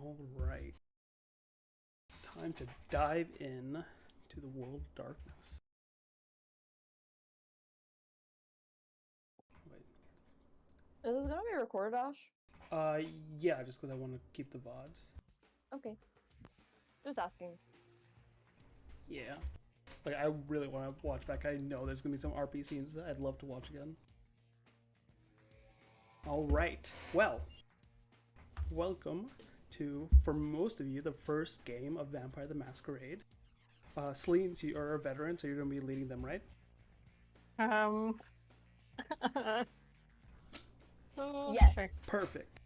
All right. Time to dive in to the world of darkness. Wait. Is this gonna be recorded, Ash? Uh, yeah, just because I want to keep the VODs. Okay. Just asking. Yeah. Like, I really want to watch back. I know there's going to be some RP scenes that I'd love to watch again. All right. Well, welcome to, for most of you, the first game of Vampire the Masquerade. Celine, you are a veteran, so you're going to be leading them, right? Yes. Sure. Perfect.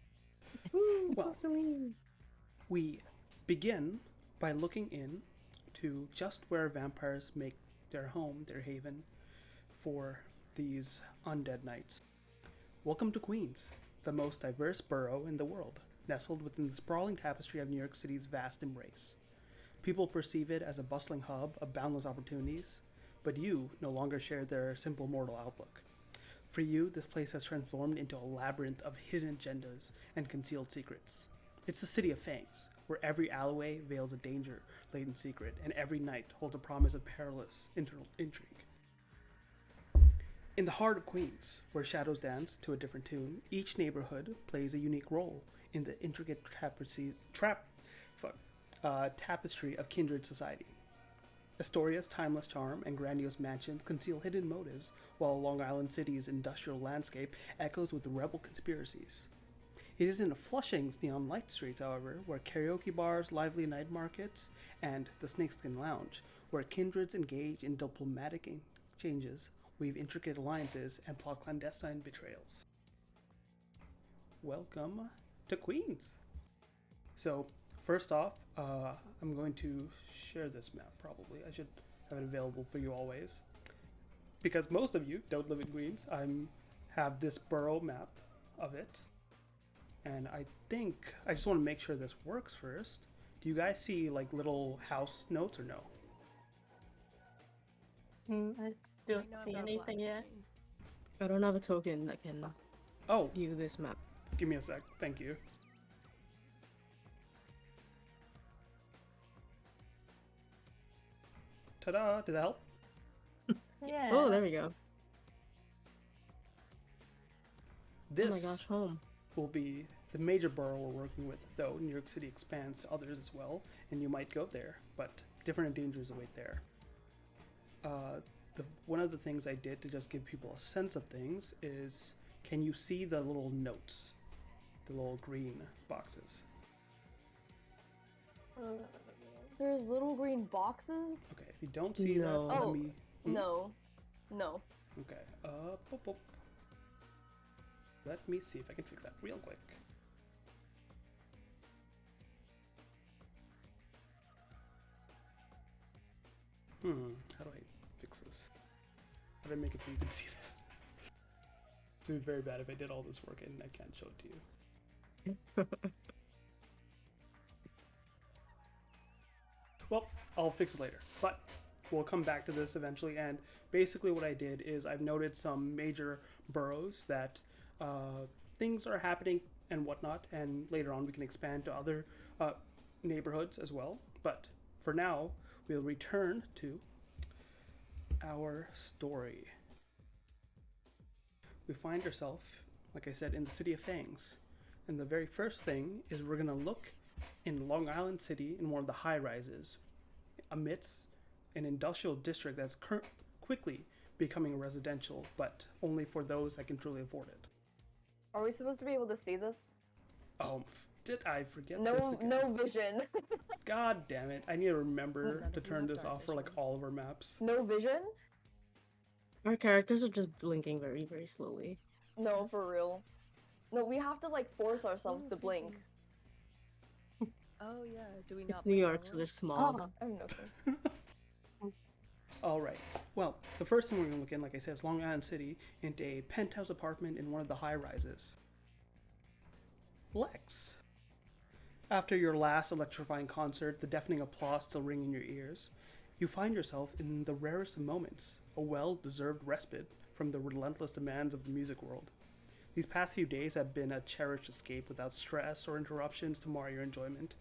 Well, Celine. we begin by looking in to just where vampires make their home, their haven, for these undead nights. Welcome to Queens, the most diverse borough in the world, nestled within the sprawling tapestry of New York City's vast embrace. People perceive it as a bustling hub of boundless opportunities, but you no longer share their simple mortal outlook. For you, this place has transformed into a labyrinth of hidden agendas and concealed secrets. It's the city of Fangs, where every alleyway veils a danger-laden secret, and every night holds a promise of perilous internal intrigue. In the heart of Queens, where shadows dance to a different tune, each neighborhood plays a unique role in the intricate tapestry of kindred society. Astoria's timeless charm and grandiose mansions conceal hidden motives, while Long Island City's industrial landscape echoes with rebel conspiracies. It is in Flushing's neon light streets, however, where karaoke bars, lively night markets, and the Snakeskin Lounge, where kindreds engage in diplomatic exchanges, weave intricate alliances, and plot clandestine betrayals. Welcome to Queens. So, first off, I'm going to share this map probably. I should have it available for you always. Because most of you don't live in Queens, I have this borough map of it. And I think, I just want to make sure this works first. Do you guys see like little house notes or no? I don't see anything yet. I don't have a token that can view this map. Give me a sec. Thank you. Ta-da! Did that help? Yeah. Oh, there we go. This Oh my gosh, home. will be the major borough we're working with, though New York City expands to others as well, and you might go there, but different dangers await there. One of the things I did to just give people a sense of things is, can you see the little notes? The little green boxes. There's little green boxes? Okay, if you don't see No. that, Oh, let me... No. No. Okay, boop, boop. Let me see if I can fix that real quick. How do I fix this? How do I make it so you can see this? It would be very bad if I did all this work and I can't show it to you. Well, I'll fix it later, but we'll come back to this eventually. And basically what I did is I've noted some major boroughs that things are happening and whatnot, and later on we can expand to other neighborhoods as well. But for now, we'll return to our story. We find ourselves, like I said, in the city of Fangs. And the very first thing is we're going to look in Long Island City in one of the high-rises amidst an industrial district that's quickly becoming residential, but only for those that can truly afford it. Are we supposed to be able to see this? Oh, did I forget No, this again? no vision. God damn it. I need to remember None to of you turn have this dark off for like vision. all of our maps. No vision? Our characters are just blinking very, very slowly. No, for real. No, we have to like force ourselves to blink. Oh yeah, do we not? It's New blink York, so normally? there's smog. I have no clue. All right. Well, the first thing we're going to look in, like I said, is Long Island City into a penthouse apartment in one of the high rises. Lex. After your last electrifying concert, the deafening applause still ringing in your ears, you find yourself in the rarest of moments, a well-deserved respite from the relentless demands of the music world. These past few days have been a cherished escape without stress or interruptions to mar your enjoyment.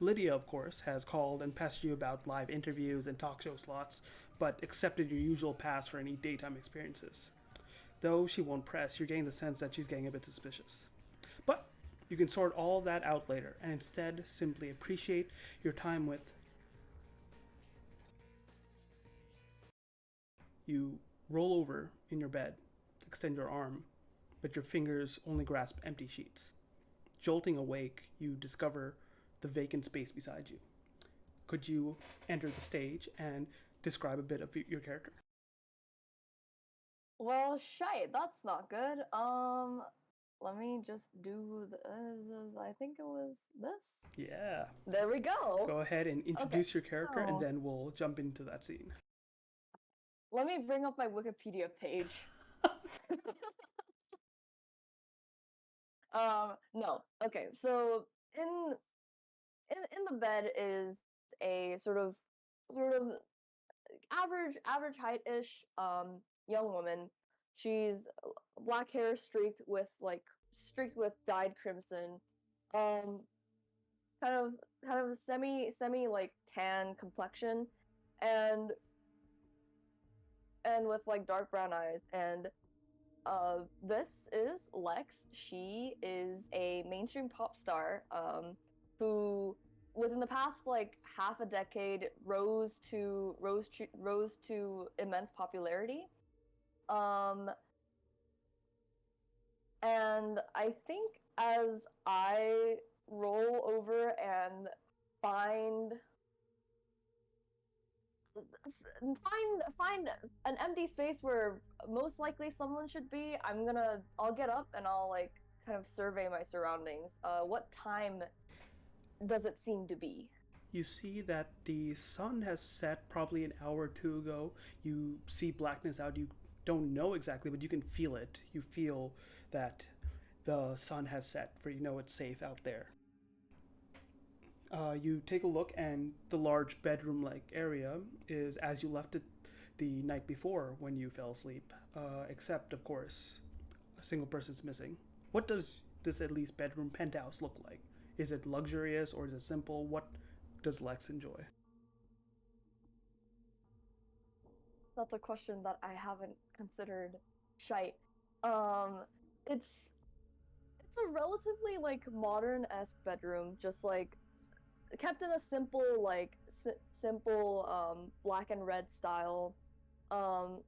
Lydia, of course, has called and pestered you about live interviews and talk show slots, but accepted your usual pass for any daytime experiences. Though she won't press, you're getting the sense that she's getting a bit suspicious. But you can sort all that out later, and instead simply appreciate your time with. You roll over in your bed, extend your arm, but your fingers only grasp empty sheets. Jolting awake, you discover the vacant space beside you. Could you enter the stage and describe a bit of your character? Well, shite, that's not good. Let me just do this. I think it was this. Yeah. There we go. Go ahead and introduce your character, Oh. and then we'll jump into that scene. Let me bring up my Wikipedia page. No. Okay, so in the bed is a sort of average height-ish young woman. She's black hair streaked with dyed crimson. Um kind of semi like tan complexion and with like dark brown eyes. And this is Lex. She is a mainstream pop star who within the past like half a decade rose to immense popularity. And I think as I roll over and find an empty space where most likely someone should be, I'll get up and I'll like kind of survey my surroundings. What time does it seem to be? You see that the sun has set probably an hour or two ago. You see blackness out. You don't know exactly, but you can feel it. You feel that the sun has set, for you know it's safe out there. You take a look, and the large bedroom like area is as you left it the night before when you fell asleep, except, of course, a single person's missing. What does this at least bedroom penthouse look like? Is it luxurious or is it simple? What does Lex enjoy? That's a question that I haven't considered. Shite. Um, it's a relatively like modern-esque bedroom, just like kept in a simple black and red style. Um,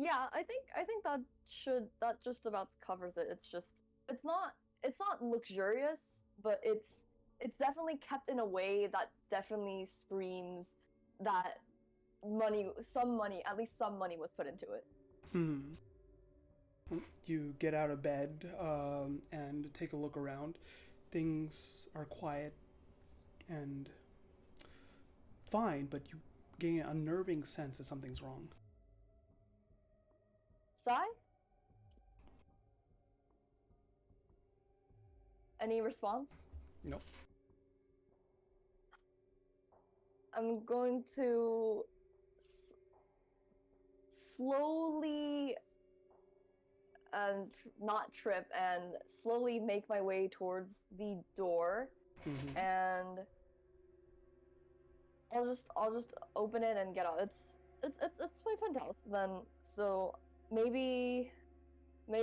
yeah, I think that just about covers it. It's not luxurious, but it's definitely kept in a way that definitely screams that at least some money was put into it. You get out of bed and take a look around. Things are quiet and fine, but you gain an unnerving sense that something's wrong. Sai? Any response? Nope. I'm going to slowly and not trip and slowly make my way towards the door, and I'll just open it and get out. It's my penthouse then, so maybe I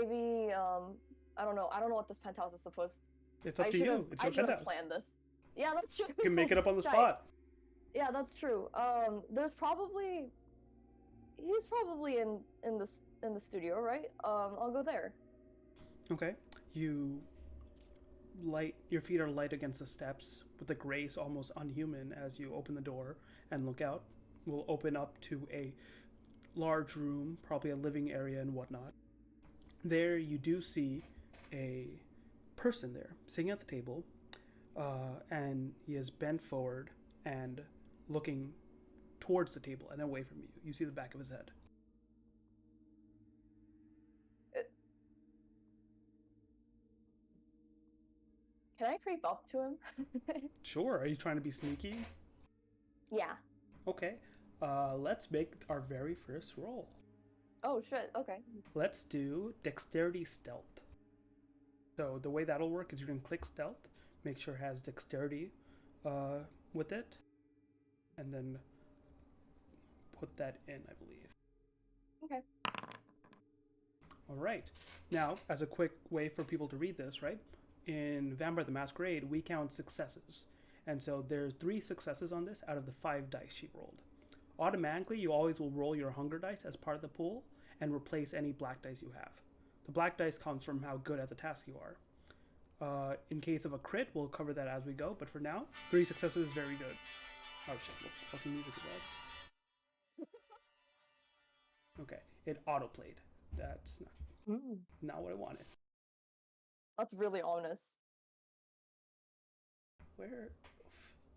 don't know what this penthouse is supposed. It's up to you. It's your I should penthouse. have planned this. Yeah, that's true. You can make it up on the Right. spot. Yeah, that's true. He's probably in the studio, right? I'll go there. Okay. You your feet are light against the steps with a grace almost unhuman as you open the door and look out. We'll open up to a large room, probably a living area and whatnot. There you do see a person there sitting at the table, and he is bent forward and looking towards the table and away from you. You see the back of his head. Can I creep up to him? Sure. Are you trying to be sneaky? Yeah. Okay. Let's make our very first roll. Oh shit. Okay. Let's do dexterity stealth. So the way that'll work is you're going to click stealth, make sure it has dexterity with it, and then put that in, I believe. Okay. All right. Now, as a quick way for people to read this, right? In Vampire the Masquerade, we count successes. And so there's 3 successes on this out of the 5 dice she rolled. Automatically, you always will roll your hunger dice as part of the pool and replace any black dice you have. The black dice comes from how good at the task you are. In case of a crit, we'll cover that as we go, but for now, 3 successes is very good. Oh shit, what fucking music is that? Okay, it auto-played. That's not what I wanted. That's really ominous. Where?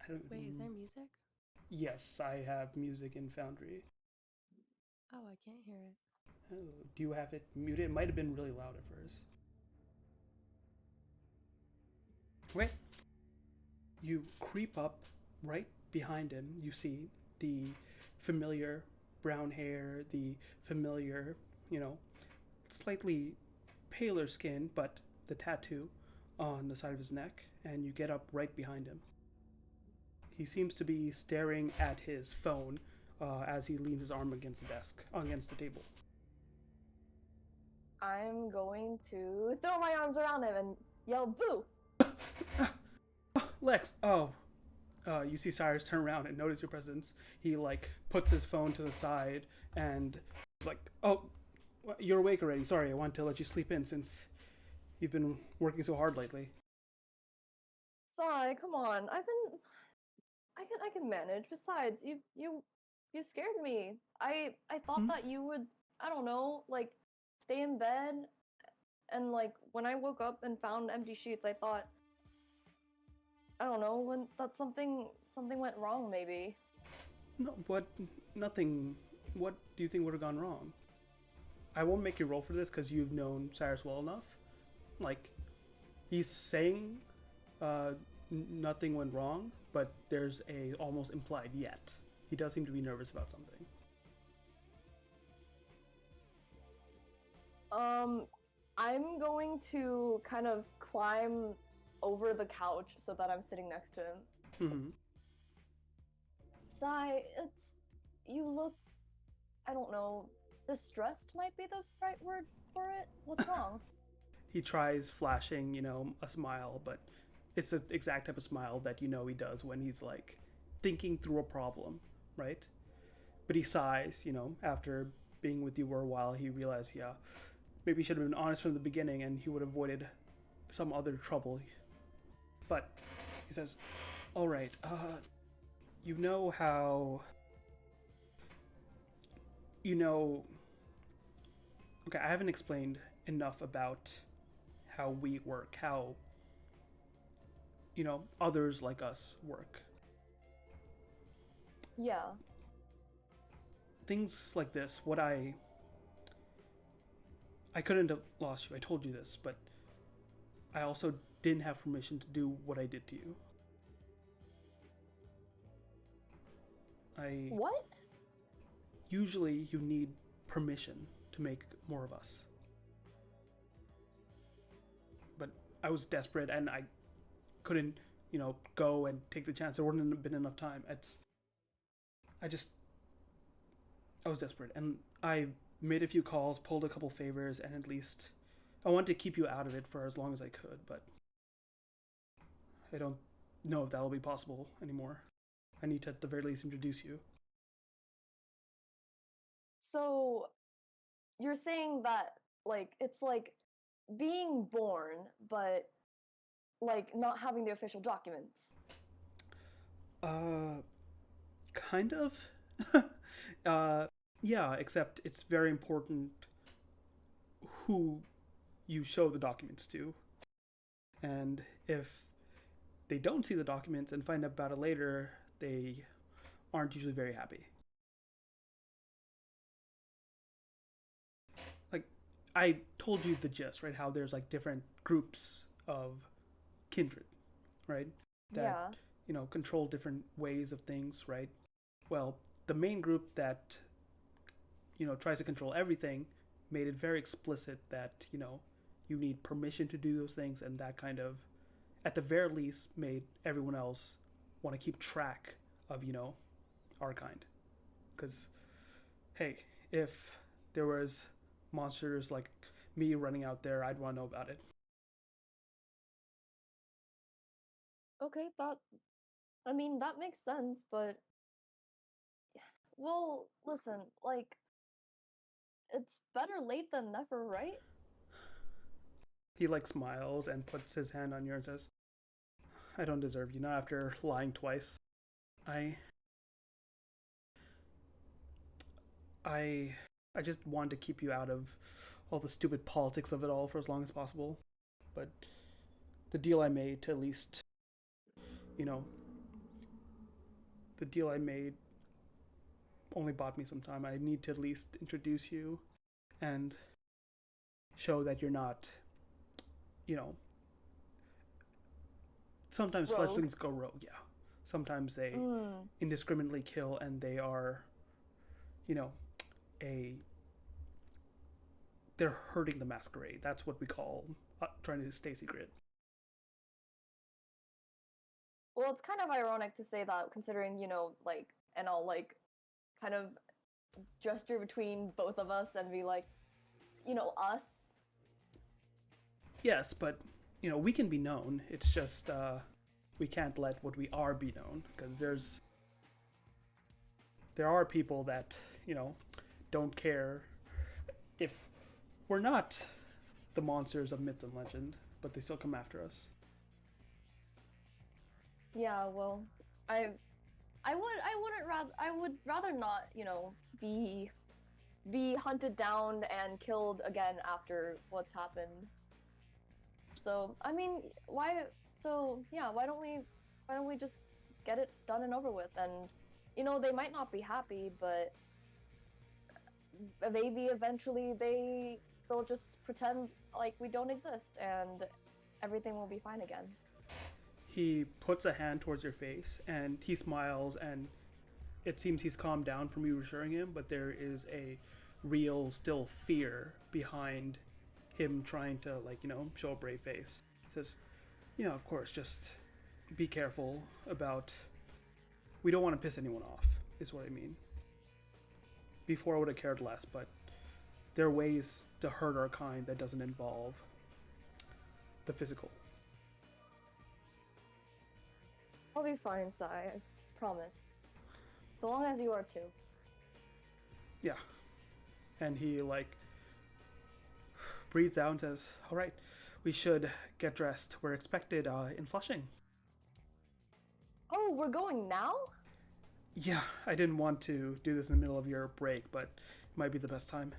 I don't. Wait, is there music? Yes, I have music in Foundry. Oh, I can't hear it. Oh, do you have it muted? It might have been really loud at first. Wait. You creep up right behind him. You see the familiar brown hair, the familiar, slightly paler skin, but the tattoo on the side of his neck, and you get up right behind him. He seems to be staring at his phone as he leans his arm against the table. I'm going to throw my arms around him and yell "boo!" Lex, you see Cyrus turn around and notice your presence. He puts his phone to the side and is like, "Oh, you're awake already. Sorry, I wanted to let you sleep in since you've been working so hard lately." Sorry, come on. I can manage. Besides, you scared me. I thought that you would, I don't know, stay in bed, and when I woke up and found empty sheets, I thought, I don't know, when that something went wrong maybe. No, nothing. What do you think would have gone wrong? I won't make you roll for this because you've known Cyrus well enough. He's saying nothing went wrong, but there's a almost implied yet. He does seem to be nervous about something. I'm going to kind of climb over the couch so that I'm sitting next to him. Mm-hmm. Sai, you look, I don't know, distressed might be the right word for it. What's wrong? He tries flashing, a smile, but it's the exact type of smile that he does when he's thinking through a problem, right? But he sighs, after being with you for a while, he realized, yeah, maybe he should have been honest from the beginning and he would have avoided some other trouble. But he says, all right, you know how, okay, I haven't explained enough about how we work, how, others like us work. Yeah. Things like this, what I couldn't have lost you, I told you this, but I also didn't have permission to do what I did to you. What? Usually you need permission to make more of us. But I was desperate and I couldn't, go and take the chance. There wouldn't have been enough time. I was desperate, and I made a few calls, pulled a couple favors, and at least I wanted to keep you out of it for as long as I could, but I don't know if that'll be possible anymore. I need to at the very least introduce you. So, you're saying that, it's like being born, but, not having the official documents. Kind of. Yeah, except it's very important who you show the documents to. And if they don't see the documents and find out about it later, they aren't usually very happy. I told you the gist, right? How there's different groups of kindred, right? That, control different ways of things, right? Well, the main group that, tries to control everything, made it very explicit that, you need permission to do those things, and that kind of, at the very least, made everyone else want to keep track of, our kind. Because, hey, if there was monsters like me running out there, I'd want to know about it. Okay, that makes sense, but well, listen, like it's better late than never, right? He like smiles and puts his hand on yours and says, I don't deserve you, not after lying twice. I I I just wanted to keep you out of all the stupid politics of it all for as long as possible. But the deal I made to at least, you know, the deal I made only bought me some time. I need to at least introduce you and show that you're not, you know, sometimes Rogue. fledglings go rogue, yeah. Sometimes they indiscriminately kill and they are, you know, they're hurting the masquerade. That's what we call trying to stay secret. Well, it's kind of ironic to say that considering, and I'll kind of gesture between both of us and be like, us. Yes, but, we can be known. It's just, we can't let what we are be known, because there are people that, don't care if we're not the monsters of myth and legend, but they still come after us. Yeah, well, I would rather not, be hunted down and killed again after what's happened. So, I mean, why don't we just get it done and over with? And, they might not be happy, but maybe eventually they'll just pretend like we don't exist and everything will be fine again. He puts a hand towards your face and he smiles, and it seems he's calmed down from you reassuring him, but there is a real still fear behind him trying to show a brave face. He says, of course, just be careful about, we don't want to piss anyone off, is what I mean. Before I would have cared less, but there are ways to hurt our kind that doesn't involve the physical. I'll be fine, Sai, I promise. So long as you are too. Yeah. And he breathes out and says, all right, we should get dressed. We're expected in Flushing. Oh, we're going now? Yeah, I didn't want to do this in the middle of your break, but it might be the best time.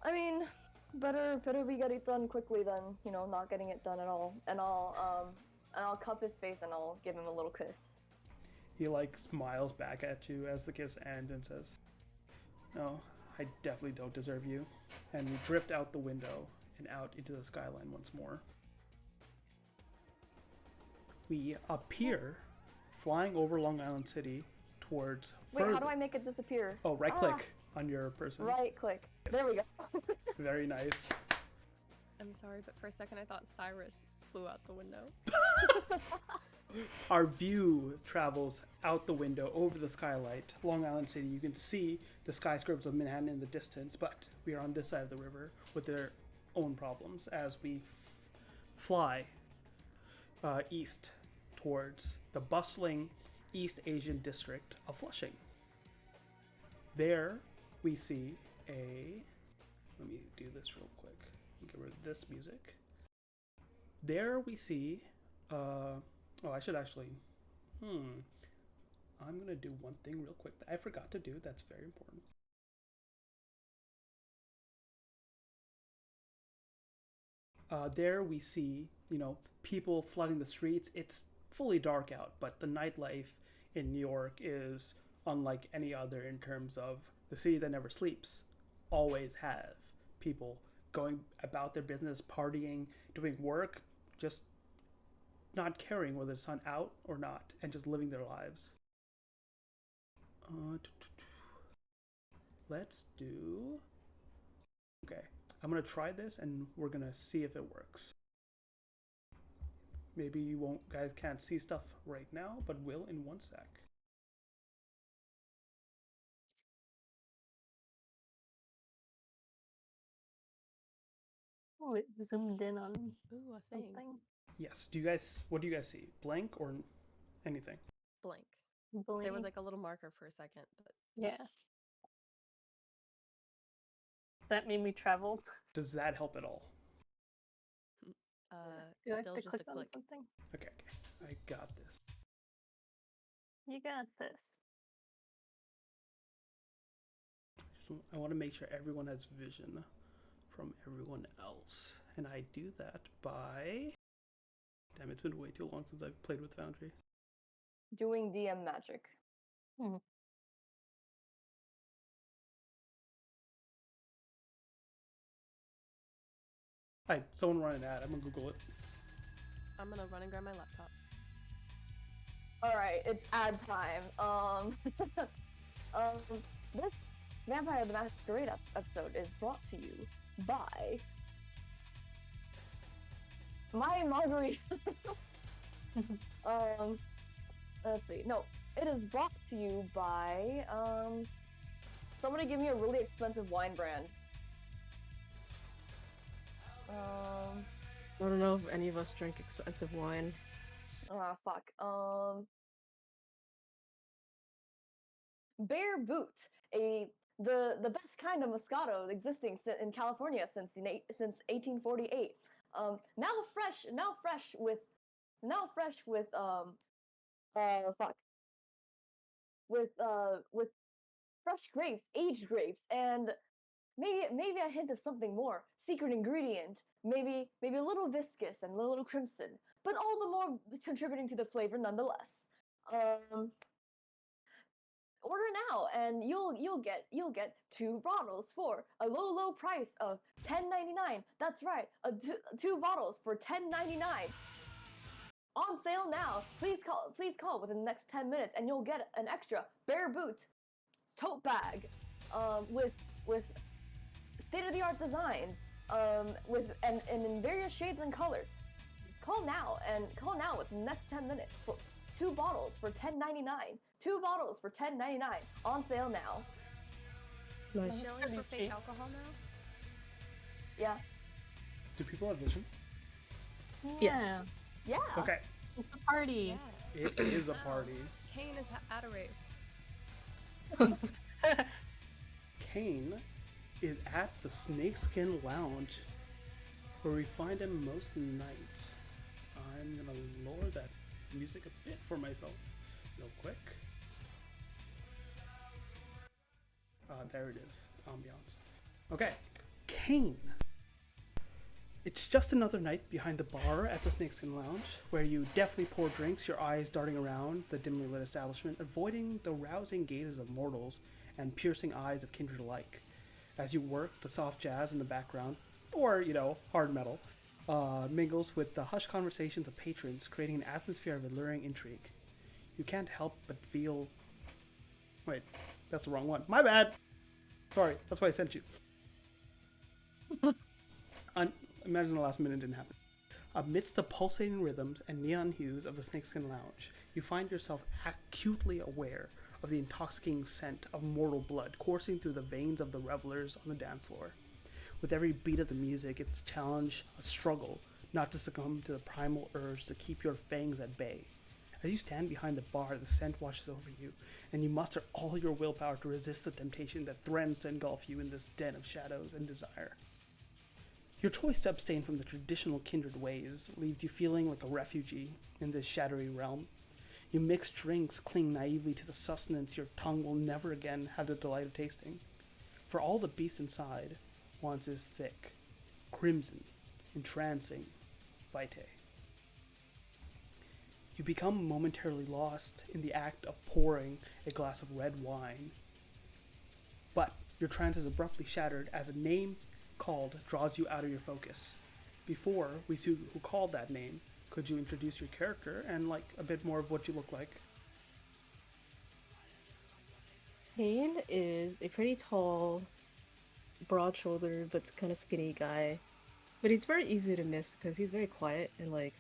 I mean, better we get it done quickly than, not getting it done at all. And I'll cup his face and I'll give him a little kiss. He smiles back at you as the kiss ends and says, no, I definitely don't deserve you. And we drift out the window and out into the skyline once more. We appear flying over Long Island City towards Wait, how do I make it disappear? Oh, right click on your person. Right click. Yes. There we go. Very nice. I'm sorry, but for a second I thought Cyrus flew out the window. Our view travels out the window over the skylight, Long Island City. You can see the skyscrapers of Manhattan in the distance, but we are on this side of the river with their own problems as we fly east towards the bustling East Asian district of Flushing. There we see let me do this real quick. Get rid of this music. There we see I should actually I'm gonna do one thing real quick that I forgot to do that's very important. There we see, people flooding the streets. It's fully dark out, but the nightlife in New York is unlike any other in terms of the city that never sleeps. Always have people going about their business, partying, doing work, just not caring whether the sun out or not, and just living their lives. let's do... Okay, I'm going to try this and we're going to see if it works. Maybe you guys can't see stuff right now, but will in 1 sec. Oh, it zoomed in on Ooh, a thing. something. Yes, what do you guys see? Blank or anything? Blank. Blank. There was like a little marker for a second, but Yeah. Does that mean we traveled? Does that help at all? Do I have still to just click a on click. something? Okay, I got this. You got this. So I want to make sure everyone has vision from everyone else. And I do that by... Damn, it's been way too long since I've played with Foundry. Doing DM magic. Hi, someone run an ad. I'm gonna Google it. I'm gonna run and grab my laptop. Alright, it's ad time. This Vampire the Masquerade episode is brought to you by my margarita. Let's see. No, it is brought to you by somebody give me a really expensive wine brand. I don't know if any of us drink expensive wine. Fuck. Bear Boot, the best kind of Moscato existing in California since 1848. Now fresh with fresh grapes, aged grapes, and maybe a hint of something more. Secret ingredient, maybe a little viscous and a little crimson, but all the more contributing to the flavor nonetheless. Order now, and you'll get 2 bottles for a low price of $10.99. That's right, two bottles for $10.99. On sale now. Please call within the next 10 minutes, and you'll get an extra Bear Boot tote bag, with state-of-the-art designs, and in various shades and colors. Call now within the next 10 minutes for 2 bottles for $10.99. 2 bottles for $10.99 on sale now. Nice. Selling for fake alcohol now? Yeah. Do people have vision? Yeah. Yes. Yeah. Okay, It's a party. Yeah. it is a party. Kane is at a rave. Kane is at the Snakeskin Lounge, where we find him most nights. I'm gonna lower that music a bit for myself, real quick. There it is, ambiance. Okay, Kane. It's just another night behind the bar at the Snakeskin Lounge, where you deftly pour drinks, your eyes darting around the dimly lit establishment, avoiding the rousing gazes of mortals and piercing eyes of kindred alike. As you work, the soft jazz in the background, or, hard metal, mingles with the hushed conversations of patrons, creating an atmosphere of alluring intrigue. You can't help but feel... Wait, that's the wrong one. My bad! Sorry, that's why I sent you. Imagine the last minute didn't happen. Amidst the pulsating rhythms and neon hues of the Snakeskin Lounge, you find yourself acutely aware of the intoxicating scent of mortal blood coursing through the veins of the revelers on the dance floor. With every beat of the music, it's a challenge, a struggle, not to succumb to the primal urge to keep your fangs at bay. As you stand behind the bar, the scent washes over you, and you muster all your willpower to resist the temptation that threatens to engulf you in this den of shadows and desire. Your choice to abstain from the traditional kindred ways leaves you feeling like a refugee in this shadowy realm. You mix drinks, cling naively to the sustenance your tongue will never again have the delight of tasting. For all the beast inside wants is thick, crimson, entrancing, vitae. You become momentarily lost in the act of pouring a glass of red wine. But your trance is abruptly shattered as a name called draws you out of your focus. Before we see who called that name, could you introduce your character and a bit more of what you look like? Kane is a pretty tall, broad-shouldered, but kind of skinny guy. But he's very easy to miss because he's very quiet and, like,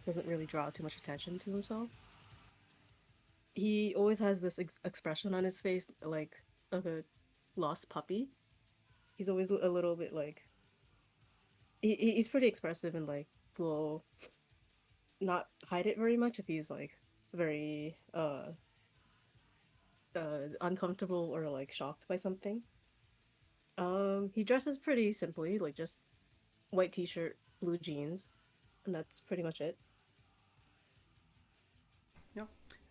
doesn't really draw too much attention to himself. He always has this expression on his face, like, of a lost puppy. He's always a little bit, like... He's pretty expressive and, like, will not hide it very much if he's, like, very, uncomfortable or, like, shocked by something. He dresses pretty simply, like, just white t-shirt, blue jeans, and that's pretty much it. Yeah.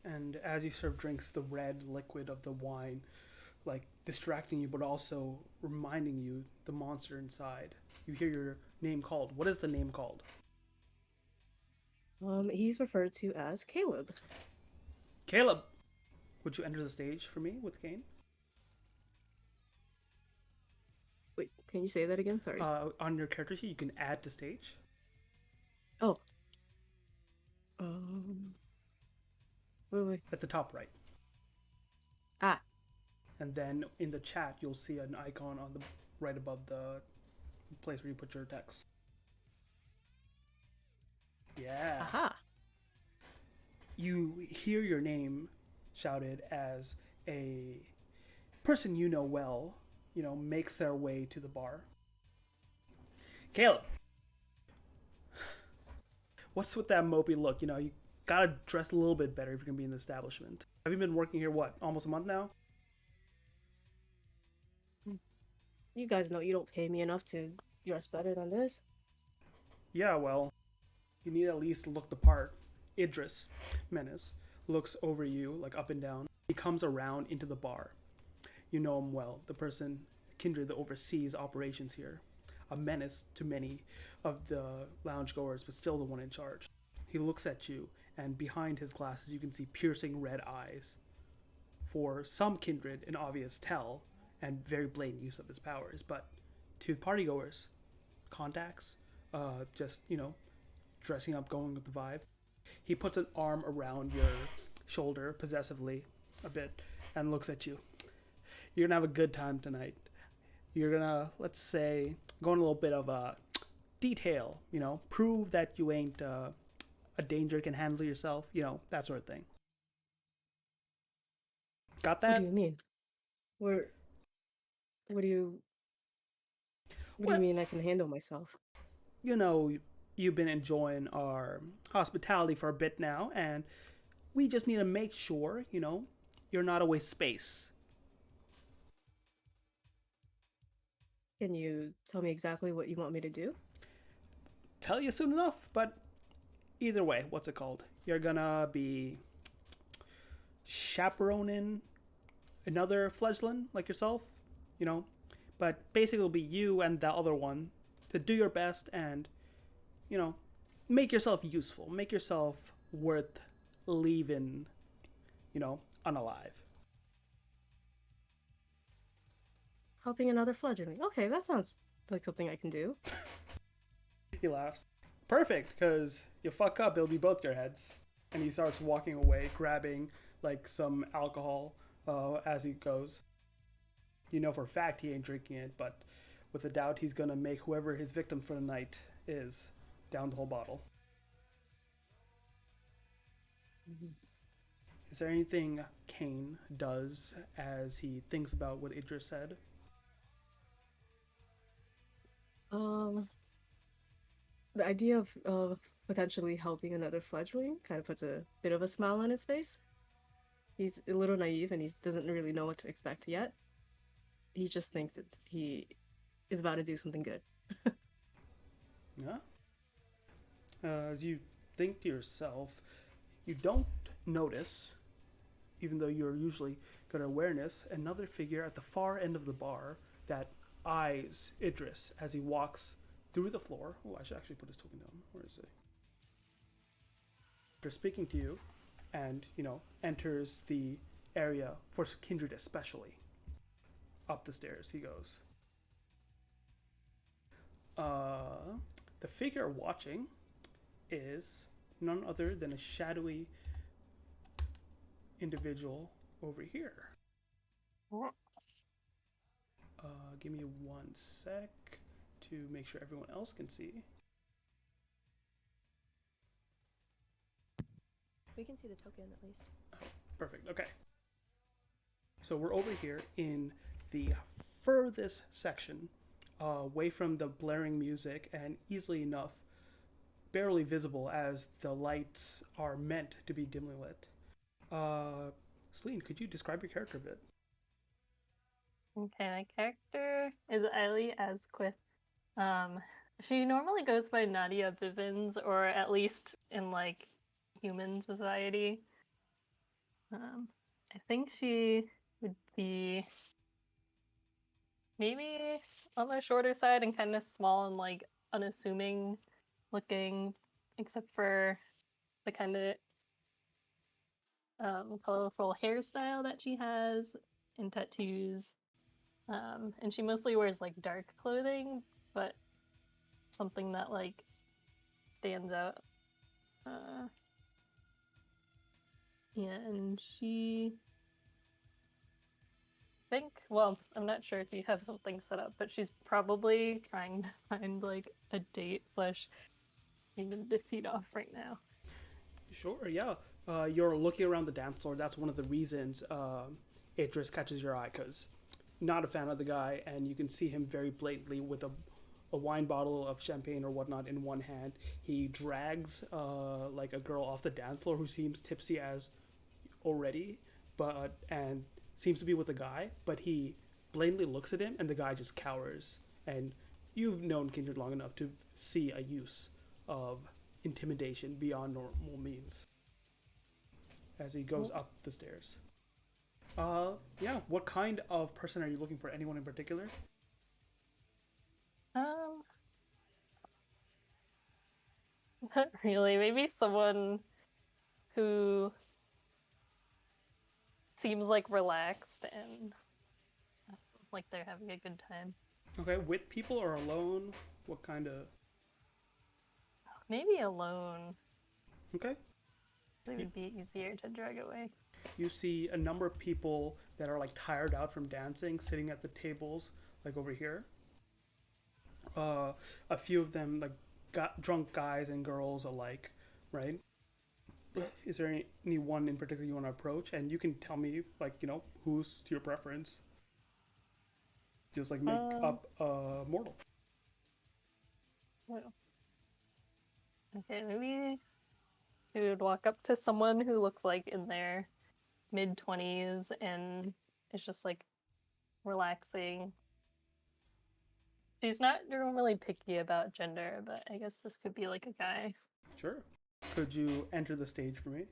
And as you serve drinks, the red liquid of the wine, like distracting you, but also reminding you the monster inside. You hear your name called. What is the name called? He's referred to as Caleb. Caleb! Would you enter the stage for me with Kane? Wait, can you say that again? Sorry. On your character sheet, you can add to stage. Oh. Um. Wait. At the top right. Ah. And then in the chat, you'll see an icon on the right above the place where you put your text. Yeah. Aha. You hear your name shouted as a person you know well, makes their way to the bar. Caleb, what's with that mopey look? You gotta dress a little bit better if you're gonna be in the establishment. Have you been working here, almost a month now? You guys know you don't pay me enough to dress better than this. Yeah, well, you need to at least look the part. Idris, Menace, looks over you, like up and down. He comes around into the bar. You know him well, the person, kindred, that oversees operations here. A menace to many of the lounge goers, but still the one in charge. He looks at you, and behind his glasses you can see piercing red eyes. For some kindred, an obvious tell, and very blatant use of his powers, but to partygoers, contacts, just, dressing up, going with the vibe. He puts an arm around your shoulder, possessively, a bit, and looks at you. You're gonna have a good time tonight. You're gonna, let's say, go in a little bit of a detail, prove that you ain't a danger, can handle yourself, that sort of thing. Got that? What do you mean? What do you mean I can handle myself? You've been enjoying our hospitality for a bit now, and we just need to make sure, you're not a waste of space. Can you tell me exactly what you want me to do? Tell you soon enough, but either way, what's it called? You're gonna be chaperoning another fledgling like yourself, but basically it'll be you and the other one to do your best and, make yourself useful, make yourself worth leaving, unalive. Helping another fledgling. Okay, that sounds like something I can do. He laughs. Perfect, because you fuck up, it'll be both your heads. And he starts walking away, grabbing like some alcohol as he goes. You know for a fact he ain't drinking it, but with a doubt he's gonna make whoever his victim for the night is down the whole bottle. Mm-hmm. Is there anything Kane does as he thinks about what Idris said? The idea of potentially helping another fledgling kind of puts a bit of a smile on his face. He's a little naive and he doesn't really know what to expect yet. He just thinks he is about to do something good. Yeah. As you think to yourself, you don't notice, even though you're usually good at awareness, another figure at the far end of the bar that eyes Idris as he walks through the floor. Oh, I should actually put his token down. Where is it? After speaking to you, and enters the area for kindred especially. Up the stairs he goes. The figure watching is none other than a shadowy individual over here. Give me 1 sec to make sure everyone else can see. We can see the token at least. Perfect. Okay. So we're over here in the furthest section, away from the blaring music and easily enough barely visible as the lights are meant to be dimly lit. Celine, could you describe your character a bit? Okay, my character is Eileen Asquith. She normally goes by Nadia Bivens, or at least in like human society. I think she would be maybe on the shorter side and kind of small and like unassuming looking, except for the kind of colorful hairstyle that she has and tattoos. And she mostly wears like dark clothing, but something that like stands out. And she well, I'm not sure if you have something set up, but she's probably trying to find like a date slash even to feed off right now. Sure, yeah. You're looking around the dance floor. That's one of the reasons it just catches your eye, because not a fan of the guy, and you can see him very blatantly with a wine bottle of champagne or whatnot in one hand. He drags like a girl off the dance floor who seems tipsy as already, and seems to be with a guy, but he blatantly looks at him, and the guy just cowers. And you've known Kindred long enough to see a use of intimidation beyond normal means as he goes up the stairs. Yeah. What kind of person are you looking for? Anyone in particular? Not really. Maybe someone who seems like relaxed and like they're having a good time. Okay, with people or alone? What kind of? Maybe alone. Okay. It would be easier to drag away. You see a number of people that are like tired out from dancing sitting at the tables, like over here. A few of them like got drunk guys and girls alike, right? Is there any one in particular you want to approach? And you can tell me, like, who's to your preference. Just like make up a mortal. Well, okay, maybe we would walk up to someone who looks like in their mid-20s and is just like relaxing. She's not normally picky about gender, but I guess this could be like a guy. Sure. Could you enter the stage for me?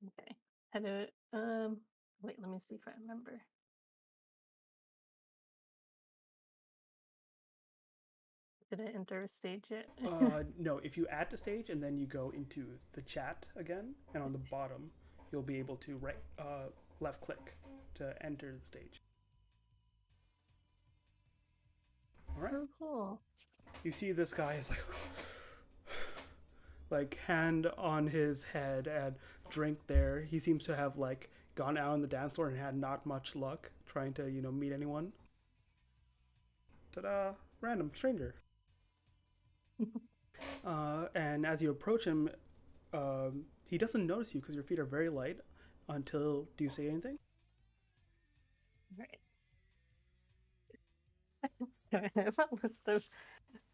Okay. How do wait, let me see if I remember. Did I enter a stage yet? No, if you add to stage and then you go into the chat again, and on the bottom, you'll be able to left click to enter the stage. All right. Oh, cool. You see this guy is like hand on his head and drink there. He seems to have like gone out on the dance floor and had not much luck trying to meet anyone. Ta-da! Random stranger. And as you approach him, he doesn't notice you because your feet are very light. Do you say anything? Right. So I have a list of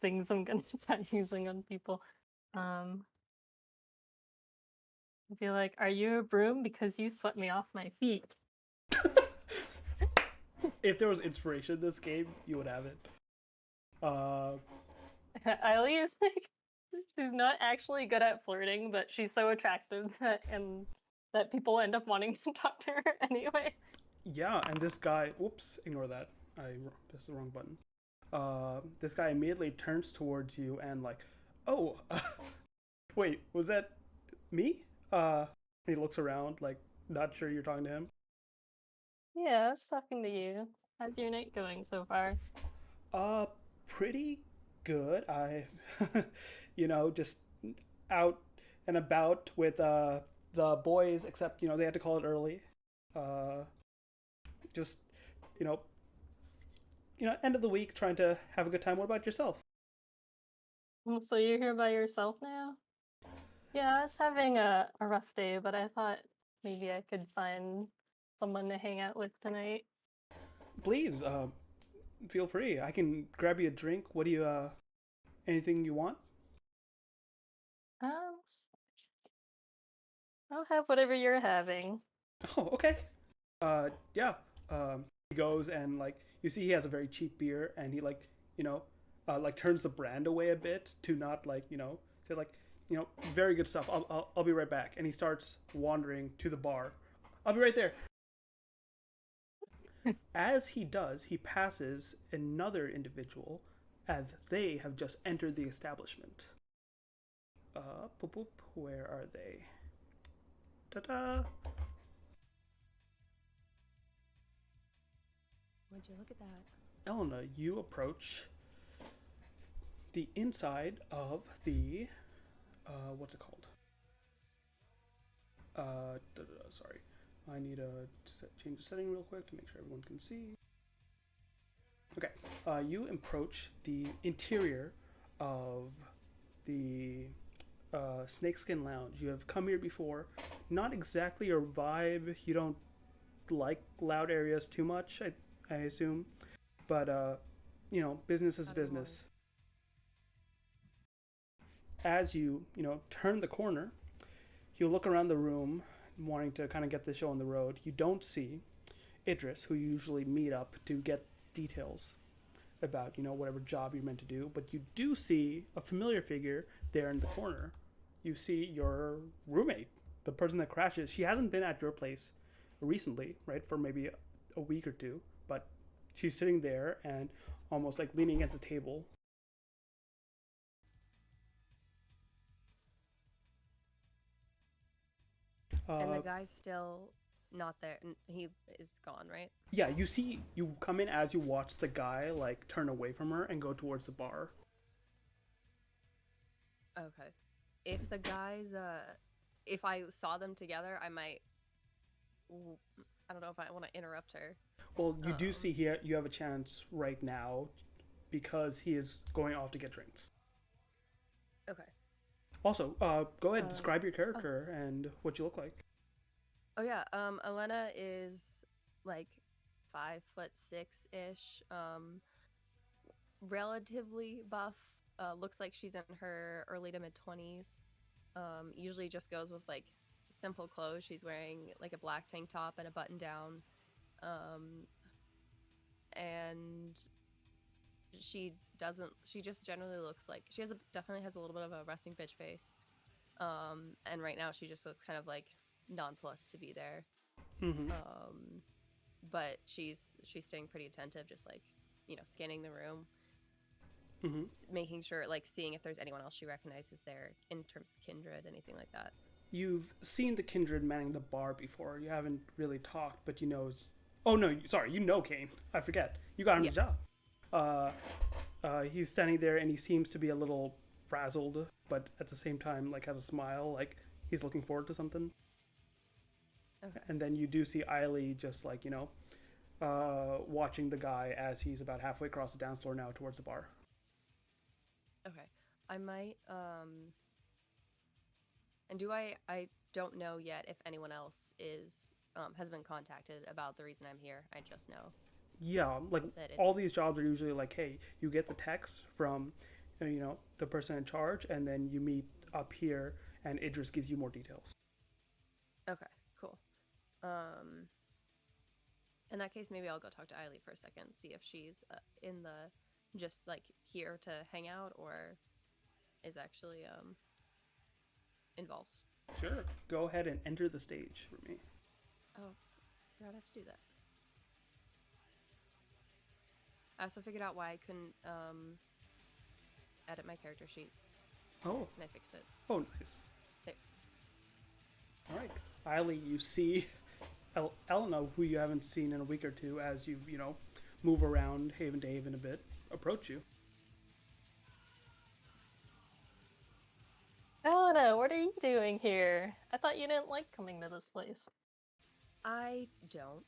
things I'm gonna start using on people. I'd be like, "Are you a broom? Because you swept me off my feet." If there was inspiration in this game, you would have it. Eileen is like, she's not actually good at flirting, but she's so attractive that people end up wanting to talk to her anyway. Yeah, and this guy, whoops, ignore that. I pressed the wrong button. This guy immediately turns towards you and like, oh, wait, was that me? He looks around like, not sure you're talking to him. Yeah, I was talking to you. How's your night going so far? Pretty good. I, just out and about with the boys, except they had to call it early. just you know, end of the week, trying to have a good time. What about yourself? So you're here by yourself now? Yeah, I was having a rough day, but I thought maybe I could find someone to hang out with tonight. Please, feel free. I can grab you a drink. What do you anything you want? Um, I'll have whatever you're having. Oh, okay. Yeah. He goes and like you see he has a very cheap beer, and he like like turns the brand away a bit to not like say like very good stuff. I'll be right back. And he starts wandering to the bar. I'll be right there. As he does, he passes another individual, as they have just entered the establishment. Boop, boop, where are they? Ta-da! Would you look at that? Elena, you approach the inside of the what's it called? Sorry, I need to change the setting real quick to make sure everyone can see. Okay, you approach the interior of the Snakeskin Lounge. You have come here before. Not exactly your vibe. You don't like loud areas too much, I assume. But business is business. As you turn the corner, you look around the room, wanting to kind of get the show on the road. You don't see Idris, who you usually meet up to get details about whatever job you're meant to do. But you do see a familiar figure there in the corner. You see your roommate, the person that crashes. She hasn't been at your place recently, right, for maybe a week or two, but she's sitting there and almost like leaning against a table. And the guy's still not there. He is gone, right? Yeah, you come in as you watch the guy like turn away from her and go towards the bar. Okay. If the guys, if I saw them together, I might. I don't know if I want to interrupt her. Well, you do see here you have a chance right now because he is going off to get drinks. Okay. Also, go ahead and describe your character and what you look like. Oh yeah, Elena is like 5'6" ish, relatively buff. Looks like she's in her early to mid 20s. Usually just goes with like simple clothes. She's wearing like a black tank top and a button down. And she just generally looks like she definitely has a little bit of a resting bitch face. And right now she just looks kind of like nonplussed to be there. Mm-hmm. But she's staying pretty attentive, just like, scanning the room, making sure, like, seeing if there's anyone else she recognizes there in terms of kindred, anything like that. You've seen the kindred manning the bar before. You haven't really talked, but oh no, sorry, Kane. I forget. You got him his job. He's standing there and he seems to be a little frazzled, but at the same time, like, has a smile, like he's looking forward to something. Okay. And then you do see Eiley just like, watching the guy as he's about halfway across the dance floor now towards the bar. Okay. I might, and I don't know yet if anyone else has been contacted about the reason I'm here. I just know. Yeah, like all these jobs are usually like, hey, you get the text from, the person in charge, and then you meet up here, and Idris gives you more details. Okay, cool. In that case, maybe I'll go talk to Eiley for a second, see if she's in the just like here to hang out or is actually involved. Sure. Go ahead and enter the stage for me. Oh, I forgot I have to do that. I also figured out why I couldn't edit my character sheet. Oh. And I fixed it. Oh, nice. There. All right. Eiley, you see Elena, who you haven't seen in a week or two, as you, move around haven to haven a bit, approach you. Elena, what are you doing here? I thought you didn't like coming to this place. I don't.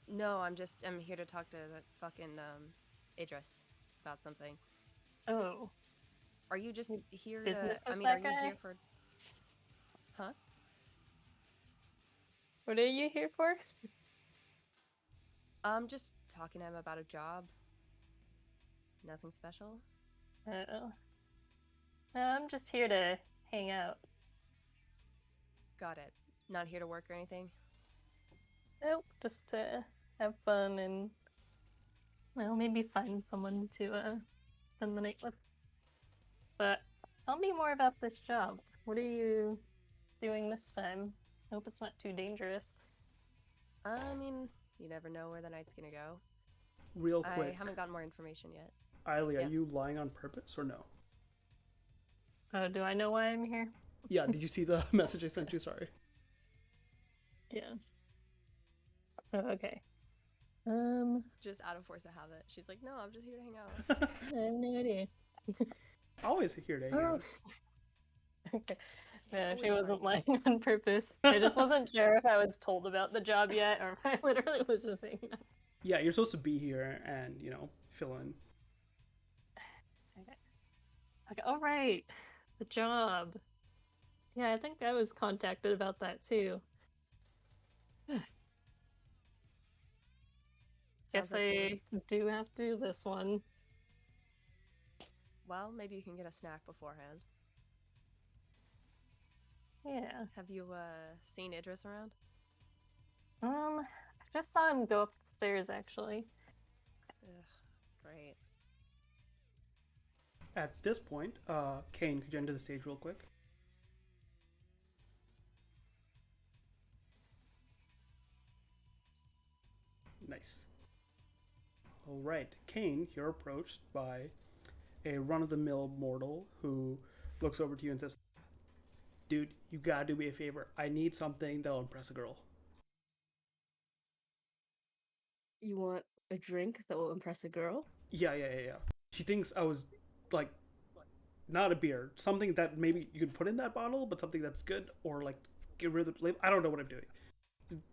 No, I'm here to talk to that fucking Idris about something. Oh, Are you just You here to? business I with mean, are that you guy? here for? Huh? What are you here for? I'm just talking to him about a job. Nothing special. Oh, no, I'm just here to hang out. Got it. Not here to work or anything. Nope, just to have fun and, well, maybe find someone to spend the night with. But tell me more about this job. What are you doing this time? Hope it's not too dangerous. I mean, you never know where the night's gonna go. Real I quick, haven't gotten more information yet. Eiley, Yeah. are you lying on purpose or no? Oh, do I know why I'm here? Yeah, did you see the message I sent you? Sorry. Yeah. Oh, okay. Just out of force of habit. She's like, no, I'm just here to hang out. I have no idea. Always here to hang Oh. out. Okay. He's No, she always wasn't lying. lying on purpose. I just wasn't sure if I was told about the job yet or if I literally was just saying that. Yeah, you're supposed to be here and, fill in. Okay, all right. The job. Yeah, I think I was contacted about that too. Guess Sounds like I do have to do this one. well, maybe you can get a snack beforehand. Yeah. Have you seen Idris around? I just saw him go up the stairs actually. Ugh, great. At this point, Kane, could you enter the stage real quick? Nice. All right, Kane, you're approached by a run-of-the-mill mortal who looks over to you and says, "Dude, you gotta do me a favor. I need something that'll impress a girl." You want a drink that will impress a girl? Yeah. She thinks I was like, not a beer, something that maybe you could put in that bottle, but something that's good, or like get rid of the label. I don't know what I'm doing.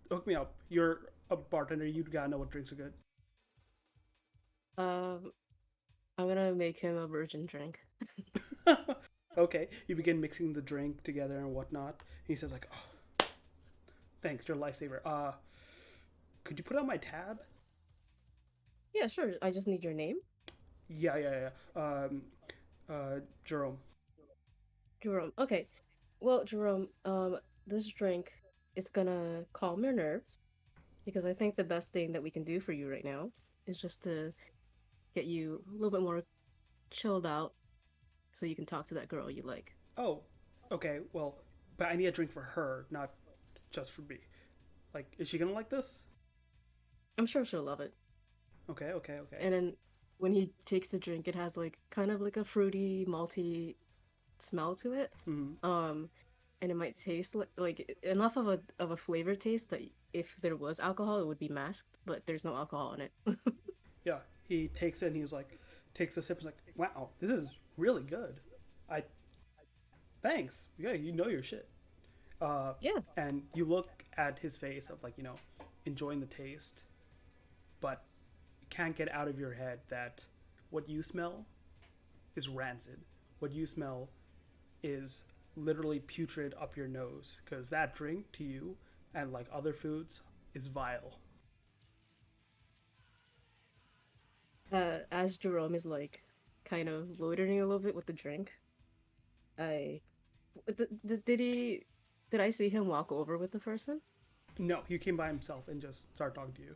Hook me up. You're a bartender. You gotta know what drinks are good. I'm gonna make him a virgin drink. Okay, you begin mixing the drink together and whatnot. He says like, "Oh, thanks, you're a lifesaver. Could you put on my tab?" Yeah, sure. I just need your name. Yeah. Jerome. Jerome. Okay. Well, Jerome, this drink is gonna calm your nerves because I think the best thing that we can do for you right now is just to get you a little bit more chilled out so you can talk to that girl you like. Oh, okay. Well, but I need a drink for her, not just for me. Like, is she gonna like this? I'm sure she'll love it. Okay. And then when he takes the drink, it has like kind of like a fruity, malty smell to it. Mm-hmm. And it might taste like enough of a flavor taste that if there was alcohol, it would be masked, but there's no alcohol in it. Yeah. He takes it and he's like, takes a sip. He's like, "Wow, this is really good. I, thanks. Yeah, you know your shit." Yeah. And you look at his face of like, enjoying the taste, but you can't get out of your head that what you smell is rancid. What you smell is literally putrid up your nose because that drink to you and like other foods is vile. As Jerome is like kind of loitering a little bit with the drink, I did I see him walk over with the person? No, he came by himself and just started talking to you.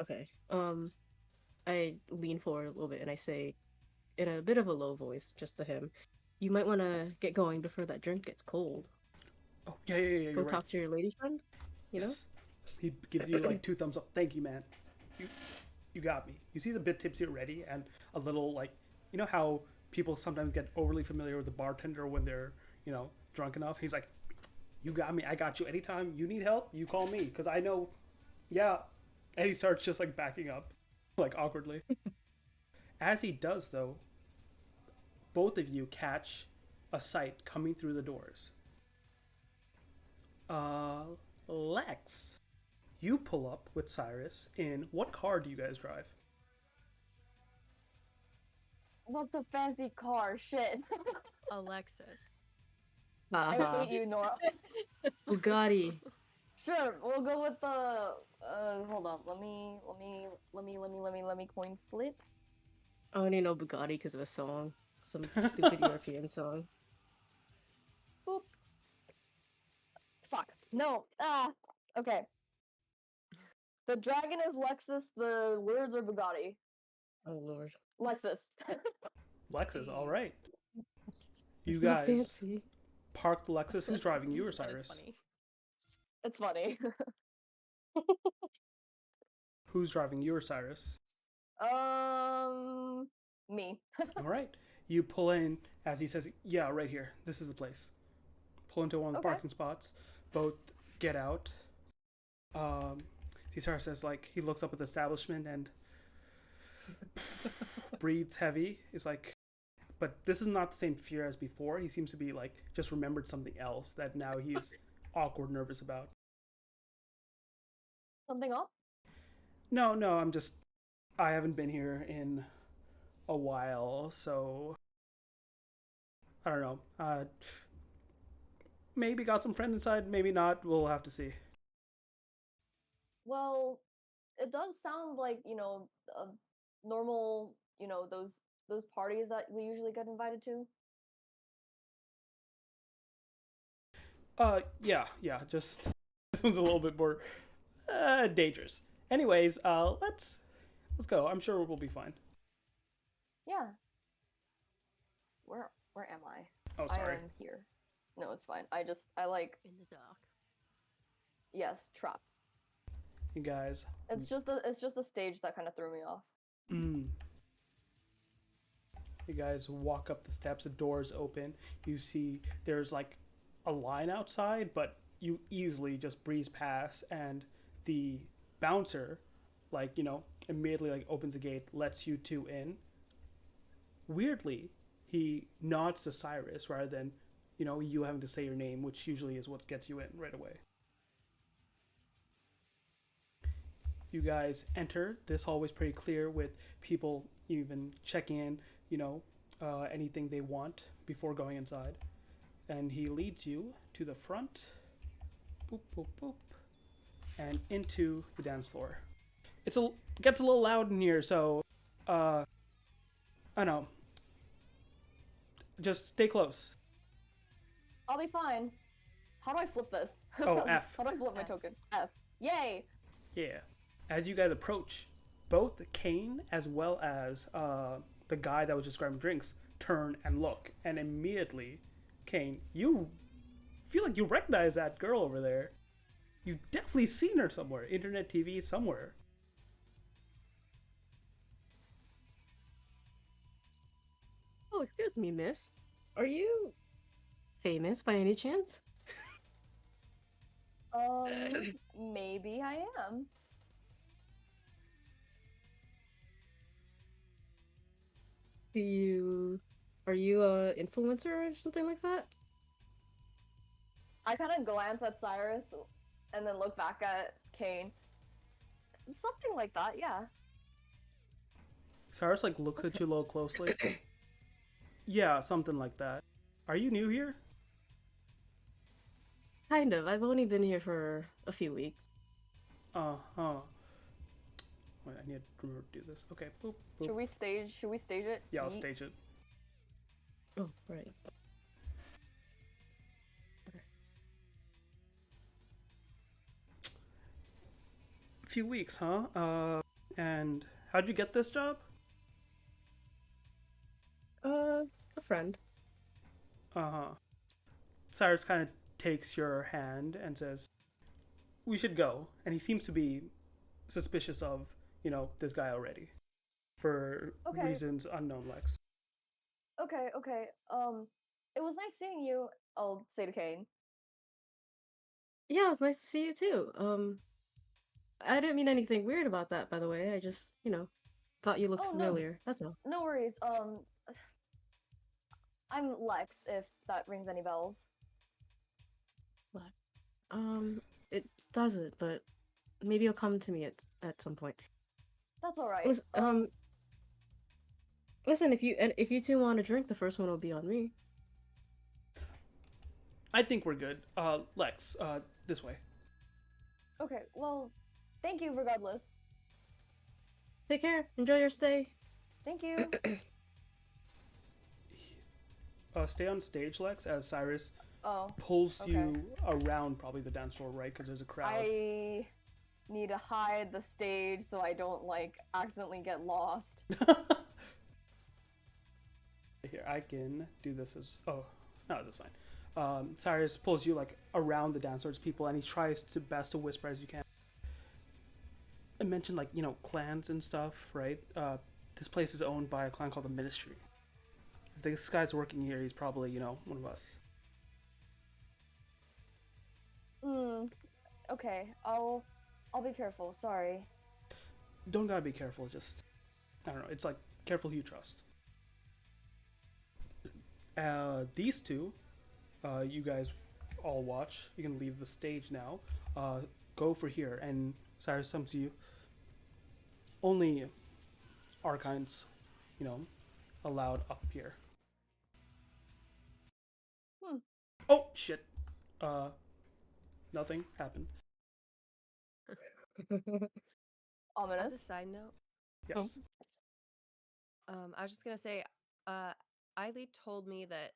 Okay. I lean forward a little bit and I say, in a bit of a low voice, just to him, you might want to get going before that drink gets cold. Oh, yeah, Go you're talk right. to your lady friend. You know? Yes. He gives you like 2 thumbs up. Thank you, man. You got me. You see the bit tipsy already and a little like, you know how people sometimes get overly familiar with the bartender when they're, drunk enough? He's like, "You got me. I got you. Anytime you need help, you call me because I know." Yeah. And he starts just like backing up, like awkwardly. As he does, though, both of you catch a sight coming through the doors. Lex, you pull up with Cyrus in what car do you guys drive? What the fancy car? Shit. Alexis. I Haha. hate you, Nora. Bugatti. Sure, we'll go with the. Hold on. Let me coin flip. I only know Bugatti because of a song. Some stupid European song. Boop. Fuck. No. Ah. Okay. The dragon is Lexus. The words are Bugatti. Oh lord. Lexus. Lexus, all right. You It's not guys fancy. park the Lexus. Who's driving, you or But Cyrus? it's funny. It's funny. Who's driving, you or Cyrus? Me. All right. You pull in as he says, "Yeah, right here. This is the place." Pull into one of the Okay. parking spots. Both get out. Cyrus says, like, he looks up at the establishment and breathes heavy. He's like, but this is not the same fear as before. He seems to be like just remembered something else that now he's awkward, nervous about. Something up? No, I haven't been here in a while, so I don't know. Maybe got some friends inside, maybe not. We'll have to see. Well, it does sound like, normal, those parties that we usually get invited to. Yeah. Just this one's a little bit more dangerous. Anyways, let's go. I'm sure we'll be fine. Yeah. Where am I? Oh, I sorry. am here. No, it's fine. I like, In the dark. yes, trapped. You guys. It's just a stage that kind of threw me off. You guys walk up the steps. The doors open. You see there's like a line outside, but you easily just breeze past, and the bouncer, like, immediately like opens the gate, lets you two in. Weirdly, he nods to Cyrus rather than, you having to say your name, which usually is what gets you in right away. You guys enter. This hallway's pretty clear with people even checking in, anything they want before going inside. And he leads you to the front, boop, boop, boop, and into the dance floor. It gets a little loud in here, so, I don't know. Just stay close. I'll be fine. How do I flip this? Oh, F. How do I flip my F. token? F. Yay! Yeah. As you guys approach, both Kane as well as the guy that was just grabbing drinks turn and look, and immediately, Kane, you feel like you recognize that girl over there. You've definitely seen her somewhere, internet, TV, somewhere. Oh, excuse me, miss. Are you famous by any chance? Maybe I am. Are you a influencer or something like that? I kind of glance at Cyrus and then look back at Kane. Something like that, yeah. Cyrus like looks at you a little closely. Yeah, something like that. Are you new here? Kind of. I've only been here for a few weeks. Uh-huh. Wait, I need to remember to do this. Okay, boop, boop. Should we stage it? Yeah, I'll Yeet. stage it. Oh, right. A few weeks, huh? And how'd you get this job? A friend. Uh-huh. Cyrus kind of takes your hand and says, "We should go." And he seems to be suspicious of, this guy already. For Okay. reasons unknown, Lex. Okay. It was nice seeing you. I'll say to Kane. Yeah, it was nice to see you too. I didn't mean anything weird about that, by the way. I just, thought you looked Oh, no. familiar. That's all. No worries. I'm Lex, if that rings any bells. it doesn't, but maybe it'll come to me at some point. That's all right. Listen, if you two want to drink, the first one will be on me. I think we're good. Lex, this way. Okay, well, thank you regardless. Take care. Enjoy your stay. Thank you. Stay on stage, Lex, as Cyrus Oh, pulls okay. you around probably the dance floor, right? Because there's a crowd. I need to hide the stage so I don't like accidentally get lost. Here, I can do this as... Oh, no, that's fine. Cyrus pulls you like around the dance floor's people, and he tries to best to whisper as you can. I mentioned like, clans and stuff, right? This place is owned by a clan called the Ministry. If this guy's working here, he's probably, one of us. Okay, I'll be careful, sorry. Don't gotta be careful, just... I don't know, it's like, careful who you trust. These two, you guys all watch. You can leave the stage now. Go for here, and Cyrus comes to you. Only our kinds, allowed up here. Oh, shit. Nothing happened. Ominous. As a side note, Yes. I was just gonna say, Eiley told me that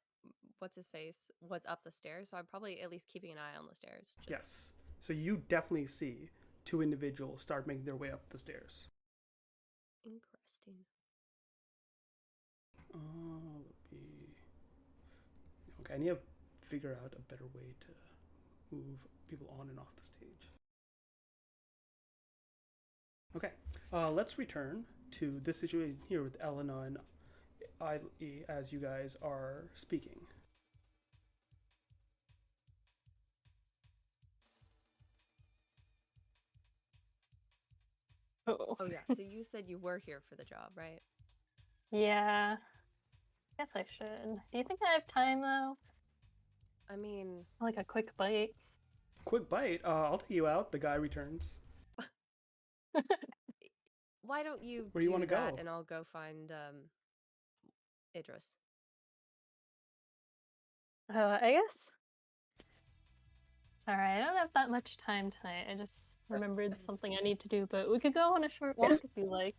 what's his face was up the stairs, so I'm probably at least keeping an eye on the stairs. Yes. So you definitely see two individuals start making their way up the stairs. Interesting. Okay, I need to figure out a better way to move people on and off the stage. Okay, let's return to this situation here with Elena and Eiley as you guys are speaking. Oh. Oh yeah, so you said you were here for the job, right? Yeah. Guess I should. Do you think I have time though? I mean, Like a quick bite? Quick bite, I'll take you out. The guy returns. why don't you Where do you wanna that go? and I'll go find Idris. I guess. Sorry, I don't have that much time tonight. I just remembered something I need to do, but we could go on a short walk if you like.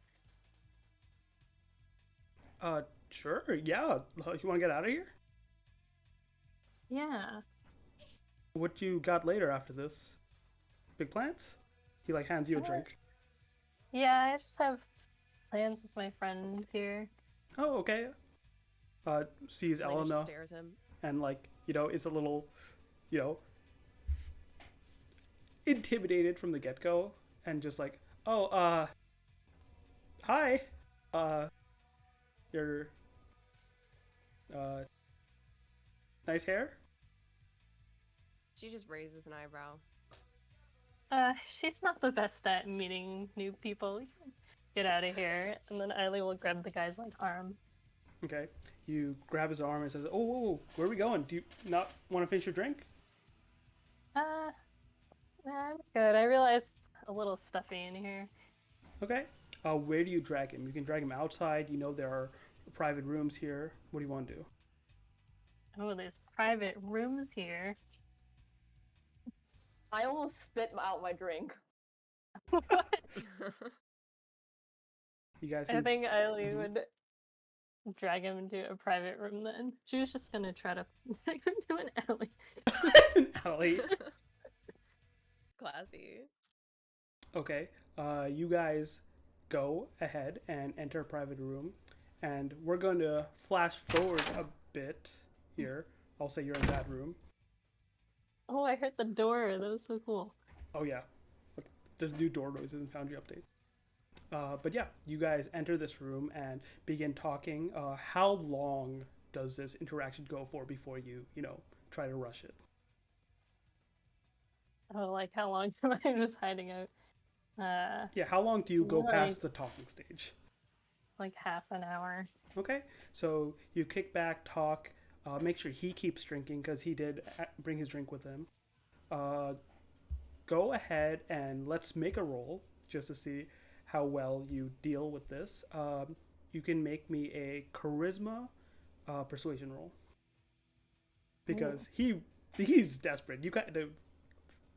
Sure, yeah. You wanna get out of here? Yeah. What you got later after this? Big plans? He like hands you a drink. Yeah, I just have plans with my friend here. Oh, okay. Sees Elena Elena stares him. and is a little, intimidated from the get-go and just like, oh, hi. Your nice hair? She just raises an eyebrow. She's not the best at meeting new people. Get out of here. And then Eiley will grab the guy's arm. Okay. You grab his arm and says, oh, whoa, whoa, where are we going? Do you not want to finish your drink? Nah, I'm good. I realized it's a little stuffy in here. Okay. Where do you drag him? You can drag him outside. There are private rooms here. What do you want to do? Oh, there's private rooms here. I almost spit out my drink. You guys I can... think Eiley would drag him into a private room then. She was just gonna try to drag him to an alley. An alley. Classy. Okay. You guys go ahead and enter a private room. And we're going to flash forward a bit here. I'll say you're in that room. Oh, I heard the door. That was so cool. Oh, yeah. Look, there's new door noises in Foundry Update. But yeah, you guys enter this room and begin talking. How long does this interaction go for before you, try to rush it? Oh, like how long am I just hiding out? Yeah, how long do you go like- past the talking stage? Like half an hour. Okay, so you kick back, talk, make sure he keeps drinking because he did bring his drink with him. go ahead and let's make a roll just to see how well you deal with this. You can make me a charisma persuasion roll because he's desperate. You kind of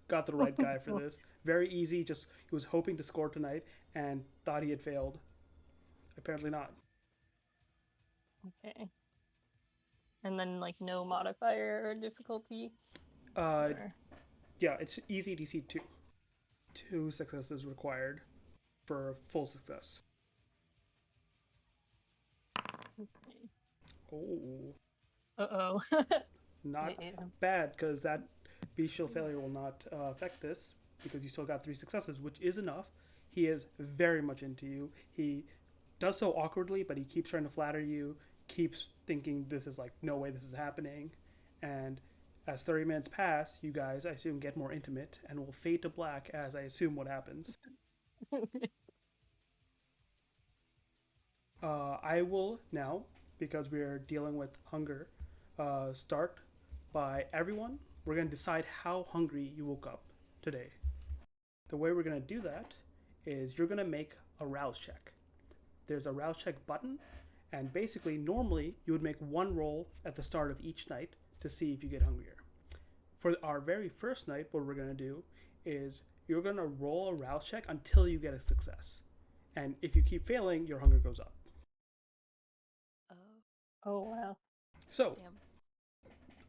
got the right guy for this. Very easy. Just he was hoping to score tonight and thought he had failed. Apparently not. Okay. And then like no modifier or difficulty. Or... Yeah, it's easy DC 2. 2 successes required for full success. Okay. Oh. Uh-oh. Not Yeah. bad, because that bestial failure will not affect this, because you still got 3 successes, which is enough. He is very much into you. He does so awkwardly, but he keeps trying to flatter you, keeps thinking this is like, no way this is happening. And as 30 minutes pass, you guys, I assume, get more intimate and will fade to black as I assume what happens. I will now, because we are dealing with hunger, start by everyone. We're going to decide how hungry you woke up today. The way we're going to do that is you're going to make a rouse check. There's a rouse check button, and basically, normally, you would make one roll at the start of each night to see if you get hungrier. For our very first night, what we're going to do is you're going to roll a rouse check until you get a success. And if you keep failing, your hunger goes up. Oh, wow. So, Damn.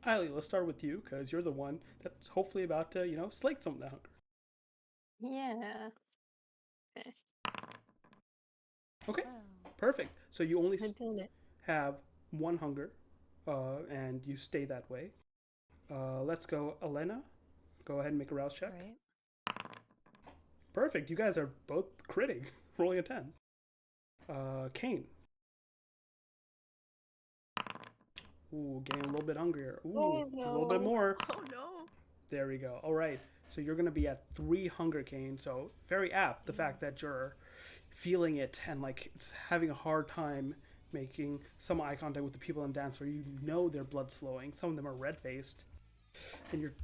Eiley, let's start with you, because you're the one that's hopefully about to, slake some of that hunger. Yeah. Okay. Okay, Wow. perfect. So you only I did it. have one hunger, and you stay that way. Let's go, Elena. Go ahead and make a rouse check. Right. Perfect. You guys are both critting, rolling a 10. Kane. Ooh, getting a little bit hungrier. Ooh, Oh, a little bit no. more. Oh no. There we go. All right. So you're going to be at 3 hunger, Kane. So very apt, the fact that you're feeling it and like it's having a hard time making some eye contact with the people on dance floor. You know their blood's flowing. Some of them are red-faced. And you're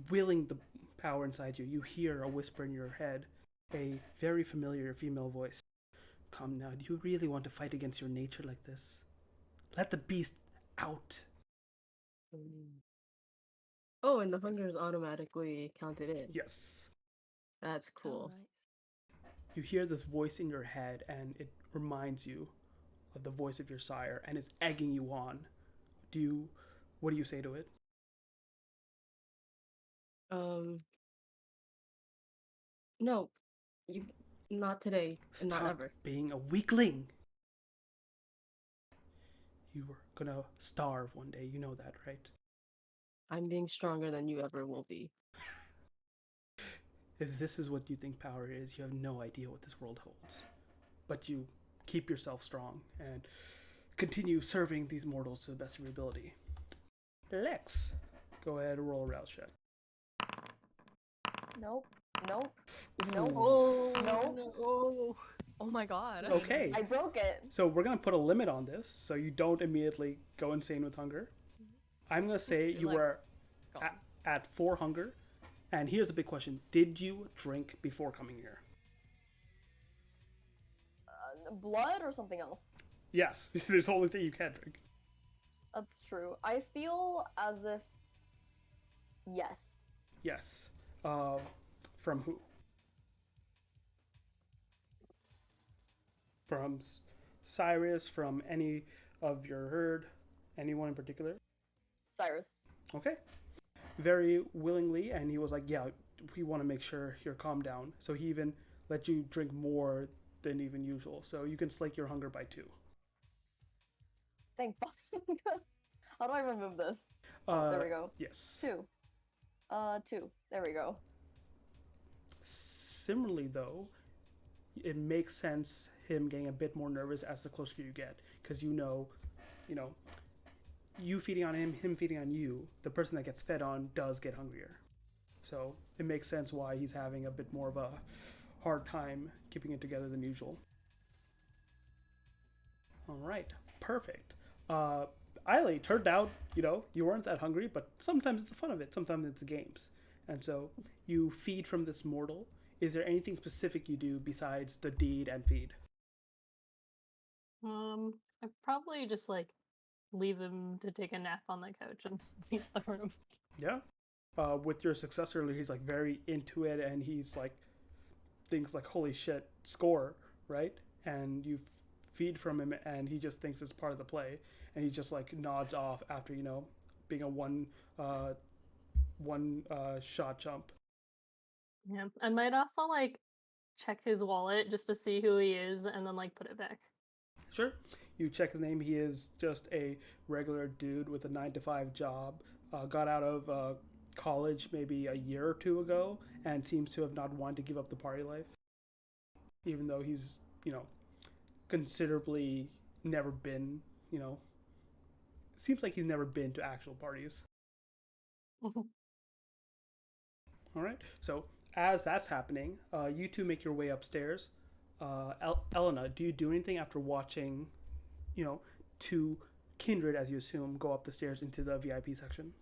willing the power inside you. You hear a whisper in your head, a very familiar female voice. Come now, do you really want to fight against your nature like this? Let the beast out. Oh, and the hunger is automatically counted in. Yes. That's Oh, cool. nice. You hear this voice in your head, and it reminds you of the voice of your sire, and it's egging you on. What do you say to it? No, you, not today, and not Stop ever. being a weakling. You were gonna starve one day, you know that, right? I'm being stronger than you ever will be. If this is what you think power is, you have no idea what this world holds. But you keep yourself strong and continue serving these mortals to the best of your ability. Lex, go ahead and roll a rouse check. Nope. Nope. Nope. Oh, No. no. Oh my god. Okay, I broke it. so we're gonna put a limit on this, so you don't immediately go insane with hunger. I'm gonna say you Like, were Gone. at 4 hunger, and here's the big question: did you drink before coming here? Blood or something else? Yes, there's the only thing you can drink. That's true. I feel as if yes. Yes. From who? From Cyrus, from any of your herd, anyone in particular? Cyrus. Okay. Very willingly, and he was like, yeah, we want to make sure you're calmed down. So he even let you drink more than even usual. So you can slake your hunger by 2. Thank fuck. How do I remove this? There we go. Yes. 2. 2. There we go. Similarly, though, it makes sense him getting a bit more nervous as the closer you get, because you know, you feeding on him feeding on you, the person that gets fed on does get hungrier. So it makes sense why he's having a bit more of a hard time keeping it together than usual. All right, perfect. Eiley, turned out, you weren't that hungry, but sometimes it's the fun of it. Sometimes it's the games. And so you feed from this mortal. Is there anything specific you do besides the deed and feed? I probably just like leave him to take a nap on the couch and leave the room. Yeah. With your success earlier, he's like very into it, and he's like thinks like, "Holy shit, score!" Right? And you feed from him, and he just thinks it's part of the play, and he just like nods off after being a one shot jump. Yeah, I might also like check his wallet just to see who he is and then like put it back. Sure. You check his name. He is just a regular dude with a 9 to 5 job. Got out of college maybe a year or two ago, and seems to have not wanted to give up the party life, even though he's considerably never been. Seems like he's never been to actual parties. All right. So as that's happening, you two make your way upstairs. Elena, do you do anything after watching, two kindred, as you assume, go up the stairs into the VIP section?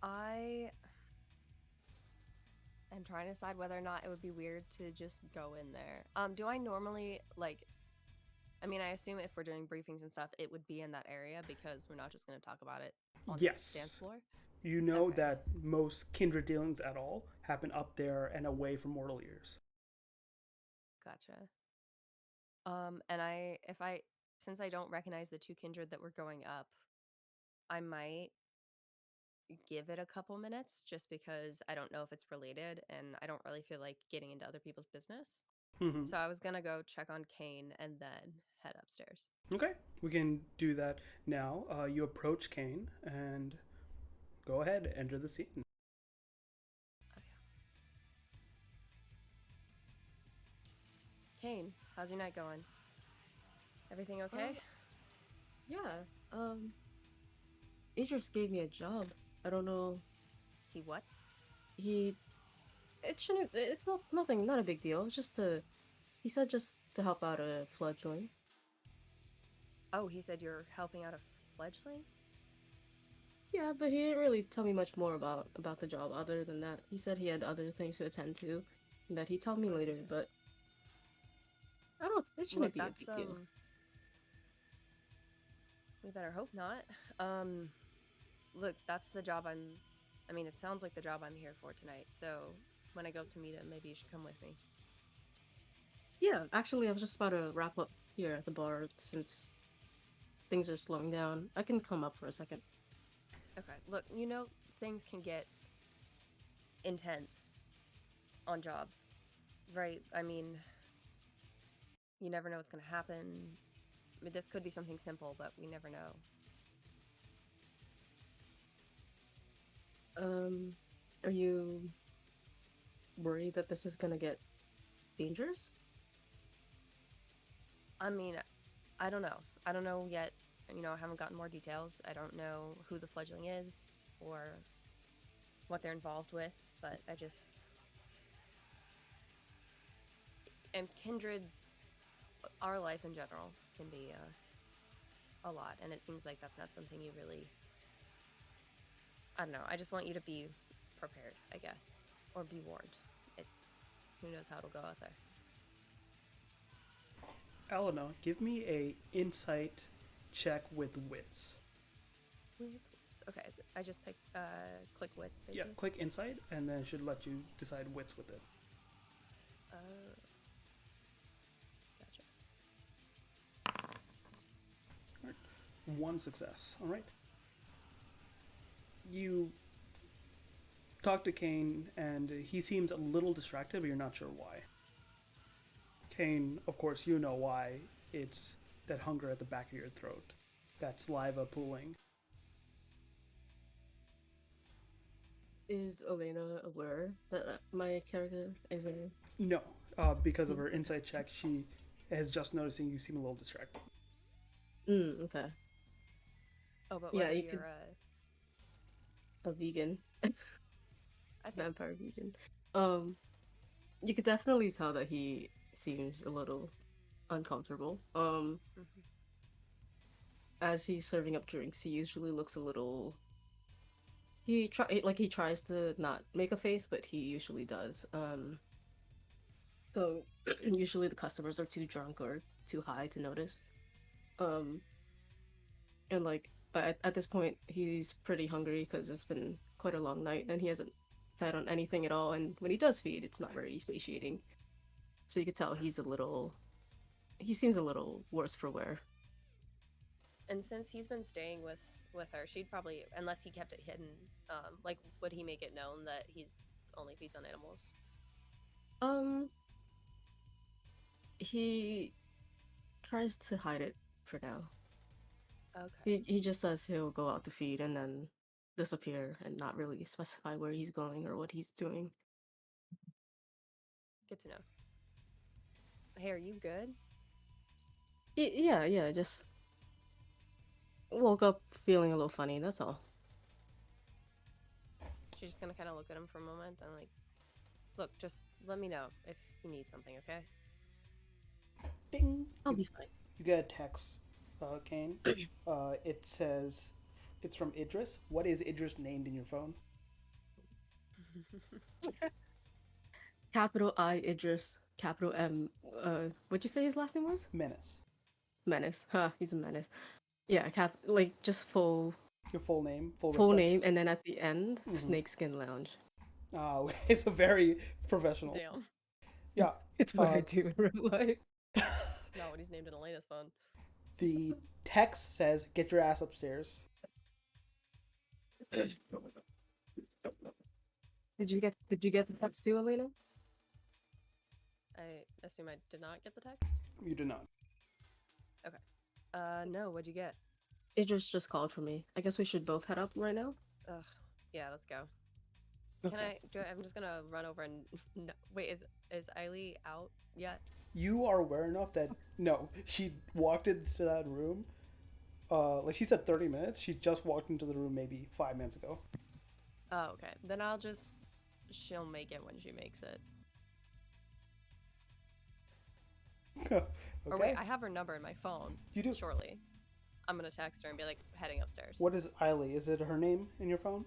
I am trying to decide whether or not it would be weird to just go in there. Do I normally like? I mean, I assume if we're doing briefings and stuff, it would be in that area because we're not just going to talk about it on Yes. the dance floor. You know Okay. that most kindred dealings at all happen up there and away from mortal ears. Gotcha. And since I don't recognize the two kindred that were going up, I might give it a couple minutes just because I don't know if it's related and I don't really feel like getting into other people's business. Mm-hmm. So I was gonna go check on Kane and then head upstairs. Okay, we can do that now. You approach Kane and go ahead, enter the scene. Kane, how's your night going? Everything okay? Yeah. He just gave me a job. I don't know. He what? He. It shouldn't. It's nothing. Not a big deal. Just to. He said just to help out a fledgling. Oh, he said you're helping out a fledgling? Yeah, but he didn't really tell me much more about the job other than that. He said he had other things to attend to, and that he'd tell me later. But I don't. It shouldn't Look, be a that's big deal. We better hope not. Look, that's the job I mean, it sounds like the job I'm here for tonight. So when I go up to meet him, maybe you should come with me. Yeah, actually, I was just about to wrap up here at the bar since things are slowing down. I can come up for a second. Okay. Look, things can get intense on jobs, right? I mean, you never know what's going to happen. I mean, this could be something simple, but we never know. Are you worried that this is gonna get dangerous? I mean, I don't know. I don't know yet. I haven't gotten more details. I don't know who the fledgling is or what they're involved with, but and kindred, our life in general can be a lot, and it seems like that's not something you really. I don't know. I just want you to be prepared, I guess, or be warned. Who knows how it'll go out there. Elena, give me a insight check with wits. Okay, I just click wits. Basically. Yeah, click insight, and then it should let you decide wits with it. Gotcha. All right. One success. All right. You talk to Kane, and he seems a little distracted, but you're not sure why. Kane, of course, you know why. It's that hunger at the back of your throat. That saliva pooling. Is Elena aware that my character is a... No, because of her insight check, she is just noticing you seem a little distracted. Okay. Oh, but Yeah, whether you you're could... a vegan. I think Vampire vegan. You could definitely tell that he seems a little uncomfortable. As he's serving up drinks, he usually looks a little he tries to not make a face, but he usually does. So usually the customers are too drunk or too high to notice. Um, and like, but at this point, he's pretty hungry because it's been quite a long night, and he hasn't fed on anything at all. And when he does feed, it's not very satiating. So you could tell he seems a little worse for wear. And since he's been staying with her, she'd probably, unless he kept it hidden, like would he make it known that he's only feeds on animals? Um, he tries to hide it for now. Okay. He just says he'll go out to feed and then disappear and not really specify where he's going or what he's doing. Good to know. Hey, are you good? Yeah, just woke up feeling a little funny, that's all. She's just gonna kind of look at him for a moment and like, look, just let me know if you need something, okay? Ding. I'll be fine. You get a text, Kane. It says it's from Idris. What is Idris named in your phone? Capital I Idris, capital M. What'd you say his last name was? Menace. Menace. Huh, he's a menace. Yeah, like just Your full name, full full respect. name, and then at the end, Mhm. Snakeskin Lounge. Oh, okay. It's a very professional. Damn. Yeah. It's what I do in real life. Not what he's named in Elena's phone. The text says, "Get your ass upstairs." Did you get the text too, Elena? I assume I did not get the text. You do not. No, what'd you get? Idris just called for me. I guess we should both head up right now. Ugh. Yeah, let's go. Okay. I'm just gonna run over and no, wait. Is Eiley out yet? You are aware enough that no, she walked into that room. Like she said, 30 minutes. She just walked into the room maybe 5 minutes ago. Oh, okay. Then she'll make it when she makes it. Okay. Or wait, I have her number in my phone. You do. Shortly. I'm gonna text her and be like heading upstairs. What is Eiley? Is it her name in your phone?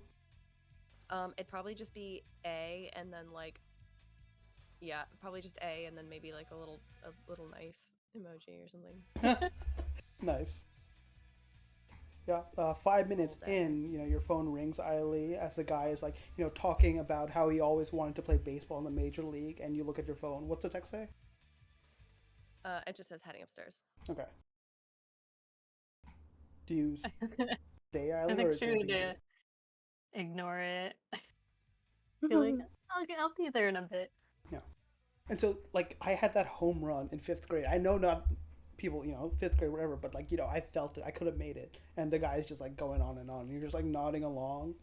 It'd probably just be A and then like, yeah, probably just A and then maybe like a little knife emoji or something. Nice. Yeah, 5 minutes Little in, your phone rings, Eiley, as the guy is like, talking about how he always wanted to play baseball in the major league, and you look at your phone. What's the text say? It just says heading upstairs. Okay. Do you stay, Eiley, I or think is she there would anything you do? ignore it. Be like, I'll be there in a bit. Yeah. And so, like, I had that home run in 5th grade. I know not people, 5th grade, whatever, but, like, I felt it. I could have made it. And the guy's just, like, going on and on. And you're just, like, nodding along.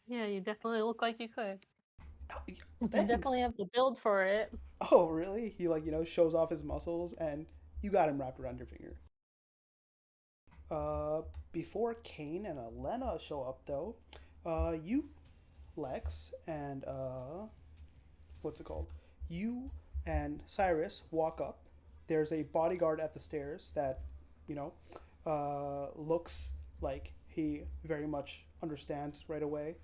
Yeah, you definitely look like you could. Oh, You thanks. definitely have the build for it. Oh, really? He, like, shows off his muscles, and you got him wrapped around your finger. Before Kane and Elena show up, though, you, Lex, and, what's it called? You and Cyrus walk up. There's a bodyguard at the stairs that, looks like he very much understands right away.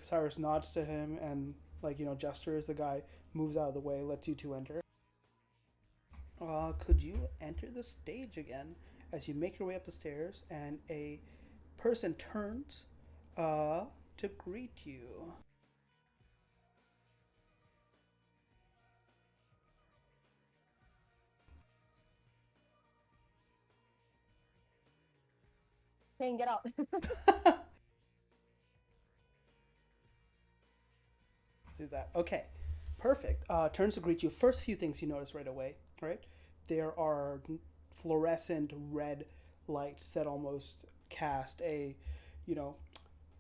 Cyrus nods to him and, like, gestures. The guy moves out of the way, lets you two enter. Could you enter the stage again as you make your way up the stairs and a person turns to greet you? Kane, get out. Do that. Okay, perfect. Turns to greet you. First few things you notice right away, right? There are fluorescent red lights that almost cast a, you know,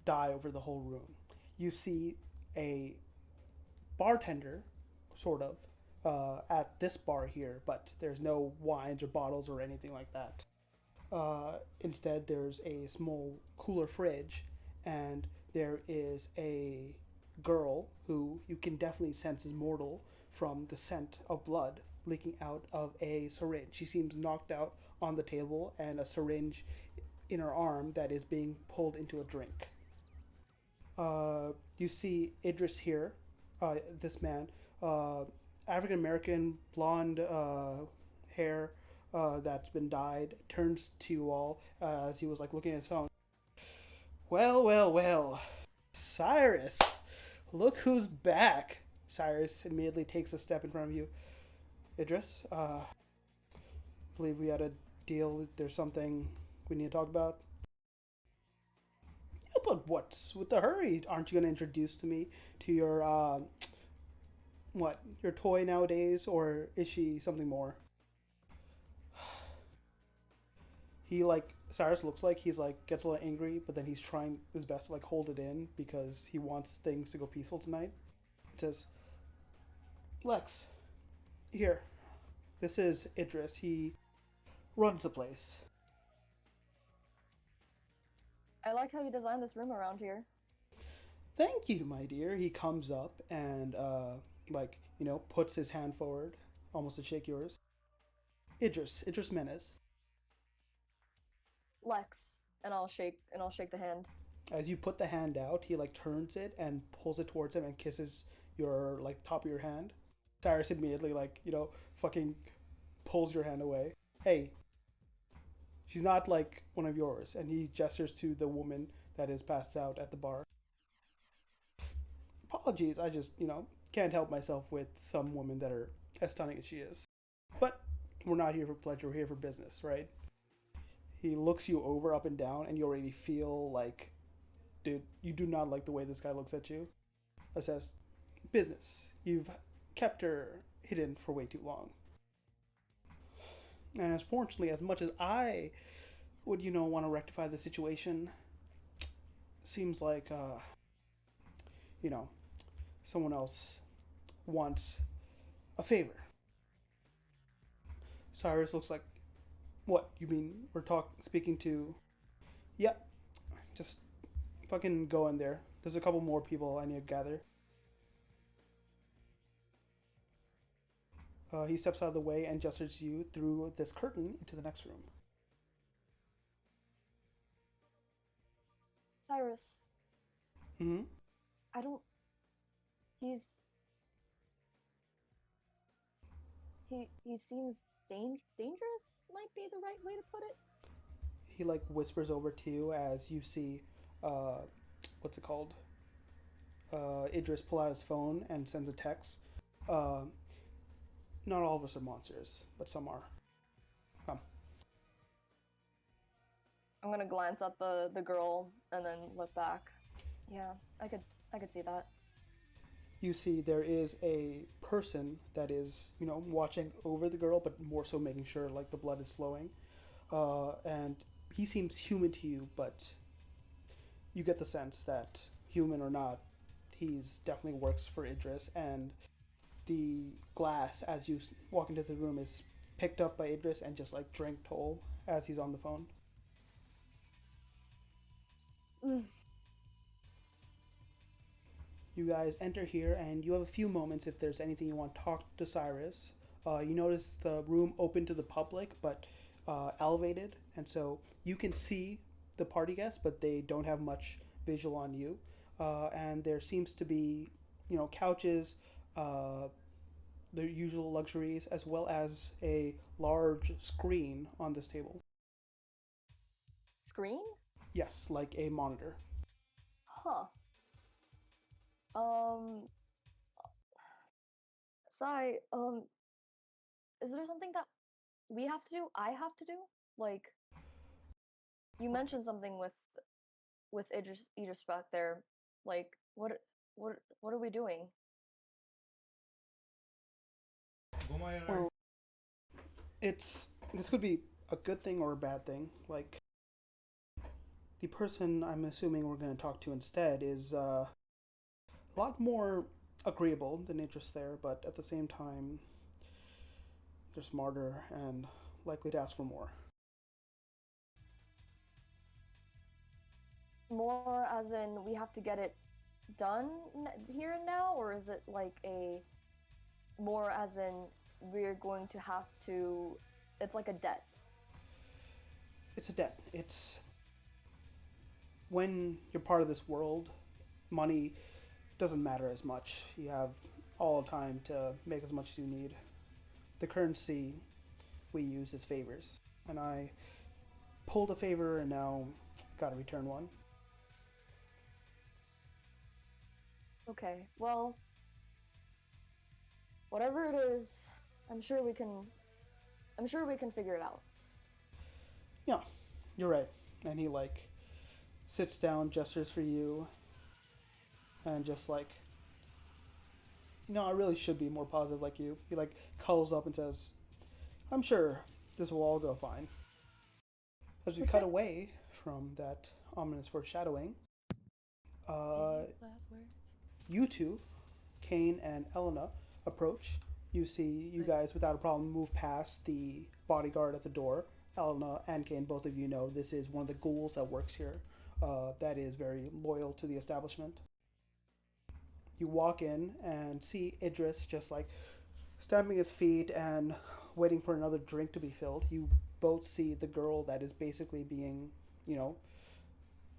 dye over the whole room. You see a bartender, sort of, at this bar here, but there's no wines or bottles or anything like that. Instead, there's a small cooler fridge, and there is a girl who you can definitely sense is mortal from the scent of blood leaking out of a syringe. She seems knocked out on the table, and a syringe in her arm that is being pulled into a drink. You see Idris here, this man, African American, blonde hair that's been dyed, turns to you all as he was like looking at his phone. Well, well, well. Cyrus, look who's back. Cyrus immediately takes a step in front of you. Idris, believe we had a deal. There's something we need to talk about. Yeah, but what's with the hurry? Aren't you going to introduce to me to your, what, your toy nowadays? Or is she something more? He, like, Cyrus looks like he's, like, gets a little angry, but then he's trying his best to, like, hold it in because he wants things to go peaceful tonight. He says, Lex, here, this is Idris. He runs the place. I like how you designed this room around here. Thank you, my dear. He comes up and, like, you know, puts his hand forward, almost to shake yours. Idris Menace. Lex, and I'll shake the hand. As you put the hand out, he, like, turns it and pulls it towards him and kisses your, like, top of your hand. Cyrus immediately, like, you know, fucking pulls your hand away. Hey, she's not, like, one of yours. And he gestures to the woman that is passed out at the bar. Apologies, I just, you know, can't help myself with some women that are as stunning as she is. But we're not here for pleasure, we're here for business, right? He looks you over, up and down, and you already feel like, dude, you do not like the way this guy looks at you. I says, business. You've kept her hidden for way too long. And unfortunately, as much as I would, you know, want to rectify the situation, seems like, you know, someone else wants a favor. Cyrus looks like, what, you mean we're speaking to... Yep, just fucking go in there. There's a couple more people I need to gather. He steps out of the way and gestures you through this curtain into the next room. Cyrus. Mm-hmm. I don't... He seems dangerous, might be the right way to put it. He, like, whispers over to you as you see, what's it called? Idris pull out his phone and sends a text. Not all of us are monsters, but some are. Come. I'm gonna glance at the girl and then look back. Yeah, I could see that. You see there is a person that is, you know, watching over the girl, but more so making sure, like, the blood is flowing. And he seems human to you, but you get the sense that, human or not, he's definitely works for Idris. And the glass, as you walk into the room, is picked up by Idris and just, like, drank whole as he's on the phone. You guys enter here, and you have a few moments if there's anything you want to talk to Cyrus. You notice the room open to the public, but elevated, and so you can see the party guests, but they don't have much visual on you. And there seems to be, you know, couches, the usual luxuries, as well as a large screen on this table. Screen? Yes, like a monitor. Huh. Sai, is there something that we have to do? I have to do? Like, you mentioned something with Idris back there. Like, what are we doing? Well, this could be a good thing or a bad thing. Like, the person I'm assuming we're going to talk to instead is a lot more agreeable than Idris there, but at the same time, they're smarter and likely to ask for more. More as in we have to get it done here and now, or is it like a more as in we're going to have to, it's like a debt? It's a debt. It's when you're part of this world, money doesn't matter as much. You have all the time to make as much as you need. The currency we use is favors, and I pulled a favor and now gotta return one. Okay, well, whatever it is, I'm sure we can. I'm sure we can figure it out. Yeah, you're right. And he like sits down, gestures for you, and just like, I really should be more positive like you. He like cuddles up and says, I'm sure this will all go fine. As we cut away from that ominous foreshadowing, His last words. you two, Kane and Elena, approach. You see you guys without a problem move past the bodyguard at the door. Elena and Kane, both of you know this is one of the ghouls that works here, that is very loyal to the establishment. You walk in and see Idris just like stamping his feet and waiting for another drink to be filled. You both see the girl that is basically being,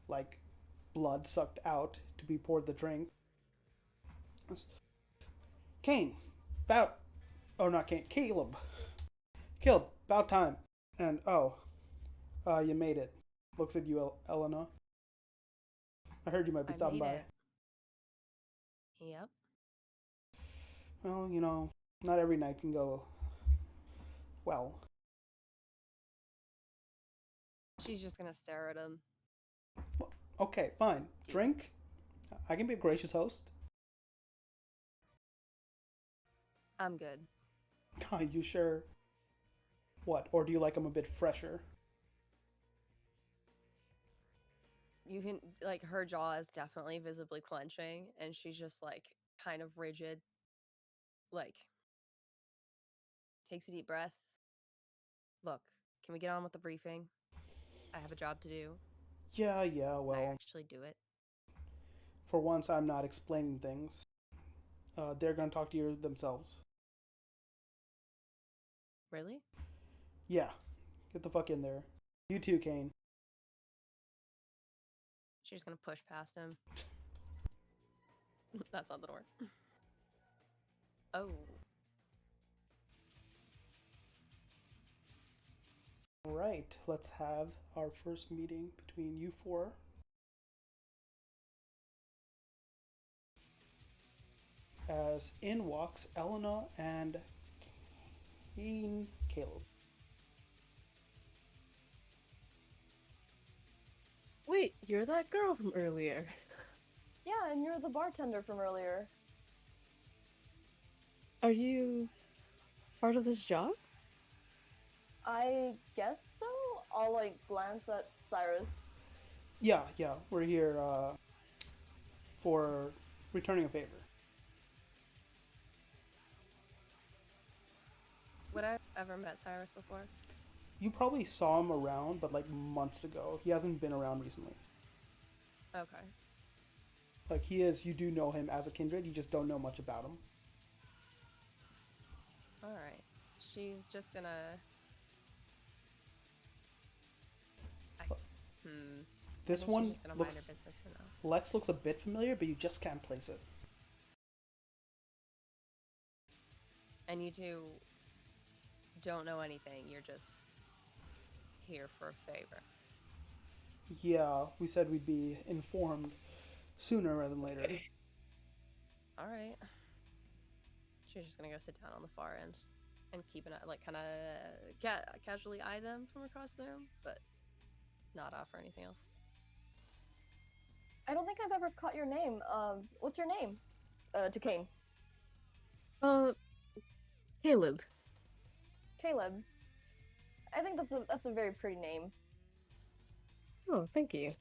like blood sucked out to be poured the drink. Kane, about, oh not Kane, Caleb, about time. And you made it. Looks at you, Elena. I heard you might be stopping by. It. Yep. Well, not every night can go well. She's just gonna stare at him. Okay, fine. Drink? I can be a gracious host. I'm good. Are you sure? What? Or do you like them a bit fresher? You can, like, her jaw is definitely visibly clenching, and she's just, like, kind of rigid. Like, takes a deep breath. Look, can we get on with the briefing? I have a job to do. Yeah, I well, actually do it. for once I'm not explaining things. They're gonna talk to you themselves. Really? Yeah, get the fuck in there. You too, Kane. She's gonna push past him. That's on the door. Oh. Alright, let's have our first meeting between you four. As in walks Elena and Caleb. Wait, you're that girl from earlier. Yeah, and you're the bartender from earlier. Are you part of this job? I guess so. I'll like glance at Cyrus. Yeah, we're here for returning a favor. Would I have ever met Cyrus before? You probably saw him around, but like months ago. He hasn't been around recently. Okay. Like he is, you do know him as a kindred, you just don't know much about him. Alright. She's just gonna... This I think one she's just gonna looks, mind her business for now. Lex looks a bit familiar, but you just can't place it. And you two don't know anything. You're just here for a favor. Yeah, we said we'd be informed sooner rather than later. Alright. She's just gonna go sit down on the far end and keep an eye, like, kind of casually eye them from across the room, but not offer anything else. I don't think I've ever caught your name. What's your name? To Kane. Caleb. Caleb. I think that's a very pretty name. Oh, thank you.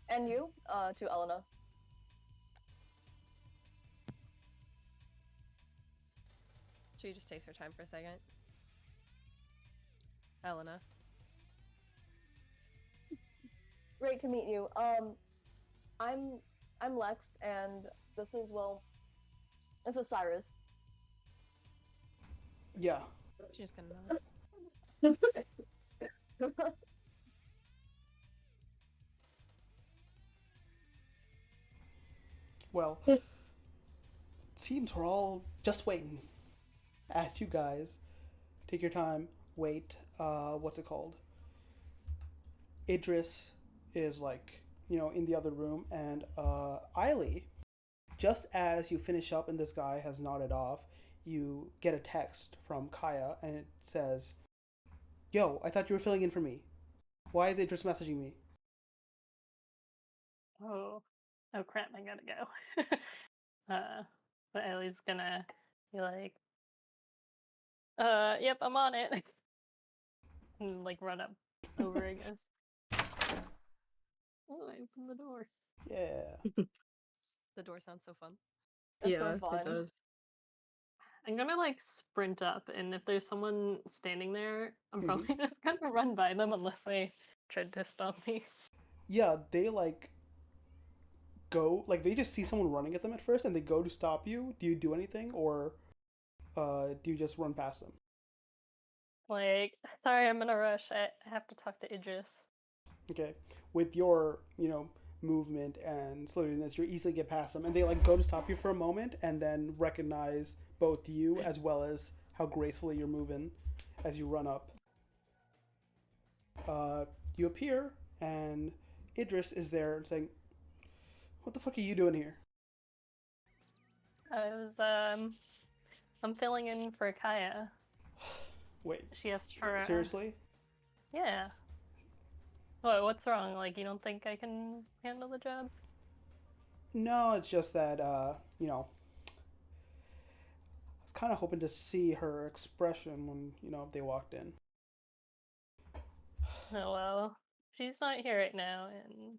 And you? To Elena. She just takes her time for a second. Elena. Great to meet you. I'm Lex, and this is Cyrus. Yeah. She's just gonna nod. Well, seems we're all just waiting. As you guys take your time, wait. What's it called? Idris is like, in the other room, and Eiley, just as you finish up and this guy has nodded off, you get a text from Kaya, and it says, "Yo, I thought you were filling in for me. Why is Idris messaging me?" Oh, oh crap! I gotta go. But Ellie's gonna be like, yep, I'm on it, and like run up over, I guess. Oh, I opened the door. Yeah. The door sounds so fun. That's Yeah, so fun. it does. I'm gonna like sprint up, and if there's someone standing there, I'm Mhm. probably just gonna run by them unless they tried to stop me. Yeah, they like go, like they just see someone running at them at first and they go to stop you. Do you do anything, or do you just run past them? Like, sorry, I'm gonna rush. I have to talk to Idris. Okay. With your, movement and slowiness, you easily get past them, and they like go to stop you for a moment, and then recognize both you as well as how gracefully you're moving as you run up. You appear, and Idris is there saying, "What the fuck are you doing here?" I was I'm filling in for Kaya. Wait, She asked for seriously? Yeah. What's wrong? Like, you don't think I can handle the job? No, it's just that, I was kind of hoping to see her expression when, they walked in. Oh well, she's not here right now, and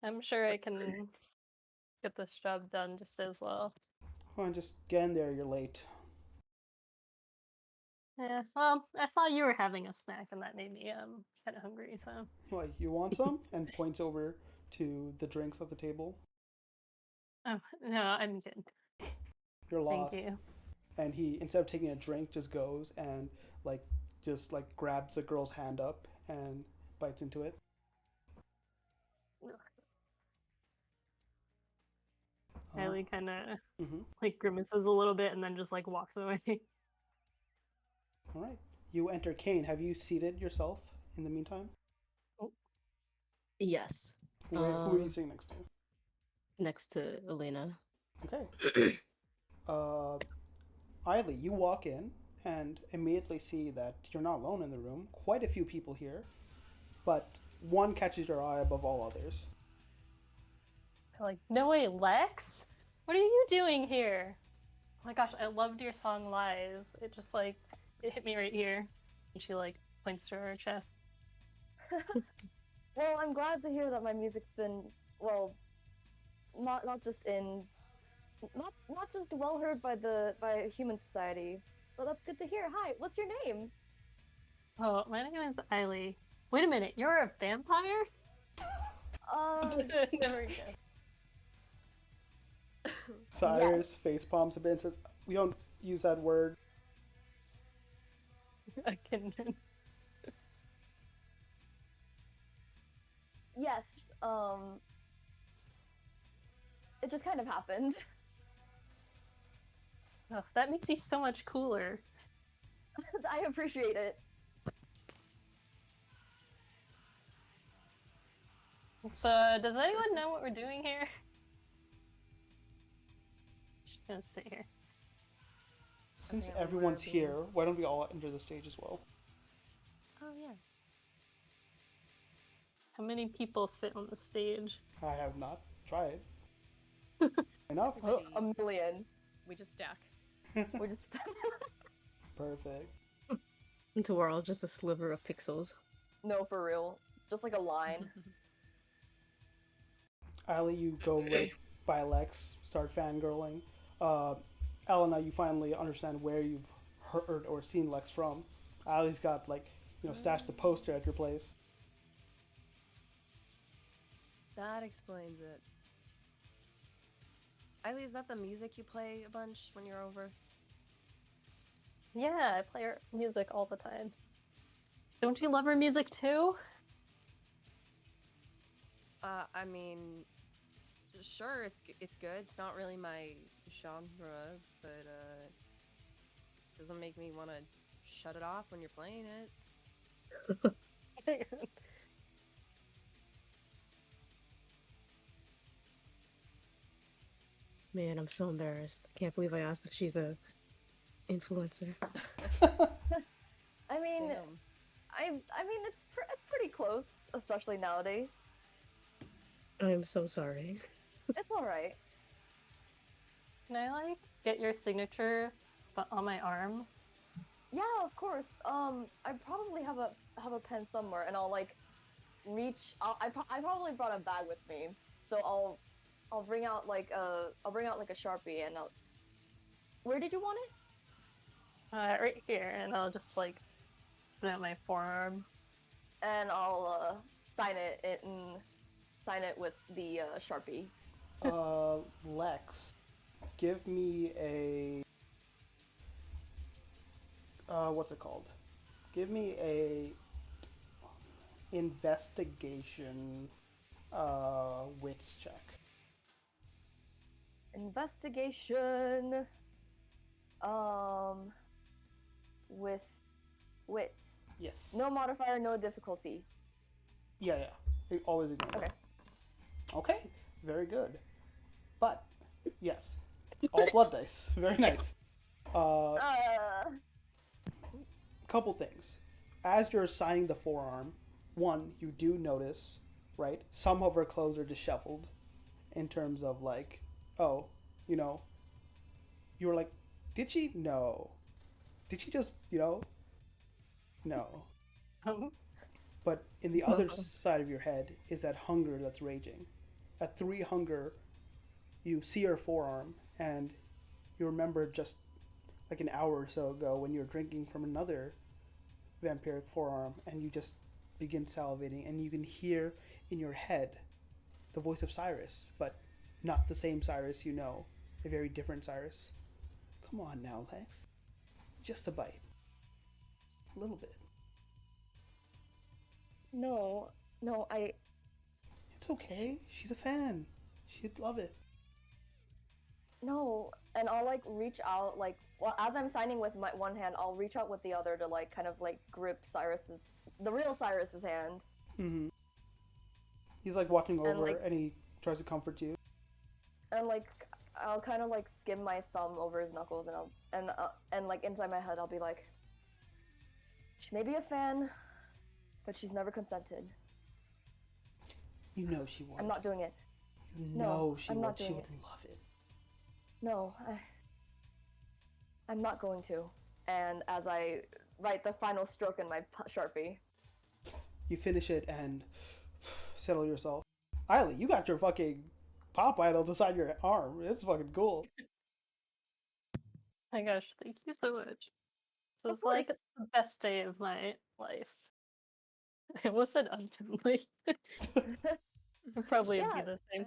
I'm sure I can get this job done just as well. Come on, just get in there, you're late. Yeah, well, I saw you were having a snack, and that made me kind of hungry. So, Like, you want some? And points over to the drinks at the table. oh no, I'm good. You're Thank lost. you. And he, instead of taking a drink, just goes and just grabs the girl's hand up and bites into it. Kylie kind of Mm-hmm. like grimaces a little bit and then just like walks away. All right. You enter Kane. Have you seated yourself in the meantime? Yes. Who are you sitting next to? Next to Elena. Okay. Eiley, you walk in and immediately see that you're not alone in the room. Quite a few people here, but one catches your eye above all others. They're like, no way, Lex? What are you doing here? Oh my gosh, I loved your song Lies. It just like, it hit me right here. And she like points to her chest. Well, I'm glad to hear that my music's been, well, not just well heard by human society, but that's good to hear. Hi, what's your name? Oh, my name is Eiley. Wait a minute, you're a vampire? Never guessed. Cyrus Yes. face palms a bit and says, "We don't use that word." A kindred. Yes, it just kind of happened. Oh, that makes you so much cooler. I appreciate it. So, does anyone know what we're doing here? She's gonna sit here. Since Okay, I'm everyone's aware of here, why don't we all enter the stage as well? Oh yeah. How many people fit on the stage? I have not tried. Enough? Oh, Everybody- a million. We just stack. We're just Perfect. Until we're all just a sliver of pixels. no, for real. Just like a line. Ali, you go right by Lex, start fangirling. Elena, you finally understand where you've heard or seen Lex from. Ali's got stashed the poster at your place. That explains it. Eiley, is that the music you play a bunch when you're over? Yeah, I play her music all the time. Don't you love her music too? I mean, Sure, it's good. It's not really my genre, but doesn't make me want to shut it off when you're playing it. Man, I'm so embarrassed. I can't believe I asked if she's a influencer. I mean, Damn. I mean, it's pretty close, especially nowadays. I'm so sorry. It's all right. Can I like get your signature on my arm? Yeah, of course. I probably have a pen somewhere, and I'll like reach. I probably brought a bag with me, so I'll bring out like a Sharpie, and I'll. Where did you want it? Right here, and I'll just like put it on my forearm. And I'll sign it with the Sharpie. Lex, give me a what's it called? Give me a investigation wits check. Investigation. With wits. Yes. No modifier, no difficulty. Yeah. Always ignore Okay. that. Okay. Very good. But yes, all blood dice. Very nice. Couple things. As you're signing the forearm, one, you do notice, right? Some of her clothes are disheveled in terms of like, oh, you know, you were like, did she? No. Did she just, No. But in the other side of your head is that hunger that's raging. At 3 hunger, you see her forearm, and you remember just like an hour or so ago when you were drinking from another vampiric forearm, and you just begin salivating, and you can hear in your head the voice of Cyrus, but not the same Cyrus you know, a very different Cyrus. Come on now, Lex. Just a bite. A little bit. No, It's okay. She's a fan. She'd love it. no. And I'll like reach out, like, well, as I'm signing with my one hand, I'll reach out with the other to like kind of like grip the real Cyrus's hand. Mm-hmm. He's like watching over, like- and he tries to comfort you. And like I'll kind of like skim my thumb over his knuckles, and like inside my head I'll be like, she may be a fan, but she's never consented. You know she would. I'm not doing it. You No, know she I'm would. not She doing would it. love it. No, I'm not going to. And as I write the final stroke in my Sharpie. You finish it and settle yourself. Eiley, you got your fucking pop idol beside your arm. It's fucking cool. My gosh, thank you so much. So Of it's like course. the best day of my life. I almost said ultimately. Probably would be Yeah. the same.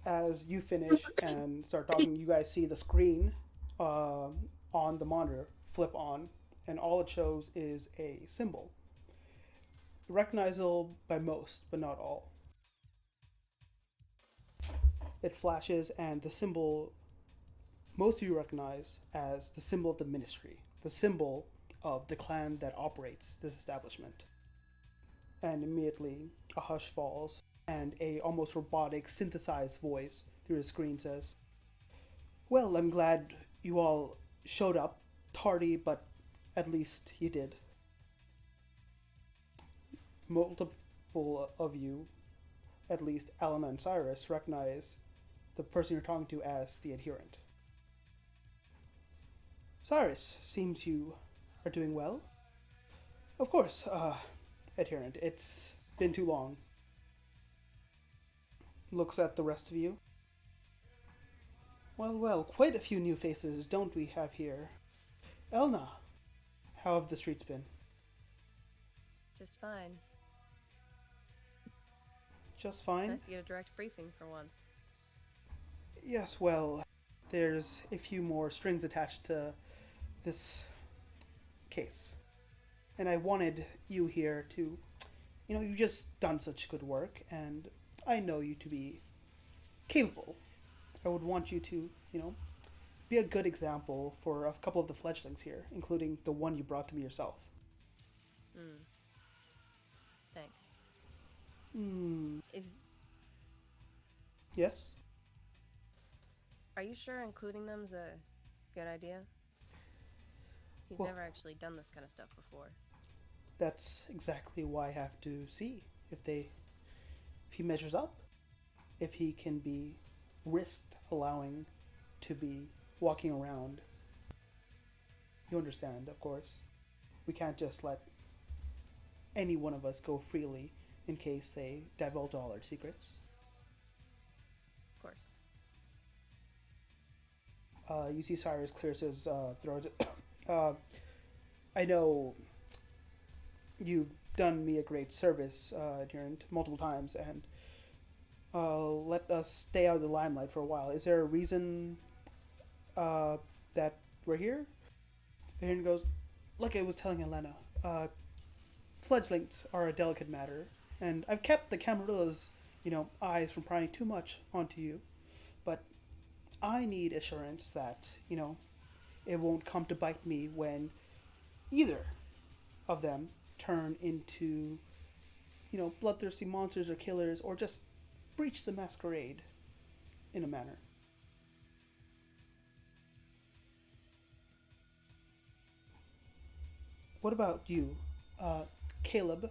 As you finish and start talking, you guys see the screen on the monitor flip on, and all it shows is a symbol. Recognizable by most, but not all. It flashes, and the symbol most of you recognize as the symbol of the ministry, the symbol of the clan that operates this establishment. And immediately a hush falls, and a almost robotic synthesized voice through the screen says, well, I'm glad you all showed up, tardy, but at least you did. Multiple of you, at least Alana and Cyrus, recognize the person you're talking to as the adherent. Cyrus, seems you are doing well. Of course, adherent, it's been too long. Looks at the rest of you. Well, quite a few new faces, don't we have here? Elna, how have the streets been? Just fine. Just fine? Nice to get a direct briefing for once. Yes, well, there's a few more strings attached to this case. And I wanted you here to, you've just done such good work, and I know you to be capable. I would want you to, be a good example for a couple of the fledglings here, including the one you brought to me yourself. Thanks. Is Yes? Are you sure including them's a good idea? He's Well- never actually done this kind of stuff before. That's exactly why I have to see if he measures up, if he can be risked allowing to be walking around. You understand, of course. We can't just let any one of us go freely in case they divulge all our secrets. Of course. You see Cyrus clears his throat. I know you've done me a great service, adherent, multiple times, and let us stay out of the limelight for a while. Is there a reason that we're here? Adherent goes, like I was telling Elena, fledglings are a delicate matter, and I've kept the Camarilla's, eyes from prying too much onto you, but I need assurance that, it won't come to bite me when either of them turn into, bloodthirsty monsters or killers, or just breach the masquerade in a manner. What about you, Caleb?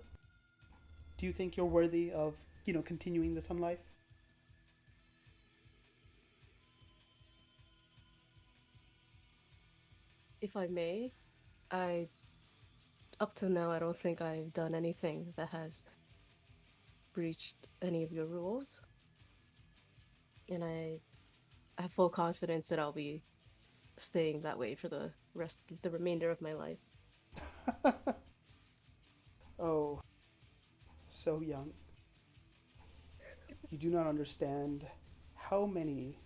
Do you think you're worthy of, continuing this on life? If I may, up till now, I don't think I've done anything that has breached any of your rules. And I have full confidence that I'll be staying that way for the remainder of my life. Oh, so young. You do not understand how many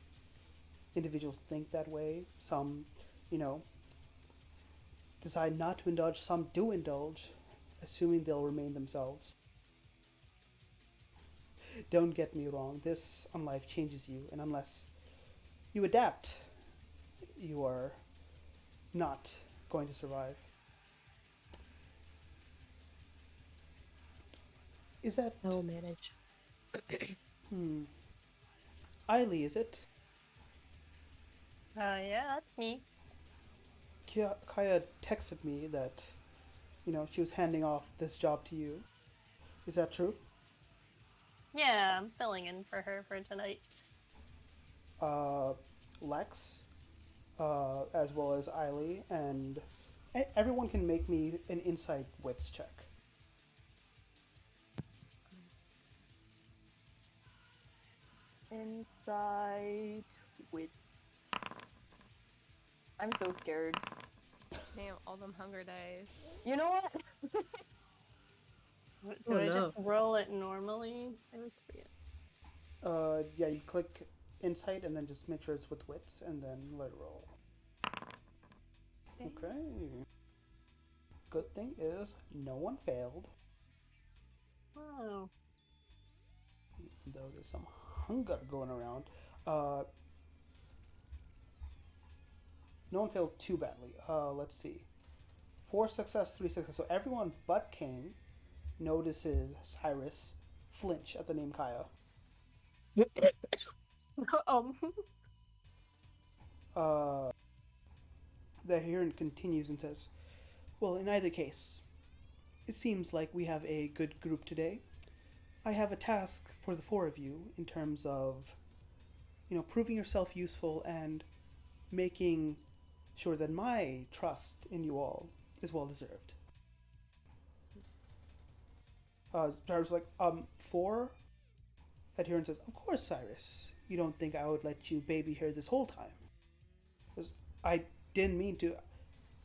individuals think that way. Some, decide not to indulge, some do indulge, assuming they'll remain themselves. Don't get me wrong, this on life changes you, and unless you adapt, you are not going to survive. Is that... I will manage. Eiley, is it? Yeah, that's me. Kaya texted me that, she was handing off this job to you. Is that true? Yeah, I'm filling in for her for tonight. Lex, as well as Eiley, and everyone can make me an insight wits check. Insight wits. I'm so scared. Damn, all them hunger days. You know what? Do I no. just roll it normally? I was forget. Yeah, you click insight and then just make sure it's with wits and then let it roll. Dang. Okay. Good thing is no one failed, Oh. even though there's some hunger going around. No one failed too badly. Let's see. 4 success, 3 success. So everyone but King notices Cyrus flinch at the name Kaya. The heron continues and says, well, in either case, it seems like we have a good group today. I have a task for the 4 of you in terms of, proving yourself useful and making sure that my trust in you all is well deserved. Cyrus is like, 4? Adherent says, of course, Cyrus. You don't think I would let you baby her this whole time? Because I didn't mean to.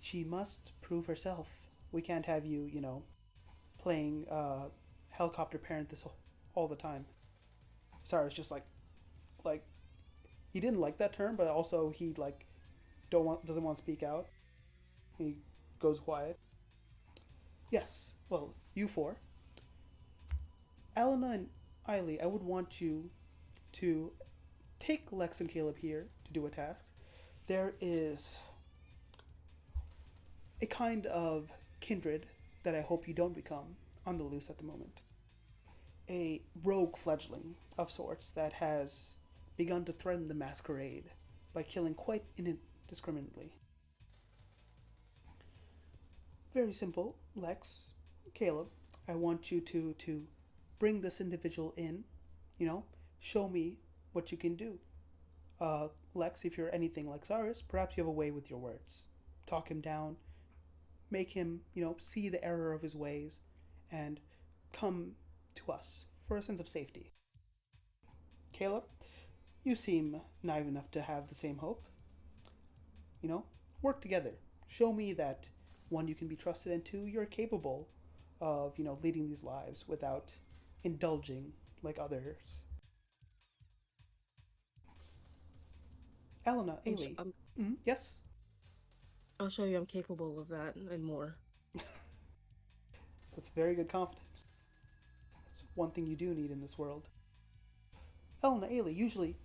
She must prove herself. We can't have you, playing helicopter parent this all the time. Cyrus just like, he didn't like that term, but also he doesn't want to speak out. He goes quiet. Yes, well, you 4. Elena and Eiley, I would want you to take Lex and Caleb here to do a task. There is a kind of kindred that I hope you don't become on the loose at the moment. A rogue fledgling of sorts that has begun to threaten the masquerade by killing quite indiscriminately. Very simple, Lex, Caleb. I want you to bring this individual in, you know, show me what you can do. Lex, if you're anything like Cyrus, perhaps you have a way with your words. Talk him down, make him, see the error of his ways, and come to us for a sense of safety. Caleb, you seem naive enough to have the same hope. Work together. Show me that, one, you can be trusted, and two, you're capable of, leading these lives without indulging like others. Elena, Ailey. Yes? I'll show you I'm capable of that and more. That's very good confidence. That's one thing you do need in this world. Elena, Ailey, usually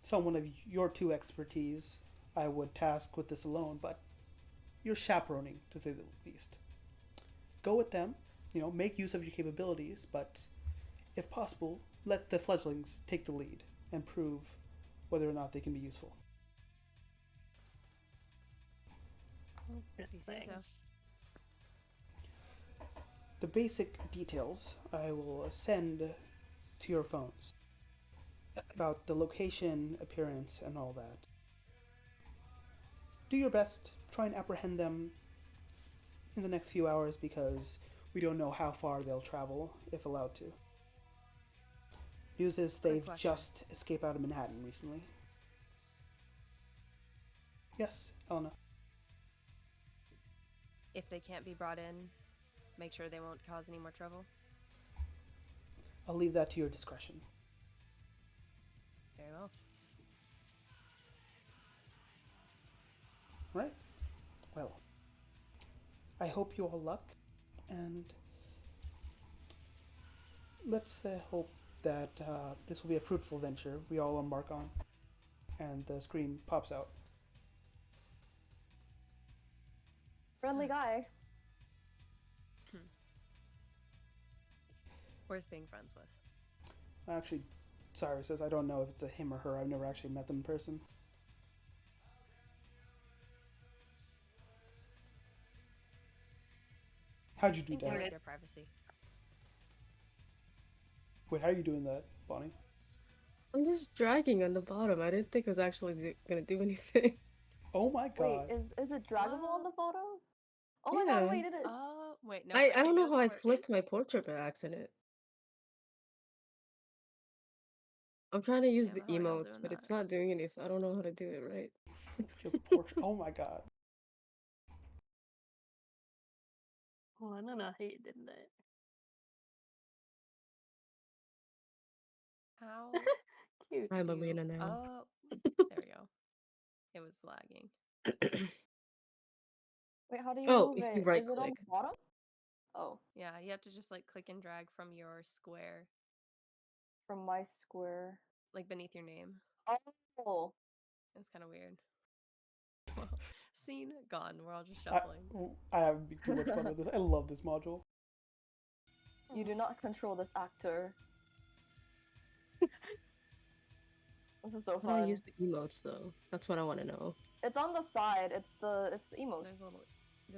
someone of your two expertise I would task with this alone, but you're chaperoning, to say the least. Go with them, make use of your capabilities, but if possible, let the fledglings take the lead and prove whether or not they can be useful. If you say so. The basic details I will send to your phones about the location, appearance, and all that. Do your best. Try and apprehend them in the next few hours because we don't know how far they'll travel, if allowed to. News is they've just escaped out of Manhattan recently. Yes, Elena. If they can't be brought in, make sure they won't cause any more trouble. I'll leave that to your discretion. Very well. Right. Well, I hope you all luck, and let's hope that this will be a fruitful venture we all embark on. And the screen pops out. Friendly guy. Worth being friends with. Actually, Cyrus says I don't know if it's a him or her. I've never actually met them in person. How'd you do that? Their privacy. Wait, how are you doing that, Bonnie? I'm just dragging on the bottom. I didn't think it was actually gonna do anything. Oh my god. Wait, is it draggable on the photo? Oh my god, wait, it is. Wait, no. I don't know how I flipped my portrait by accident. I'm trying to use the How are y'all emotes, doing but that? it's not doing anything. I don't know how to do it right. Your portrait. Oh my god. Oh, I don't know how you did that. How? Cute. I'm Alina now. Oh, there we go. It was lagging. Wait, how do you Oh, move if it? you right Is it on click. the bottom? Oh, Yeah, you have to just like click and drag from your square, from my square. like beneath your name. Oh, It's kind of weird. Well, scene gone. We're all just shuffling. I have too much fun with this. I love this module. you do not control this actor. This is so How do I fun. use the emotes though? That's what I want to know. It's on the side. It's the emotes. There's a little.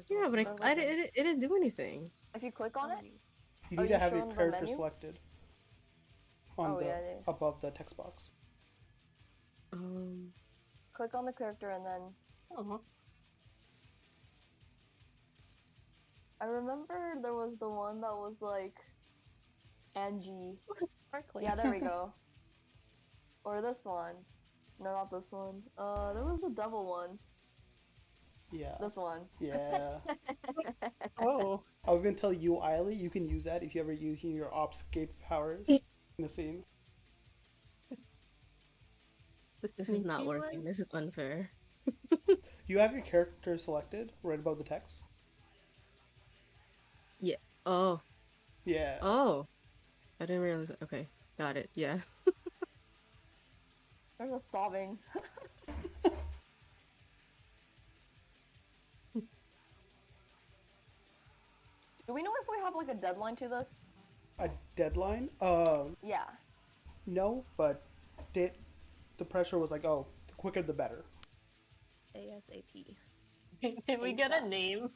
Yeah, but There's like it didn't do anything. If you click on it, You Are need you to have your showing the character menu? selected on Oh, the yeah. above the text box. Click on the character and then I remember there was the one that was like Angie. What's sparkling? Yeah, there we go. Or this one. No, not this one. There was the devil one. Yeah. This one. Yeah. Oh. I was gonna tell you, Eiley, you can use that if you ever use your obfuscate powers in the scene. This is not working. This is unfair. You have your character selected right above the text. Yeah. Oh. Yeah. Oh. I didn't realize that. Okay. Got it. Yeah. There's a sobbing. Do we know if we have like a deadline to this? A deadline? Yeah. No, but the pressure was like, oh, the quicker the better. ASAP. Can we get a ASAP. name?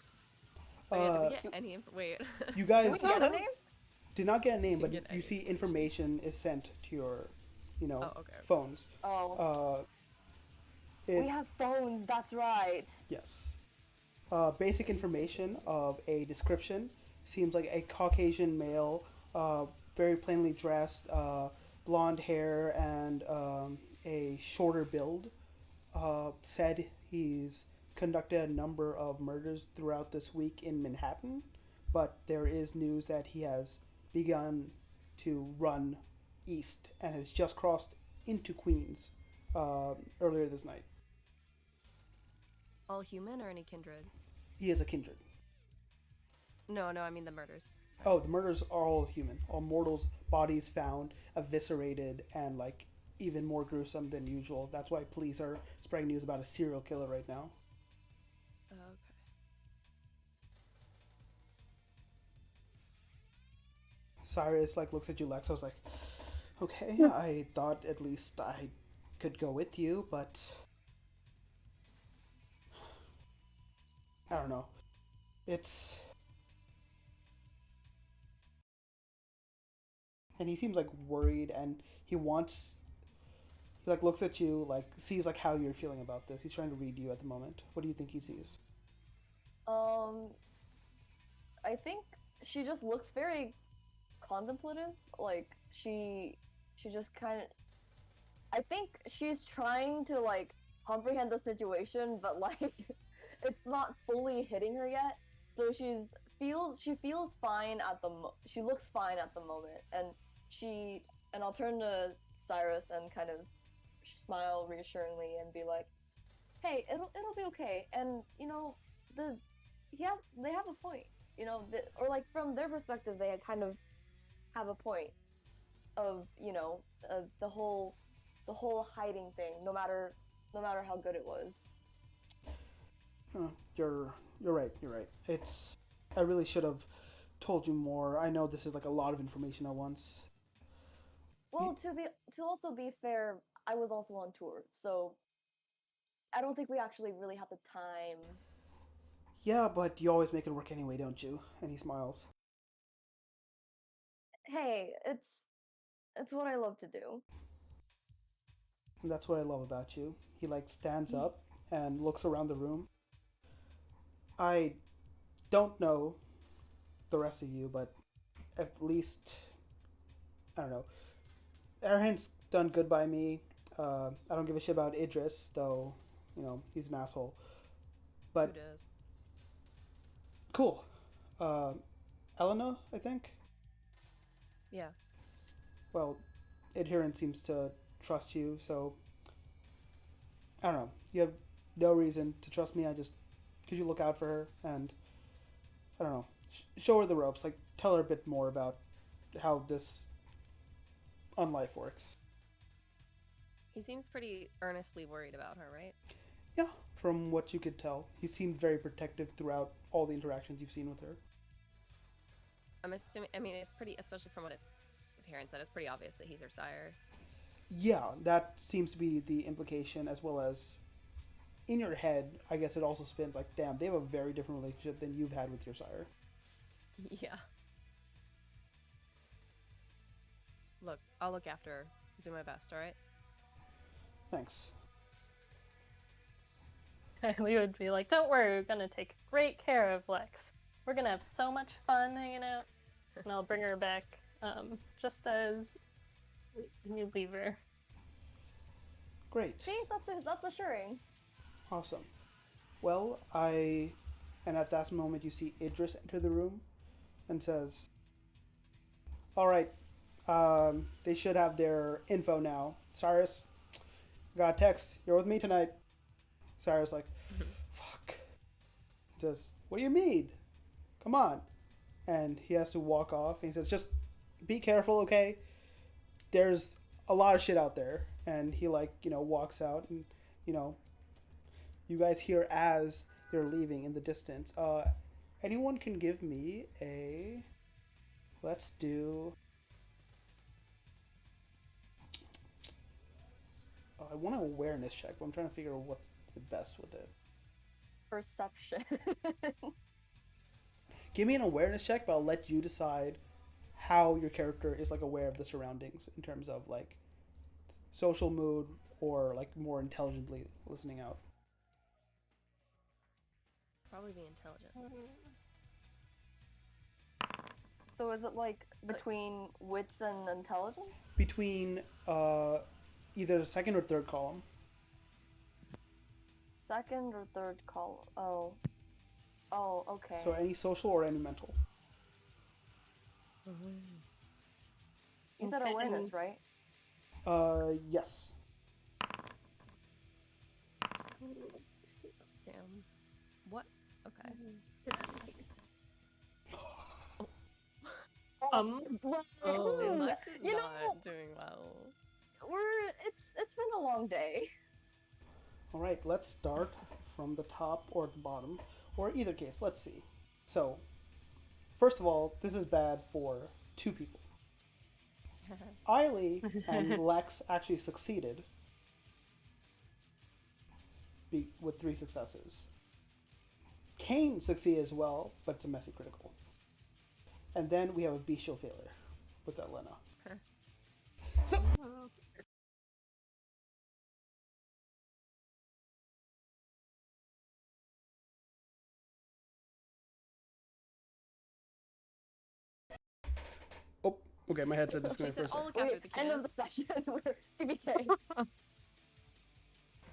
Oh, yeah, did we Uh, get any wait. You Did guys we get a name? did not get a name, but Didn't get you any see information is sent to your, Oh, okay. phones. Oh. It, We have phones, that's right. yes. Basic information of a description seems like a Caucasian male, very plainly dressed, blonde hair, and a shorter build. Said he's conducted a number of murders throughout this week in Manhattan, but there is news that he has begun to run east and has just crossed into Queens earlier this night. All human or any kindred? He is a kindred. No, I mean the murders. Oh, the murders are all human. All mortals' bodies found, eviscerated, and like even more gruesome than usual. That's why police are spreading news about a serial killer right now. Oh, okay. Cyrus like looks at you, Lex. I was like, okay, I thought at least I could go with you, but I don't know. It's and he seems like worried, and he like looks at you, like sees like how you're feeling about this. He's trying to read you at the moment. What do you think he sees? I think she just looks very contemplative. Like she just kind of. I think she's trying to like comprehend the situation, but like it's not fully hitting her yet. So she feels fine at she looks fine at the moment, and I'll turn to Cyrus and kind of smile reassuringly and be like, "Hey, it'll be okay." And you know, they have a point. You know, or like from their perspective, they kind of have a point of the whole hiding thing. No matter how good it was. Huh, you're right. You're right. I really should have told you more. I know this is like a lot of information at once. Well, to also be fair, I was also on tour, so I don't think we actually really had the time. Yeah, but you always make it work anyway, don't you? And he smiles. Hey, it's what I love to do. And that's what I love about you. He like stands up and looks around the room. I don't know the rest of you, but at least I don't know. Arhan's done good by me. I don't give a shit about Idris, though. He's an asshole. But Who does? cool. Elena, I think. Yeah. Well, Adherent seems to trust you, so I don't know. You have no reason to trust me. Could you look out for her and I don't know, show her the ropes. Like tell her a bit more about how this unlife works. He seems pretty earnestly worried about her, right? Yeah, from what you could tell, he seemed very protective throughout all the interactions you've seen with her. I'm assuming. I mean, it's pretty, especially from what Heron said. It's pretty obvious that he's her sire. Yeah, that seems to be the implication, as well as in your head, I guess it also spins like, damn, they have a very different relationship than you've had with your sire. Yeah. Look, I'll look after her. Do my best, alright? Thanks. We would be like, don't worry, we're gonna take great care of Lex. We're gonna have so much fun hanging out. And I'll bring her back just as you leave her. Great. See, that's assuring. Awesome. Well, and at that moment you see Idris enter the room and says, all right, they should have their info now. Cyrus, got a text. You're with me tonight. Cyrus like, fuck. Says, what do you mean? Come on. And he has to walk off. And he says, just be careful, okay? there's a lot of shit out there, and he like walks out, and you know you guys hear as they're leaving in the distance. Anyone can give me a. Let's do. I want an awareness check, but I'm trying to figure out what's the best with it. Perception. Give me an awareness check, but I'll let you decide how your character is like aware of the surroundings in terms of like social mood or like more intelligently listening out. Probably be intelligence. So is it like between wits and intelligence? Between either the second or third column. Second or third column? Oh. Oh, okay. So any social or any mental. You said awareness, right? Yes. Damn. What? Okay. Oh. Unless is You not know, doing well. It's been a long day. All right, let's start from the top or the bottom, or either case. Let's see. So, first of all, this is bad for two people. Eiley and Lex actually succeeded with 3 successes. Kane succeeded as well, but it's a messy critical. And then we have a bestial failure with Elena. So, oh, okay, my headset She disconnected said, for a "I'll second. look after the End of kids." the session. We're TBK.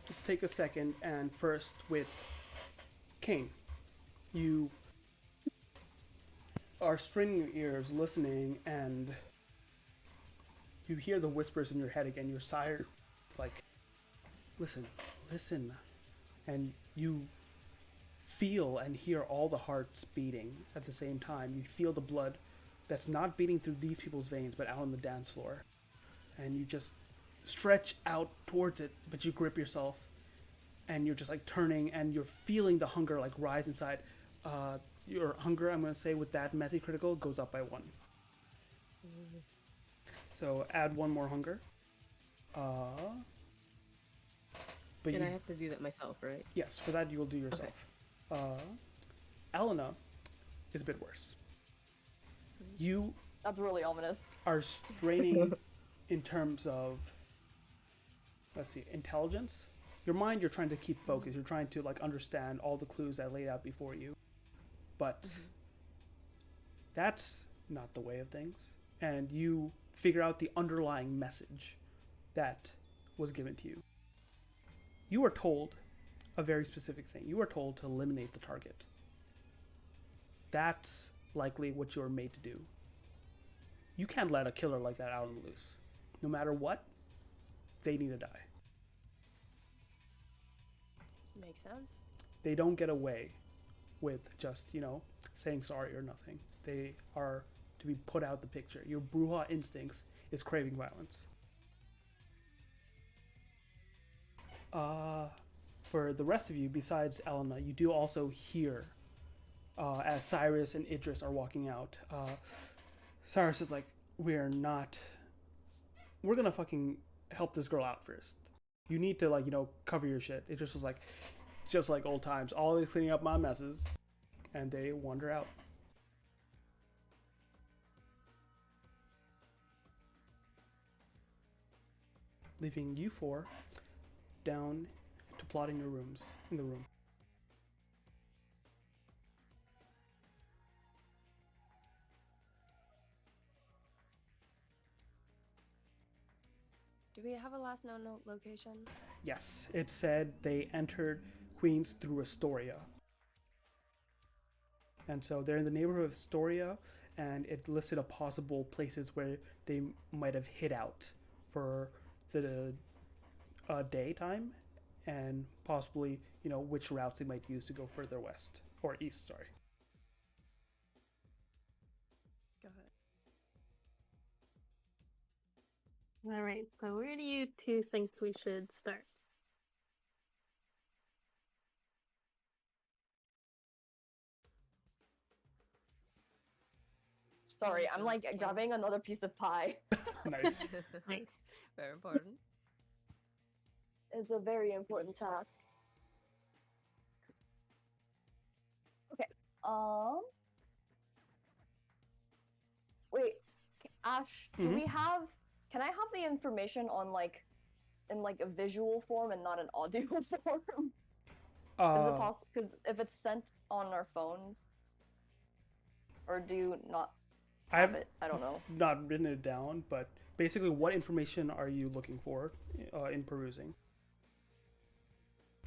Just take a second, and first with Kane, you are straining your ears, listening, and you hear the whispers in your head again. You're sired, like, listen, listen, and you feel and hear all the hearts beating at the same time. You feel the blood that's not beating through these people's veins, but out on the dance floor, and you just stretch out towards it, but you grip yourself, and you're just like turning, and you're feeling the hunger like rise inside. Your hunger, I'm going to say, with that messy critical goes up by 1. So add 1 more hunger. But And I have to do that myself, right? yes, for that you will do yourself. Elena is a bit worse. You That's really ominous. are straining in terms of, let's see, intelligence. Your mind, you're trying to keep focus. You're trying to like understand all the clues I laid out before you. But that's not the way of things. And you figure out the underlying message that was given to you. You are told a very specific thing. You are told to eliminate the target. That's likely what you're made to do. You can't let a killer like that out on the loose. No matter what, they need to die. Makes sense. They don't get away with just, saying sorry or nothing. They are to be put out the picture. Your Bruja instincts is craving violence. For the rest of you, besides Elena, you do also hear as Cyrus and Idris are walking out. Cyrus is like, we're gonna fucking help this girl out first. You need to cover your shit. Idris was like, just like old times, always cleaning up my messes. And they wander out. Leaving you 4 down to plotting your rooms in the room. Do we have a last known location? Yes, it said they entered Queens through Astoria. And so they're in the neighborhood of Astoria, and it listed a possible places where they might have hid out for the daytime, and possibly, which routes they might use to go further west, or east, sorry. Go ahead. All right, so where do you two think we should start? Sorry, Just I'm go like to grabbing another piece of pie. Nice. Nice. Very important. It's a very important task. Okay. Wait, Ash, do Mhm. we have? Can I have the information on like, in like a visual form and not an audio form? Is it possible? Because if it's sent on our phones, or do you not have I've it? I don't know. not written it down, but basically, what information are you looking for in perusing?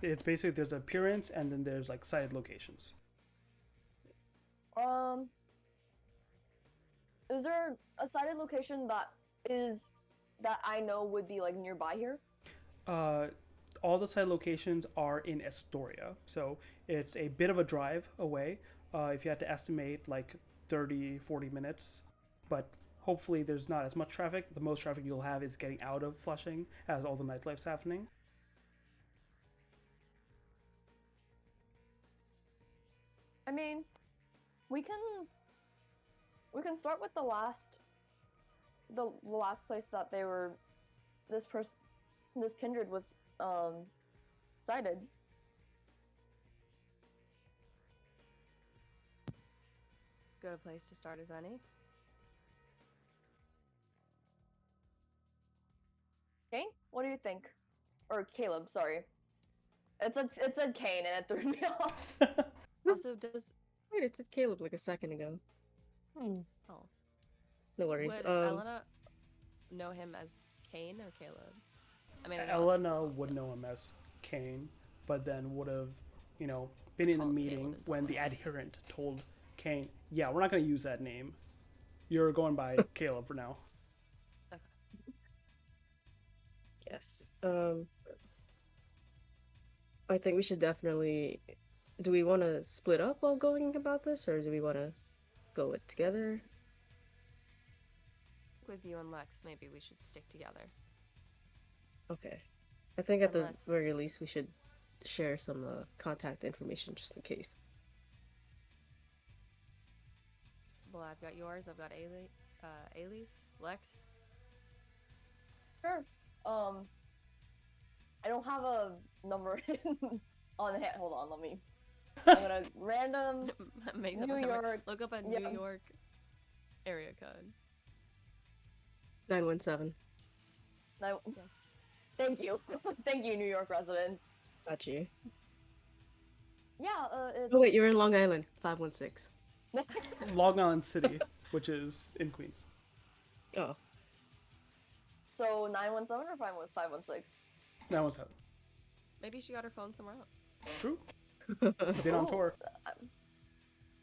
It's basically there's appearance and then there's like sighted locations. Is there a sighted location that I know would be like nearby here? All the sighted locations are in Astoria, so it's a bit of a drive away. If you had to estimate like 30, 40 minutes, but hopefully there's not as much traffic. The most traffic you'll have is getting out of Flushing as all the nightlife's happening. I mean, we can start with the last place that they were this kindred was sighted. Good a place to start as any. Okay, what do you think? Or Caleb, sorry. It's a Kane and it threw me off. Also, does Wait, it said Caleb like a second ago. Hmm. oh No worries. would Elena know him as Kane or Caleb? I mean, I know Elena would know him as Kane, but then would have, been in the Called meeting Caleb in when the public. adherent told Kane, "Yeah, we're not going to use that name. You're going by Caleb for now." Yes. I think we should definitely. Do we want to split up while going about this, or do we want to go it together? with you and Lex, maybe we should stick together. Okay. I think at Unless- the very least we should share some contact information just in case. Well, I've got yours. I've got Ailey's, Lex. Sure. I don't have a number on hand. Hold on, let me. I'm gonna random. Make New up a number. York, Look up a yeah. New York area code. 917. No. Thank you, thank you, New York resident. Got you. Yeah. It's... Oh wait, you're in Long Island. 516. Long Island City, which is in Queens. Oh. So 917 or 516? That one's out. Maybe she got her phone somewhere else. True. Been on Oh, tour.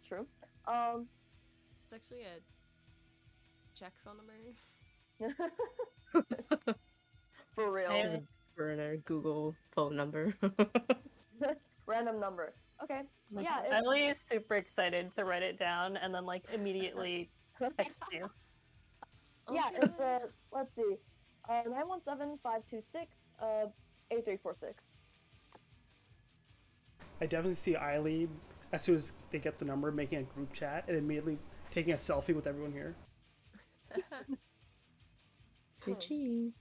True. It's actually a Czech phone number. For real. Hey. There's a burner Google phone number. Random number. Okay. Like, Yeah, it's... Emily is super excited to write it down and then like immediately text you. Yeah, Okay. it's let's see. 917-526-8346. I definitely see Eileen as soon as they get the number making a group chat and immediately taking a selfie with everyone here. Say cheese.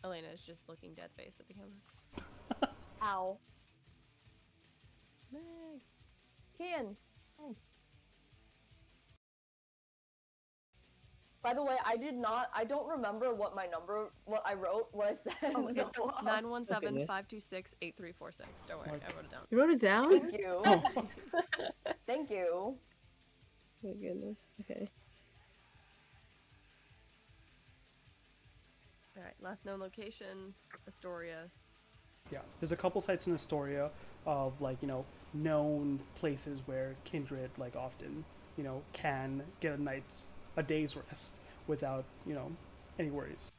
Elena is just looking dead face at the camera. Ow. Meg. Kian. By the way, I don't remember what I wrote, what I said. Oh, so, it's 917-526-8346. Don't worry, Like- I wrote it down. You wrote it down? Thank you. Oh, Thank you. My goodness. Okay. Alright, last known location, Astoria. yeah. There's a couple sites in Astoria of known places where kindred often, can get a day's rest without, any worries.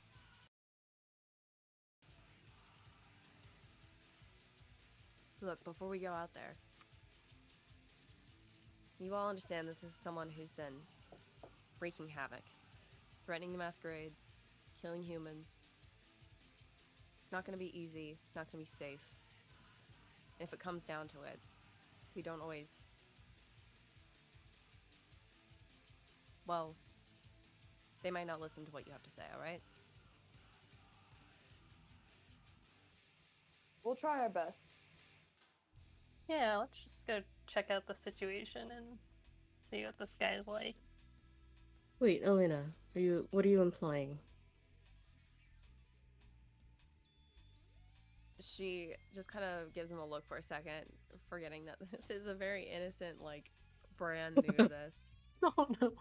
Look, before we go out there, you all understand that this is someone who's been wreaking havoc, threatening the masquerade, killing humans. It's not going to be easy. It's not going to be safe. And if it comes down to it, we don't always... Well, they might not listen to what you have to say, alright? We'll try our best. Yeah, let's just go check out the situation and see what this guy's like. Wait, Elena, what are you implying? She just kind of gives him a look for a second, forgetting that this is a very innocent, like, brand new to this. Oh no.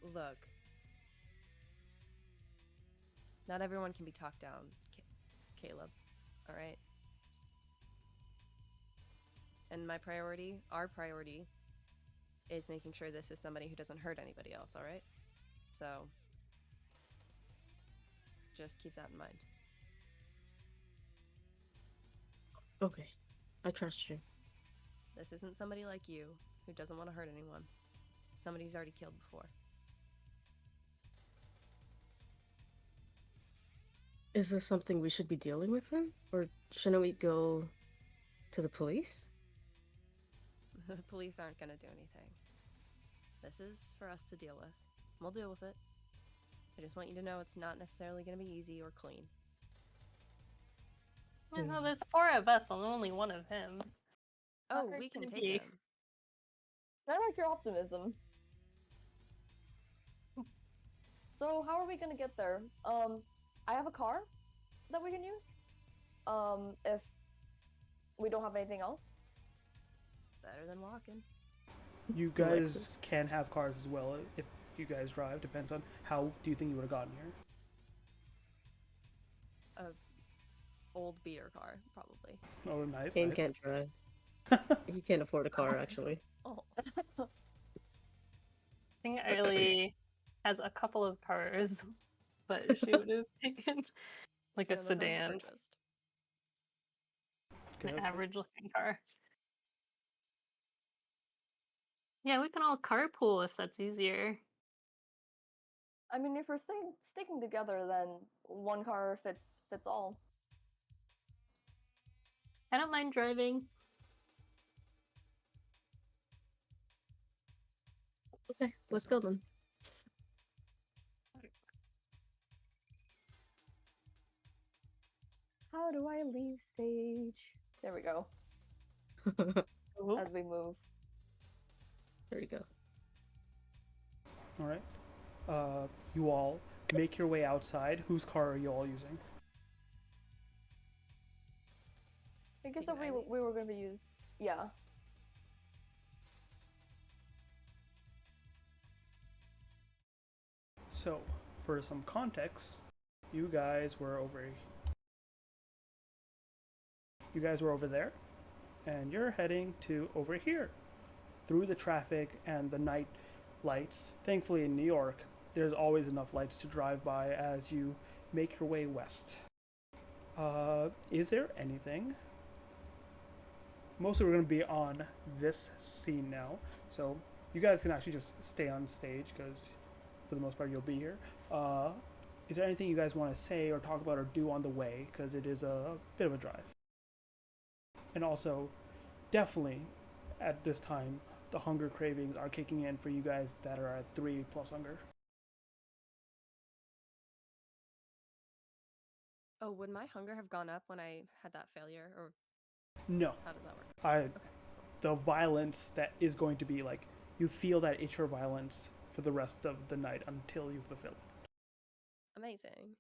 Look. Not everyone can be talked down, Caleb. Alright? And my priority, our priority, is making sure this is somebody who doesn't hurt anybody else, alright? So, just keep that in mind. Okay, I trust you. This isn't somebody like you who doesn't want to hurt anyone. Somebody who's already killed before. Is this something we should be dealing with then? Or shouldn't we go to the police? The police aren't gonna do anything. This is for us to deal with. We'll deal with it. I just want you to know it's not necessarily gonna be easy or clean. You know, there's 4 of us and only 1 of him. Oh, hard we can could it take be? him. I like your optimism. So how are we gonna get there? I have a car that we can use. If we don't have anything else. Better than walking. You Alexis. guys can have cars as well if you guys drive. Depends on how do you think you would have gotten here. Old beater car, probably. Oh, nice. Kane nice. can't drive. He can't afford a car, actually. Oh. I think Early has a couple of cars, but she would have taken like a Yeah, they're not sedan, purchased. Okay, an okay. average looking car. Yeah, we can all carpool if that's easier. I mean, if we're sticking together, then one car fits all. I don't mind driving. Okay, let's go then. How do I leave stage? There we go. Oop. As we move. There you go. All right. You all make your way outside. Whose car are you all using? I guess Team that we Riley's. were gonna be used. Yeah. So, for some context, you guys were over there, and you're heading to over here through the traffic and the night lights. Thankfully, in New York, there's always enough lights to drive by as you make your way west. Is there anything? Mostly we're going to be on this scene now, so you guys can actually just stay on stage because for the most part you'll be here. Is there anything you guys want to say or talk about or do on the way? Because it is a bit of a drive. And also, definitely at this time, the hunger cravings are kicking in for you guys that are at 3+ hunger. Oh, would my hunger have gone up when I had that failure, or No, how does that work? the violence that is going to be like, you feel that itch for violence for the rest of the night until you fulfill it. Amazing.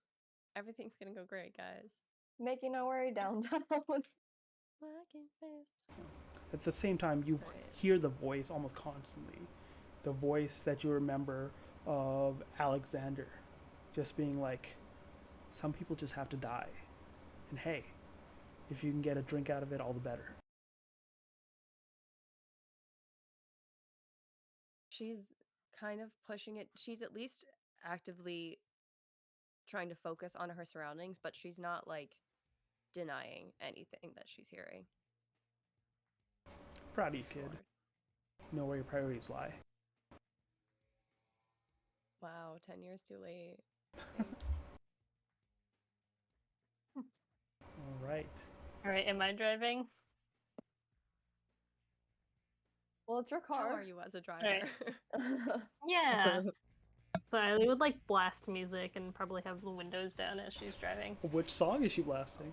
Everything's gonna go great, guys. Making our way downtown. Walking fast. At the same time, you Right. hear the voice almost constantly. The voice that you remember of Alexander just being like, some people just have to die. And hey, if you can get a drink out of it, all the better. She's kind of pushing it. She's at least actively trying to focus on her surroundings, but she's not like denying anything that she's hearing. Proud of you, kid. Know where your priorities lie. Wow, 10 years too late. All right. All right, am I driving? Well, it's your How car. are you as a driver? Yeah. So I would like blast music and probably have the windows down as she's driving. Which song is she blasting?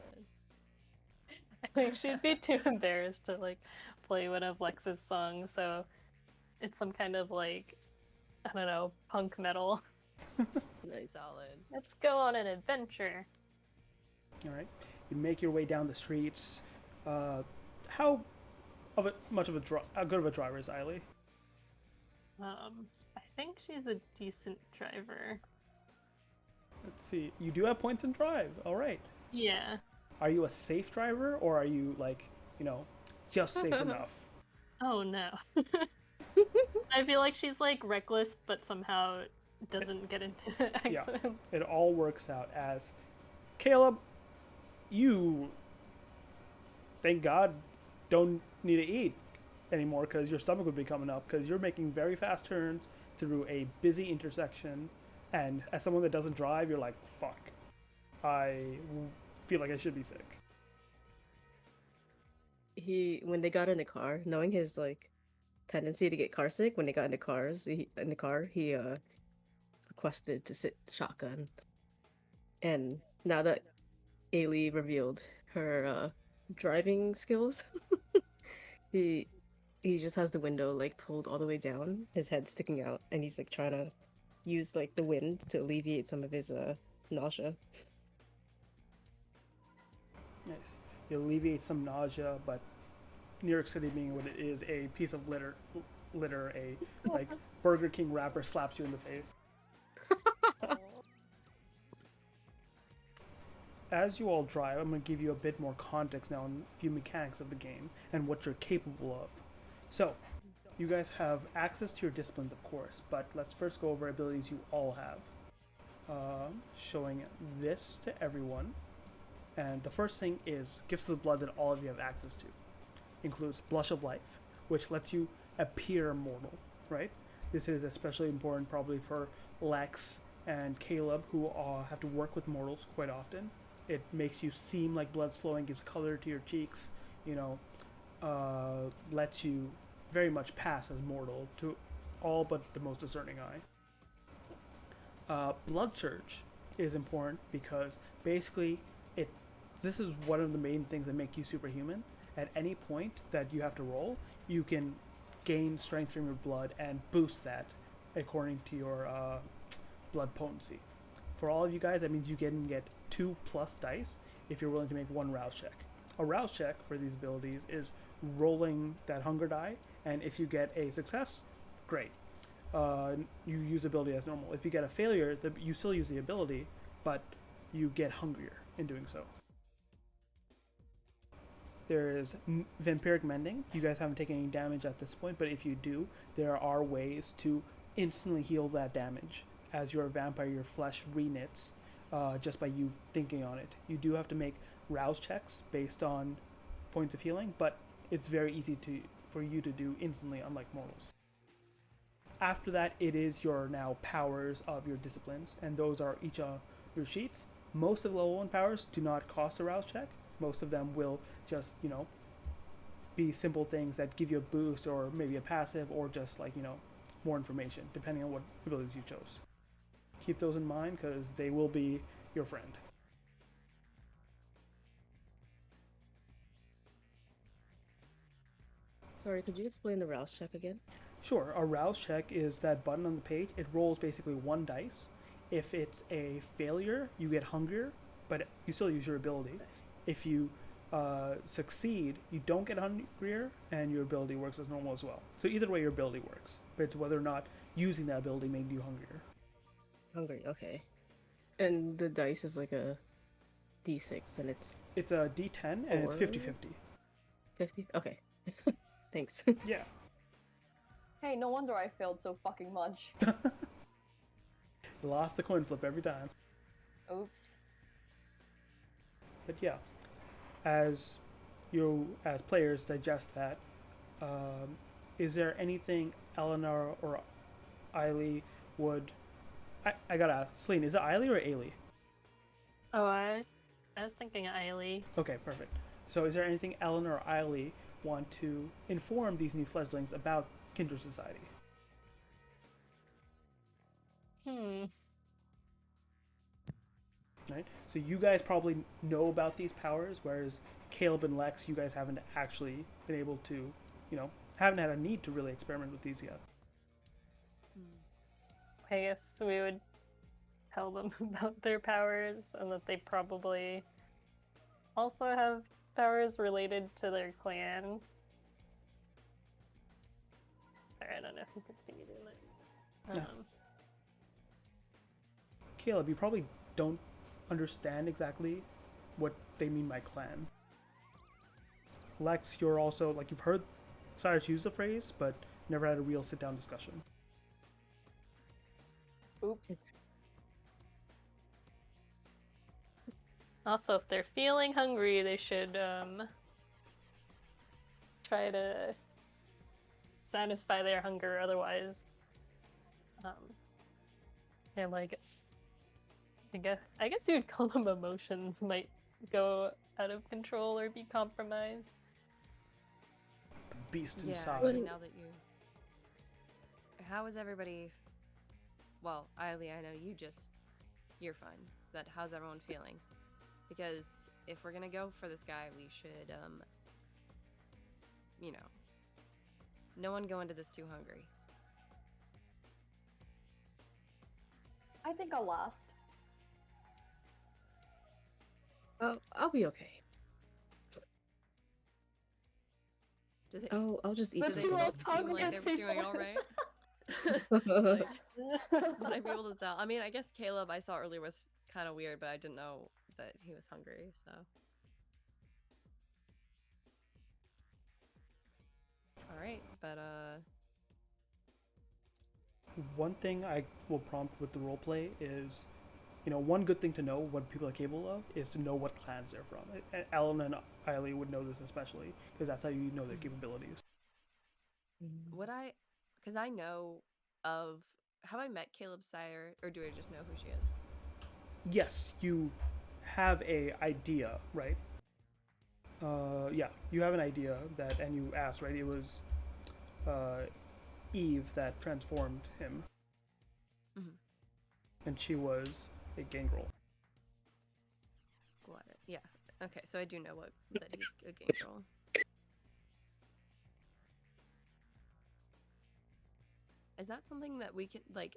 I think she'd be too embarrassed to like play one of Lex's songs, so it's some kind of like, I don't know, punk metal. Nice. Solid. Let's go on an adventure. All right. You make your way down the streets. How much of how good of a driver is Eiley? I think she's a decent driver. Let's see. You do have points in drive. All right. Yeah. Are you a safe driver, or are you like, just safe enough? Oh no. I feel like she's like reckless, but somehow doesn't get into accidents. It all works out as Caleb. You, thank God, don't need to eat anymore because your stomach would be coming up because you're making very fast turns through a busy intersection, and as someone that doesn't drive, you're like, fuck, I feel like I should be sick. When they got in the car, knowing his like tendency to get car sick, when they got in the car, he requested to sit shotgun. And now that Ailey revealed her driving skills, he just has the window like pulled all the way down, his head sticking out, and he's like trying to use like the wind to alleviate some of his nausea. Nice. You alleviate some nausea, but New York City being what it is, a piece of litter, a like Burger King wrapper slaps you in the face. As you all drive, I'm going to give you a bit more context now on a few mechanics of the game and what you're capable of. So, you guys have access to your disciplines, of course, but let's first go over abilities you all have. Showing this to everyone. And the first thing is Gifts of the Blood that all of you have access to. Includes Blush of Life, which lets you appear mortal, right? This is especially important probably for Lex and Caleb, who have to work with mortals quite often. It makes you seem like blood's flowing, gives color to your cheeks, lets you very much pass as mortal to all but the most discerning eye. Blood Surge is important because basically this is one of the main things that make you superhuman. At any point that you have to roll, you can gain strength from your blood and boost that according to your blood potency. For all of you guys, that means you can get 2+ dice if you're willing to make one rouse check. A rouse check for these abilities is rolling that hunger die, and if you get a success, great. You use the ability as normal. If you get a failure, you still use the ability, but you get hungrier in doing so. There is Vampiric Mending. You guys haven't taken any damage at this point, but if you do, there are ways to instantly heal that damage. As you're a vampire, your flesh reknits just by you thinking on it. You do have to make rouse checks based on points of healing, but it's very easy for you to do instantly, unlike mortals. After that, it is your now powers of your disciplines, and those are each on your sheets. Most of the level 1 powers do not cost a rouse check. Most of them will just, be simple things that give you a boost or maybe a passive or just like, more information, depending on what abilities you chose. Keep those in mind because they will be your friend. Sorry, could you explain the rouse check again? Sure, a rouse check is that button on the page. It rolls basically 1 dice. If it's a failure, you get hungrier, but you still use your ability. If you succeed, you don't get hungrier, and your ability works as normal as well. So either way, your ability works. But it's whether or not using that ability made you hungrier. Hungry, okay. And the dice is like a d6, and it's It's a d10, and it's 50-50. 50? Okay. Thanks. Yeah. Hey, no wonder I failed so fucking much. You lost the coin flip every time. Oops. But yeah, as you, as players, digest that, is there anything Eleanor or Eiley would I gotta ask, Celine, is it Eiley or Ailey? Oh, I was thinking Eiley. Okay, perfect. So is there anything Ellen or Eiley want to inform these new fledglings about Kindred Society? Right? So you guys probably know about these powers, whereas Caleb and Lex, you guys haven't actually been able to, haven't had a need to really experiment with these yet. I guess we would tell them about their powers and that they probably also have powers related to their clan. Sorry, I don't know if you can see me doing that. Yeah. Caleb, you probably don't understand exactly what they mean by clan. Lex, you're also, like, you've heard Cyrus use the phrase, but never had a real sit-down discussion. Oops. Also, if they're feeling hungry, they should try to satisfy their hunger. Otherwise, they're like, I guess you'd call them emotions might go out of control or be compromised. The beast Yeah, inside. actually, now that you... How is everybody... Well, Eiley, I know you're fine, but how's everyone feeling? Because if we're gonna go for this guy, we should, no one go into this too hungry. I think I'll last. Oh, I'll be okay. Do they, I'll just eat But do she they something. was seem talking like as they're doing people. all right? Would I be able to tell? I mean, I guess Caleb I saw earlier was kind of weird, but I didn't know that he was hungry, so. Alright, but One thing I will prompt with the roleplay is, one good thing to know what people are capable of is to know what clans they're from. Ellen and Eiley would know this especially, because that's how you know their capabilities. would I, because I know of, have I met Caleb's sire, or do I just know who she is? Yes, you have a idea, right? Yeah, you have an idea that, and you asked, right? It was Eve that transformed him, and she was a gangrel. Got it. Yeah. Okay, so I do know that he's a gangrel. Is that something that we can, like,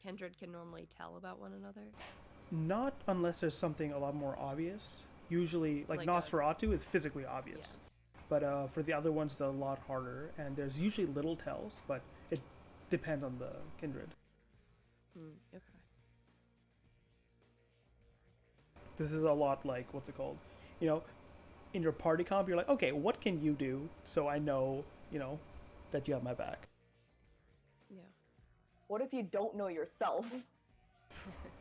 kindred can normally tell about one another? Not unless there's something a lot more obvious. Usually, like Nosferatu is physically obvious. Yeah. But for the other ones, it's a lot harder, and there's usually little tells, but it depends on the kindred. Okay. This is a lot like, what's it called? In your party comp, you're like, okay, what can you do so I know, that you have my back? Yeah. What if you don't know yourself?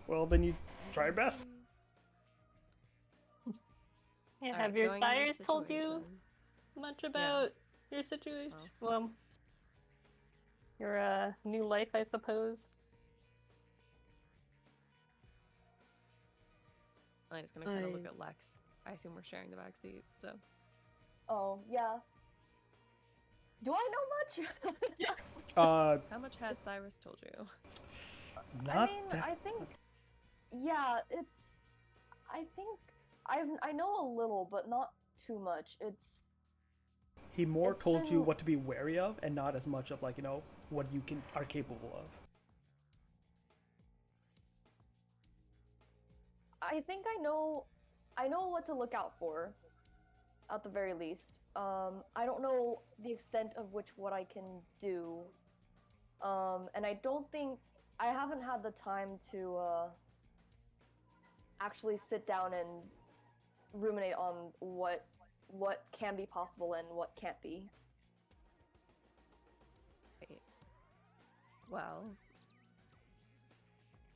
Well, then you try your best. Yeah, All have right, your going into the sires told you situation. much about your situation? Oh. Well, your new life, I suppose. I'm just gonna kind of look at Lex. I assume we're sharing the backseat, so. Oh, yeah. Do I know much? How much has Cyrus told you? Not I mean, that. I think, yeah, I know a little, but not too much. He more it's told you been- what to be wary of, and not as much of like what you are capable of. I think I know what to look out for, at the very least. I don't know the extent of which what I can do. And I haven't had the time to actually sit down and ruminate on what can be possible and what can't be. Right. Well,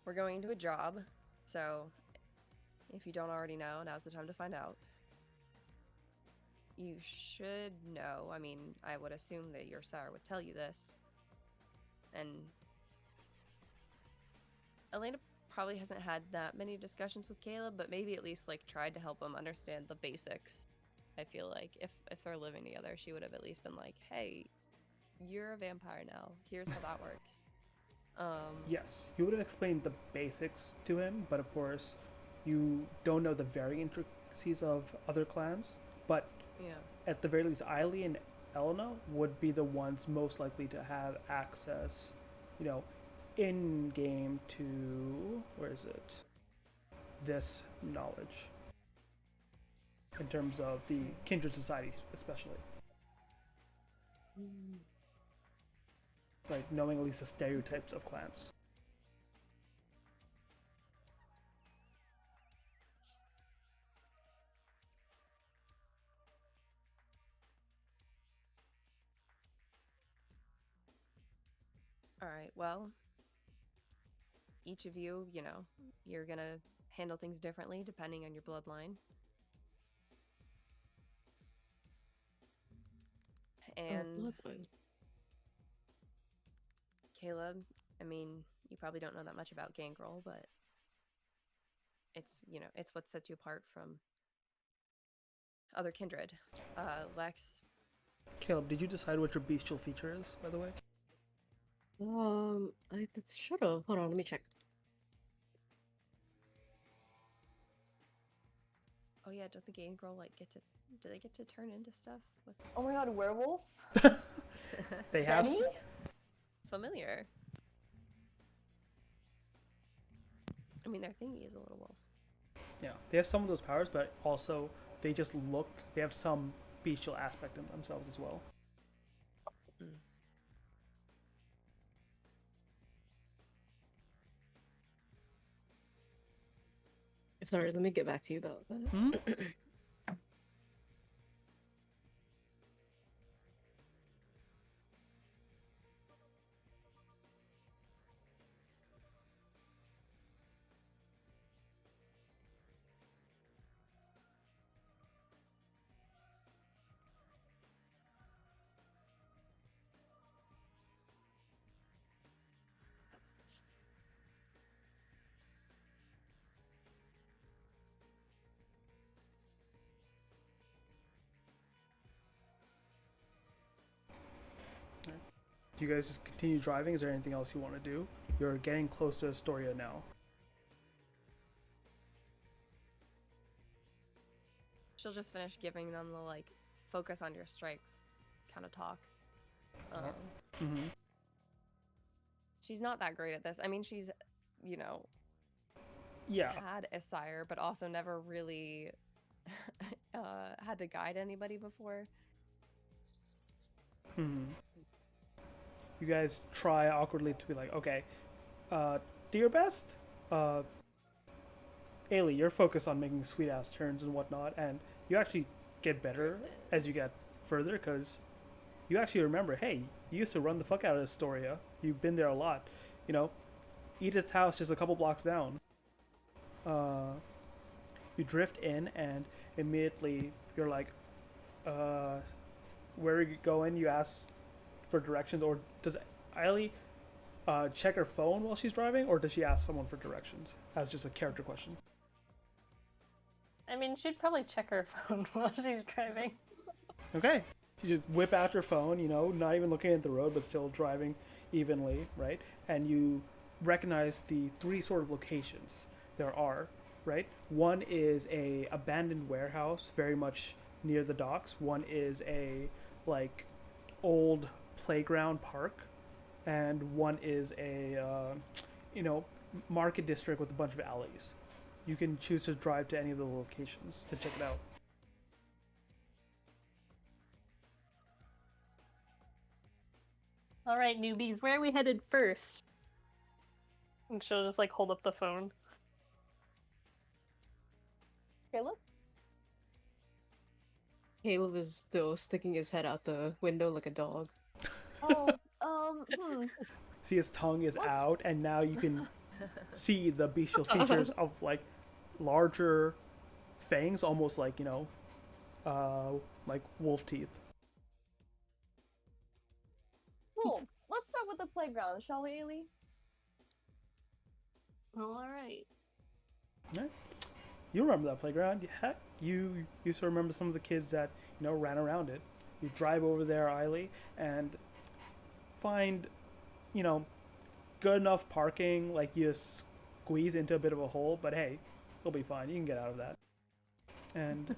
we're going into a job, so if you don't already know, now's the time to find out. You should know, I mean, I would assume that your sire would tell you this. And Elena probably hasn't had that many discussions with Caleb, but maybe at least like tried to help him understand the basics. I feel like if they're living together, she would have at least been like, "Hey, you're a vampire now. Here's how that works." Yes, you would have explained the basics to him, but of course, you don't know the very intricacies of other clans. But Yeah. at the very least, Eiley and Elena would be the ones most likely to have access, you know, in game to where is it? This knowledge in terms of the kindred societies, especially. Like knowing at least the stereotypes of clans. All right. Well, each of you, you're gonna handle things differently depending on your bloodline. And Caleb, I mean, you probably don't know that much about Gangrel, but it's what sets you apart from other kindred. Lex. Caleb, did you decide what your bestial feature is, by the way? I should have. Hold on, let me check. Oh yeah, don't the Gangrel do they get to turn into stuff? What's Oh my god, werewolf? They have. Benny? familiar? I mean, their thingy is a little wolf. Yeah, they have some of those powers, but also they just look. They have some bestial aspect in themselves as well. Sorry, let me get back to you about that. Hmm? Do you guys just continue driving? Is there anything else you want to do? You're getting close to Astoria now. She'll just finish giving them the focus on your strikes kind of talk. Mm-hmm. She's not that great at this. I mean, she's, Yeah. had a sire, but also never really had to guide anybody before. Mm-hmm. You guys try awkwardly to be like, okay, do your best. Ailey, you're focused on making sweet ass turns and whatnot, and you actually get better as you get further because you actually remember, hey, you used to run the fuck out of Astoria. You've been there a lot. Edith's house just a couple blocks down. You drift in and immediately you're like, where are you going? You ask for directions, or does Eiley check her phone while she's driving, or does she ask someone for directions? As just a character question. I mean, she'd probably check her phone while she's driving. Okay. You just whip out your phone, not even looking at the road, but still driving evenly, right? And you recognize the three sort of locations there are, right? One is a abandoned warehouse, very much near the docks. One is a old playground park, and one is a market district with a bunch of alleys. You can choose to drive to any of the locations to check it out. All right, newbies, where are we headed first? And she'll just hold up the phone. Caleb? Caleb is still sticking his head out the window like a dog. Oh, See, his tongue is out, and now you can see the bestial features of larger fangs, almost like wolf teeth. Cool. Let's start with the playground, shall we, Ailey? All right. Right? You remember that playground? Heck, you used to remember some of the kids that ran around it. You drive over there, Eiley, and find you know good enough parking. Like you squeeze into a bit of a hole, but hey, you'll be fine. You can get out of that. And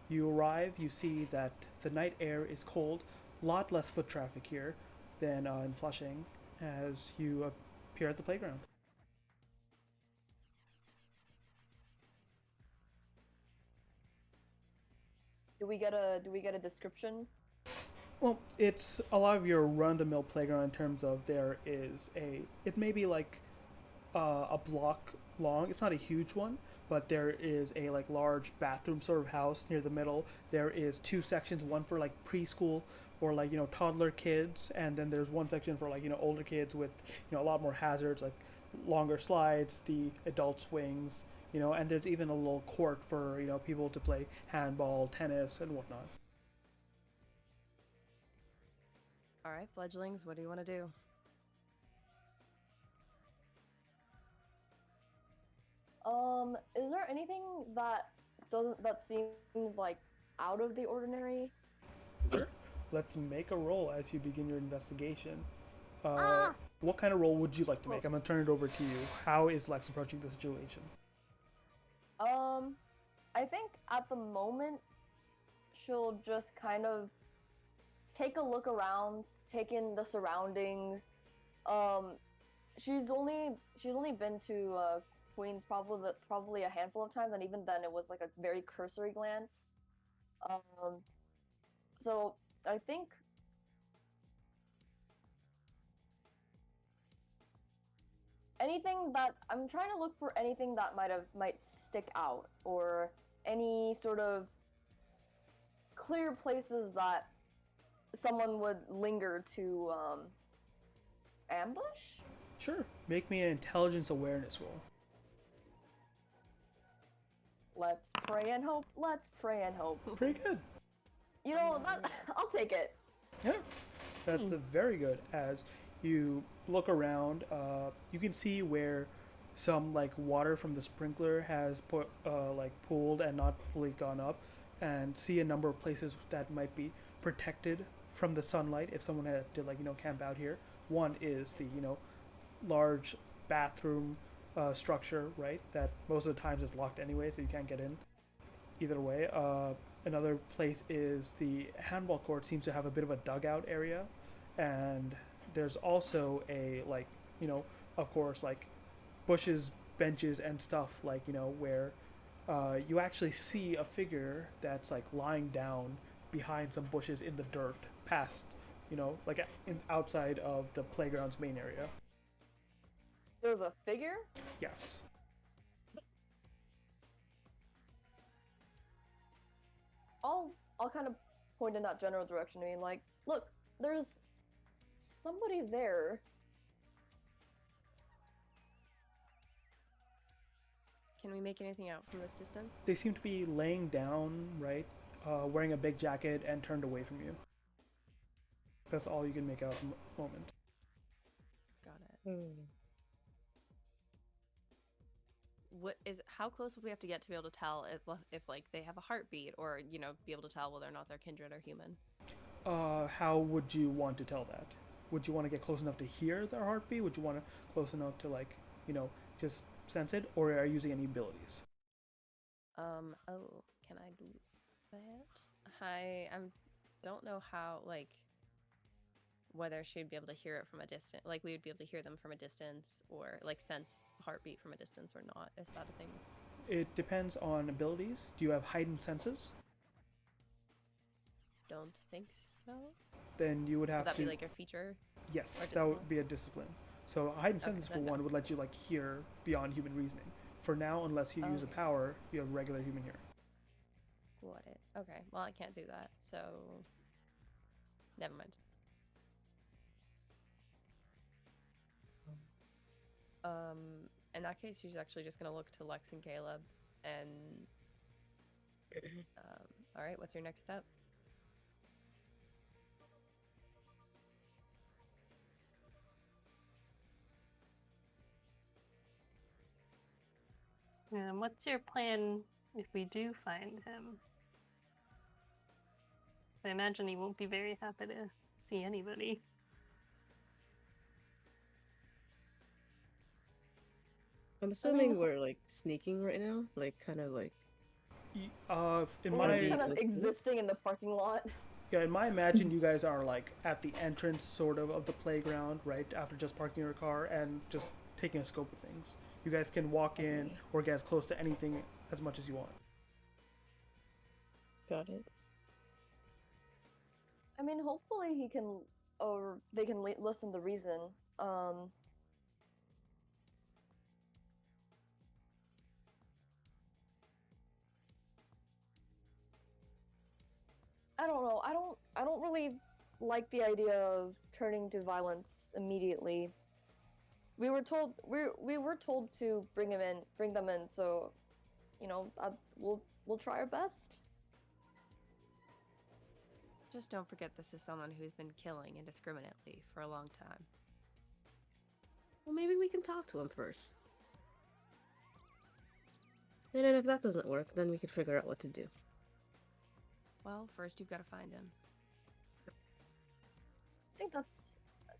you arrive. You see that the night air is cold. A lot less foot traffic here than in Flushing. As you appear at the playground. Do we get a description? Well, it's a lot of your run-of-the-mill playground in terms of there is it may be like a block long. It's not a huge one, but there is a like large bathroom sort of house near the middle. There is two sections, one for like preschool or like toddler kids, and then there's one section for like older kids with a lot more hazards like longer slides, the adult swings, and there's even a little court for people to play handball, tennis, and whatnot. All right, fledglings, what do you want to do? Is there anything that seems like out of the ordinary? Sure. Let's make a roll as you begin your investigation. What kind of roll would you like to make? I'm gonna turn it over to you. How is Lex approaching the situation? I think at the moment she'll just kind of take a look around, take in the surroundings. Um, she's only been to Queens probably a handful of times, and even then it was like a very cursory glance. Um, so I think I'm trying to look for anything that might stick out, or any sort of clear places that someone would linger to ambush. Sure. Make me an intelligence awareness roll. Let's pray and hope. Let's pray and hope. Pretty good. That I'll take it. Yeah. That's a very good. As you look around, you can see where some like water from the sprinkler has pooled and not fully gone up, and see a number of places that might be protected from the sunlight if someone had to camp out here. One is the large bathroom structure, right? That most of the times is locked anyway, so you can't get in. Either way, another place is the handball court seems to have a bit of a dugout area, and there's also a of course, like bushes, benches, and stuff where you actually see a figure that's like lying down behind some bushes in the dirt, past outside of the playground's main area. There's a figure. Yes. I'll kind of point in that general direction. I mean, like, look, there's somebody there. Can we make anything out from this distance? They seem to be laying down, right? Wearing a big jacket and turned away from you. That's all you can make out at the moment. Got it. How close would we have to get to be able to tell if like they have a heartbeat, or be able to tell whether or not they're kindred or human? How would you want to tell that? Would you want to get close enough to hear their heartbeat? Would you want to close enough to just sense it, or are you using any abilities? Can I do that? I don't know how, whether she'd be able to hear it from a distance, like we would be able to hear them from a distance, or like sense heartbeat from a distance or not. Is that a thing? It depends on abilities. Do you have heightened senses? Don't think so. Then you would have Would that to... be like a feature? Yes, that would be a discipline. So heightened senses for one would let you hear beyond human reasoning. For now, unless you use a power, you have regular human hearing. Got it. Okay. Well, I can't do that, so never mind. In that case, she's actually just gonna look to Lex and Caleb, and all right. What's your next step? And what's your plan if we do find him? I imagine he won't be very happy to see anybody. I'm assuming mean, we're like sneaking right now, like kind of like In We're just my kind of existing in the parking lot. yeah, in my imagine, you guys are like at the entrance, sort of the playground, right after just parking your car and just taking a scope of things. You guys can walk in or get as close to anything as much as you want. got it. I mean, hopefully he can, or they can listen to reason. I don't know. I don't really like the idea of turning to violence immediately. We were told we were told to bring them in. So, you know, we'll try our best. Just don't forget this is someone who's been killing indiscriminately for a long time. Well, maybe we can talk to him first. And then if that doesn't work, then we can figure out what to do. Well, first you've got to find him. I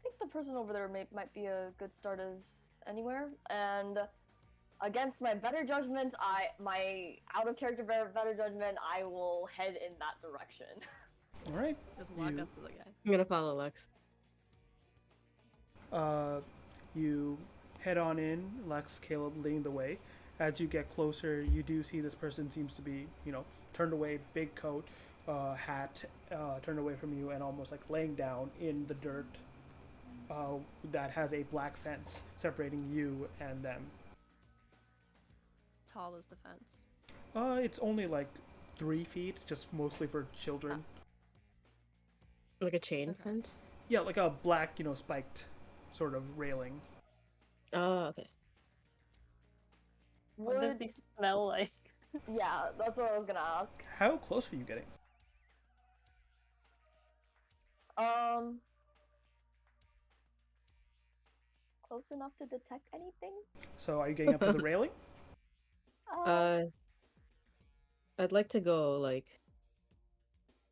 think the person over there might be a good start as anywhere. And against my better judgment, my out of character better judgment, I will head in that direction. All right. Just walk You- up to the guy. I'm gonna follow Lex. You head on in, Lex, Caleb leading the way. As you get closer, you do see this person seems to be, turned away, big coat, hat, turned away from you, and almost like laying down in the dirt that has a black fence separating you and them. Tall as the fence. It's only like 3 feet, just mostly for children. Like a chain Okay. fence? Yeah, like a black, spiked sort of railing. Oh, okay. What does he smell like? Yeah, that's what I was gonna ask. How close are you getting? Close enough to detect anything? So are you getting up to the railing? I'd like to go like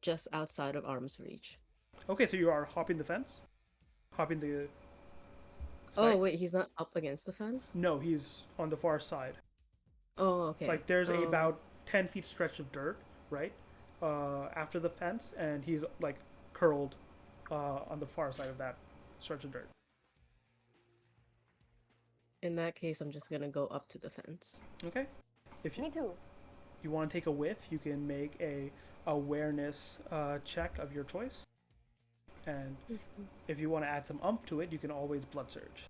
just outside of arm's reach. Okay, so you are hopping the fence? Hopping the Oh spikes? wait, he's not up against the fence? No, he's on the far side. Oh, okay. Like there's about 10 feet stretch of dirt, right? After the fence, and he's like curled on the far side of that stretch of dirt. In that case, I'm just gonna go up to the fence. Okay? If Me too. you want to take a whiff, you can make a awareness check of your choice. And if you want to add some ump to it, you can always blood surge.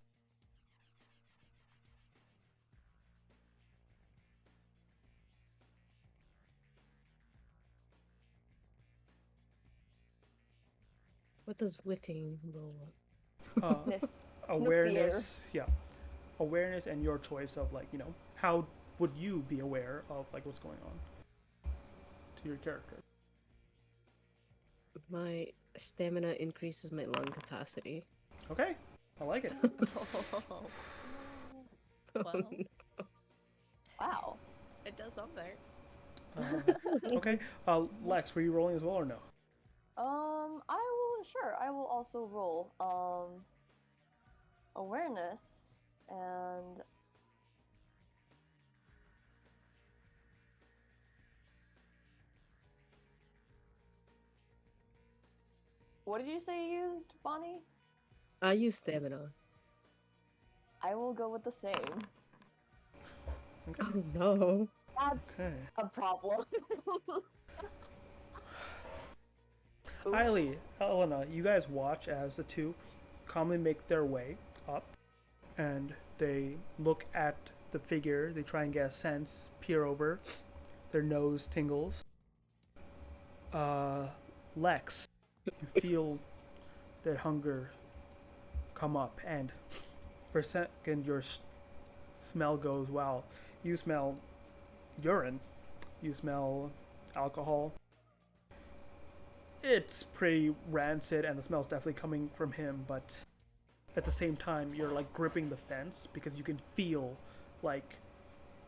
What does whiffing roll? Uh, Sniff. awareness, yeah. Awareness and your choice of like, how would you be aware of like what's going on to your character? My stamina increases my lung capacity. Okay, I like it. Well, Wow. it does something. Okay, Lex, were you rolling as well or no? I will also roll awareness and what did you say you used, Bonnie? I use stamina. I will go with the same. Okay. Oh no. That's Okay. a problem. Hailey, Elena, you guys watch as the two calmly make their way up, and they look at the figure. They try and get a sense, peer over. Their nose tingles. Lex, you feel that hunger come up, and for a second your smell goes, wow, you smell urine, you smell alcohol. It's pretty rancid, and the smell's definitely coming from him, but at the same time, you're like gripping the fence because you can feel like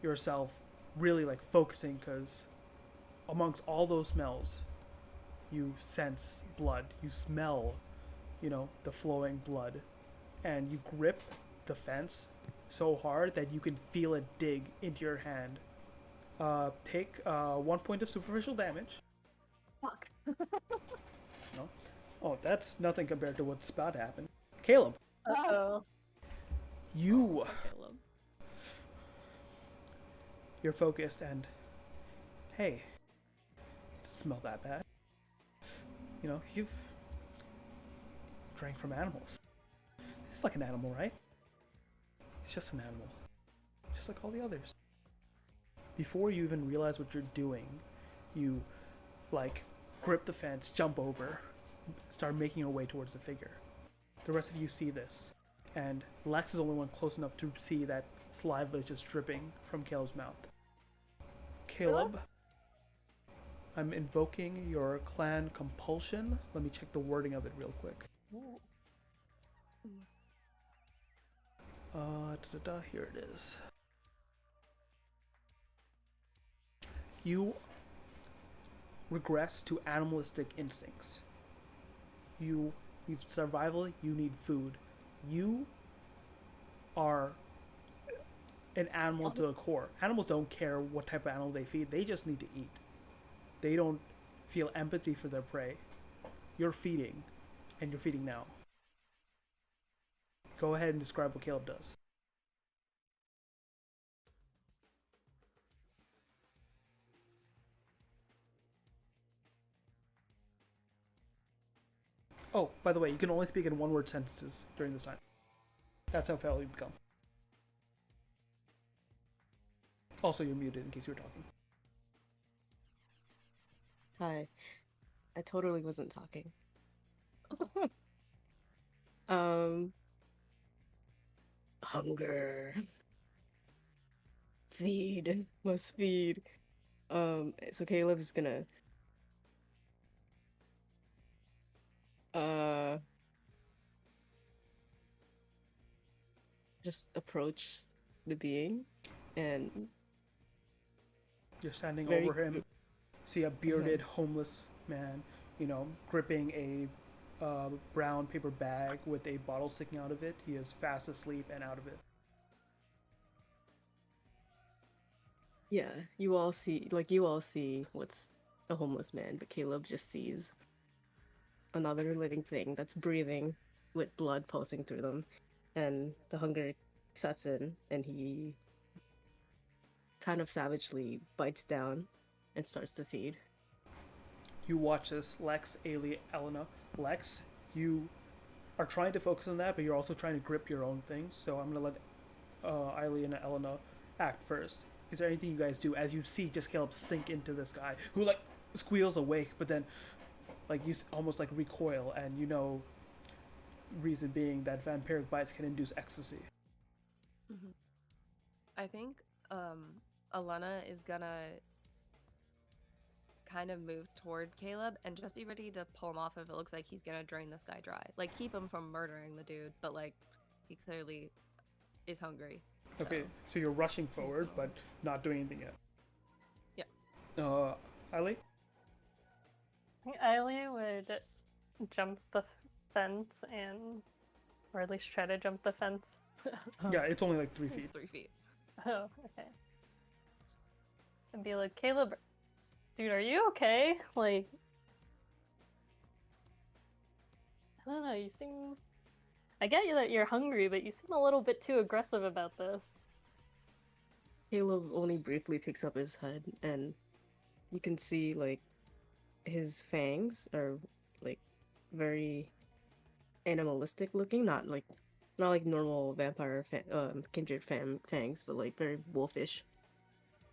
yourself really like focusing, because amongst all those smells, you sense blood. You smell, the flowing blood, and you grip the fence so hard that you can feel it dig into your hand. Take 1 point of superficial damage. Fuck. No, oh, that's nothing compared to what's about to happen. Caleb, Uh-oh. you Caleb. you're focused, and hey, it doesn't smell that bad. You've drank from animals. It's like an animal, right? It's just an animal, just like all the others. Before you even realize what you're doing, you like grip the fence, jump over, start making your way towards the figure. The rest of you see this, and Lex is the only one close enough to see that saliva is just dripping from Caleb's mouth. Caleb, I'm invoking your clan compulsion. Let me check the wording of it real quick. Ooh. Here it is. You regress to animalistic instincts. You need survival, you need food. You are an animal to a core. Animals don't care what type of animal they feed, they just need to eat. They don't feel empathy for their prey. You're feeding, and you're feeding now. Go ahead and describe what Caleb does. Oh, by the way, you can only speak in one-word sentences during this time. That's how foul you become. Also, you're muted in case you were talking. Hi. I totally wasn't talking. Hunger. Feed. Must feed. So Caleb's gonna just approach the being and You're standing Very over him. See a bearded, homeless man, gripping a brown paper bag with a bottle sticking out of it. He is fast asleep and out of it. yeah, you all see what's a homeless man, but Caleb just sees another living thing that's breathing with blood pulsing through them, and the hunger sets in, and he kind of savagely bites down and starts to feed. You watch this, Lex, Ailey, Elena. Lex, you are trying to focus on that, but you're also trying to grip your own things. So I'm gonna let Ailey and Elena act first. Is there anything you guys do as you see just Caleb sink into this guy who like squeals awake, but then like you almost like recoil, and reason being that vampiric bites can induce ecstasy. Mm-hmm. I think Elena is gonna kind of move toward Caleb and just be ready to pull him off if it looks like he's gonna drain this guy dry. Like, keep him from murdering the dude, but like, he clearly is hungry. Okay, so you're rushing forward, but not doing anything yet. Yeah. Ailey? I think Eileen would jump the fence or at least try to jump the fence. Yeah, it's only like 3 feet. It's 3 feet. Oh, okay. And be like, Caleb, dude, are you okay? Like, I don't know, you seem... I get you that you're hungry, but you seem a little bit too aggressive about this. Caleb only briefly picks up his head, and you can see like his fangs are like very animalistic looking, not like normal vampire kindred fangs, but like very wolfish.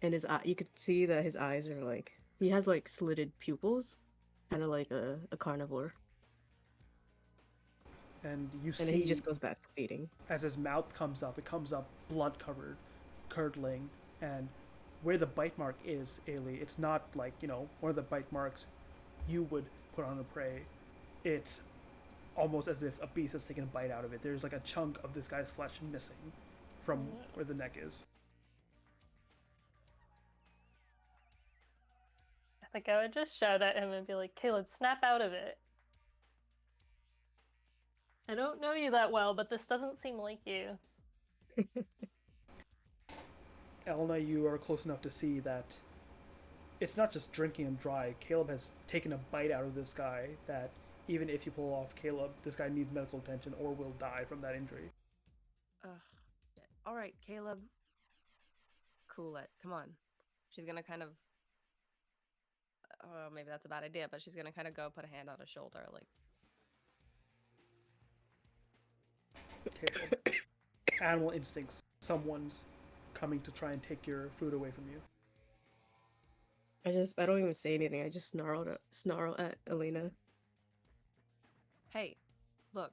And his eye, you could see that his eyes are like, he has like slitted pupils, kind of like a carnivore. And you And see then he just goes back to feeding. as his mouth comes up, it comes up blood covered, curdling, and where the bite mark is, Ailey, it's not like, one of the bite marks you would put on a prey. It's almost as if a beast has taken a bite out of it. There's like a chunk of this guy's flesh missing from where the neck is. Like, I would just shout at him and be like, Caleb, snap out of it. I don't know you that well, but this doesn't seem like you. Elena, you are close enough to see that it's not just drinking him dry. Caleb has taken a bite out of this guy that even if you pull off Caleb, this guy needs medical attention or will die from that injury. Ugh. Shit. All right, Caleb. Cool it. Come on. She's gonna kind of. Oh, maybe that's a bad idea, but she's gonna kind of go put a hand on his shoulder, like. Caleb. Animal instincts. Someone's coming to try and take your food away from you. I don't even say anything. I just snarl at Elena. Hey, look.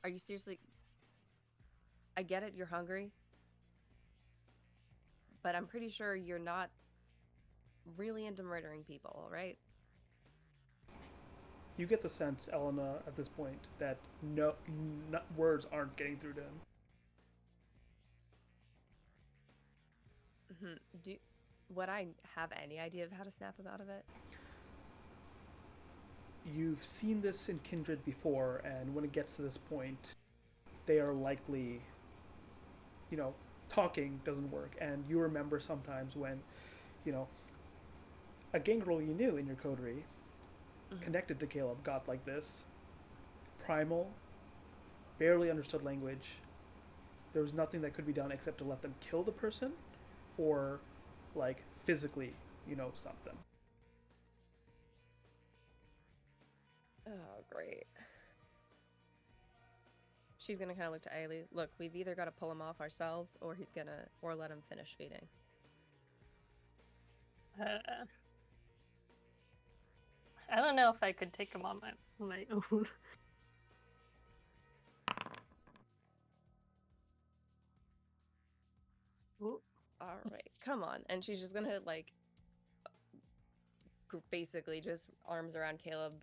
Are you seriously? I get it. You're hungry, but I'm pretty sure you're not really into murdering people, right? You get the sense, Elena, at this point, that no words aren't getting through to him. Would I have any idea of how to snap him out of it? You've seen this in kindred before, and when it gets to this point, they are likely, talking doesn't work. And you remember sometimes when, a gangrel you knew in your coterie connected to Caleb got like this primal, barely understood language. There was nothing that could be done except to let them kill the person or, like, physically, stop them. Oh, great. She's gonna kind of look to Ailey. Look, we've either got to pull him off ourselves, or or let him finish feeding. I don't know if I could take him on my own. Ooh. All right, come on. And she's just gonna like basically just arms around Caleb,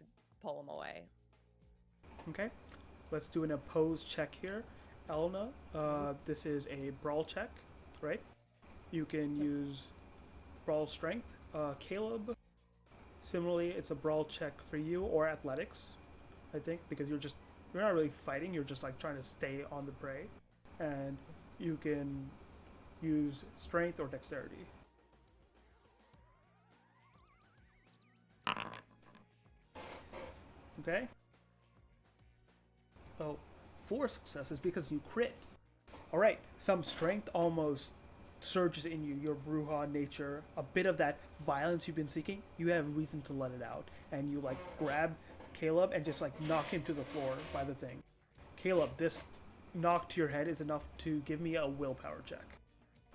pull him away. Okay, let's do an opposed check here. Elena, this is a brawl check, right? You can use brawl strength. Caleb, similarly, it's a brawl check for you or athletics, I think, because you're not really fighting. You're just like trying to stay on the prey, and you can use strength or dexterity. Okay. Oh, 4 successes because you crit. All right, some strength almost surges in you, your Bruja nature, a bit of that violence you've been seeking. You have reason to let it out, and you like grab Caleb and just like knock him to the floor by the thing. Caleb, this knock to your head is enough to give me a willpower check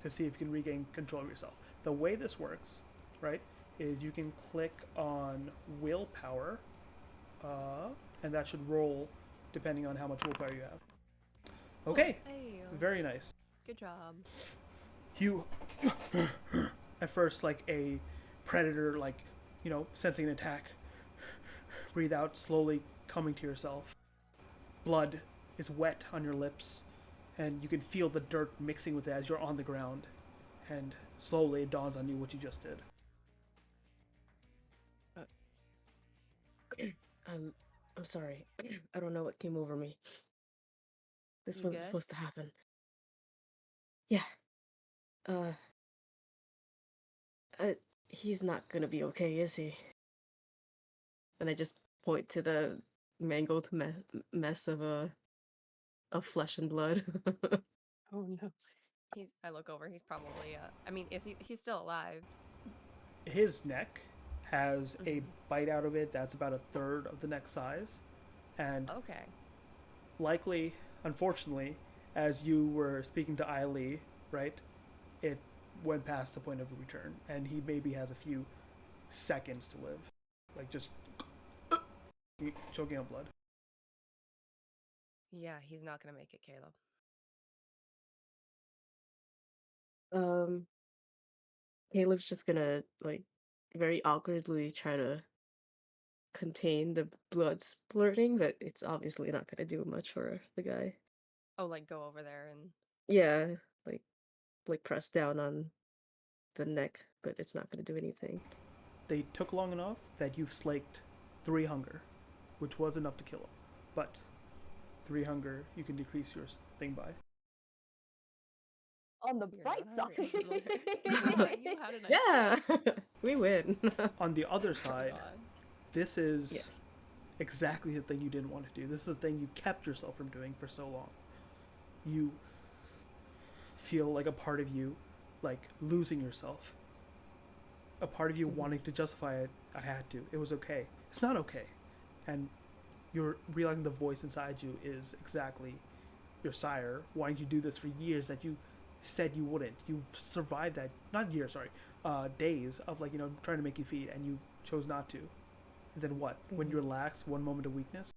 to see if you can regain control of yourself. The way this works, right, is you can click on willpower, and that should roll depending on how much willpower you have. Okay, Hey, very nice. good job. You, at first, like a predator, like, sensing an attack, breathe out, slowly coming to yourself. Blood is wet on your lips, and you can feel the dirt mixing with it as you're on the ground, and slowly it dawns on you what you just did. I'm sorry. I don't know what came over me. This You wasn't good? supposed to happen. Yeah. Uh, he's not gonna be okay, is he? And I just point to the mangled mess of flesh and blood. Oh no. I look over. He's probably. I mean, He's still alive. His neck has a Mhm. bite out of it that's about a third of the neck size, and Okay. likely, unfortunately, as you were speaking to Ailey, right, it went past the point of return, and he maybe has a few seconds to live, like just choking on blood. Yeah, he's not gonna make it, Caleb. um, Caleb's just gonna like very awkwardly try to contain the blood splurting, but it's obviously not gonna do much for the guy. Oh, like go over there and. Yeah, like press down on the neck, but it's not gonna do anything. they took long enough that you've slaked 3 hunger, which was enough to kill them. But 3 hunger, you can decrease your thing by. On the You're bright not side. hungry. You had a nice Yeah, day. we win. On the other Oh, side, God. this is Yes. exactly the thing you didn't want to do. This is the thing you kept yourself from doing for so long. You feel like a part of you, like losing yourself. A part of you wanting to justify it. I had to. It was okay. It's not okay. And you're realizing the voice inside you is exactly your sire wanting to do this for years that you said you wouldn't. You survived that, not years, sorry, days of like, trying to make you feed and you chose not to. And then what? When you relax, one moment of weakness,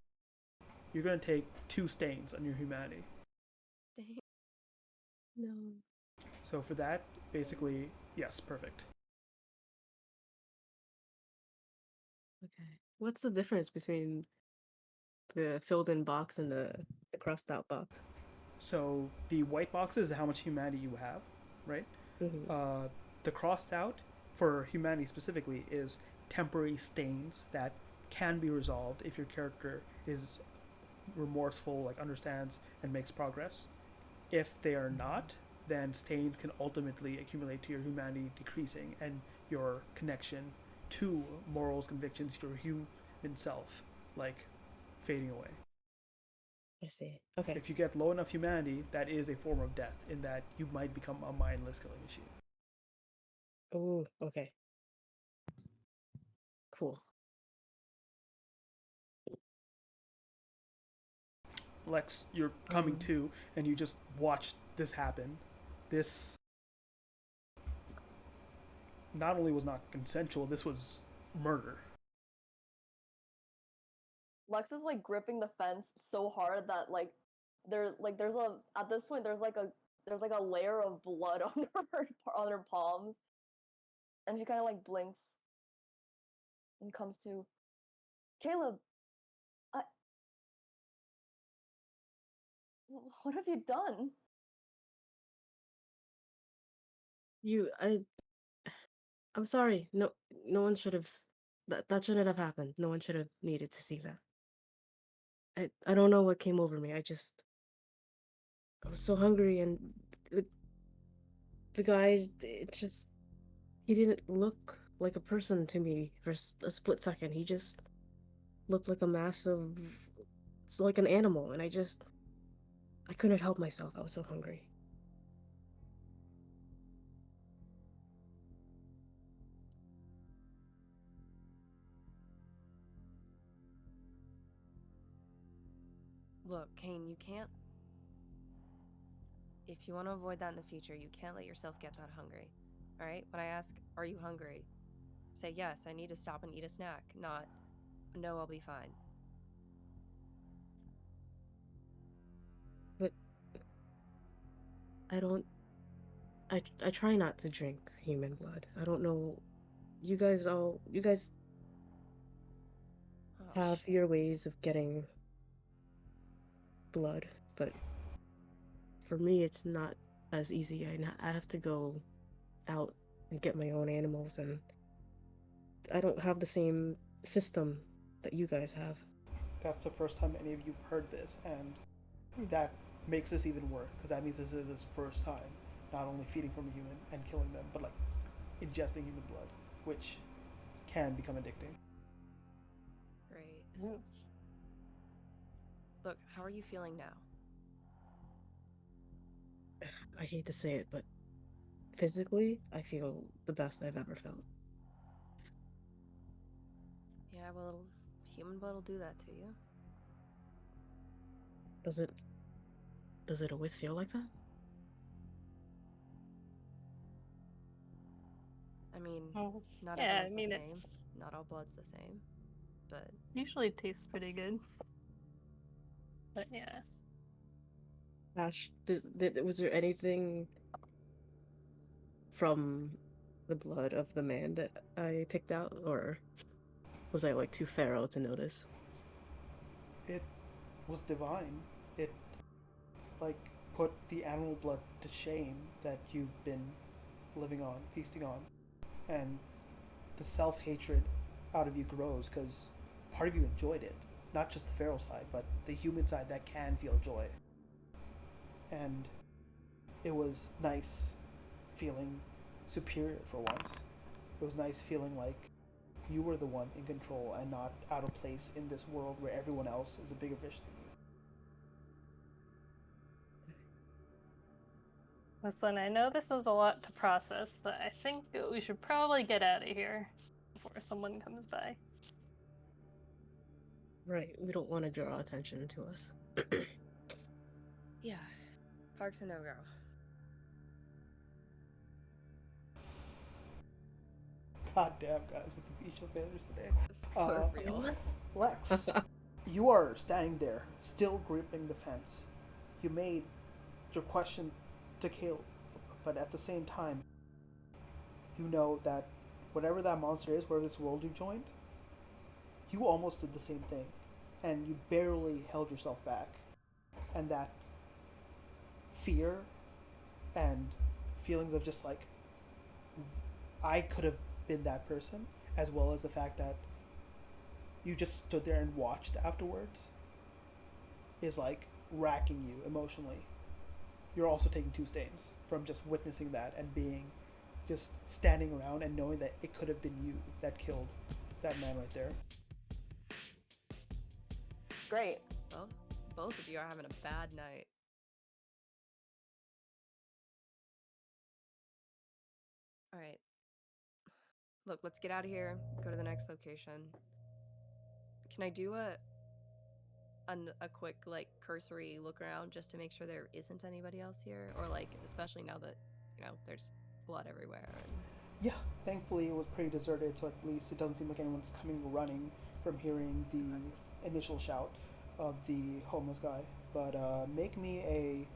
you're going to take 2 stains on your humanity. Dang. No. So for that, basically, yes, perfect. Okay. What's the difference between the filled-in box and the crossed-out box? So the white boxes is how much humanity you have, right? Mm-hmm. The crossed out, for humanity specifically, is temporary stains that can be resolved if your character is remorseful, like understands and makes progress. If they are not, then stains can ultimately accumulate to your humanity decreasing and your connection to morals, convictions, your human self, like fading away. I see. Okay. If you get low enough humanity, that is a form of death, in that you might become a mindless killing machine. Oh, okay. Cool. Lex, you're coming to, and you just watched this happen. This not only was not consensual, this was murder. Lex is like gripping the fence so hard that there's a at this point there's like a layer of blood on her palms, and she kind of like blinks and comes to. Caleb, I, what have you done? I'm sorry. No one should have. That shouldn't have happened. No one should have needed to see that. I don't know what came over me. I was so hungry, and the, the guy, he didn't look like a person to me for a split second. He just looked like a mass of, it's like an animal, and I couldn't help myself. I was so hungry. Look, Kane, you can't. If you want to avoid that in the future, you can't let yourself get that hungry. Alright? When I ask, are you hungry? Say, yes, I need to stop and eat a snack. Not, no, I'll be fine. But I don't. I try not to drink human blood. I don't know. You guys Oh, have shit. your ways of getting blood, but for me, it's not as easy. I have to go out and get my own animals, and I don't have the same system that you guys have. That's the first time any of you've heard this, and that makes this even worse, because that means this is his first time not only feeding from a human and killing them, but like ingesting human blood, which can become addicting. Great. Look, how are you feeling now? I hate to say it, but physically, I feel the best I've ever felt. Yeah, well, human blood will do that to you. Does it does it always feel like that? I mean, Oh, not yeah, everyone's I mean, the it same. Not all blood's the same. But usually tastes pretty good. But yeah. Ash, was there anything from the blood of the man that I picked out, or was I like too feral to notice? It was divine. It like put the animal blood to shame that you've been living on, feasting on, and the self hatred out of you grows because part of you enjoyed it, not just the feral side, but the human side that can feel joy. And it was nice feeling superior for once. It was nice feeling like you were the one in control and not out of place in this world where everyone else is a bigger fish than you. Listen, I know this is a lot to process, but I think we should probably get out of here before someone comes by. Right. We don't want to draw attention to us. Yeah. Park's a no-go. God damn, guys, with the facial failures today. For real. Lex, you are standing there, still gripping the fence. You made your question to Caleb, but at the same time, you know that whatever that monster is, whatever this world you joined, you almost did the same thing, and you barely held yourself back. And that fear and feelings of just like, I could have been that person, as well as the fact that you just stood there and watched afterwards, is like racking you emotionally. You're also taking 2 stains from just witnessing that and being just standing around and knowing that it could have been you that killed that man right there. Great. Well, both of you are having a bad night. All right. Look, let's get out of here. Go to the next location. Can I do a quick like cursory look around just to make sure there isn't anybody else here, or like especially now that there's blood everywhere? And... Yeah, thankfully it was pretty deserted, so at least it doesn't seem like anyone's coming running from hearing the initial shout of the homeless guy. But make me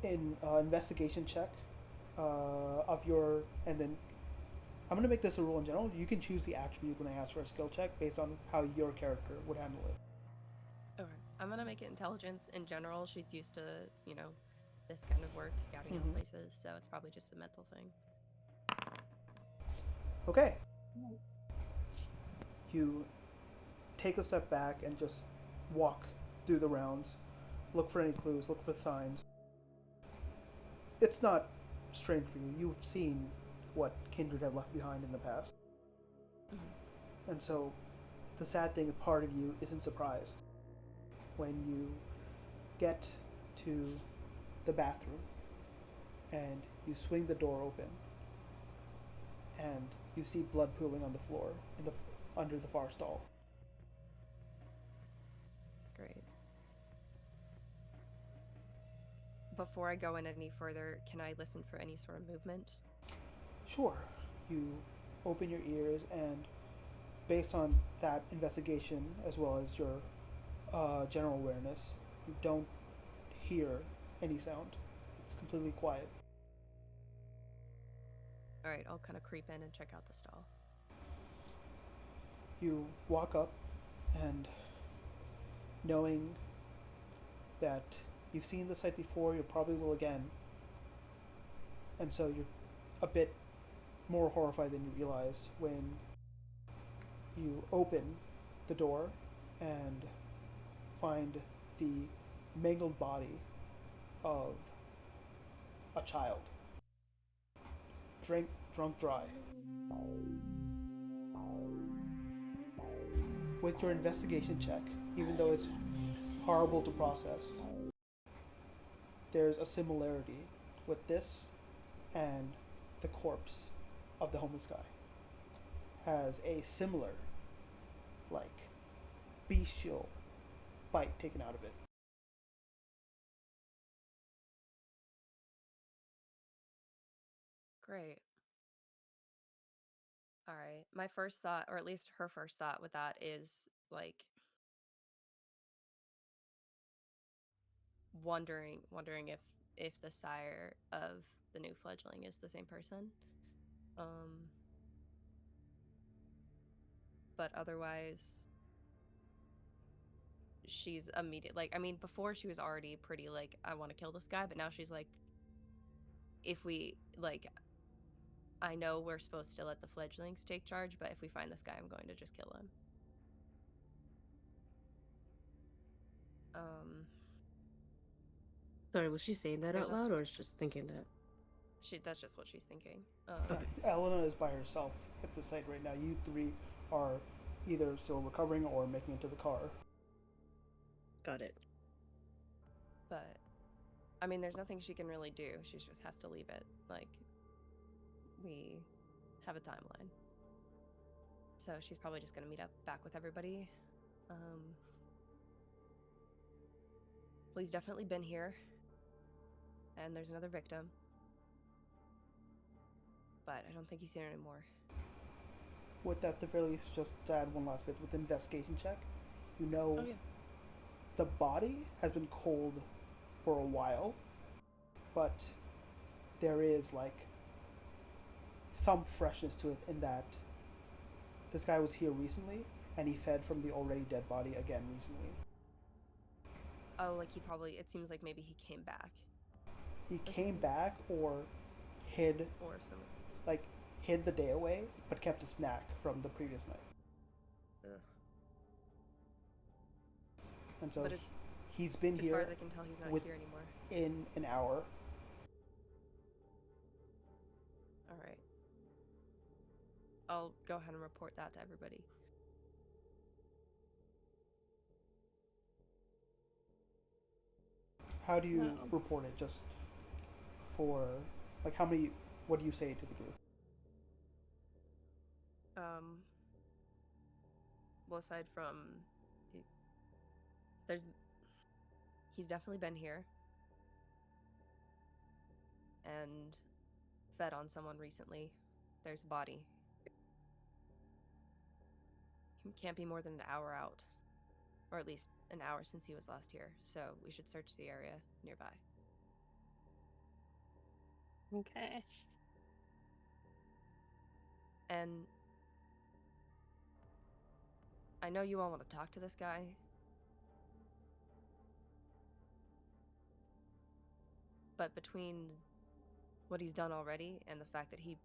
an investigation check of your, and then I'm gonna make this a rule in general. You can choose the attribute when I ask for a skill check based on how your character would handle it. Okay, I'm gonna make it intelligence in general. She's used to this kind of work, scouting out places, so it's probably just a mental thing. Okay. You take a step back and just walk through the rounds, look for any clues, look for signs. It's not strange for you. You've seen what kindred have left behind in the past. Mm-hmm. And so the sad thing, a part of you isn't surprised when you get to the bathroom and you swing the door open and you see blood pooling on the floor under the far stall. Great. Before I go in any further, can I listen for any sort of movement? Sure. You open your ears, and based on that investigation, as well as your general awareness, you don't hear any sound. It's completely quiet. All right, I'll kind of creep in and check out the stall. You walk up, and knowing that you've seen the site before, you probably will again, and so you're a bit more horrified than you realize when you open the door and find the mangled body of a child, drunk dry. With your investigation check, even though it's horrible to process, there's a similarity with this and the corpse of the homeless guy. Has a similar, like, bestial bite taken out of it. Great. All right. My first thought, or at least her first thought with that, is like wondering if the sire of the new fledgling is the same person. But otherwise she's immediate, like, I mean, before she was already pretty like, I want to kill this guy, but now she's like, if we like, I know we're supposed to let the fledglings take charge, but if we find this guy, I'm going to just kill him. Sorry, was she saying that There's out a- loud or just thinking that? That's just what she's thinking. Elena is by herself at the site right now. You three are either still recovering or making it to the car. Got it. But, I mean, there's nothing she can really do. She just has to leave it. Like, we have a timeline. So she's probably just going to meet up back with everybody. Well, he's definitely been here. And there's another victim. But I don't think he's here anymore. With at the very least, just to add one last bit with investigation check, you know, Oh, yeah. the body has been cold for a while, but there is like some freshness to it in that this guy was here recently and he fed from the already dead body again recently. Oh, like it seems like maybe he came back. He came back or hid, Or some. like, hid the day away, but kept a snack from the previous night. Ugh. And so But he's been as here far as I can tell, he's not with- here anymore. in an hour. All right. I'll go ahead and report that to everybody. How do you No. report it? Just for, like, what do you say to the group? Well, aside from, he's definitely been here and fed on someone recently. There's a body. He can't be more than an hour out, or at least an hour since he was last here. So we should search the area nearby. Okay. And I know you all want to talk to this guy. But between what he's done already and the fact that he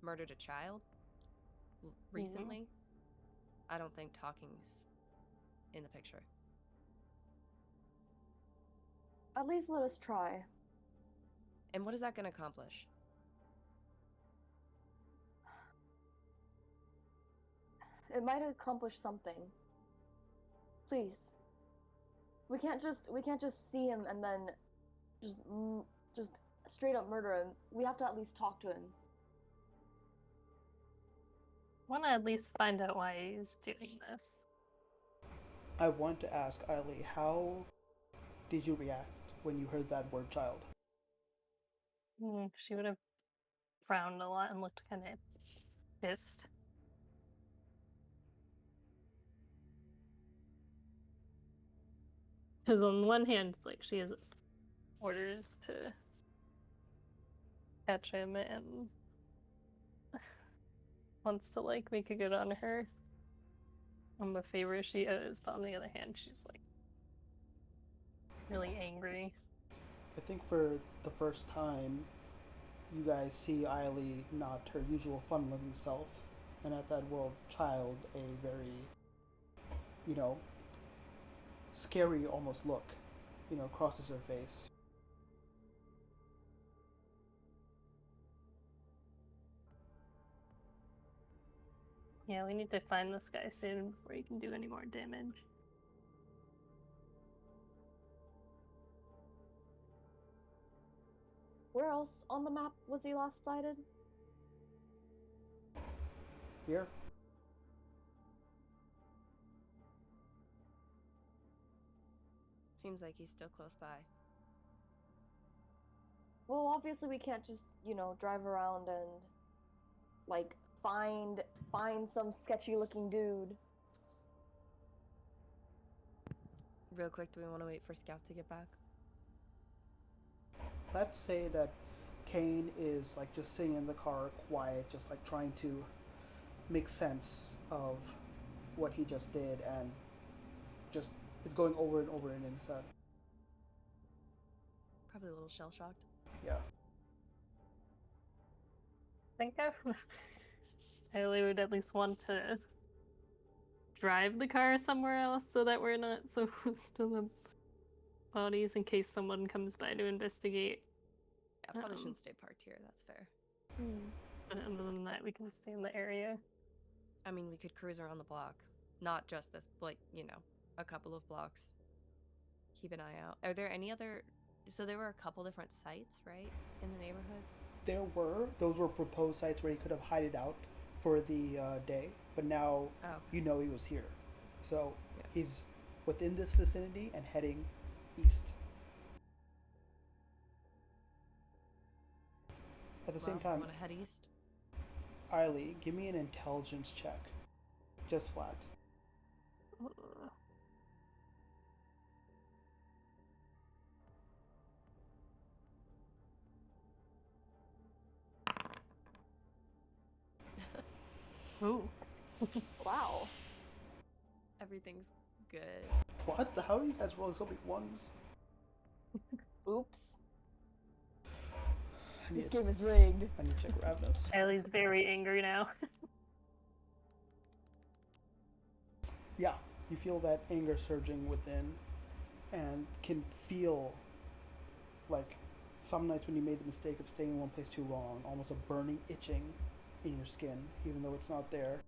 murdered a child recently, I don't think talking's in the picture. At least let us try. And what is that going to accomplish? It might accomplish something. Please. We can't just see him and then just straight up murder him. We have to at least talk to him. Want to at least find out why he's doing this. I want to ask Eileen, how did you react when you heard that word child? She would have frowned a lot and looked kind of pissed. Because on one hand, it's like she has orders to catch him and wants to like make a good on her on the favor she owes, but on the other hand, she's like really angry. I think for the first time, you guys see Eileen not her usual fun-loving self, and at that word child, a very, scary almost look, crosses her face. Yeah, we need to find this guy soon before he can do any more damage. Where else on the map was he last sighted? Here? Seems like he's still close by. Well, obviously we can't just, drive around and like find some sketchy looking dude. Real quick, do we want to wait for Scout to get back? Let's say that Kane is like just sitting in the car quiet, just like trying to make sense of what he just did, and just it's going over and over in his head. Probably a little shell-shocked. Yeah. think I really would at least want to drive the car somewhere else so that we're not so close to the bodies in case someone comes by to investigate. Yeah, probably shouldn't stay parked here. That's fair. But other than that, we can stay in the area. I mean, we could cruise around the block, not just this, like, a couple of blocks. Keep an eye out. Are there any other? So there were a couple different sites, right, in the neighborhood? Those were proposed sites where he could have hided out for the day, but now Oh, you know he was here. So Yeah. he's within this vicinity and heading east. At the same time, Want to head east? Eiley, give me an intelligence check. Just flat. Ooh. Wow. Everything's good. What? How are you guys rolling so many ones? Oops. I This need, game is rigged. I need to check Ravnos. Ellie's very angry now. Yeah, you feel that anger surging within and can feel like some nights when you made the mistake of staying in one place too long, almost a burning itching in your skin, even though it's not there.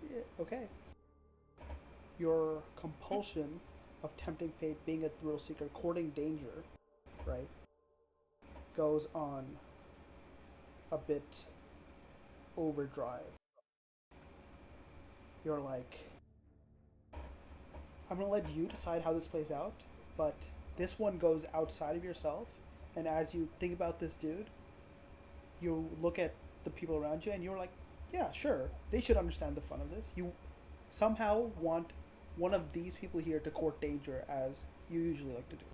Shit, okay. Your compulsion of tempting fate, being a thrill seeker, courting danger, right, goes on a bit overdrive. You're like, I'm gonna let you decide how this plays out, but this one goes outside of yourself, and as you think about this dude, you look at the people around you and you're like, yeah, sure, they should understand the fun of this. You somehow want one of these people here to court danger as you usually like to do.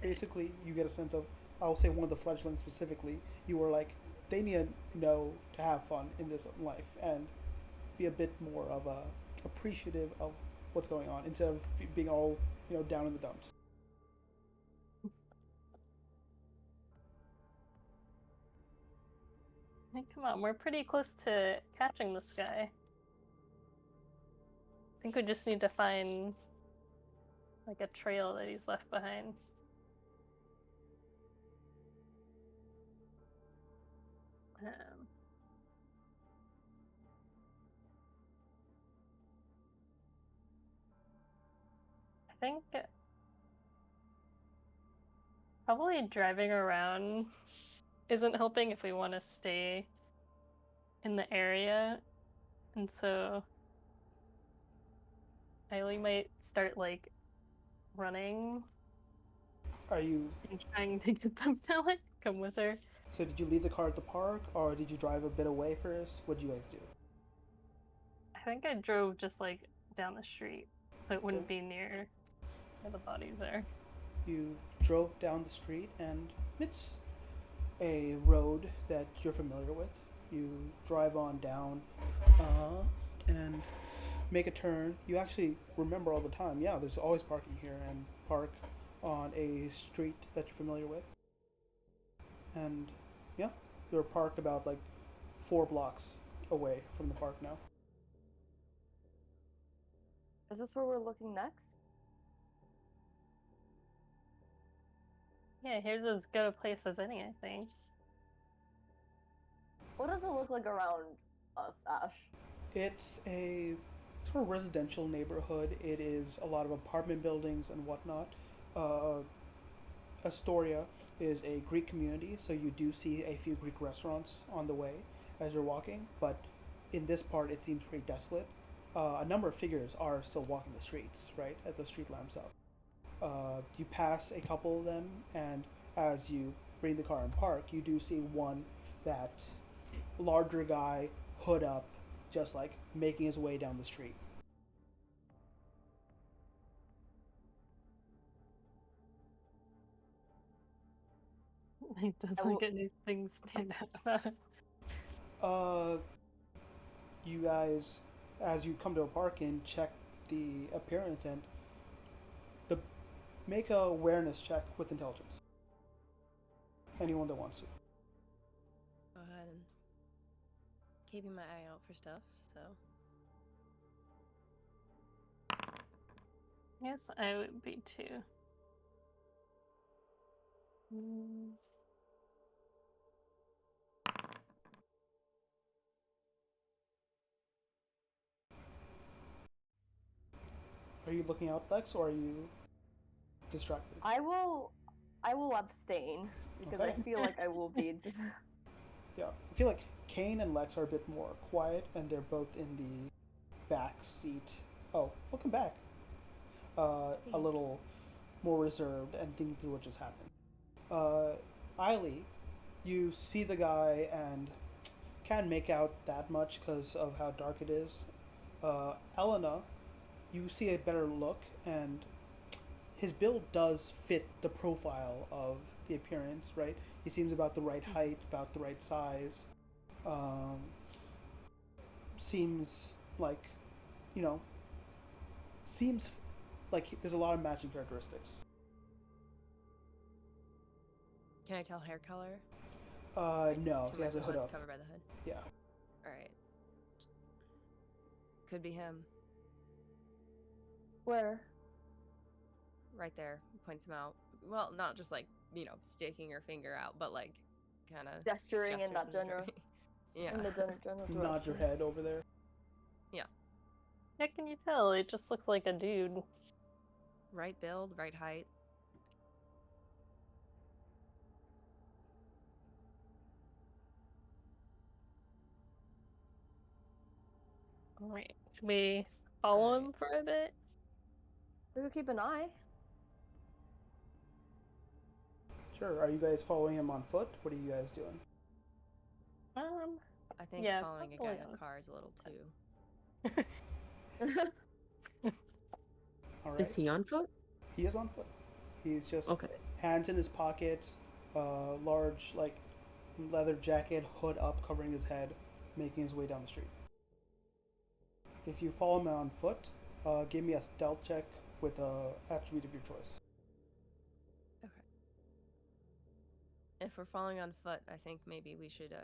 Basically, you get a sense of, I'll say one of the fledglings specifically, you were like, they need to know to have fun in this life and be a bit more of a appreciative of what's going on instead of being all down in the dumps. Hey, come on, we're pretty close to catching this guy. I think we just need to find like a trail that he's left behind. I think probably driving around isn't helping if we want to stay in the area, and so Eileen might start like running Are you? and trying to get them to like come with her. So did you leave the car at the park, or did you drive a bit away first? What did you guys do? I think I drove just like down the street, so it wouldn't be near where the bodies are. You drove down the street, and it's a road that you're familiar with. You drive on down, and make a turn. You actually remember all the time. Yeah, there's always parking here, and park on a street that you're familiar with. And yeah, you're parked about like 4 blocks away from the park now. Is this where we're looking next? Yeah, here's as good a place as any, I think. What does it look like around us, Ash? It's a sort of residential neighborhood. It is a lot of apartment buildings and whatnot. Astoria is a Greek community, so you do see a few Greek restaurants on the way as you're walking, but in this part it seems pretty desolate. A number of figures are still walking the streets, right, at the street lamps up. You pass a couple of them, and as you bring the car in park, you do see one that larger guy, hood up, just like making his way down the street. Like, doesn't anything stand out about it. You guys as you come to a park and check the appearance and the make a awareness check with intelligence. Anyone that wants to. Go ahead and keeping my eye out for stuff. So Yes, I would be too. Mm. Are you looking out, Lex, or are you distracted? I will abstain because Okay. I feel like I will be. Yeah, I feel like Kane and Lex are a bit more quiet, and they're both in the back seat. Oh, welcome back. A little more reserved and thinking through what just happened. Eiley, you see the guy and can't make out that much because of how dark it is. Elena, you see a better look, and his build does fit the profile of the appearance, right? He seems about the right height, about the right size. Um, seems like, you know, seems like there's a lot of matching characteristics. can I tell hair color? No, Too he has a much hood of up. covered by the hood. Yeah. All right. Could be him. Where? Right there. Points him out. Well, not just like, sticking your finger out, but like kind of Gesturing in that general. Yeah. In the general direction. Nod your head over there. How can you tell? It just looks like a dude. Right build, right height. Alright. Should we follow Alright. him for a bit? We could keep an eye. Sure. Are you guys following him on foot? What are you guys doing? I think Yeah, following a guy probably in on a car is a little too. All right. Is he on foot? He is on foot. He's just Okay. hands in his pockets, large like leather jacket, hood up, covering his head, making his way down the street. If you follow him on foot, give me a stealth check with a attribute of your choice. If we're following on foot, I think maybe we should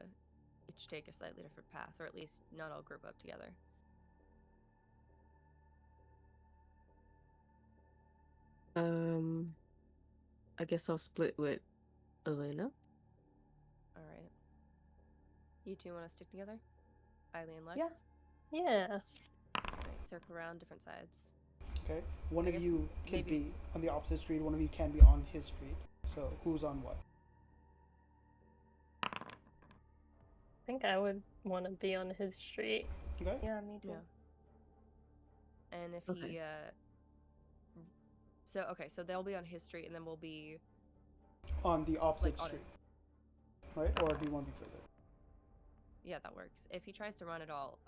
each take a slightly different path, or at least not all group up together. I guess I'll split with Elena. All right. You two want to stick together? Eiley and Lex? Yeah. Yeah. Right, circle around different sides. Okay. One I of guess you can maybe- be on the opposite street. One of you can be on his street. So who's on what? I think I would want to be on his street. Okay. Yeah, me too. Yeah. And if Okay. he so they'll be on his street, and then we'll be On the opposite Like, on it. street. Right? Or do you want to be further? yeah, that works. If he tries to run at all,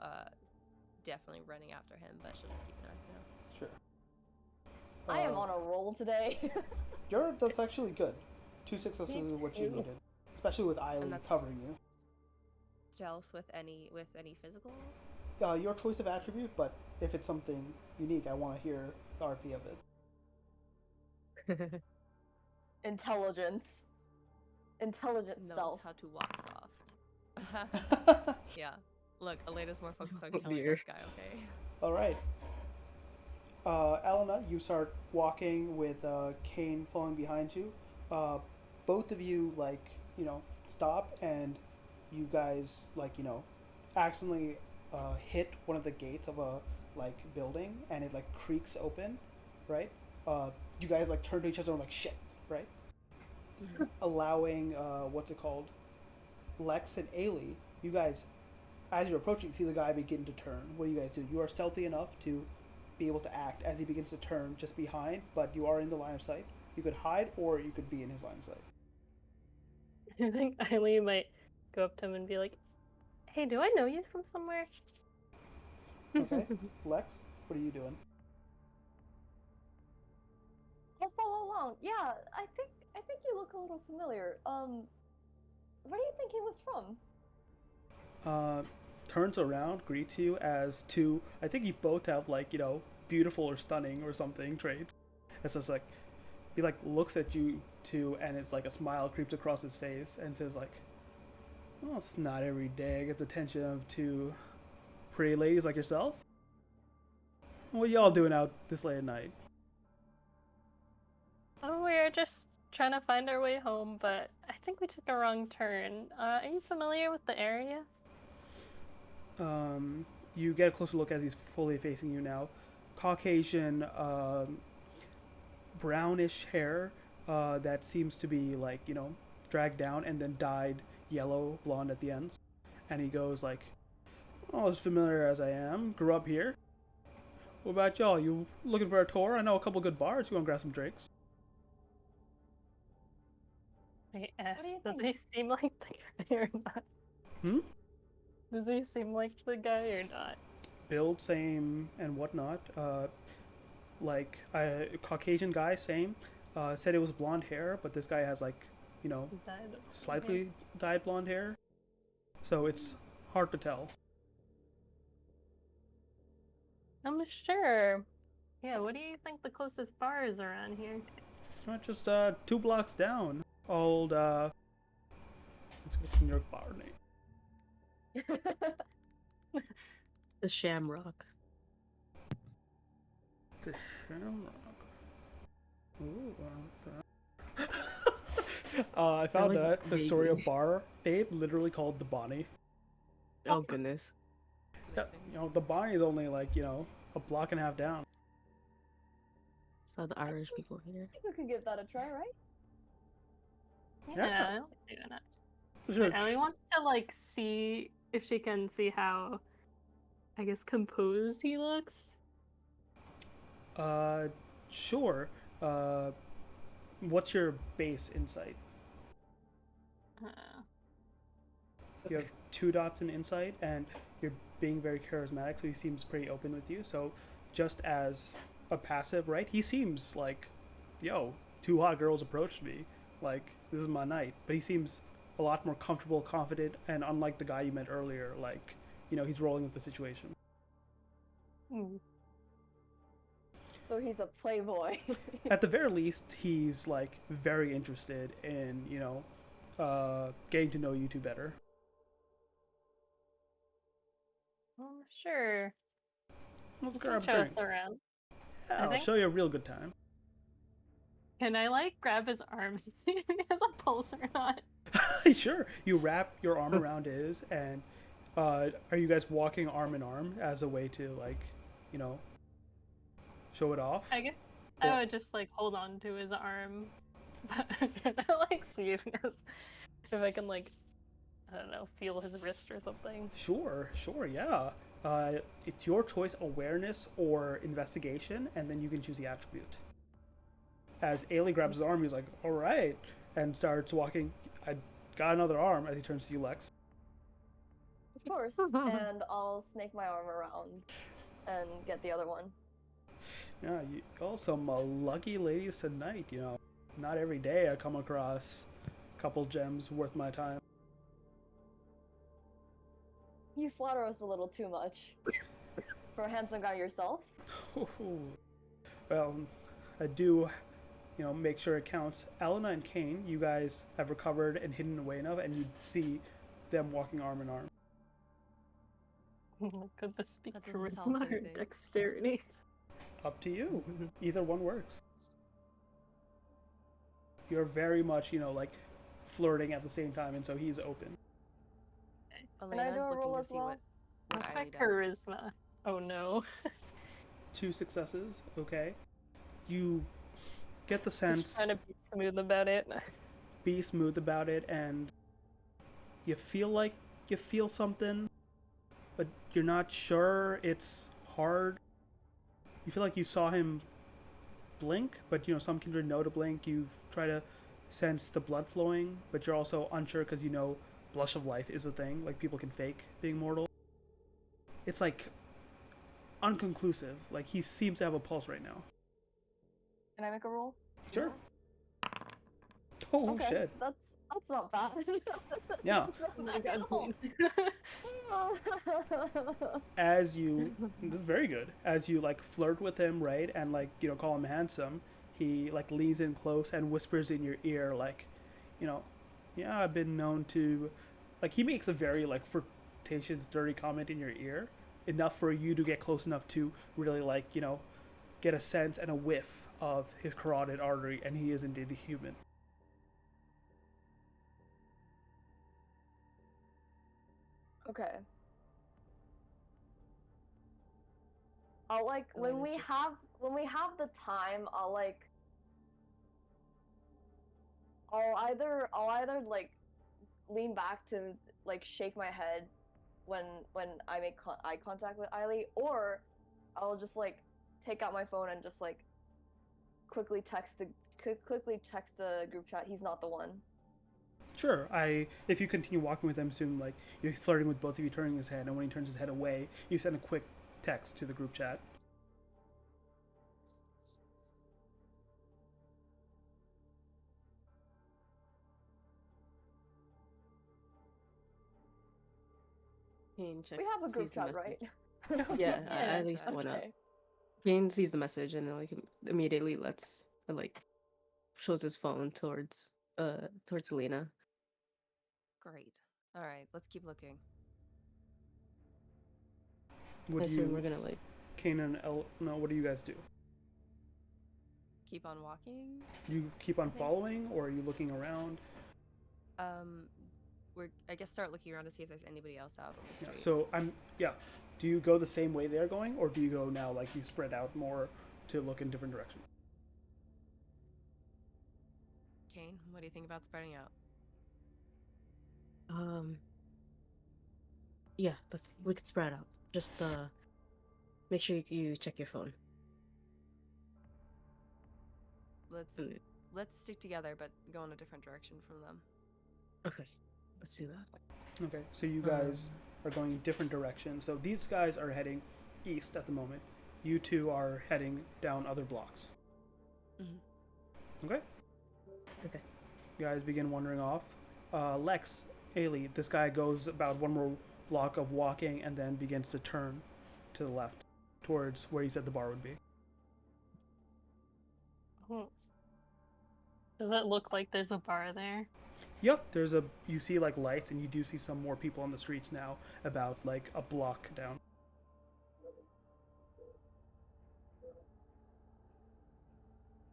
definitely running after him, but she'll just keep an eye out. Sure. I am on a roll today. That's actually good. 2 successes Me is what you too. needed, especially with Eiley that's- covering you. Stealth with any physical? Your choice of attribute, but if it's something unique, I want to hear the RP of it. Intelligence. Intelligent Knows stealth. how to walk soft. Yeah. Look, Elena's more focused on Oh, killing dear. this guy, okay? All right. Elena, you start walking with Kane following behind you. Both of you, stop, and you guys, accidentally hit one of the gates of a, building, and it, creaks open, right? You guys, turn to each other and, shit, right? Allowing, Lex and Ailey, you guys, as you're approaching, see the guy begin to turn. What do you guys do? You are stealthy enough to be able to act as he begins to turn just behind, but you are in the line of sight. You could hide, or you could be in his line of sight. I think Eileen might go up to him and be like, "Hey, do I know you from somewhere?" Okay. Lex, what are you doing? I'll follow along. Yeah, I think you look a little familiar. Where do you think he was from? turns around, greets you as two. I think you both have like beautiful or stunning or something traits. It's just like he like looks at you two, and it's like a smile creeps across his face, and says like, "Well, it's not every day I get the attention of two pretty ladies like yourself. What y'all doing out this late at night?" Oh, we're just trying to find our way home, but I think we took a wrong turn. Are you familiar with the area? You get a closer look as he's fully facing you now. Caucasian, brownish hair that seems to be like dragged down and then dyed yellow blonde at the ends. And he goes like, "Oh, as familiar as I am, grew up here. What about y'all? You looking for a tour? I know a couple good bars. You want to grab some drinks?" Wait, What do you does think? he seem like the guy or not? Hmm? Does he seem like the guy or not? Build same and whatnot. Like a Caucasian guy, same. Said it was blonde hair, but this guy has like, Died of- slightly dyed blonde hair. So it's hard to tell. I'm sure. Yeah, what do you think the closest bar is around here? Just 2 blocks down. Old what's the New York bar name? The Shamrock. The Shamrock. Ooh, I found like a Astoria vaguely. bar name literally called the Bonnie. Oh goodness. Yeah, the Bonnie is only like a block and a half down. Saw the Irish people here. I think we could give that a try, right? Yeah, I don't see why not. Sure. Ellie wants to like see if she can see how, I guess, composed he looks. Sure. What's your base insight? You have 2 dots in insight, and you're being very charismatic, so he seems pretty open with you. So, just as a passive, right? He seems like, yo, 2 hot girls approached me. Like, this is my night. But he seems a lot more comfortable, confident, and unlike the guy you met earlier, like, he's rolling with the situation. Hmm. So he's a playboy. At the very least, he's like very interested in, getting to know you two better. Sure. Let's You grab can a show drink. us around. Yeah, I I'll think- show you a real good time. Can I like grab his arm and see if he has a pulse or not? Sure. You wrap your arm around his, and are you guys walking arm in arm as a way to like, show it off? I guess Or- I would just like hold on to his arm, but I'm gonna like see if I can like, I don't know, feel his wrist or something. Sure, yeah. It's your choice, awareness or investigation, and then you can choose the attribute. As Ailey grabs his arm, he's like, "All right," and starts walking. "I got another arm," as he turns to you, Lex. Of course. And I'll snake my arm around and get the other one. Yeah, you all some lucky ladies tonight. Not every day I come across a couple gems worth my time. You flatter us a little too much. For a handsome guy yourself. Well, I do, make sure it counts. Elena and Kane, you guys have recovered and hidden away enough, and you see them walking arm in arm. Could this be That doesn't tell us charisma or anything. dexterity? Up to you. Either one works. You're very much, like flirting at the same time, and so he's open. Can I Elena's do a looking roll to as see well? what What's my Eiley does. charisma? Oh no. 2 successes, okay. You get the Just sense, trying to be smooth about it. be smooth about it, and you feel like you feel something, but you're not sure. It's hard. You feel like you saw him blink, but some kindred know to blink. You try to sense the blood flowing, but you're also unsure because blush of life is a thing. Like, people can fake being mortal. It's like unconclusive. Like, he seems to have a pulse right now. Can I make a roll? Sure. Oh Okay, shit. That's not bad. Yeah. That's not Oh my bad god, at all. please. As you, this is very good. As you like flirt with him, right, and like call him handsome, he like leans in close and whispers in your ear, like, you know, yeah, I've been known to, like he makes a very like flirtatious, dirty comment in your ear, enough for you to get close enough to really like get a sense and a whiff of his carotid artery, and he is indeed a human. Okay. I'll like when Elena's we just- have the time, I'll either like lean back to like shake my head when I make eye contact with Eiley, or I'll just like take out my phone and just like quickly text the group chat. He's not the one. Sure. If you continue walking with him soon, like you're flirting with both of you, turning his head, and when he turns his head away, you send a quick text to the group chat. Kane checks, We have a group sees the chat, message. right? Yeah, I Yeah, at least one up. Okay. Kane sees the message and like immediately shows his phone towards Elena. Great. All right, let's keep looking. What I do assume you, we're gonna like Kane and no, what do you guys do? Keep on walking. You keep on think- following, or are you looking around? I guess start looking around to see if there's anybody else out on the Yeah. street. So do you go the same way they're going, or do you go now like you spread out more to look in different directions? Kane, what do you think about spreading out? yeah, we could spread out. Just make sure you check your phone. Mm. Let's stick together, but go in a different direction from them. Okay, let's do that. Okay, so you guys are going different directions. So these guys are heading east at the moment. You two are heading down other blocks. Mhm. Okay. Okay. You guys begin wandering off. Lex, Ailey, this guy goes about one more block of walking and then begins to turn to the left towards where he said the bar would be. Does it look like there's a bar there? Yep, you see like lights, and you do see some more people on the streets now, about like a block down.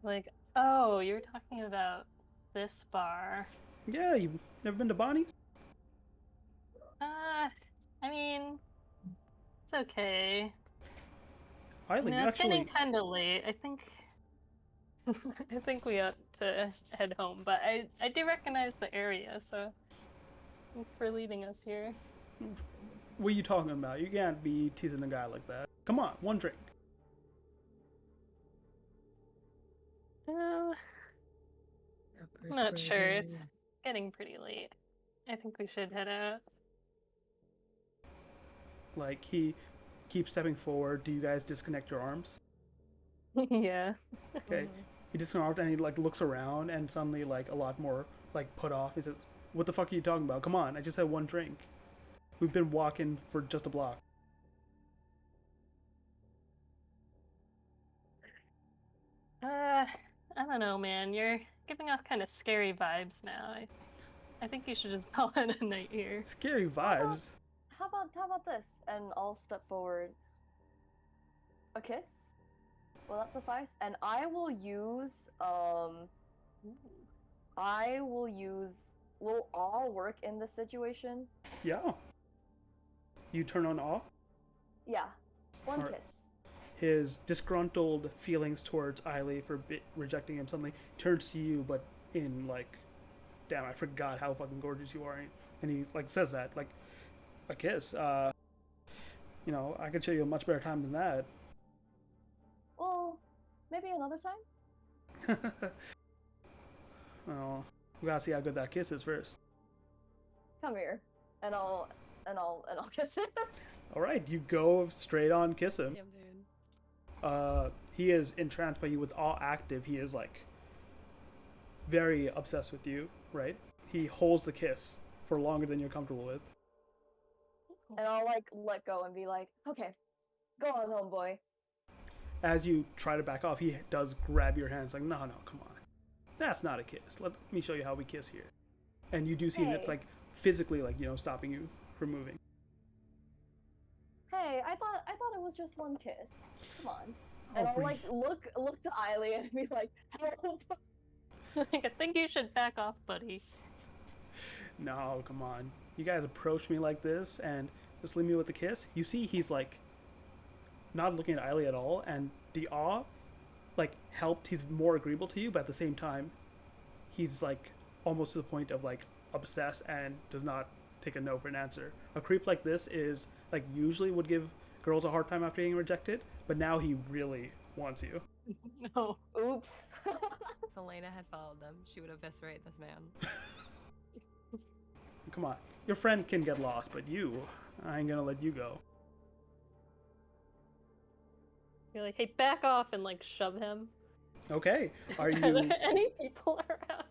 Like, oh, you're talking about this bar. Yeah, you've never been to Bonnie's? I mean, it's okay. Eileen, you No, it's actually... getting kind of late. I think I think we ought to head home, but I do recognize the area, so thanks for leading us here. What are you talking about? You can't be teasing a guy like that. Come on, one drink. I'm not sure. It's getting pretty late. I think we should head out. Like, he keeps stepping forward. Do you guys disconnect your arms? Yeah. Okay. He disconnects and he like looks around, and suddenly like a lot more like put off. He says, "What the fuck are you talking about? Come on, I just had one drink. We've been walking for just a block." I don't know, man. You're giving off kind of scary vibes now. I think you should just call it a night here. Scary vibes. How about this? And I'll step forward. A kiss? Will that suffice? And I will use will all work in this situation? Yeah. You turn on awe. Yeah. One Alright. kiss. His disgruntled feelings towards Eiley for rejecting him suddenly turns to you, but in like, damn, I forgot how fucking gorgeous you are. And he like says that, like, a kiss. I could show you a much better time than that. Well, maybe another time? Oh, we gotta see how good that kiss is first. Come here. And I'll kiss it. All right, you go straight on kiss him. Damn, dude. He is entranced by you with all active. He is like very obsessed with you, right? he holds the kiss for longer than you're comfortable with. And I'll like let go and be like, okay, go on, homeboy. As you try to back off, he does grab your hands like, no, come on. That's not a kiss. Let me show you how we kiss here. And you do see that's Hey. like physically like, stopping you from moving. Hey, I thought it was just one kiss. Come on. And Oh, I'll like look to Eiley and be like, help. Like, I think you should back off, buddy. No, come on. You guys approach me like this and just leave me with the kiss. You see he's like not looking at Eiley at all, and the awe like helped. He's more agreeable to you, but at the same time he's like almost to the point of like obsessed and does not take a no for an answer. A creep like this is like usually would give girls a hard time after getting rejected, but now he really wants you. No. Oops. If Elena had followed them, she would eviscerate this man. Come on. Your friend can get lost, but I ain't gonna let you go. You're like, hey, back off, and like shove him. Okay. Are Are you there any people around?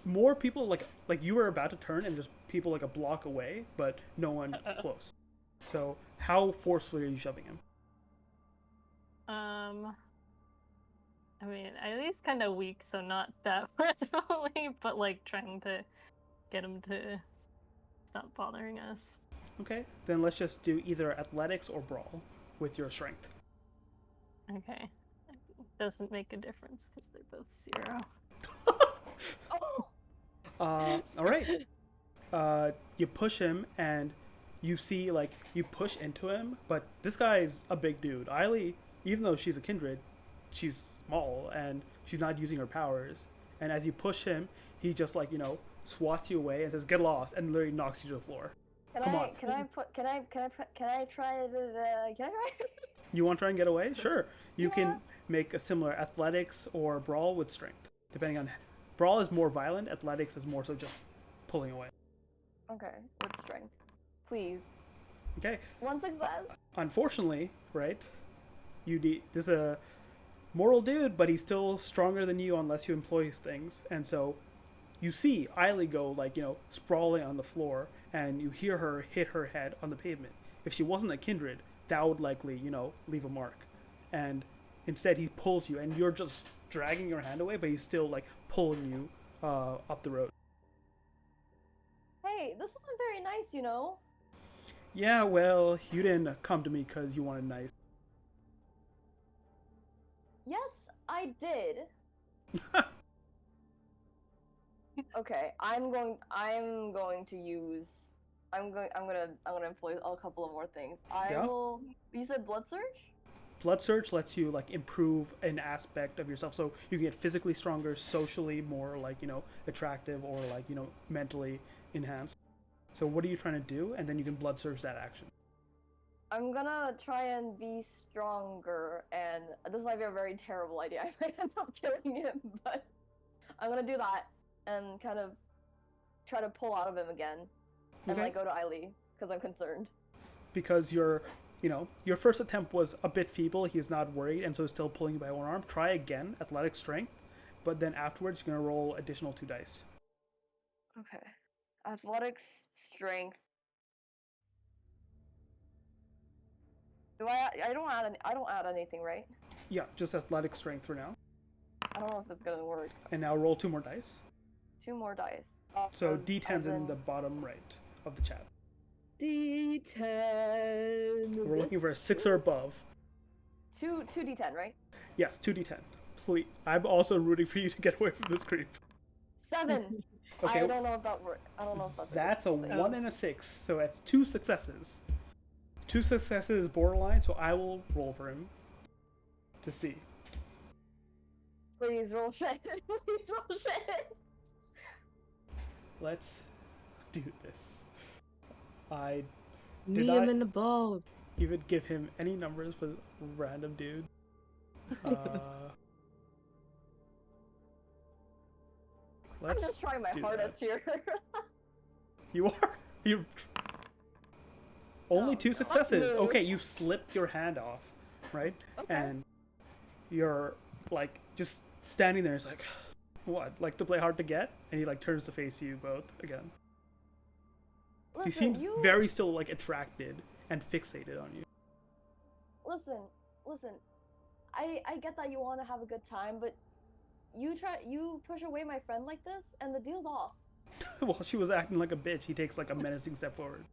more people like you were about to turn and there's people like a block away, but no one close. So how forcefully are you shoving him? I mean, Eileen's kind of weak, so not that forcefully, but like trying to get him to stop bothering us. Okay, then let's just do either athletics or brawl with your strength. Okay. It doesn't make a difference because they're both 0. Oh. All right. You push him and you see like you push into him, but this guy's a big dude. Eiley, even though she's a kindred, she's small and she's not using her powers. And as you push him, he just like swats you away and says, "Get lost," and literally knocks you to the floor. Come on. Can I try the You want to try and get away? Sure. You Yeah. can make a similar athletics or brawl with strength, depending on. Brawl is more violent. Athletics is more so just pulling away. Okay, with strength. Please. Okay. One success. Unfortunately, right? This is a moral dude, but he's still stronger than you unless you employ his things. And so, you see Eiley go like sprawling on the floor, and you hear her hit her head on the pavement. If she wasn't a kindred, that would likely leave a mark. And instead, he pulls you, and you're just dragging your hand away, but he's still like pulling you up the road. Hey, this isn't very nice, Yeah, well, you didn't come to me because you wanted nice. Yes, I did. Okay, I'm going to use. I'm gonna employ a couple of more things. Yeah? You said blood surge? Blood Search lets you like improve an aspect of yourself, so you can get physically stronger, socially more like attractive, or like mentally enhanced. So what are you trying to do? And then you can Blood Surge that action. I'm gonna try and be stronger, and this might be a very terrible idea. I might end up killing him, but I'm gonna do that and kind of try to pull out of him again, and Okay. like go to Eiley because I'm concerned. Because your first attempt was a bit feeble. He's not worried, and so is still pulling you by one arm. Try again, athletic strength, but then afterwards you're gonna roll additional 2 dice. Okay, athletics, strength. I don't add anything, right? Yeah, just athletic strength for now. I don't know if it's gonna work. And now roll 2 more dice. 2 more dice. So As D10's in in- the bottom right of the chat. D10. We're looking for a 6 or above. 2 D10, right? Yes, 2d10. Please. I'm also rooting for you to get away from this creep. 7. Okay. I don't know if that works. I don't know if that's. That's a good thing. 1 and a 6, so that's 2 successes. 2 successes is borderline, so I will roll for him to see. Please roll shit. Please roll shit. Let's do this. I Knee Did him I- in the balls. even give him any numbers for random dude. I'm Let's just trying my do hardest here. You are. You only Oh, 2 successes. move. Okay, you slip your hand off, right? Okay. And you're like just standing there. It's like, What? Like to play hard to get? And he like turns to face you both again. Listen, He seems you very still like attracted and fixated on you. listen. I get that you want to have a good time, but you push away my friend like this, and the deal's off. While she was acting like a bitch, he takes like a menacing step forward.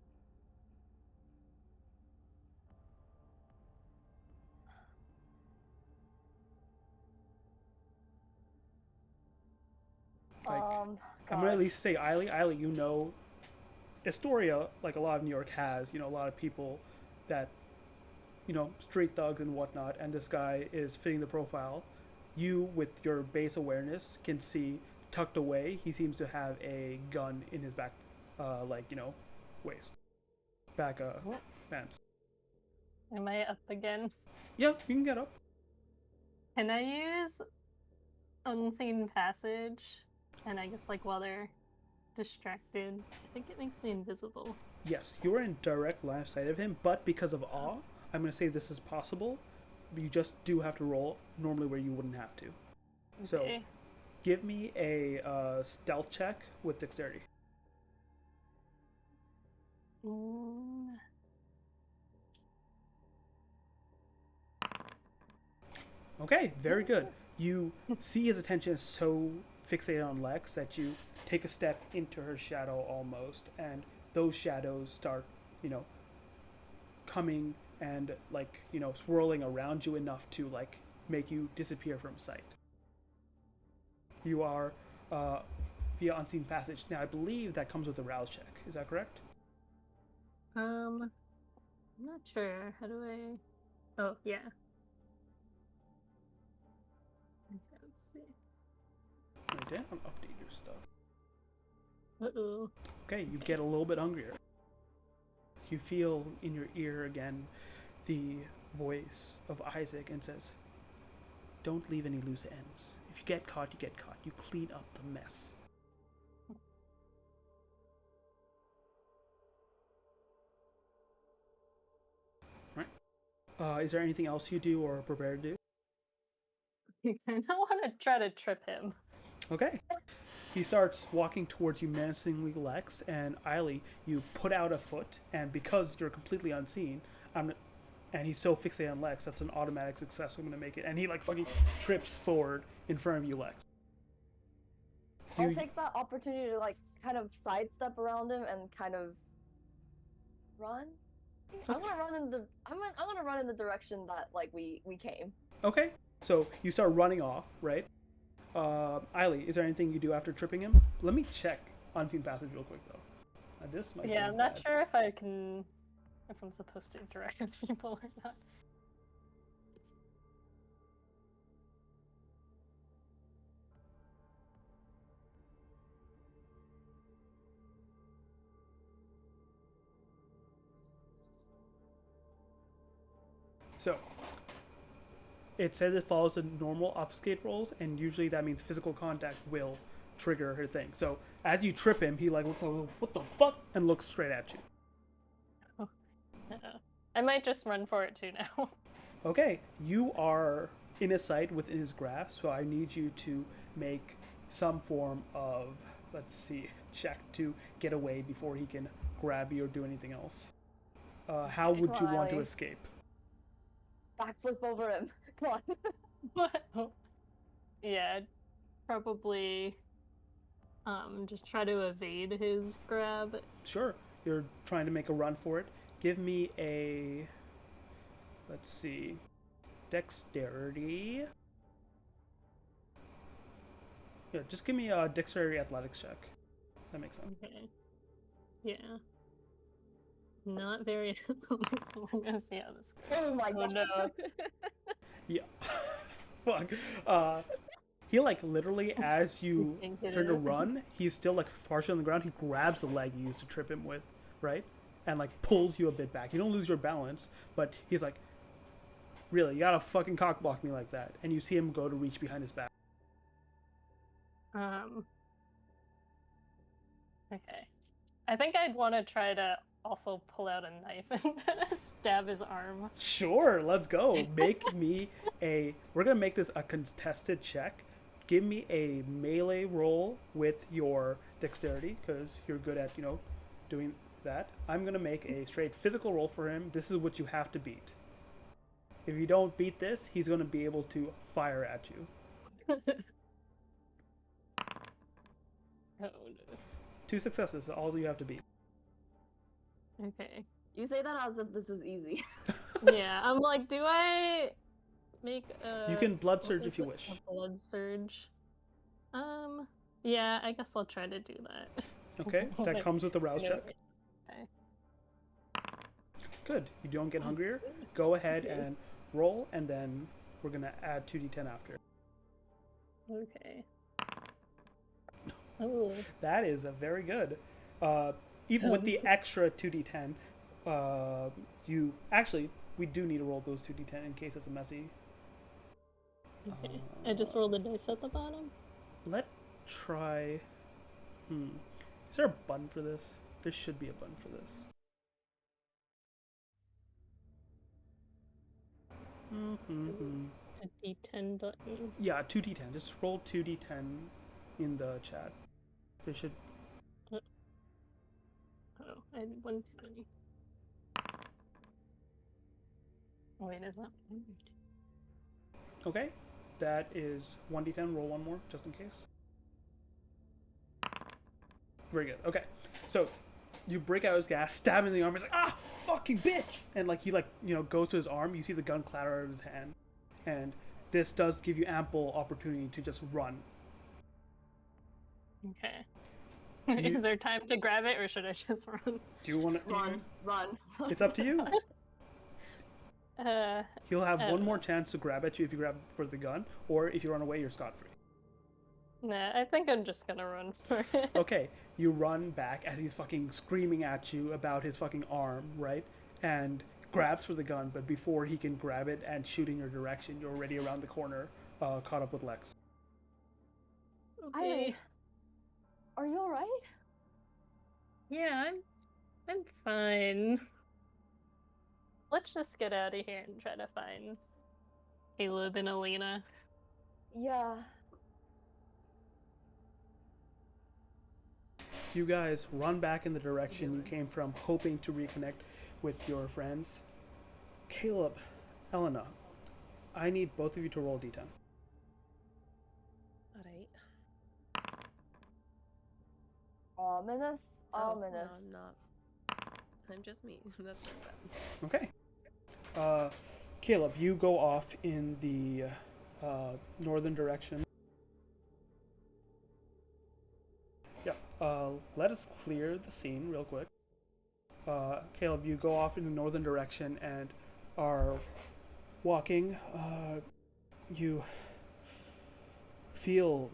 Like, I'm gonna at God. least say, Eiley, you know, Astoria, like a lot of New York has, a lot of people that, street thugs and whatnot, and this guy is fitting the profile. You, with your base awareness, can see tucked away, he seems to have a gun in his back, waist. Back, pants. Am I up again? Yeah, you can get up. Can I use unseen passage? And I guess like while they're distracted, I think it makes me invisible. Yes, you are in direct line of sight of him, but because of awe, I'm going to say this is possible. You just do have to roll normally where you wouldn't have to. So, Okay. give me a stealth check with dexterity. Mm, Okay, very good. You see his attention is so fixated on Lex that you take a step into her shadow almost, and those shadows start, coming and swirling around you enough to make you disappear from sight. You are via unseen passage. Now I believe that comes with a rouse check. Is that correct? I'm not sure. How do I? Oh yeah. Okay, let's see. Right there. I'll update your stuff. Uh-oh. Okay, you get a little bit hungrier. You feel in your ear again the voice of Isaac and says, "Don't leave any loose ends. If you get caught, you get caught. You clean up the mess." Right. Is there anything else you do or prepare to do? You kind of want to try to trip him. Okay. He starts walking towards you menacingly, Lex, and Eiley, you put out a foot, and because you're completely unseen, and he's so fixated on Lex, that's an automatic success. I'm gonna make it, and he fucking trips forward in front of you, Lex. I'll take that opportunity to kind of sidestep around him and kind of run. I'm gonna run in the direction that we came. Okay, so you start running off, right? Eiley, is there anything you do after tripping him? Let me check unseen passage real quick though. This might. Yeah, be I'm not bad. sure if I'm supposed to interact with people or not. So, it says it follows the normal obfuscate rolls, and usually that means physical contact will trigger her thing. So, as you trip him, he looks like, "What the fuck?" and looks straight at you. I might just run for it too now. Okay, you are in his sight, within his grasp, so I need you to make some form of, let's see, check to get away before he can grab you or do anything else. How would you want to Why? escape? Backflip over him. Come on. What? Oh. Yeah, I'd probably just try to evade his grab. Sure, you're trying to make a run for it. Give me a, let's see, dexterity. Yeah, just give me a dexterity athletics check. That makes sense. Okay. Yeah. Not very so we're gonna see how this goes. Oh my Oh gosh. no. Yeah. Fuck. He literally, as you Can't get turn to it. run, he's still partially on the ground. He grabs the leg you used to trip him with, right? And pulls you a bit back. You don't lose your balance, but he's like, "Really, you gotta fucking cock block me like that?" And you see him go to reach behind his back. Okay. I think I'd want to try to also pull out a knife and stab his arm. Sure, let's go. Make me we're gonna make this a contested check. give me a melee roll with your dexterity because you're good at doing that. I'm gonna make a straight physical roll for him. This is what you have to beat. If you don't beat this, he's gonna be able to fire at you. Oh, 2 successes, all you have to beat. no. Okay. You say that as if this is easy. Yeah, I'm like, do I make a... You can blood what surge was if you it? wish. A blood surge. Yeah, I guess I'll try to do that. Okay, that Like, comes with a rouse you know, check. Okay. Good. You don't get hungrier. Go ahead Okay. and roll, and then we're gonna add 2d10 after. Okay. Oh. That is a very good. Even with the extra 2d10, you actually we do need to roll those 2d10 in case it's a messy. Okay. I just rolled the dice at the bottom. Let's try. Is there a button for this? There should be a button for this. A D10 button. Yeah, 2d10. Just roll 2d10 in the chat. There should. Oh, I had 120. Oh, wait, is that one? Okay. That is 1d10. Roll one more, just in case. Very good. Okay. So, you break out his gas, stab him in the arm. He's like, ah, fucking bitch! And he goes to his arm. You see the gun clatter out of his hand. And this does give you ample opportunity to just run. Okay. You- Is there time to grab it, or should I just run? Do you want to? Run. It's up to you. Uh, He'll have one more chance to grab at you if you grab for the gun, or if you run away, you're scot-free. nah, I think I'm just gonna run for it. Okay, you run back as he's fucking screaming at you about his fucking arm, right? And grabs for the gun, but before he can grab it and shoot in your direction, you're already around the corner, caught up with Lex. Okay. Are you alright? Yeah, I'm fine. Let's just get out of here and try to find Caleb and Elena. Yeah. You guys run back in the direction you came from, hoping to reconnect with your friends. Caleb, Elena, I need both of you to roll d10. Alright. Ominous. Ominous. No, I'm not. I'm just me. That's so sad. Okay. Caleb, you go off in the northern direction. Yeah. Let us clear the scene real quick. Caleb, you go off in the northern direction and are walking. You feel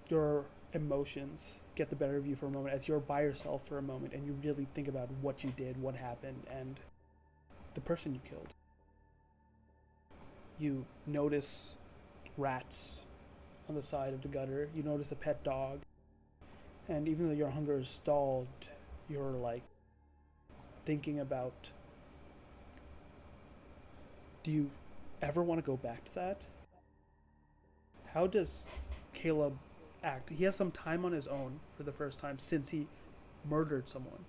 your emotions get the better of you for a moment as you're by yourself for a moment, and you really think about what you did, what happened, and the person you killed. You notice rats on the side of the gutter. You notice a pet dog. And even though your hunger is stalled, you're thinking about, do you ever want to go back to that? How does Caleb act? He has some time on his own for the first time since he murdered someone.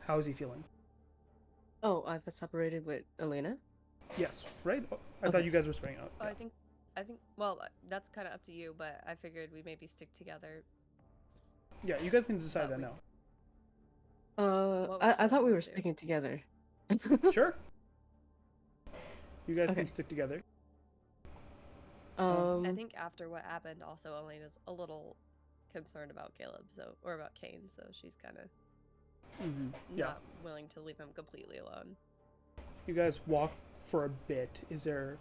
How is he feeling? Oh, I've separated with Elena. Yes, right? I Okay. thought you guys were spreading out. Oh, Yeah. I think. Well, that's kind of up to you, but I figured we'd maybe stick together. Yeah, you guys can decide that we- now. What I would thought we you were do? sticking together. Sure. You guys Okay. can stick together. I think after what happened, also Elena's a little concerned about Caleb, or about Kane, so she's kind of Yeah. not willing to leave him completely alone. You guys walk for a bit. Is there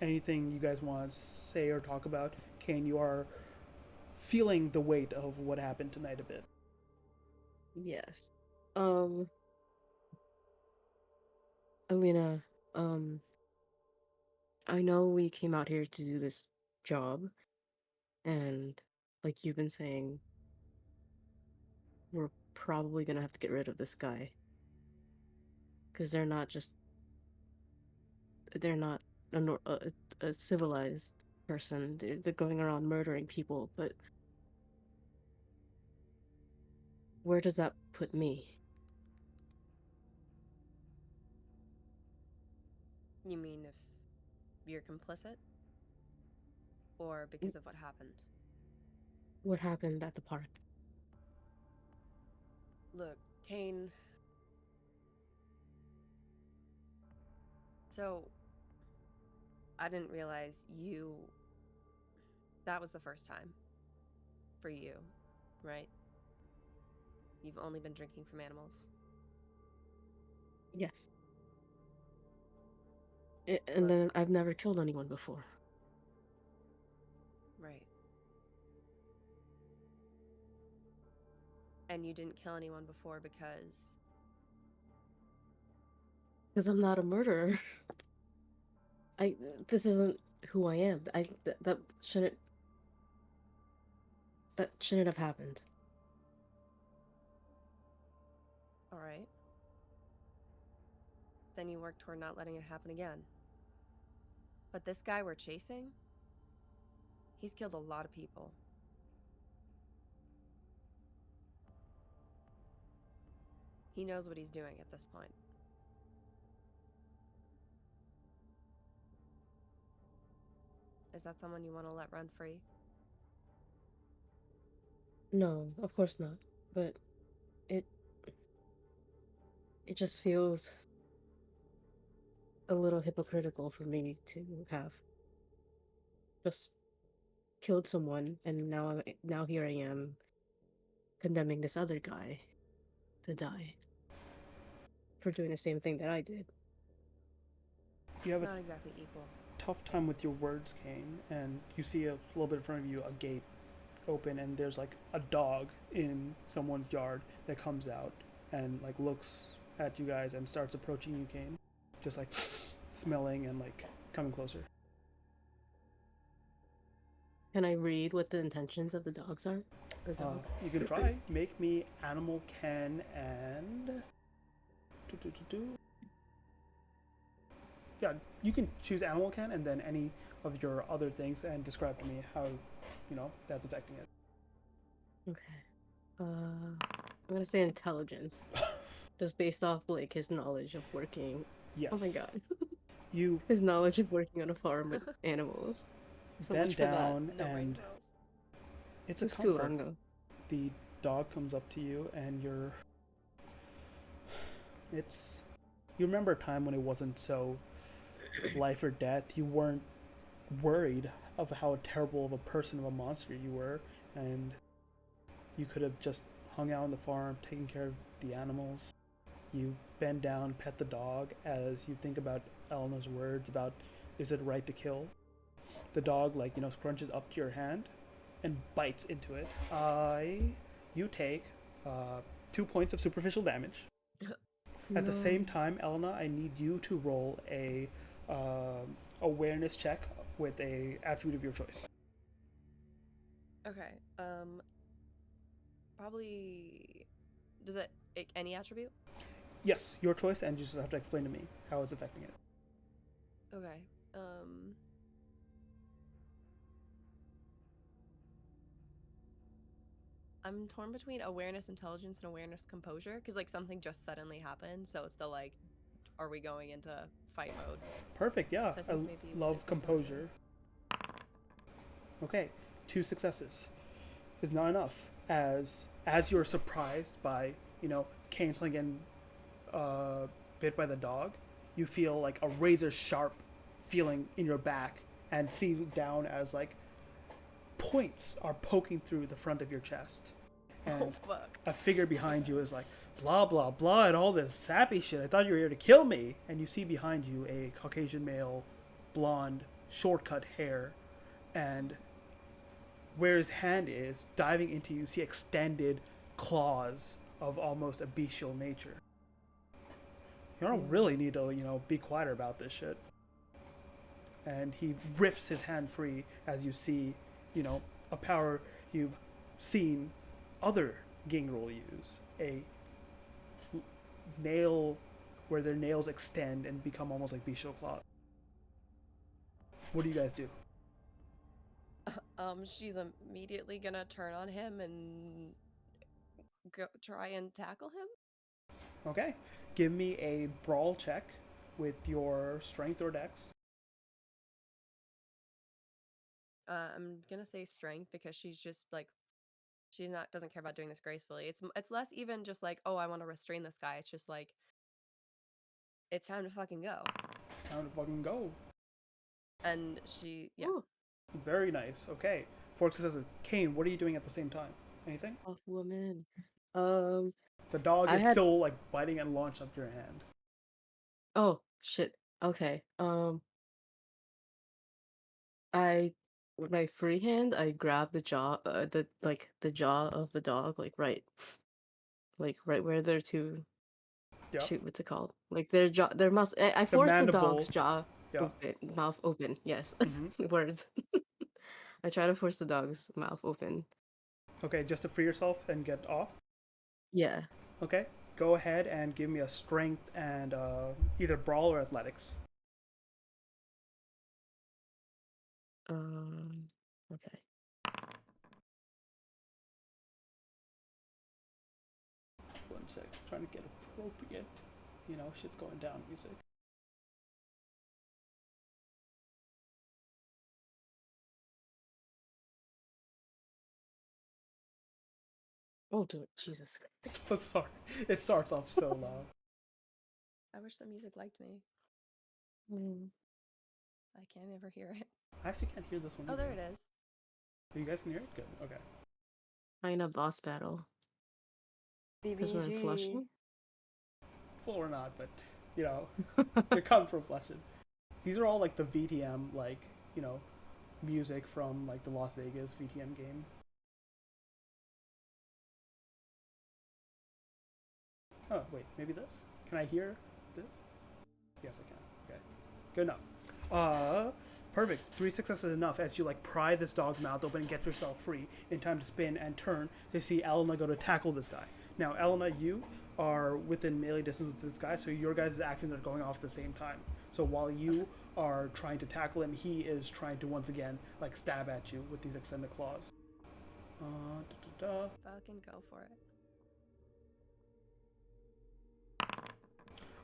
anything you guys want to say or talk about? Kane, you are feeling the weight of what happened tonight a bit. Yes. Alina, I know we came out here to do this job, and like you've been saying, we're probably gonna have to get rid of this guy. Because they're not a civilized person. They're going around murdering people, but where does that put me? You mean if you're complicit? Or because of what happened? What happened at the park? Look, Kane. So, I didn't realize you. That was the first time. For you, right? You've only been drinking from animals. Yes. And Well, then I've never killed anyone before. right. And you didn't kill anyone before because. Because I'm not a murderer. This isn't who I am. That shouldn't have happened. Alright. Then you work toward not letting it happen again. But this guy we're chasing, he's killed a lot of people. He knows what he's doing at this point. Is that someone you want to let run free? No, of course not. But it just feels a little hypocritical for me to have just killed someone, and now here I am condemning this other guy to die for doing the same thing that I did. You have It's a not exactly equal. tough time with your words, Kane, and you see a little bit in front of you a gate open, and there's like a dog in someone's yard that comes out and like looks at you guys and starts approaching you, Kane, just like smelling and like coming closer. Can I read what the intentions of the dogs are? The dog. You can try. Make me animal can and yeah, you can choose animal can and then any of your other things and describe to me how that's affecting it. Okay. I'm gonna say intelligence, just based off like his knowledge of working. Yes. Oh my god, You his knowledge of working on a farm with animals. So bend much for that. down No and rainbows. it's a It's too comfort. long though. The dog comes up to you and you remember a time when it wasn't so life or death. You weren't worried of how terrible of a person, of a monster you were, and you could have just hung out on the farm taking care of the animals. You bend down, pet the dog as you think about Elena's words about, is it right to kill? The dog scrunches up to your hand and bites into it. You take 2 points of superficial damage. At the same time, Elena, I need you to roll a awareness check with a attribute of your choice. Okay. Probably. Does it any attribute? Yes, your choice, and you just have to explain to me how it's affecting it. Okay. I'm torn between awareness intelligence and awareness composure because like something just suddenly happened, so it's the like, are we going into fight mode? Perfect, yeah. So I I think maybe we'll love do composure. Okay, 2 successes is not enough. As you're surprised by, canceling and bit by the dog, you feel like a razor sharp feeling in your back and see down as like points are poking through the front of your chest. And Oh fuck. a figure behind you is like, blah, blah, blah, and all this sappy shit. I thought you were here to kill me. And you see behind you a Caucasian male, blonde, short-cut hair, and where his hand is, diving into you, see extended claws of almost a bestial nature. You don't really need to, be quieter about this shit. And he rips his hand free as you see, a power you've seen other Gingrel use. A nail where their nails extend and become almost like bestial claws. What do you guys do? She's immediately gonna turn on him and go try and tackle him. Okay. Give me a brawl check with your strength or dex. I'm gonna say strength because she's just like she's not doesn't care about doing this gracefully. It's less even just like, oh, I want to restrain this guy. It's just like it's time to fucking go. It's time to fucking go. And she, yeah. Ooh, Very nice. Okay. Forks says, Kane, what are you doing at the same time? Anything? tough woman. Um, The dog I is had. still like biting and launched up your hand. Oh shit. Okay. I with my free hand, I grab the jaw, the jaw of the dog, like right where they're to Yep. shoot. What's it called? Like their jaw, their mouth. I The force the mandible. dog's jaw Yeah. open, mouth open. Yes, Mm-hmm. words. I try to force the dog's mouth open. Okay, just to free yourself and get off. Yeah. Okay. Go ahead and give me a strength and either brawl or athletics. Okay. One sec. Trying to get appropriate, shit's going down music. Oh, dude, Jesus Christ. So sorry. It starts off so loud. I wish the music liked me. Mm. I can't ever hear it. I actually can't hear this one. Oh, either. there it is. You guys can hear it? Good. Okay. Kind of boss battle. Because we're in BBG. Flushing. Well, we're not, but they're coming from Flushing. These are all like the VTM, music from like the Las Vegas VTM game. Oh wait, maybe this? Can I hear this? Yes, I can. Okay, good enough. Perfect. 3 successes is enough as you like pry this dog's mouth open and get yourself free in time to spin and turn to see Elena go to tackle this guy. Now, Elena, you are within melee distance with this guy, so your guys' actions are going off at the same time. So while you are trying to tackle him, he is trying to once again like stab at you with these extended claws. Fucking go for it.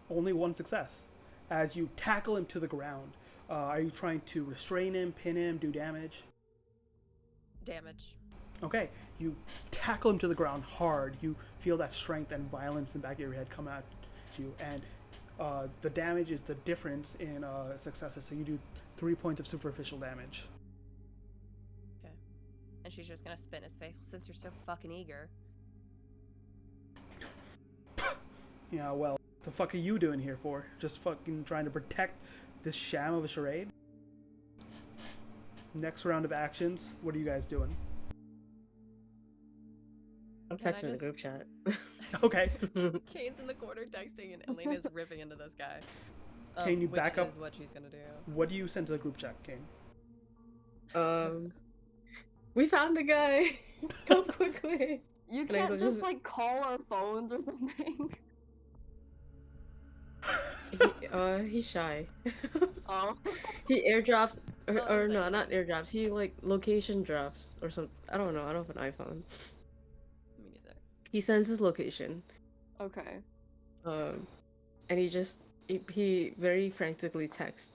Only one success. As you tackle him to the ground, are you trying to restrain him, pin him, do damage? Damage. Okay, you tackle him to the ground hard. You feel that strength and violence in the back of your head come at you, and the damage is the difference in successes. So you do 3 points of superficial damage. Okay. And she's just gonna spin his face. Well, since you're so fucking eager. Yeah, well, the fuck are you doing here for? Just fucking trying to protect this sham of a charade? Next round of actions, what are you guys doing? I'm Can I texting the just- group chat. Okay. Kane's in the corner texting, and Elena's ripping into this guy. Kane, you which back up. is what she's gonna do. What do you send to the group chat, Kane? We found the guy. Come quickly. You Can I can't just- just like call our phones or something. He's shy. Oh. He airdrops, or, Oh, or no, thanks. not airdrops. He like location drops or something. I don't know. I don't have an iPhone. Me neither. He sends his location. Okay. And he very frantically texts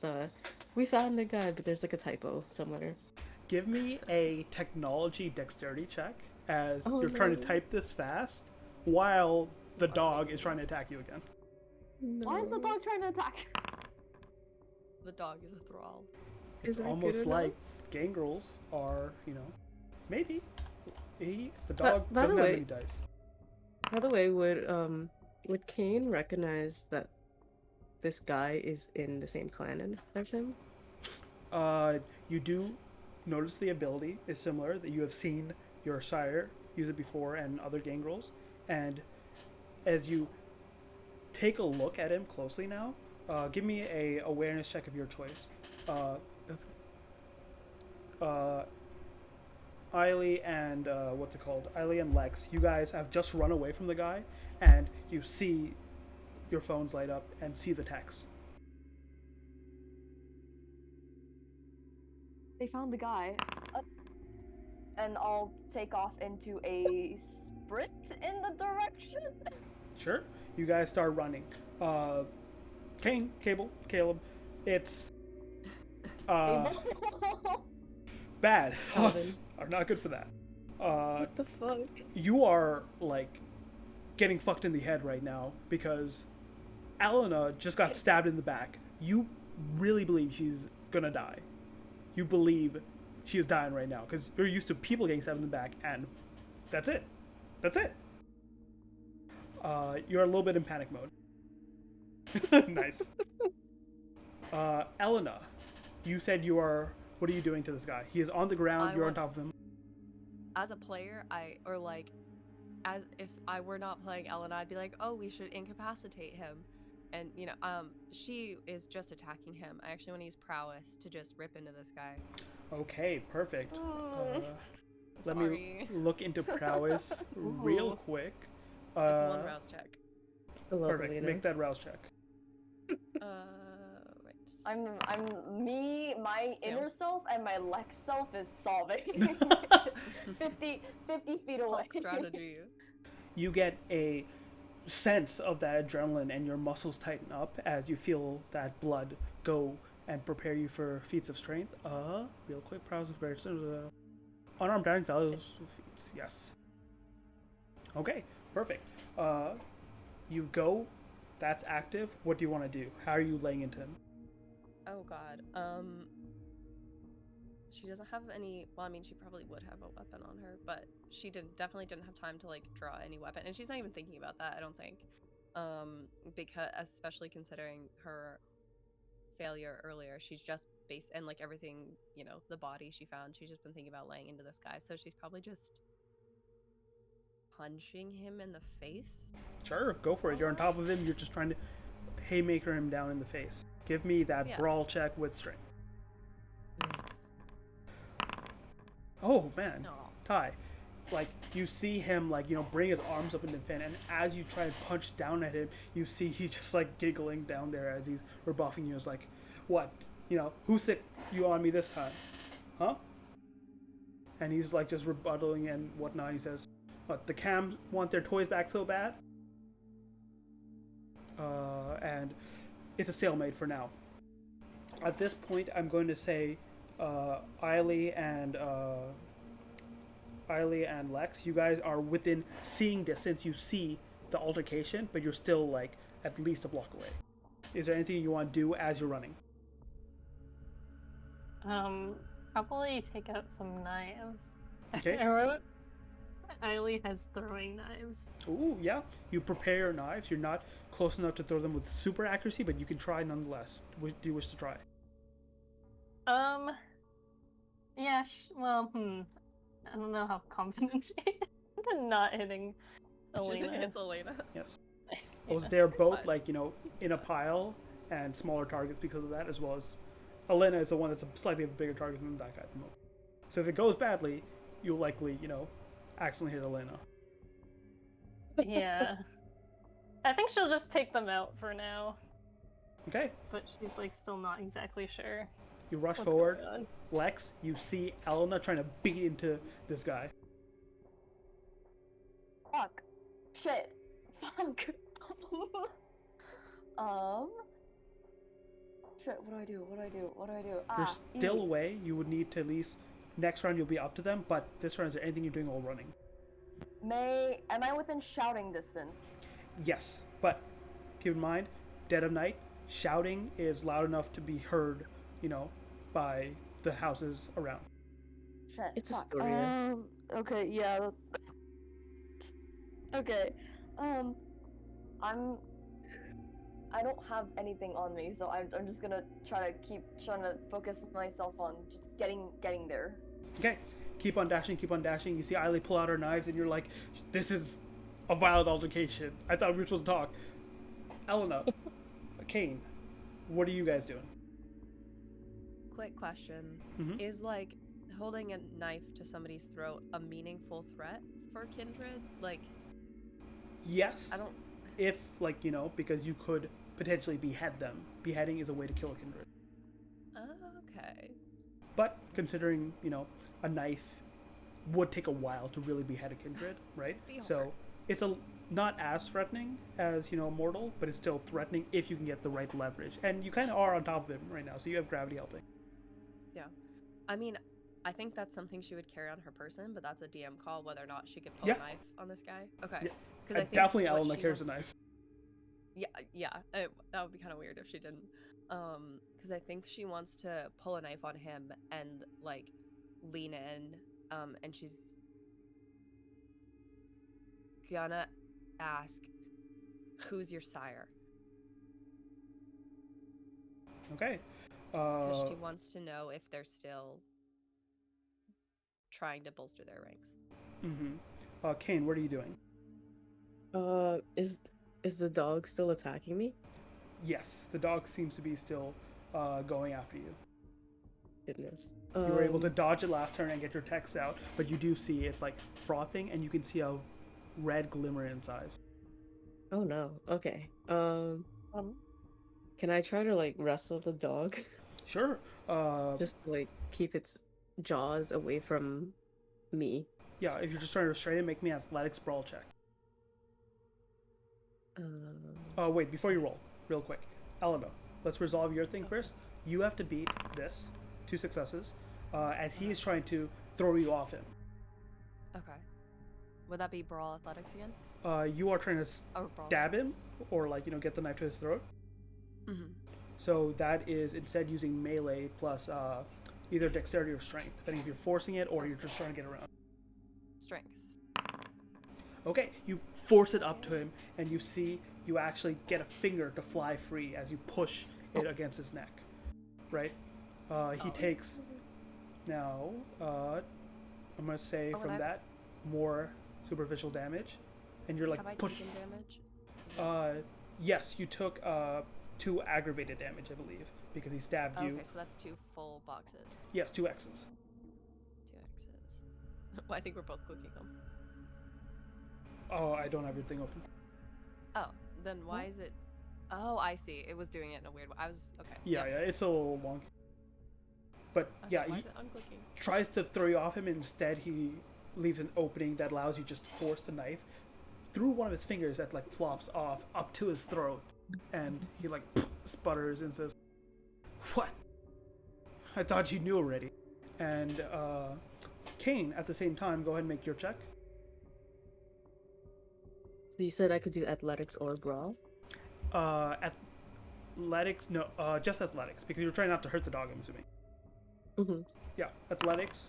we found the guy, but there's like a typo somewhere. Give me a technology dexterity check as Oh, you're trying to no. type this fast while the dog is trying to attack you again. Why is the No. dog trying to attack? The dog is a thrall. It's Is that almost good like gangrels are, maybe. The But- dog by the doesn't have way- any dice. By the way, would Kane recognize that this guy is in the same clan as him? You do notice the ability is similar, that you have seen your sire use it before and other gangrels. And as you take a look at him closely now, give me a awareness check of your choice. Eiley and Eiley and Lex, you guys have just run away from the guy, and you see your phones light up and see the text. They found the guy. and I'll take off into a sprint in the direction. Sure. You guys start running. Caleb, it's bad. Thoughts are not good for that. What the fuck? You are like getting fucked in the head right now because Elena just got stabbed in the back. You really believe she's gonna die. You believe she is dying right now because you're used to people getting stabbed in the back, and that's it. That's it. You're a little bit in panic mode. Nice. Elena, you said you are. What are you doing to this guy? He is on the ground. You're on top of him. As a player, as if I were not playing Ellen, I'd be like, oh, we should incapacitate him. And, she is just attacking him. I actually want to use prowess to just rip into this guy. Okay, perfect. Let Sorry. me look into prowess real quick. It's one rouse check. Perfect. Lovely. Make that rouse check. Right. My inner self and my Lex self is solving. 50 feet away. Hulk strategy. You get a sense of that adrenaline and your muscles tighten up as you feel that blood go and prepare you for feats of strength. Real quick, prowess of great unarmed damage values feats. Yes. Okay, perfect. You go. That's active. What do you want to do? How are you laying into him? Oh god. She doesn't have any. Well, I mean, she probably would have a weapon on her, but she definitely didn't have time to like draw any weapon, and she's not even thinking about that. I don't think, because especially considering her failure earlier, she's just and like everything, the body she found, she's just been thinking about laying into this guy. So she's probably just punching him in the face. Sure, go for it. You're on top of him. You're just trying to haymaker him down in the face. Give me that brawl check with strength. Oh man, No. Ty, like you see him bring his arms up in defend, and as you try and punch down at him, you see he's just like giggling down there as he's rebuffing you. It's like, what? Who sick you on me this time? Huh? And he's like just rebuttaling and whatnot. He says, what, the Cams want their toys back so bad? And it's a stalemate for now. At this point, I'm going to say Eiley and Lex, you guys are within seeing distance. You see the altercation, but you're still like at least a block away. Is there anything you want to do as you're running? Probably take out some knives. Okay. I wrote Eiley has throwing knives. Ooh, yeah. You prepare your knives. You're not close enough to throw them with super accuracy, but you can try nonetheless. Do you wish to try? Yeah, I don't know how confident she is in not hitting Elena. She hits Elena. Yes. Yeah. They're both Fine. in a pile and smaller targets because of that, as well as Elena is the one that's a slightly bigger target than that guy at the moment. So if it goes badly, you'll likely, accidentally hit Elena. Yeah. I think she'll just take them out for now. Okay. But she's like still not exactly sure. You rush what's forward. going on. Lex, you see Elena trying to beat into this guy. Fuck. Shit. Fuck. Shit, what do I do? You're still away. You would need to at least next round you'll be up to them, but this round, is there anything you're doing while running? Am I within shouting distance? Yes, but keep in mind, dead of night, shouting is loud enough to be heard, by the houses around. Shit. It's fuck. Astoria. Okay, yeah. Okay. I don't have anything on me, so I'm just gonna try to focus myself on just getting there. Okay, keep on dashing. You see Eiley pull out her knives, and you're like, this is a violent altercation. I thought we were supposed to talk. Elena, Kane, what are you guys doing? Quick question. Mhm. Is like holding a knife to somebody's throat a meaningful threat for kindred? Like, Yes. I don't. If, because you could potentially behead them. Beheading is a way to kill a kindred. Okay. But considering, a knife would take a while to really behead a kindred, right? Be So hard. it's not as threatening as mortal, but it's still threatening if you can get the right leverage. And you kind of are on top of him right now, so you have gravity helping. Yeah. I mean, I think that's something she would carry on her person, but that's a DM call whether or not she could pull Yeah. a knife on this guy. Okay. Yeah. Because I think Definitely what Elena she carries a wants- knife. Yeah. That would be kind of weird if she didn't. Because I think she wants to pull a knife on him and like lean in. And she's gonna ask, "Who's your sire?" Okay. Because she wants to know if they're still trying to bolster their ranks. Kane, what are you doing? Is the dog still attacking me? Yes, the dog seems to be still going after you. Goodness. You were able to dodge it last turn and get your text out, but you do see it's like frothing, and you can see a red glimmer in its eyes. Oh no. Okay. Can I try to like wrestle the dog? Sure. Just to, like keep its jaws away from me. Yeah, if you're just trying to restrain it, make me an athletics brawl check. Wait, before you roll, real quick. Elena, let's resolve your thing first. You have to beat this, 2 successes, as he is trying to throw you off him. Okay. Would that be brawl athletics again? You are trying to Or brawl? stab him, or like, get the knife to his throat. Mm-hmm. So that is instead using melee plus either dexterity or strength, depending if you're forcing it or you're just trying to get around. Strength. Okay, you force it up to him, and you see you actually get a finger to fly free as you push it against his neck. Right? He takes now. I'm gonna say from that more superficial damage, and you're like Have I push. taken damage? Yes, you took 2 aggravated damage, I believe, because he stabbed you. Okay, so that's 2 full boxes. Yes, 2 X's. 2 X's. Well, I think we're both clicking them. Oh, I don't have your thing open. Oh, then why is it? Oh, I see. It was doing it in a weird way. I was okay. Yeah, it's a little wonky. But I was yeah, like, why he is it unclicking? tries to throw you off him, and instead he leaves an opening that allows you just to force the knife through one of his fingers that like flops off up to his throat, and he like sputters and says, "What? I thought you knew already." And Kane, at the same time, go ahead and make your check. So you said I could do athletics or brawl? Athletics, no, just athletics, because you're trying not to hurt the dog, I'm assuming. Mm-hmm. Yeah, athletics.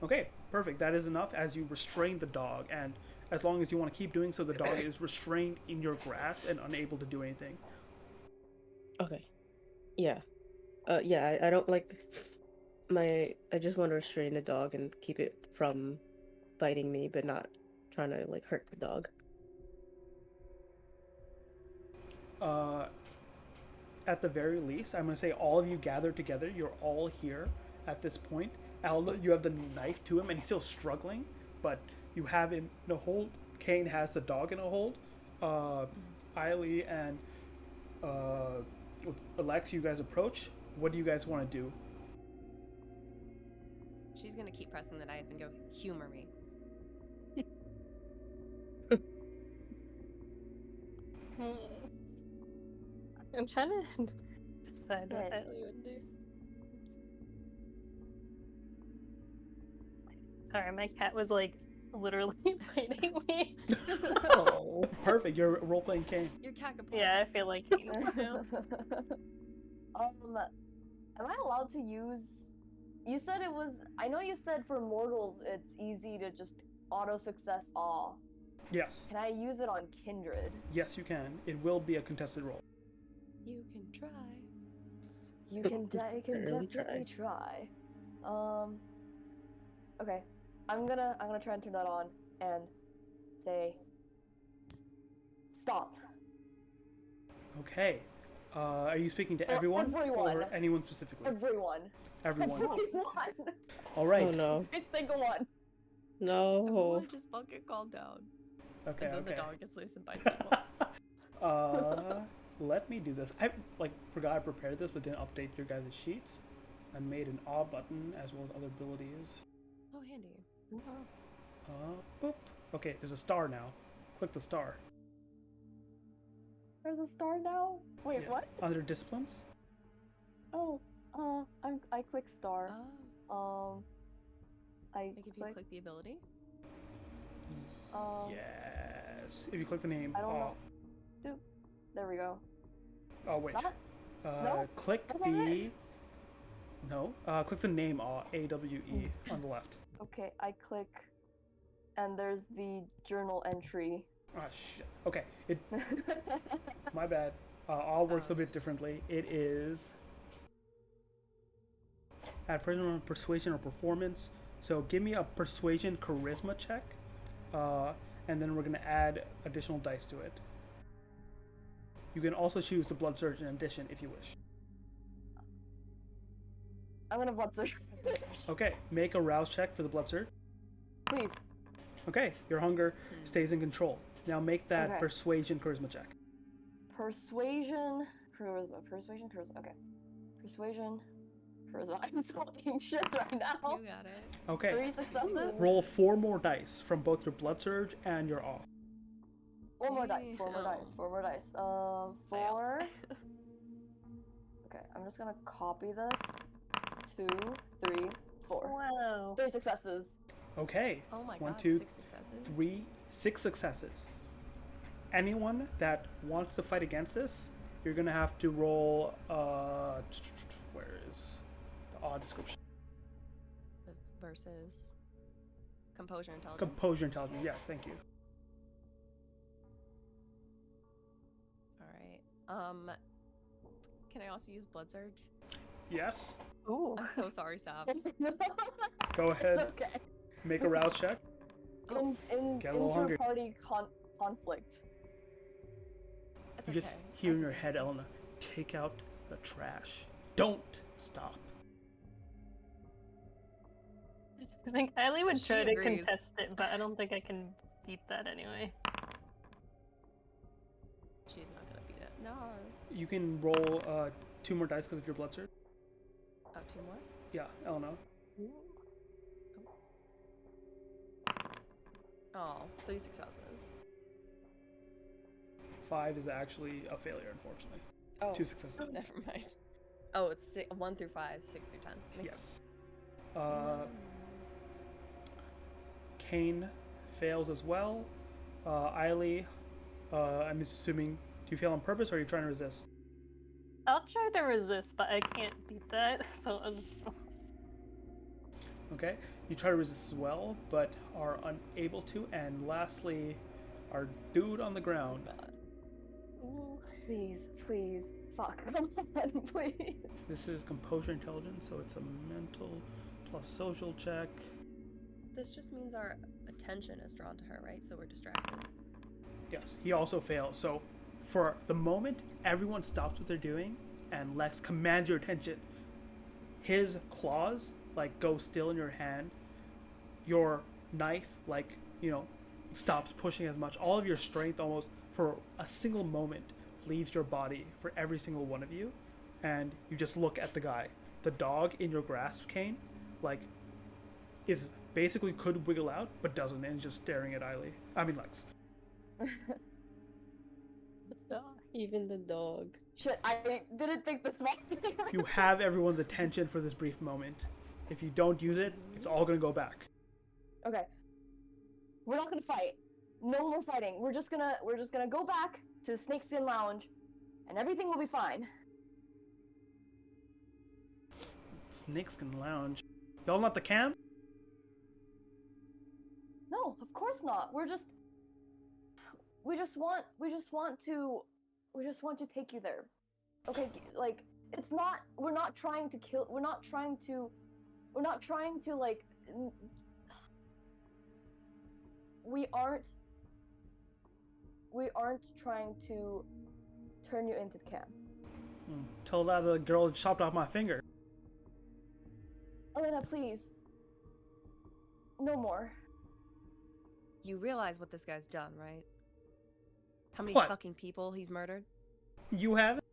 Okay, perfect. That is enough as you restrain the dog, and as long as you want to keep doing so, the dog is restrained in your grasp and unable to do anything. Okay. Yeah. Yeah, I don't like I just want to restrain the dog and keep it from biting me, but not trying to like hurt the dog. At the very least, I'm going to say all of you gathered together. You're all here at this point. Alma, you have the knife to him, and he's still struggling, but you have him in a hold. Kane has the dog in a hold. Eiley and Alex, you guys approach. What do you guys want to do? She's gonna keep pressing the knife and go, humor me. I'm trying to decide what Okay. Ellie would do. Sorry, my cat was like literally biting me. Oh. Perfect. You're role-playing Kane. Your cat could Yeah, I feel like you know. Am I allowed to use? You said it was. I know you said for mortals it's easy to just auto success awe. Yes. Can I use it on kindred? Yes, you can. It will be a contested roll. You can try. You can Certainly definitely try. Okay. I'm gonna try and turn that on and say stop. Okay. Are you speaking to everyone everyone. or anyone specifically? Everyone. Everyone. Everyone. All right. Oh no. Every single one. No. Everyone just fucking calm down. Okay. And then Okay. the dog gets loose and bites people. Let me do this. I forgot I prepared this, but didn't update your guys' sheets. I made an awe button as well as other abilities. Oh, handy. Boop. Okay, there's a star now. Click the star. There's a star now. Wait, Yeah. what? Under disciplines. Oh, I click star. Oh, I like if you click the ability. Yes. If you click the name. I don't know. There we go. Oh wait. That? No? Click That's not the. it. No. Click the name AWE on the left. Okay, I click, and there's the journal entry. Ah shit. Okay. My bad. All works a bit differently. It is add personal persuasion or performance. So give me a persuasion charisma check, and then we're gonna add additional dice to it. You can also choose the blood surge in addition if you wish. I'm gonna blood search. Okay, make a rouse check for the blood surge. Please. Okay, your hunger stays in control. Now make that Okay. persuasion charisma check. Persuasion, charisma. Persuasion, charisma. Okay. Persuasion, charisma. I'm so anxious right now. You got it. Okay, 3 successes. roll 4 more dice from both your blood surge and your awe. 4 more dice. 4 more Damn. dice. 4 more dice. 4. Okay, I'm just gonna copy this. 2, 3, 4. Wow. 3 successes. Okay, Oh my 1, god, 2, 6 successes. 3, 6 successes. Anyone that wants to fight against this, you're gonna have to roll. Where is the awe description? Versus composure intelligence. Composure intelligence. Yes, thank you. All right. Can I also use blood surge? Yes. Ooh. I'm so sorry, Sab. Go ahead. It's okay. Make a rouse check. In Get a little hungry. inter-party conflict. It's You okay. just hear in your head, Elena, take out the trash. Don't stop. I think Kylie would She try to agrees. contest it, but I don't think I can beat that anyway. She's not gonna beat it. No. You can roll 2 more dice because of your blood surge. Oh, 2 more? Yeah, Elena. Oh, 3 successes. 5 is actually a failure, unfortunately. Oh. 2 successes. Never mind. Oh, it's 1 through 5, 6 through 10. Makes Yes. sense. Kane fails as well. Eiley, I'm assuming, do you fail on purpose or are you trying to resist? I'll try to resist, but I can't beat that, so I'm just... Okay, you try to resist as well, but are unable to. And lastly, our dude on the ground. Ooh. Please, please. Fuck. Come on, please. This is composure intelligence, so it's a mental plus social check. This just means our attention is drawn to her, right? So we're distracted. Yes, he also fails. So for the moment, everyone stops what they're doing, and Lex commands your attention. His claws, like, go still in your hand. Your knife, like, stops pushing as much. All of your strength, almost, for a single moment, leaves your body for every single one of you. And you just look at the guy. The dog in your grasp, Kane, like, is basically could wiggle out, but doesn't, and is just staring at Lex. Even the dog. Shit, I didn't think this was. You have everyone's attention for this brief moment. If you don't use it, it's all gonna go back. Okay. We're not gonna fight. No more fighting. We're just gonna go back to the Snakeskin Lounge, and everything will be fine. Snakeskin Lounge. Y'all not the camp? No, of course not. We just want to take you there. Okay, like it's not. We're not trying to kill. We're not trying to like. We aren't trying to turn you into the camp. Tell that the girl chopped off my finger. Elena, please. No more. You realize what this guy's done, right? How many What? fucking people he's murdered? You have it?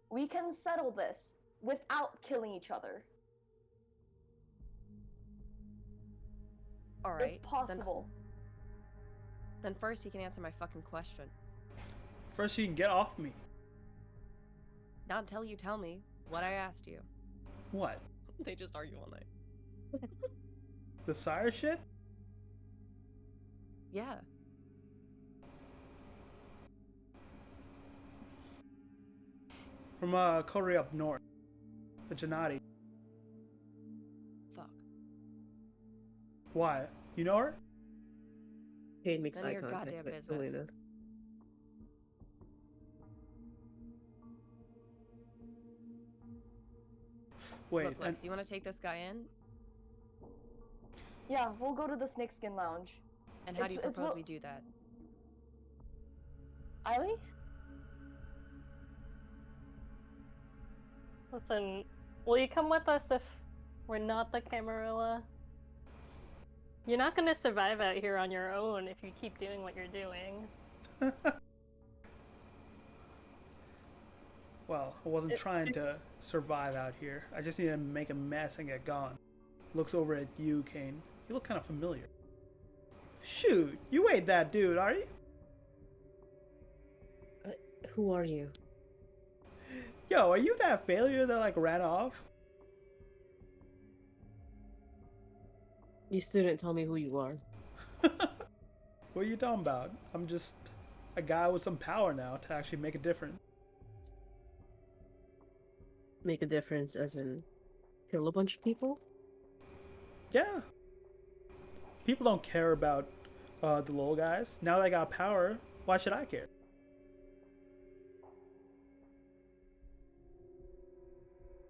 We can settle this without killing each other. All right. It's possible. Then first he can answer my fucking question. First, you can get off me. Not until you tell me what I asked you. What? They just argue all night. The sire shit? Yeah. From Korea up north. The Janati. Fuck. Why? You know her? Kane makes None of eye your contact goddamn with business. Elena. Wait, Look, Lex, you want to take this guy in? Yeah, we'll go to the Snakeskin Lounge. And how do you propose what- we do that? Eily? Listen, will you come with us if we're not the Camarilla? You're not gonna survive out here on your own if you keep doing what you're doing. Well, I wasn't trying to survive out here. I just need to make a mess and get gone. Looks over at you, Kane. You look kind of familiar. Shoot, you ain't that dude, are you? Who are you? Yo, are you that failure that like ran off? You still didn't tell me who you are. What are you talking about? I'm just a guy with some power now to actually make a difference. Make a difference as in kill a bunch of people? Yeah. People don't care about the little guys. Now that I got power, why should I care?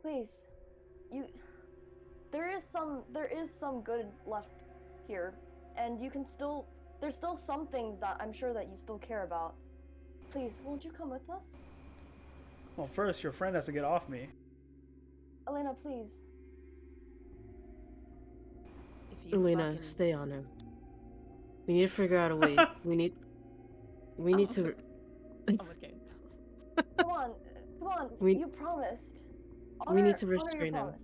Please. There is some good left here. And you can still there's still some things that I'm sure that you still care about. Please, won't you come with us? Well, first, your friend has to get off me. Elena, please. If you Elena, fucking... stay on him. We need to figure out a way. we need to. I'm with Kane. Come on. We- You promised. we need to honor your restrain him. promise.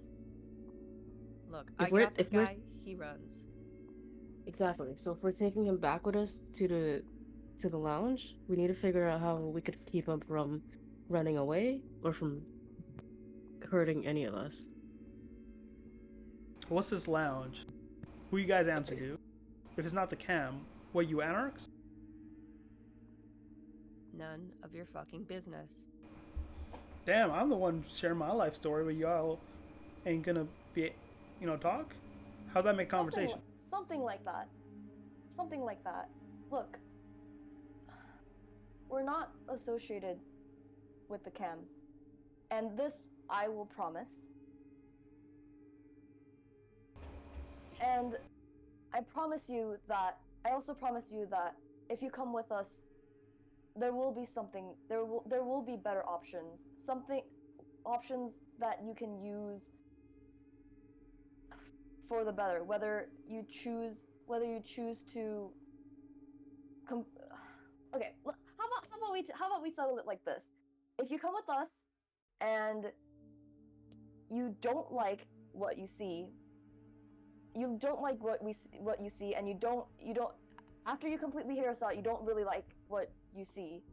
Look, If I we're- got this if we're- guy, he runs. Exactly. So if we're taking him back with us to the lounge, we need to figure out how we could keep him from running away or from hurting any of us. What's this lounge? Who you guys answer to? If it's not the cam, what, you anarchs? None of your fucking business. Damn, I'm the one sharing my life story, but y'all ain't gonna be, talk? How'd that make conversation? Something like that. Something like that. Look, we're not associated with the cam. And this I will promise. And I also promise you that if you come with us, there will be better options. Options that you can use for the better, whether you choose to okay, how about we settle it like this? If you come with us and you don't like what you see, and you don't after you completely hear us out, you don't really like what you see,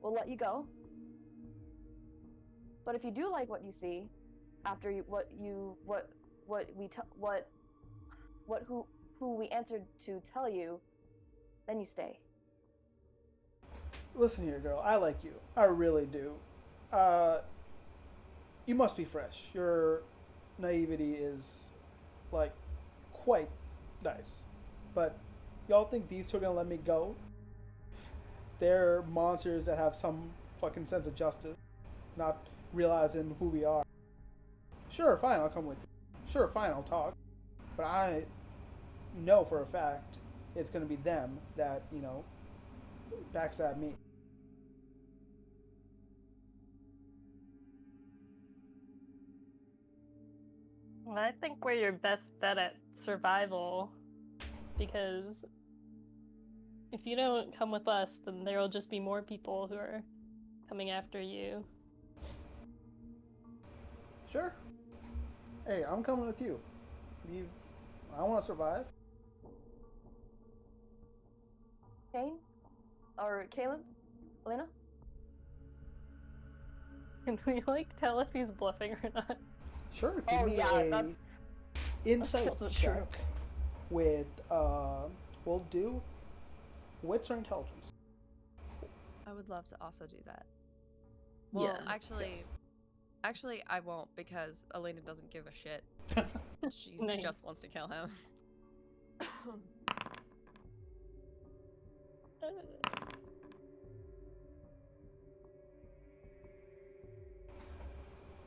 we'll let you go. But if you do like what you see, after who we answered to tell you, then you stay. Listen here, girl. I like you. I really do. You must be fresh. Your naivety is, like, quite nice. But y'all think these two are gonna let me go? They're monsters that have some fucking sense of justice, not realizing who we are. Sure, fine, I'll come with you. Sure, fine, I'll talk. But I know for a fact it's gonna be them that, backstab me. Well, I think we're your best bet at survival, because if you don't come with us, then there will just be more people who are coming after you. Sure. Hey, I'm coming with you. I want to survive. Kane? Or Caleb? Elena? Can we like tell if he's bluffing or not? Sure, give Oh me yeah, a that's insight also check true. with we'll do wits or intelligence. I would love to also do that. Well, Yeah. actually, I won't because Elena doesn't give a shit. She Nice. just wants to kill him.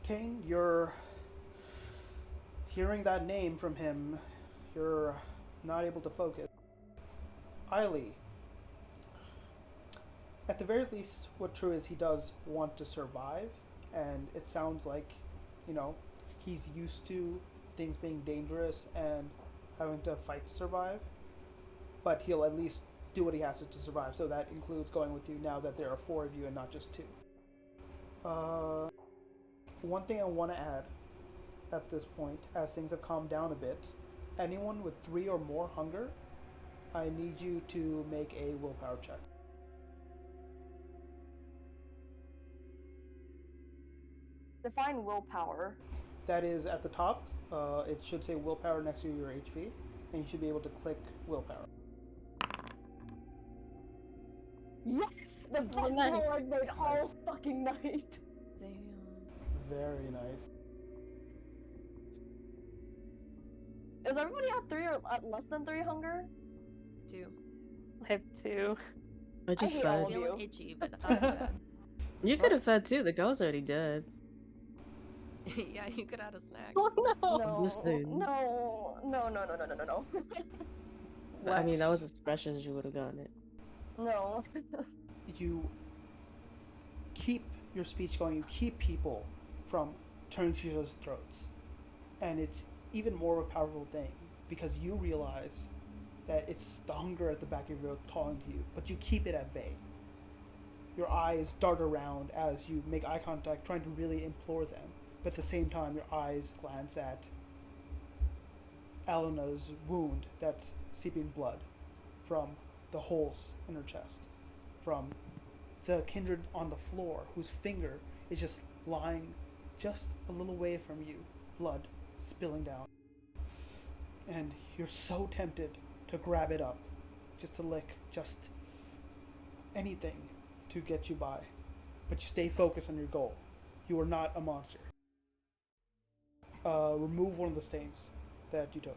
Kane, you're hearing that name from him. You're not able to focus. Eiley, at the very least, what's true is he does want to survive, and it sounds like, he's used to things being dangerous and having to fight to survive, but he'll at least do what he has to survive, so that includes going with you now that there are 4 of you and not just 2. One thing I want to add at this point, as things have calmed down a bit, anyone with 3 or more hunger, I need you to make a willpower check. Define willpower. That is at the top. It should say willpower next to your HP, and you should be able to click willpower. Yes! The best nice. roll I've made all Nice. fucking night. Damn. Very nice. Is everybody at 3 or at less than 3 hunger? 2. I have 2. I just hate all fed. of Feeling you. itchy, but not too bad. You could have fed too. The girl's already dead. Yeah, you could add a snack. Oh no! No, Listen. no. I mean, that was Lex, as fresh as you would have gotten it. No. you keep your speech going. You keep people from turning to each other's throats, and it's even more of a powerful thing because you realize that it's the hunger at the back of your throat calling to you, but you keep it at bay. Your eyes dart around as you make eye contact, trying to really implore them, but at the same time, your eyes glance at Alena's wound that's seeping blood from the holes in her chest, from the kindred on the floor whose finger is just lying just a little way from you, blood spilling down. And you're so tempted to grab it up, just to lick, just anything to get you by. But you stay focused on your goal. You are not a monster. Remove one of the stains that you took.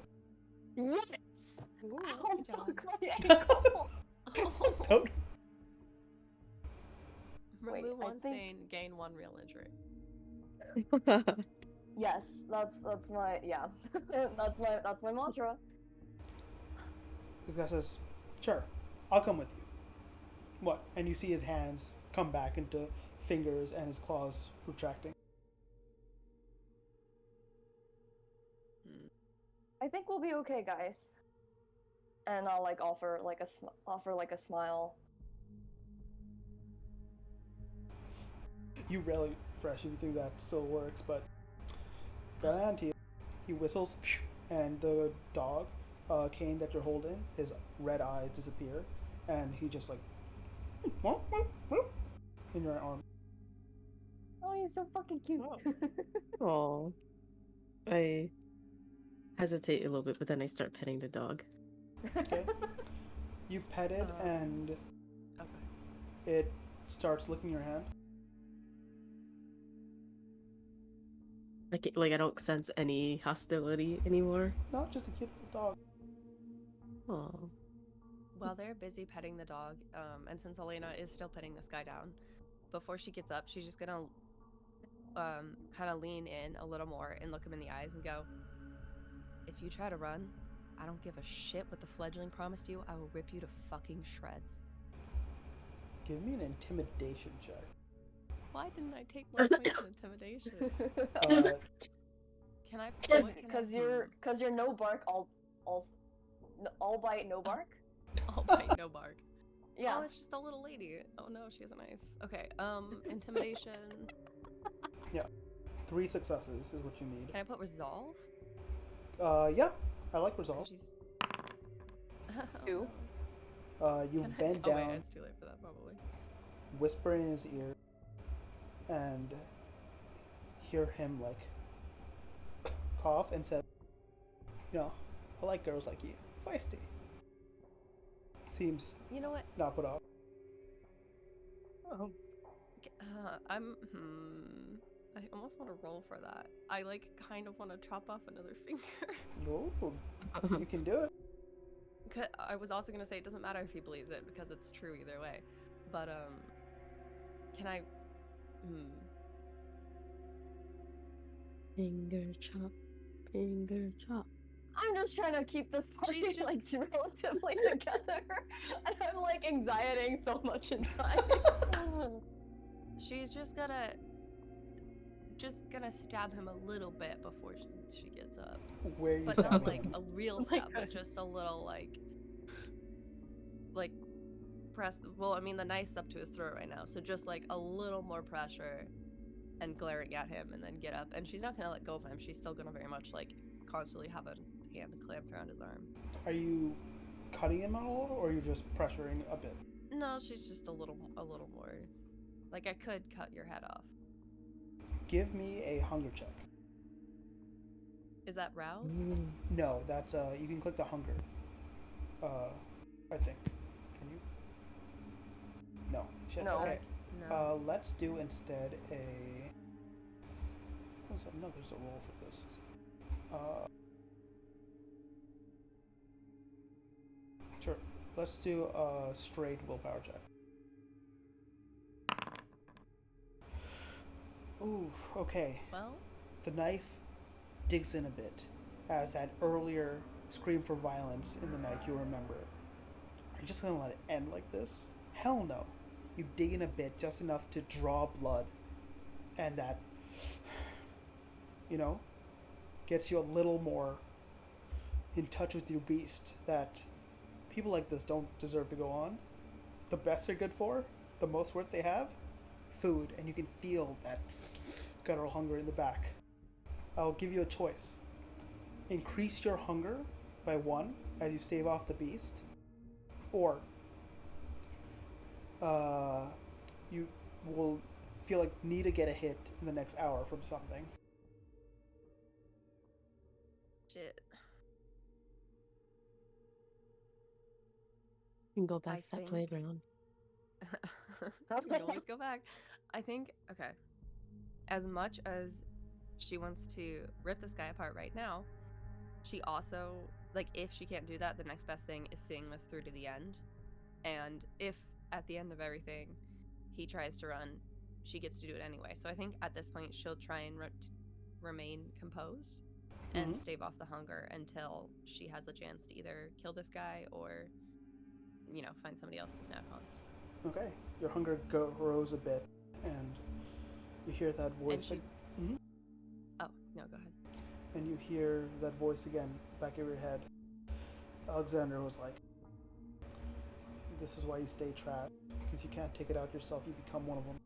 Yes! Ooh, Ow, good job. fuck my ankle! Don't. Wait, Remove I one think- stain, gain 1 real injury. Yes, that's my that's my mantra. This guy says, "Sure, I'll come with you." What? And you see his hands come back into fingers and his claws retracting. I think we'll be okay, guys. And I'll like offer like a smile. You rarely fresh if you think that still works, but got an hand to you. He whistles, and the dog, Kane, that you're holding, his red eyes disappear, and he just like in your arm. Oh, he's so fucking cute. Oh. I hesitate a little bit, but then I start petting the dog. Okay. You pet it, and Okay. it starts licking your hand. I don't sense any hostility anymore. Not just a cute little dog. Oh. While they're busy petting the dog, and since Elena is still petting this guy down, before she gets up, she's just gonna kind of lean in a little more and look him in the eyes and go, "If you try to run, I don't give a shit what the fledgling promised you. I will rip you to fucking shreds." Give me an intimidation check. Why didn't I take more points in intimidation? Uh, Can I? Cause you're no bark, all bite, no bark. All bite, no bark. Yeah. Oh, it's just a little lady. Oh no, she has a knife. Okay. Intimidation. 3 successes is what you need. Can I put resolve? Yeah, I like 'Cause resolve. She's. Two. You Can I- bend Oh down, wait, it's too late for that probably. whisper in his ear, and hear him like cough and say, you know, I like girls like you. Feisty. Seems You know what? not put off. Oh, I'm. I almost want to roll for that. I like kind of want to chop off another finger. Ooh, you can do it. I was also gonna say it doesn't matter if he believes it because it's true either way. But can I? Finger chop, finger chop. I'm just trying to keep this party She's just- like relatively together, and I'm like anxietying so much inside. She's just gonna stab him a little bit before she gets up, Where you but stabbing not like him? a real my stab, but God. just a little like press. Well, I mean the knife's up to his throat right now, so just like a little more pressure and glaring at him, and then get up. And she's not gonna let go of him. She's still gonna very much like constantly have a hand clamped around his arm. Are you cutting him at all, or are you just pressuring a bit? No, she's just a little more. Like I could cut your head off. Give me a hunger check. Is that rouse? No, that's you can click the hunger. I think. Can you? No. Shit. No. Okay. No. Let's do instead a. What is that? No, there's a roll for this. Sure. Let's do a straight willpower check. Ooh. Okay. Well, The knife digs in a bit as that earlier scream for violence in the night you remember. Are you just gonna let it end like this? Hell no. You dig in a bit, just enough to draw blood, and that, you know, gets you a little more in touch with your beast. That people like this don't deserve to go on. The best they're good for, the most worth they have, food, and you can feel that guttural hunger in the back. I'll give you a choice. Increase your hunger by 1 as you stave off the beast, or you will feel like need to get a hit in the next hour from something. shit. You can go back I to that think- playground. You can always go back. I think, okay. As much as she wants to rip this guy apart right now, she also, like, if she can't do that, the next best thing is seeing this through to the end. And if at the end of everything he tries to run, she gets to do it anyway. So I think at this point she'll try and remain composed and Mhm. stave off the hunger until she has the chance to either kill this guy or, you know, find somebody else to snack on. Okay, your hunger grows a bit, and you hear that voice. she- Mhm. Oh, no, go ahead. And you hear that voice again back of your head. Alexander was like, "This is why you stay trapped, because you can't take it out yourself. You become one of them."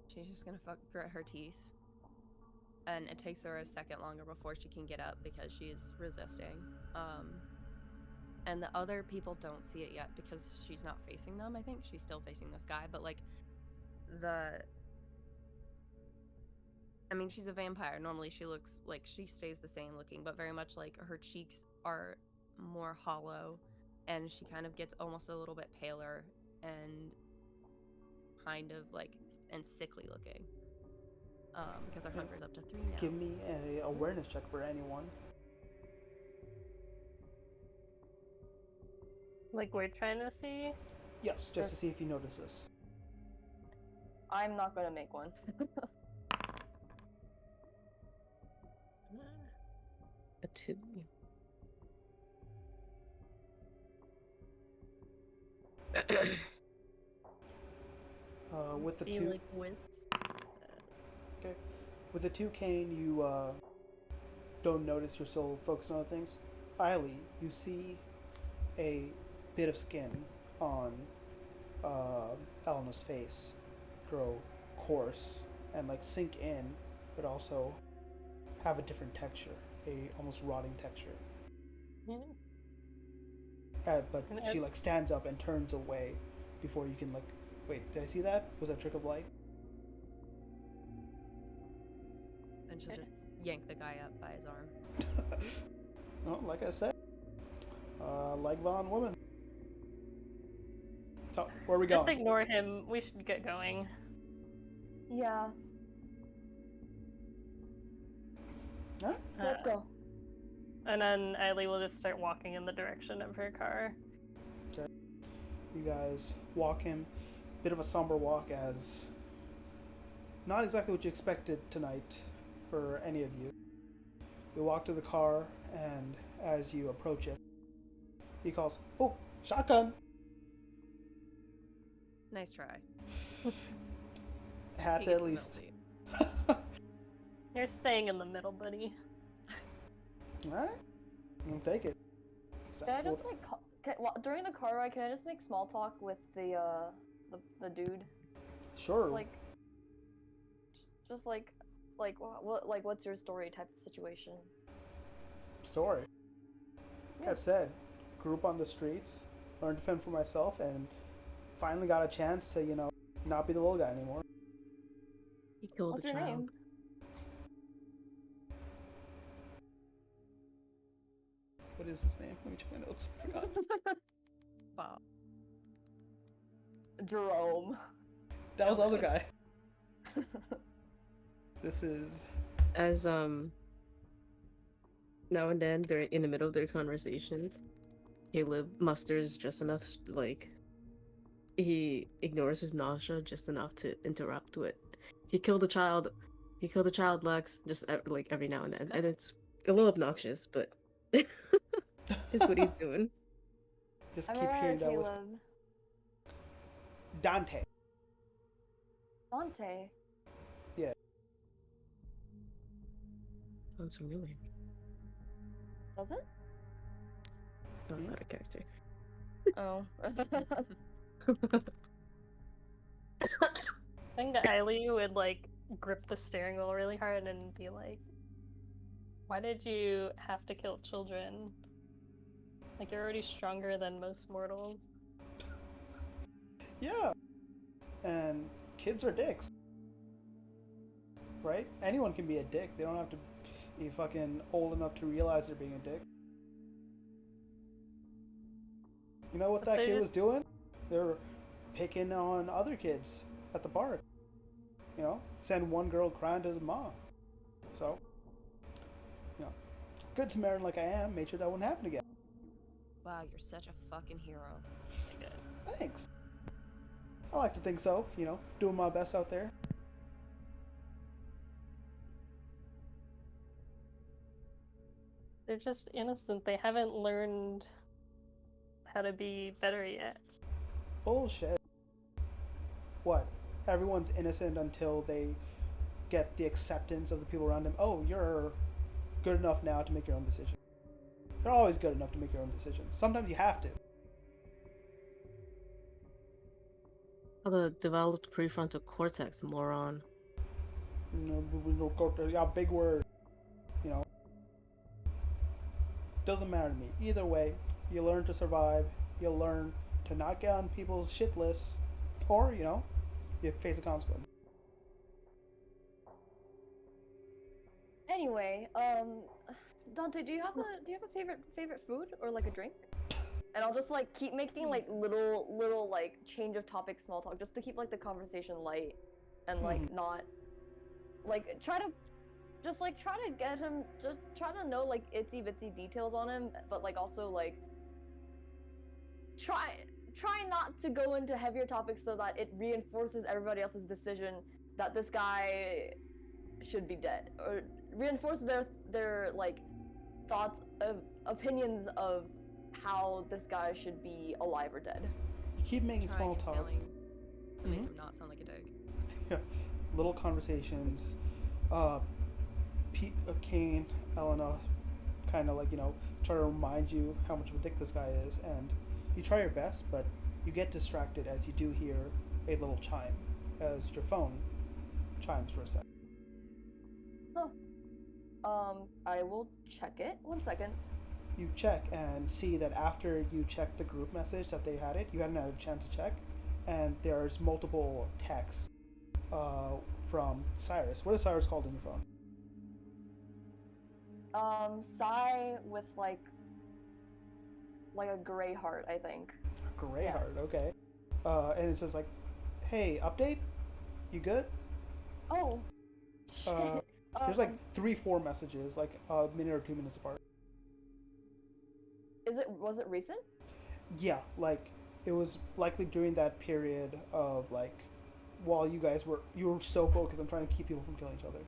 She's just gonna grit her teeth. And it takes her a second longer before she can get up because she's resisting. And the other people don't see it yet because she's not facing them, I think. She's still facing this guy, but like I mean, she's a vampire. Normally she looks like she stays the same looking, but very much like her cheeks are more hollow and she kind of gets almost a little bit paler and kind of like and sickly looking. Because her hunger's up to 3 now. Give me a awareness check for anyone. like we're trying to see. Yes, just to see if you notice this. I'm not gonna make one. A 2. With the See, two, like wits. okay, with the 2 cane, you don't notice. You're still focused on other things. Eiley, you see a bit of skin on Eleanor's face grow coarse and like sink in, but also have a different texture, a almost rotting texture. Yeah. But And she like stands up and turns away before you can like. Wait, did I see that? Was that trick of light? And she'll just yank the guy up by his arm. Well, like I said, like Von Woman. So, where are we Just going? ignore him. We should get going. Yeah, Huh? let's go. And then Eileen will just start walking in the direction of her car. You guys walk him. Bit of a somber walk, as not exactly what you expected tonight for any of you. You walk to the car, and as you approach it, he calls, "Oh, shotgun!" Nice try. Had He to gets at the least. middle seat. You're staying in the middle, buddy. Alright, I'll take it. Can I just make during the car ride? Can I just make small talk with the dude? Sure. Just like what's your story type of situation? Story. Like Yeah. I said, grew up on the streets, learned to fend for myself, and finally got a chance to, not be the little guy anymore. He killed What's a your child. name? What is his name? Let me check my notes. I forgot. Wow. Jerome. That was the other Yes. guy. This is. As now and then they're in the middle of their conversation, Caleb musters just enough he ignores his nausea just enough to interrupt with, he killed a child, Lex, just like every now and then, and it's a little obnoxious, but it's what he's doing. Just I'm keep alright, hearing that was Caleb. Dante. Dante. Sounds familiar. Does it? That's not a character. Oh. I think Eileen would like grip the steering wheel really hard and be like, "Why did you have to kill children? Like you're already stronger than most mortals." Yeah. And kids are dicks. Right? Anyone can be a dick. They don't have to be fucking old enough to realize they're being a dick. You know what But that they kid was just- doing? They were picking on other kids at the park. Send one girl crying to his mom. So, good Samaritan like I am, made sure that wouldn't happen again. Wow, you're such a fucking hero. Thanks. I like to think so, doing my best out there. They're just innocent. They haven't learned how to be better yet. Bullshit. What? Everyone's innocent until they get the acceptance of the people around them. Oh, you're good enough now to make your own decision. You're always good enough to make your own decisions. Sometimes you have to. The developed prefrontal cortex, moron. Yeah, big word. Doesn't matter to me. Either way, you learn to survive. You learn to not get on people's shit lists, or you face a consequence. Anyway, Dante, do you have a favorite food or like a drink? And I'll just like keep making like little like change of topic, small talk, just to keep like the conversation light, and like not like try to get him, just try to know like itsy bitsy details on him, but like also like try not to go into heavier topics so that it reinforces everybody else's decision that this guy should be dead, or reinforce their like thoughts of opinions of how this guy should be alive or dead. You keep making Trying small and talk. failing to make Mhm. him not sound like a dick. Little conversations. Kane, Elena, kind of like, try to remind you how much of a dick this guy is, and you try your best, but you get distracted as you do hear a little chime as your phone chimes for a sec. I will check it. 1 second. You check and see that after you check the group message that they had it, you hadn't had a chance to check, and there's multiple texts from Cyrus. What is Cyrus called in your phone? Psy with like a gray heart, I think. Gray Yeah. Heart, okay. And it says like, hey, update? You good? Oh, shit. There's like 3-4 messages, like a minute or 2 minutes apart. Was it recent? Yeah, like it was likely during that period of like while you were so focused on trying to keep people from killing each other.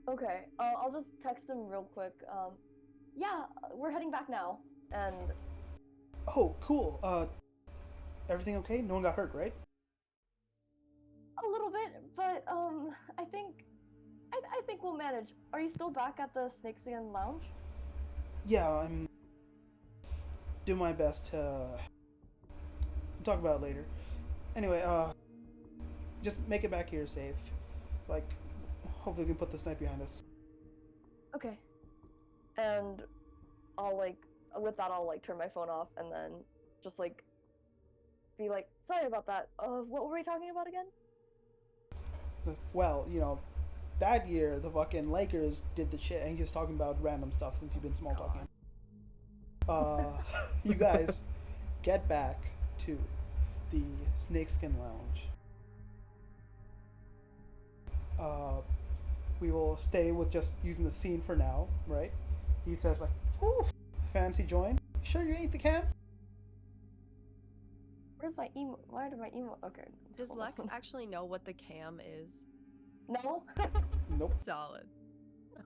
Okay, I'll just text him real quick. Yeah, we're heading back now, and Oh, cool. Everything okay? No one got hurt, right? a little bit, but I think we'll manage. Are you still back at the Snakeskin Lounge? Yeah, I'm doing my best to talk about it later. Anyway, just make it back here safe. Like, hopefully we can put this night behind us. Okay. And I'll with that I'll turn my phone off and then just be like, sorry about that. What were we talking about again? Well, that year the fucking Lakers did the shit, and he's just talking about random stuff since you've been small talking. You guys get back to the Snakeskin Lounge. We will stay with just using the scene for now, right? He says like, "Whew, fancy join? Sure you ain't the camp?" Where's my emo? Why did my emo? Okay. Does hold Lex on. actually know what the cam is? No. Nope. Solid.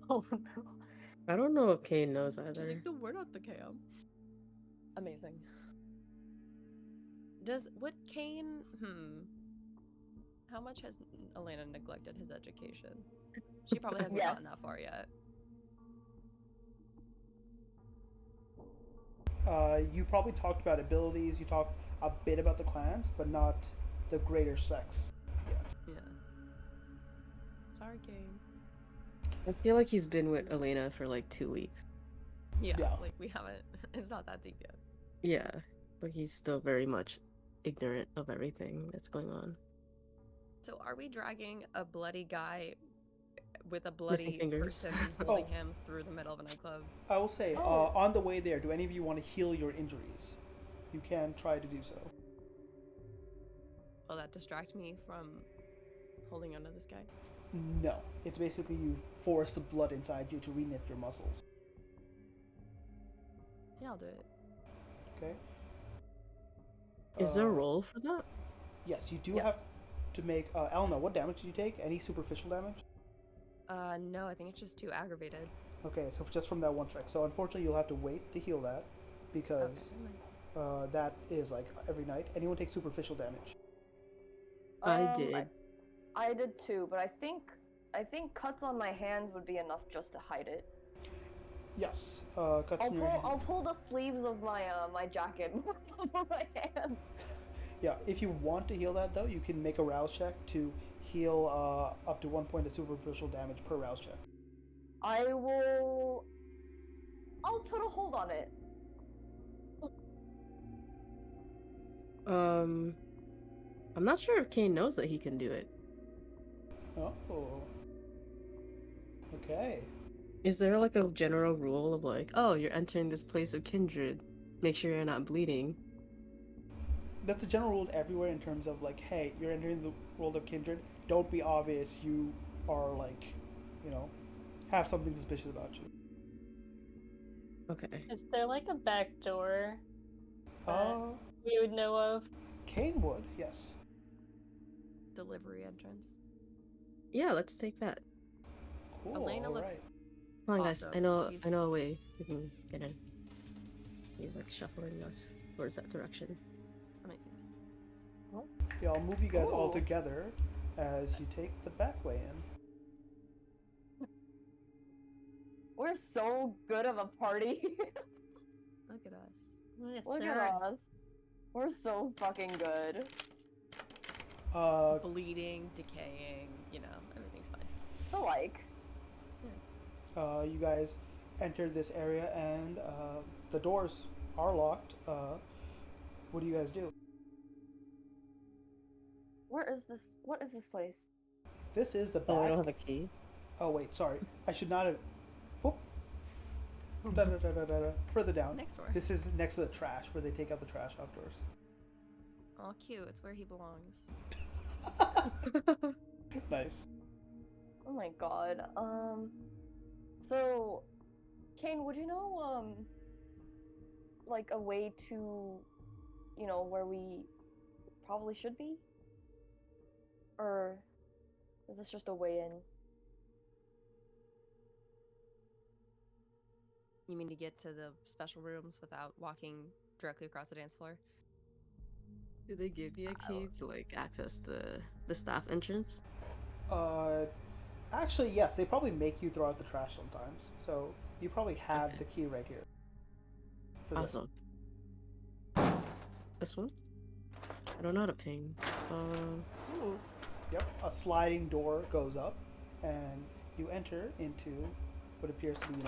Oh no. I don't know if Kane knows She's either. like, no, we're not the cam. Amazing. Would Kane, how much has Elena neglected his education? She probably hasn't gotten Yes. that far yet. You probably talked about abilities. You talked a bit about the clans, but not the greater sex yet. Yeah. Sorry, Kane. I feel like he's been with Elena for like 2 weeks. Yeah, Yeah. like we haven't, it's not that deep yet. Yeah, but he's still very much ignorant of everything that's going on. So are we dragging a bloody guy with a Missing bloody fingers. person holding Oh. him through the middle of a nightclub? I will say, Oh. on the way there, do any of you want to heal your injuries? You can try to do so. Will that distract me from holding onto this guy? No. It's basically you force the blood inside you to reknit your muscles. Yeah, I'll do it. Okay? Is there a roll for that? Yes, you do Yes. have to make... Elena, what damage did you take? Any superficial damage? No, I think it's just too aggravated. Okay, so just from that one strike. So unfortunately, you'll have to wait to heal that, because that is like every night. Anyone take superficial damage? I did. I did too, but I think cuts on my hands would be enough just to hide it. Yes. Cuts in your hand. I'll pull the sleeves of my my jacket over my hands. Yeah, if you want to heal that though, you can make a rouse check to heal up to 1 point of superficial damage per rouse check. I'll put a hold on it. I'm not sure if Kane knows that he can do it. Oh. Okay. Is there like a general rule of like, oh, you're entering this place of kindred, make sure you're not bleeding? That's a general rule everywhere in terms of like, hey, you're entering the world of kindred. Don't be obvious you are like, have something suspicious about you. Okay. Is there like a back door Uh, we would know of? Kane would, yes. Delivery entrance. Yeah, let's take that. Cool. Elena looks alright. Come on, guys. Awesome. I know a way we can get in. He's like shuffling us towards that direction. amazing. Yeah, I'll move you guys all Cool. together as you take the back way in. We're so good of a party. Look at us. Yes, Look there at are. us. We're so fucking good. Bleeding, decaying, everything's fine. So You guys enter this area, and the doors are locked. What do you guys do? Where is this? What is this place? This is the Oh, I back. don't have a key. Oh wait, sorry. I should not have. Whoop. Da, da, da, da, da, da. Further down. Next door. This is next to the trash, where they take out the trash outdoors. Oh, cute. It's where he belongs. Nice. Oh my god. So, Kane, would you know, like a way to, where we probably should be? Or is this just a way in? You mean to get to the special rooms without walking directly across the dance floor? Do they give you a key to like access the staff entrance? Actually, yes. They probably make you throw out the trash sometimes. So you probably have Okay. the key right here. For this. Awesome. This one? I don't know how to ping. Ooh. Yep. A sliding door goes up, and you enter into what appears to be,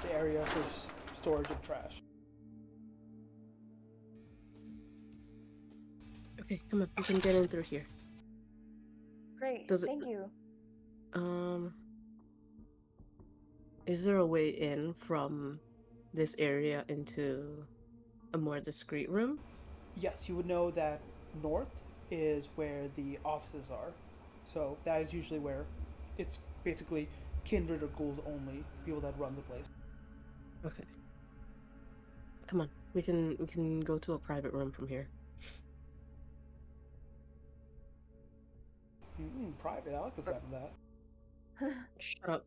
the area for storage of trash. Okay, come on, we can get in through here. Great, Does it- thank you. Is there a way in from this area into a more discreet room? Yes, you would know that north is where the offices are. So that is usually where it's basically kindred or ghouls only, people that run the place. Okay. Come on, we can go to a private room from here. Private, I like the sound of that. Shut up.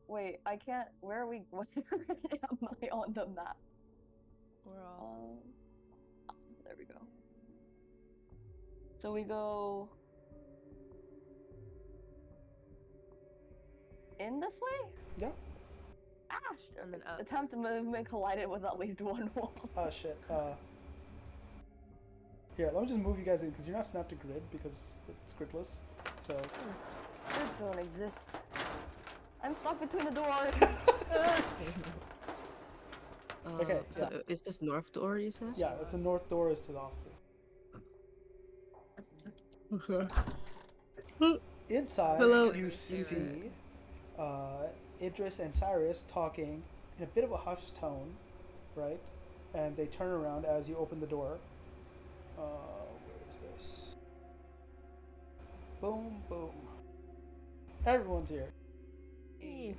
Wait, I can't. Where are we? Where am I on the map? We're all. There we go. So we go in this way? Yeah. Ah! And then up. Attempt movement collided with at least one wall. Oh shit. Here, let me just move you guys in because you're not snapped to grid because it's gridless. So Grids don't exist. I'm stuck between the doors. Okay, So is this north door you said? yeah, that's the north door is to the offices. Inside, Hello. you see Idris and Cyrus talking in a bit of a hushed tone, right? And they turn around as you open the door. Where is this? Boom, boom. Everyone's here. Hey.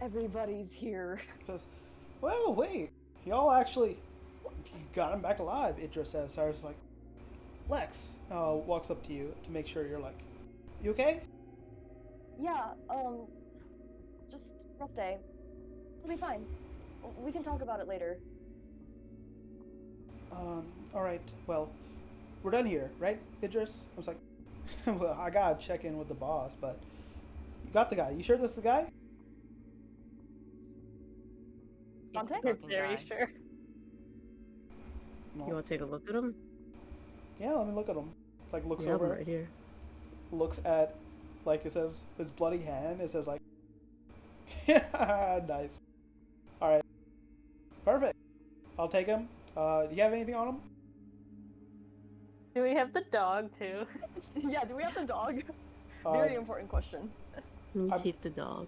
Everybody's here. Says, well, wait, y'all actually you got him back alive, Idris says. Cyrus is like, Lex walks up to you to make sure you're like, you okay? Yeah, just rough day. It'll be fine. We can talk about it later. Alright, well, we're done here, right, Idris? I was like, well, I gotta check in with the boss, but you got the guy. You sure this is the guy? It's the Dante? fucking Very guy. sure. No. You want to take a look at him? Yeah, let me look at him. Like, looks We have him over, right here. looks at, like, it says, his bloody hand. It says, like, nice. Alright. Perfect. I'll take him. Do you have anything on him? Do we have the dog too? Yeah, do we have the dog? Uh, Very important question. Let me I'm- keep the dog.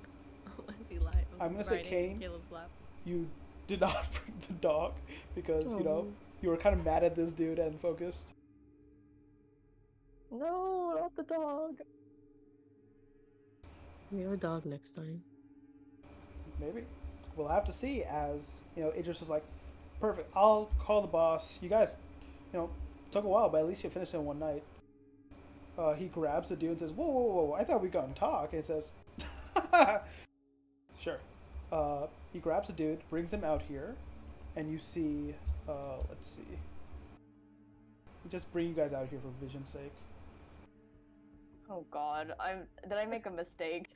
As he lied. I'm gonna say riding Kane. Caleb's lap. You did not bring the dog because, you know, Oh. you were kind of mad at this dude and focused. No, not the dog. We have a dog next time. Maybe. We'll have to see as, you know, Idris was like, perfect, I'll call the boss. You guys, you know, took a while, but at least you finished it in one night. He grabs the dude and says, whoa, whoa, whoa, I thought we couldn't talk. And he says, sure. He grabs the dude, brings him out here, and you see, let's see. Just bring you guys out here for vision's sake. Oh god, did I make a mistake?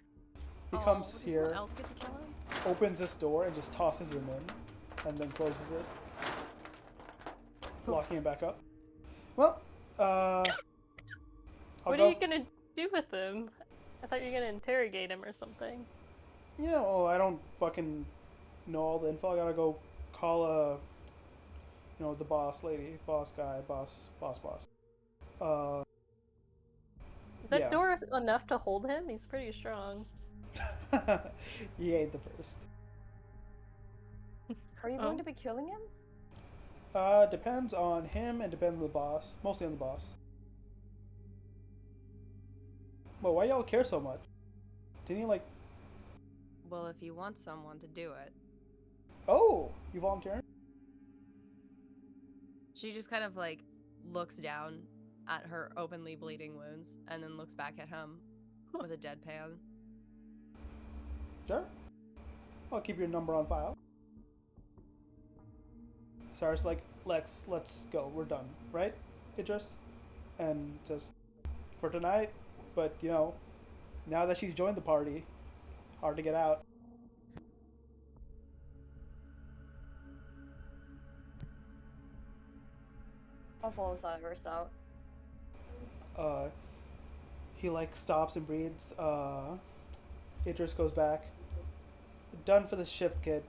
He Oh, comes does here, someone else get to kill him? opens this door, and just tosses him in, and then closes it, locking him back up. Well, I'll What go. are you gonna do with him? I thought you were gonna interrogate him or something. Yeah, well, I don't fucking know all the info. I gotta go call the boss lady, boss guy, boss. Uh, Is that yeah. door enough to hold him? He's pretty strong. He ain't the first. Are you going to be killing him? Depends on him and depends on the boss. Mostly on the boss. Well, why y'all care so much? Didn't you like? Well, if you want someone to do it. Oh, you volunteering? She just kind of like looks down at her openly bleeding wounds and then looks back at him with a deadpan. Sure. I'll keep your number on file. Cyrus like, Lex, let's go. We're done, right, Idris? And just for tonight. But now that she's joined the party, hard to get out. I'll follow Cyrus out. He like stops and breathes. Idris goes back. Done for the shift, kid.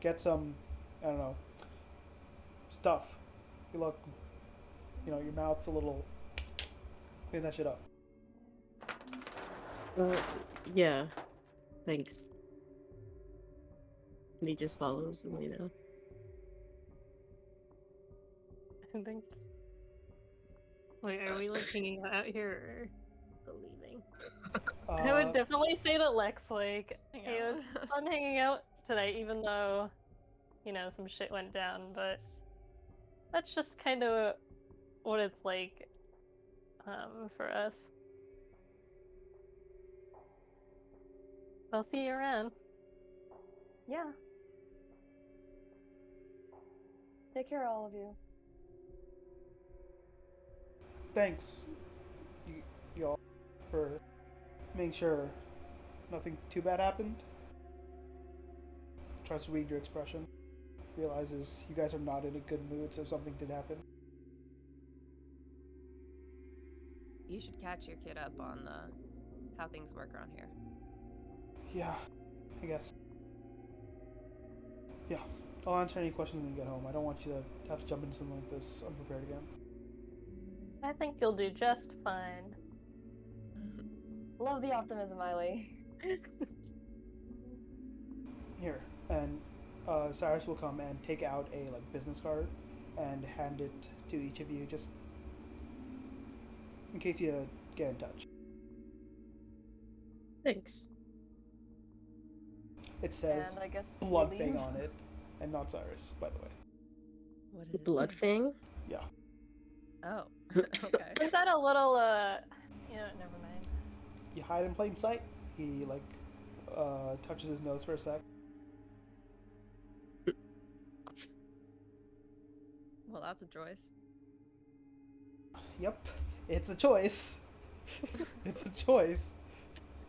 Get some, I don't know, stuff. You look, your mouth's a little. Clean that shit up. Yeah. Thanks. And he just follows Elena. I think. Wait, are we like hanging out here or leaving? I would definitely say to Lex, like, hey, it was fun hanging out tonight, even though, some shit went down, but that's just kind of what it's like for us. I'll see you around. Yeah. Take care, all of you. Thanks, y'all, for making sure nothing too bad happened. Tries to read your expression. Realizes you guys are not in a good mood, so something did happen. You should catch your kid up on how things work around here. Yeah, I guess. Yeah, I'll answer any questions when you get home. I don't want you to have to jump into something like this unprepared again. I think you'll do just fine. Love the optimism, Miley. Here, and Cyrus will come and take out a business card and hand it to each of you, just in case you get in touch. Thanks. It says And I guess we Bloodfang leave. on it, and not Cyrus, by the way. What does it Blood say? Fang? Yeah. Oh, okay. Is that a little, never mind. You hide in plain sight. He touches his nose for a sec. Well, that's a choice. Yep, it's a choice. It's a choice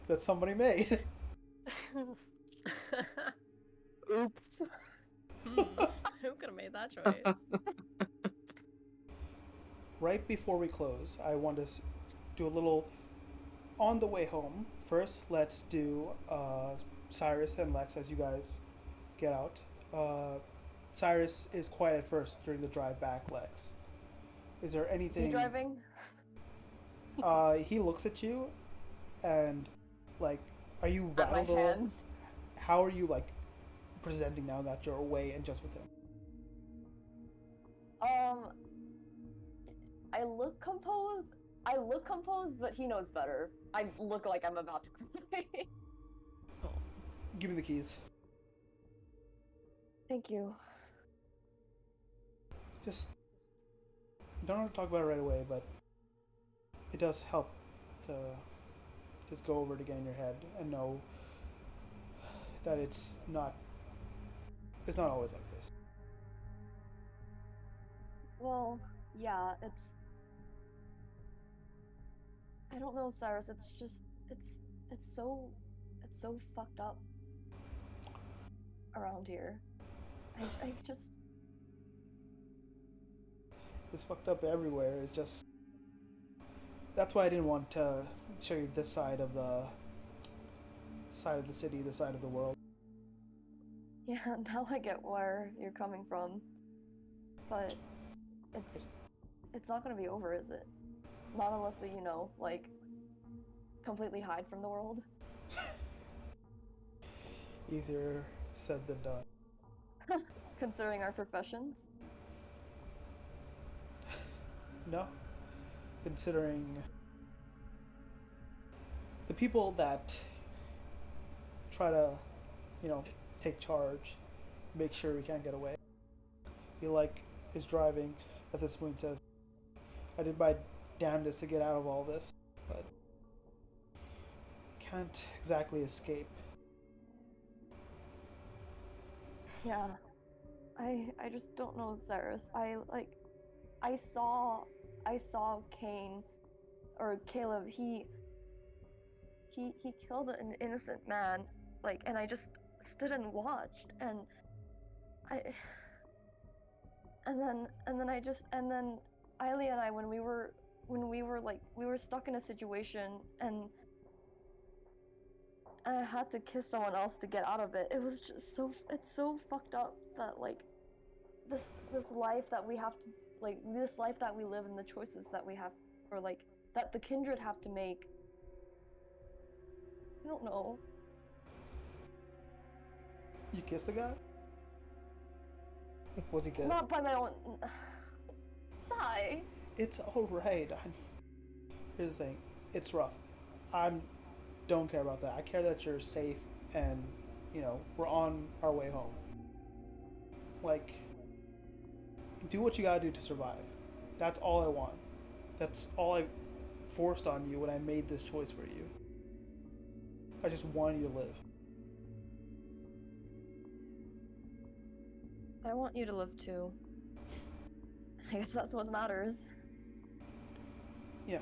that somebody made. Oops. Who could have made that choice? Right before we close, I want to do a little on the way home. First, let's do Cyrus and Lex as you guys get out. Cyrus is quiet at first during the drive back, Lex. Is there Is anything... he driving? He looks at you and, are you At my rattled? Or hands. how are you, presenting now that you're away and just with him? I look composed, but he knows better. I look like I'm about to cry. Give me the keys. Thank you. Just don't have to talk about it right away, but it does help to just go over it again in your head and know that it's not always like this. Well, yeah, I don't know, Cyrus, it's so fucked up around here. I just... It's fucked up everywhere. It's just... That's why I didn't want to show you this side of side of the city, the side of the world. Yeah, now I get where you're coming from. But it's not gonna be over, is it? Not unless we, like, completely hide from the world. Easier said than done. Considering our professions. No. Considering the people that try to, take charge, make sure we can't get away. He is driving at this point says, I did my damnedest to get out of all this, but can't exactly escape. Yeah. I just don't know, Cyrus. I saw Kane or Caleb, he killed an innocent man, and I just stood and watched, and I and then Eiley and I, when we were we were stuck in a situation, and I had to kiss someone else to get out of it. It was just it's so fucked up that this life that we have to this life that we live, and the choices that we have, or that the kindred have to make. I don't know. You kissed the guy? Was he good? Not by my own. Sigh. It's alright. Here's the thing. It's rough. I don't care about that. I care that you're safe and, we're on our way home. Do what you gotta do to survive. That's all I want. That's all I forced on you when I made this choice for you. I just wanted you to live. I want you to live too. I guess that's what matters. Yeah.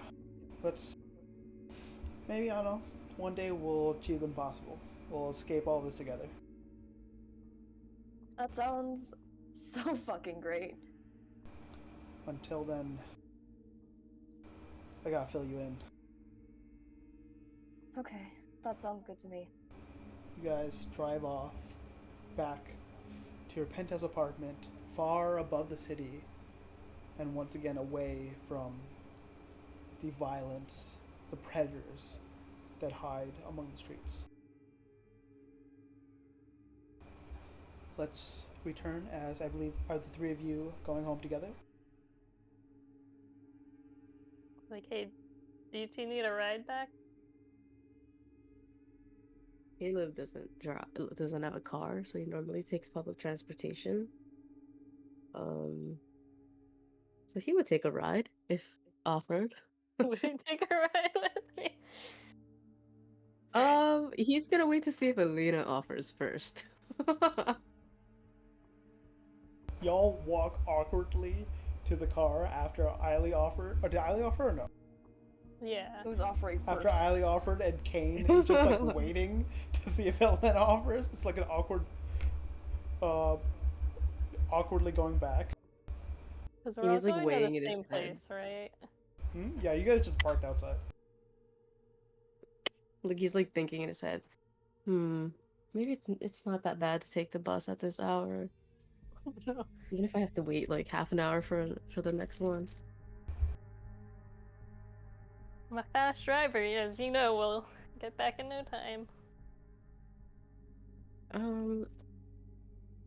Maybe, I don't know, one day we'll achieve the impossible. We'll escape all this together. That sounds so fucking great. Until then, I gotta fill you in. Okay, that sounds good to me. You guys drive off back to your penthouse apartment, far above the city, and once again away from the violence, the predators that hide among the streets. Let's return, as I believe are the three of you going home together. Hey, do you two need a ride back? Caleb doesn't have a car, so he normally takes public transportation. So he would take a ride if offered. Would you take a ride with me? He's gonna wait to see if Alina offers first. Y'all walk awkwardly to the car after Eiley offered. Or did Eiley offer or no? Yeah. Who's offering first? After Eiley offered and Kane is just waiting to see if Elena offers. It's like an awkwardly going back. Because we're all He's, like, going to weighing the in his same head. place, right? Yeah, you guys just parked outside. Like he's thinking in his head, maybe it's not that bad to take the bus at this hour. No. Even if I have to wait half an hour for the next one. I'm a fast driver, as you know, we'll get back in no time.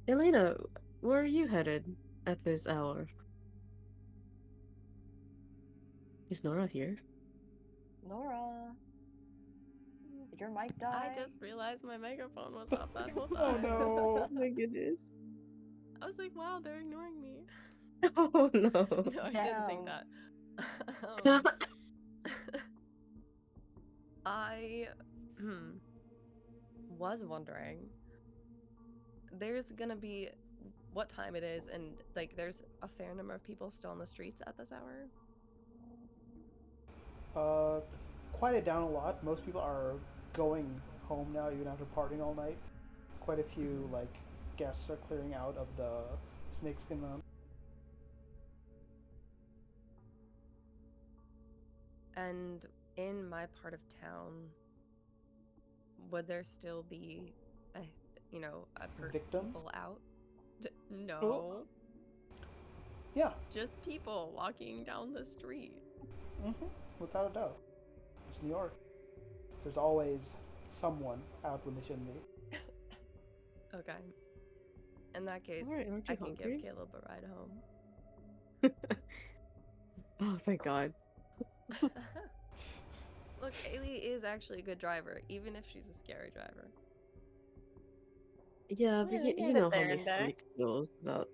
Elena, where are you headed at this hour? Is Nora here? Nora. Did your mic die? I just realized my microphone was off that whole Oh time. no. Oh my goodness. I was like, wow, they're ignoring me. Oh no. No, I didn't think Damn. that. I was wondering, there's gonna be what time it is, and there's a fair number of people still on the streets at this hour. Quieted down a lot. Most people are going home now, even after partying all night. Quite a few guests are clearing out of the Snakeskin Lounge. And in my part of town, would there still be a Victims? people out? Oh. No, Yeah. just people walking down the street. Without a doubt. It's New York. There's always someone out when they shouldn't be. Okay. In that case, Alright, aren't you I can give hungry? Caleb a ride home. Oh, thank God. Look, Ailey is actually a good driver, even if she's a scary driver. Yeah, but Yeah, we you made know it how there my and back. stomach feels about.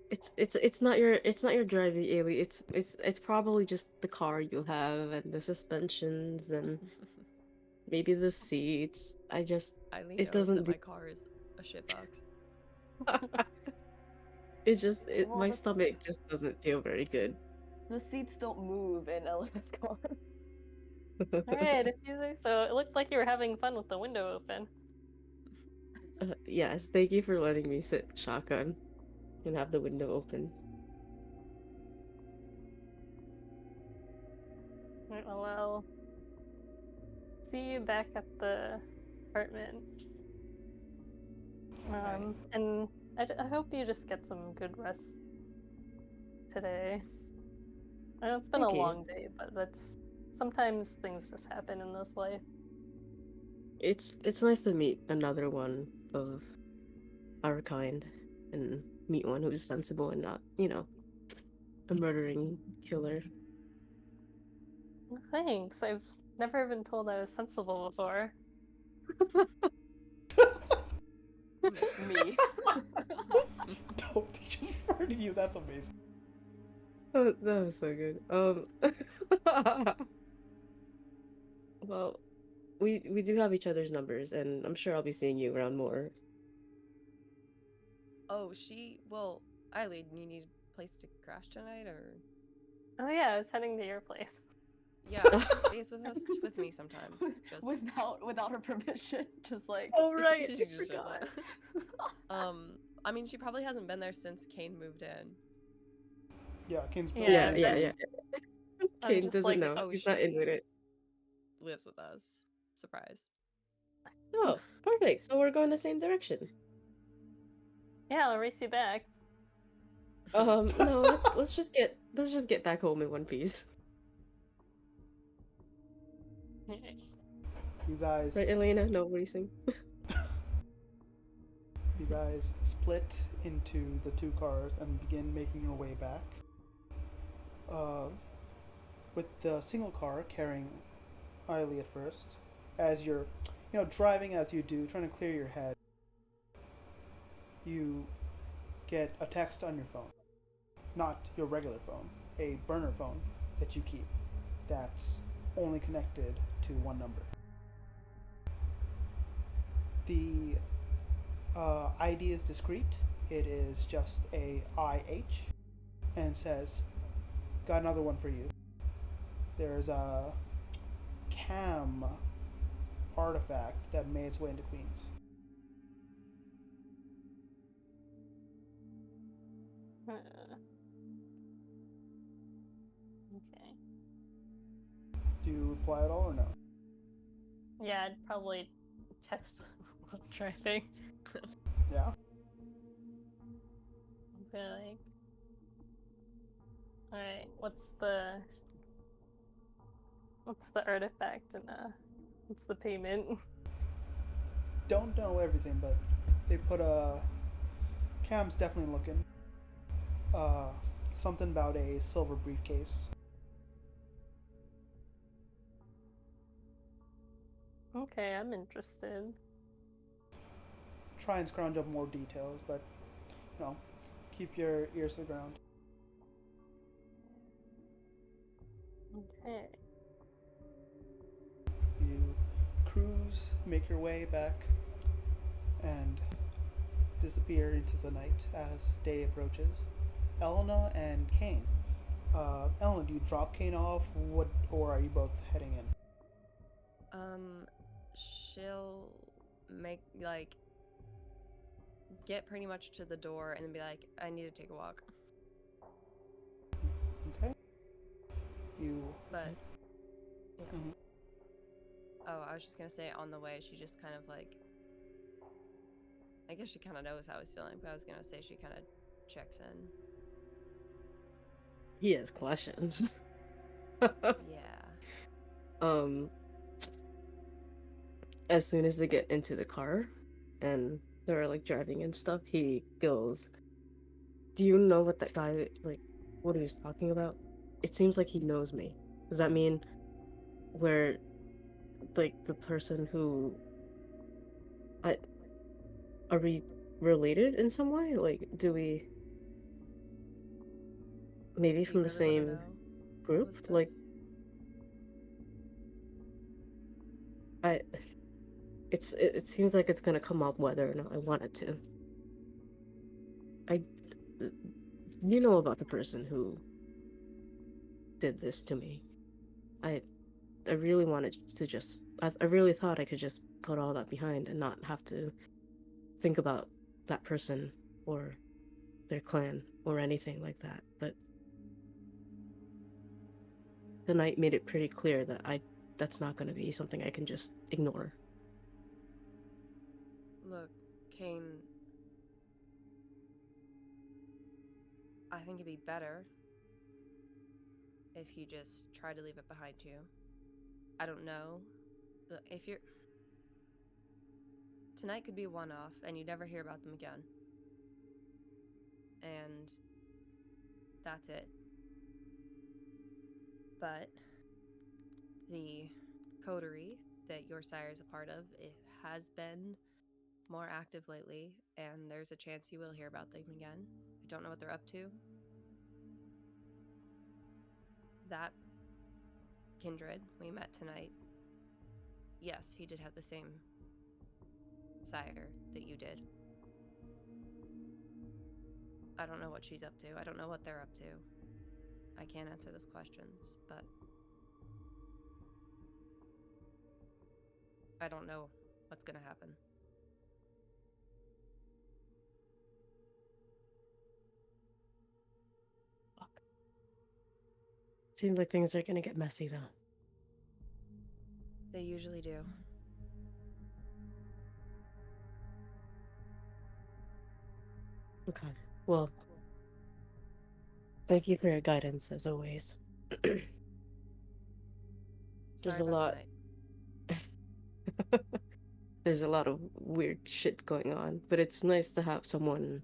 It's not your driving, Ailey. It's probably just the car you have and the suspensions and maybe the seats. Eileen It knows doesn't that do. my car is a shitbox. My Well, stomach just doesn't feel very good. the seats don't move in Elena's car. Alright, if you say so. It looked like you were having fun with the window open. Yes, thank you for letting me sit shotgun and have the window open. Right, well, I'll see you back at the apartment. And I hope you just get some good rest today. I know it's been Thank a you. long day, but sometimes things just happen in this life. It's nice to meet another one of our kind and meet one who's sensible and not, a murdering killer. Thanks. I've never been told I was sensible before. Me. Don't just refer to you. That's amazing. Oh, that was so good. Well, we do have each other's numbers, and I'm sure I'll be seeing you around more. Oh, well, Eileen, you need a place to crash tonight, or? Oh yeah, I was heading to your place. Yeah, she stays with me sometimes. Just without her permission, just like Oh, right. she just shows up. I mean, she probably hasn't been there since Kane moved in. Yeah, Kane's Yeah, Yeah. I'm Kane just doesn't like, know. Oh, He's not in with she it. lives with us. Surprise. Oh, perfect. So we're going the same direction. yeah, I'll race you back. No, let's just get back home in one piece. You guys, Right, Elena? No racing. you guys split into the two cars and begin making your way back. With the single car carrying Eiley at first, as you're, driving as you do, trying to clear your head, you get a text on your phone. Not your regular phone, a burner phone that you keep that's only connected to one number. The ID is discrete. It is just a IH and says, "Got another one for you." There's a cam artifact that made its way into Queens. Okay. Do you reply at all or no? Yeah, I'd probably text while driving. Yeah. I'd be like, alright, what's the artifact and what's the payment? Don't know everything, but they put Cam's definitely looking. Something about a silver briefcase. Okay, I'm interested. Try and scrounge up more details, but keep your ears to the ground. Okay. You cruise, make your way back, and disappear into the night as day approaches. Elena and Kane. Elena, do you drop Kane off? Or are you both heading in? She'll get pretty much to the door and then be like, I need to take a walk. Okay. You. But yeah. Mhm. Oh, I was just gonna say on the way, she just kind of like, I guess she kind of knows how he's feeling, but I was gonna say she kind of checks in. He has questions. Yeah. um, as soon as they get into the car and they're like driving and stuff, he goes, "Do you know what that guy like what he was talking about? It seems like he knows me. Does that mean we're like the person who I are we related in some way? Like do we maybe Do you from the really want to same know all group? this stuff? Like I it seems like it's gonna come up whether or not I want it to. I you know about the person who did this to me. I I really wanted to just I really thought I could just put all that behind and not have to think about that person or their clan or anything like that. But tonight made it pretty clear that I that's not going to be something I can just ignore. Look, Kane, I think it'd be better if you just try to leave it behind you. I don't know. If you're. Tonight could be a one off and you never hear about them again. And that's it. But the coterie that your sire is a part of, it has been more active lately, and there's a chance you will hear about them again. I don't know what they're up to. That kindred we met tonight, yes, he did have the same sire that you did. I don't know what she's up to. I don't know what they're up to. I can't answer those questions, but I don't know what's gonna happen. Seems like things are going to get messy though. They usually do. Okay. Well, thank you for your guidance as always. There's Sorry a about lot tonight. there's a lot of weird shit going on, but it's nice to have someone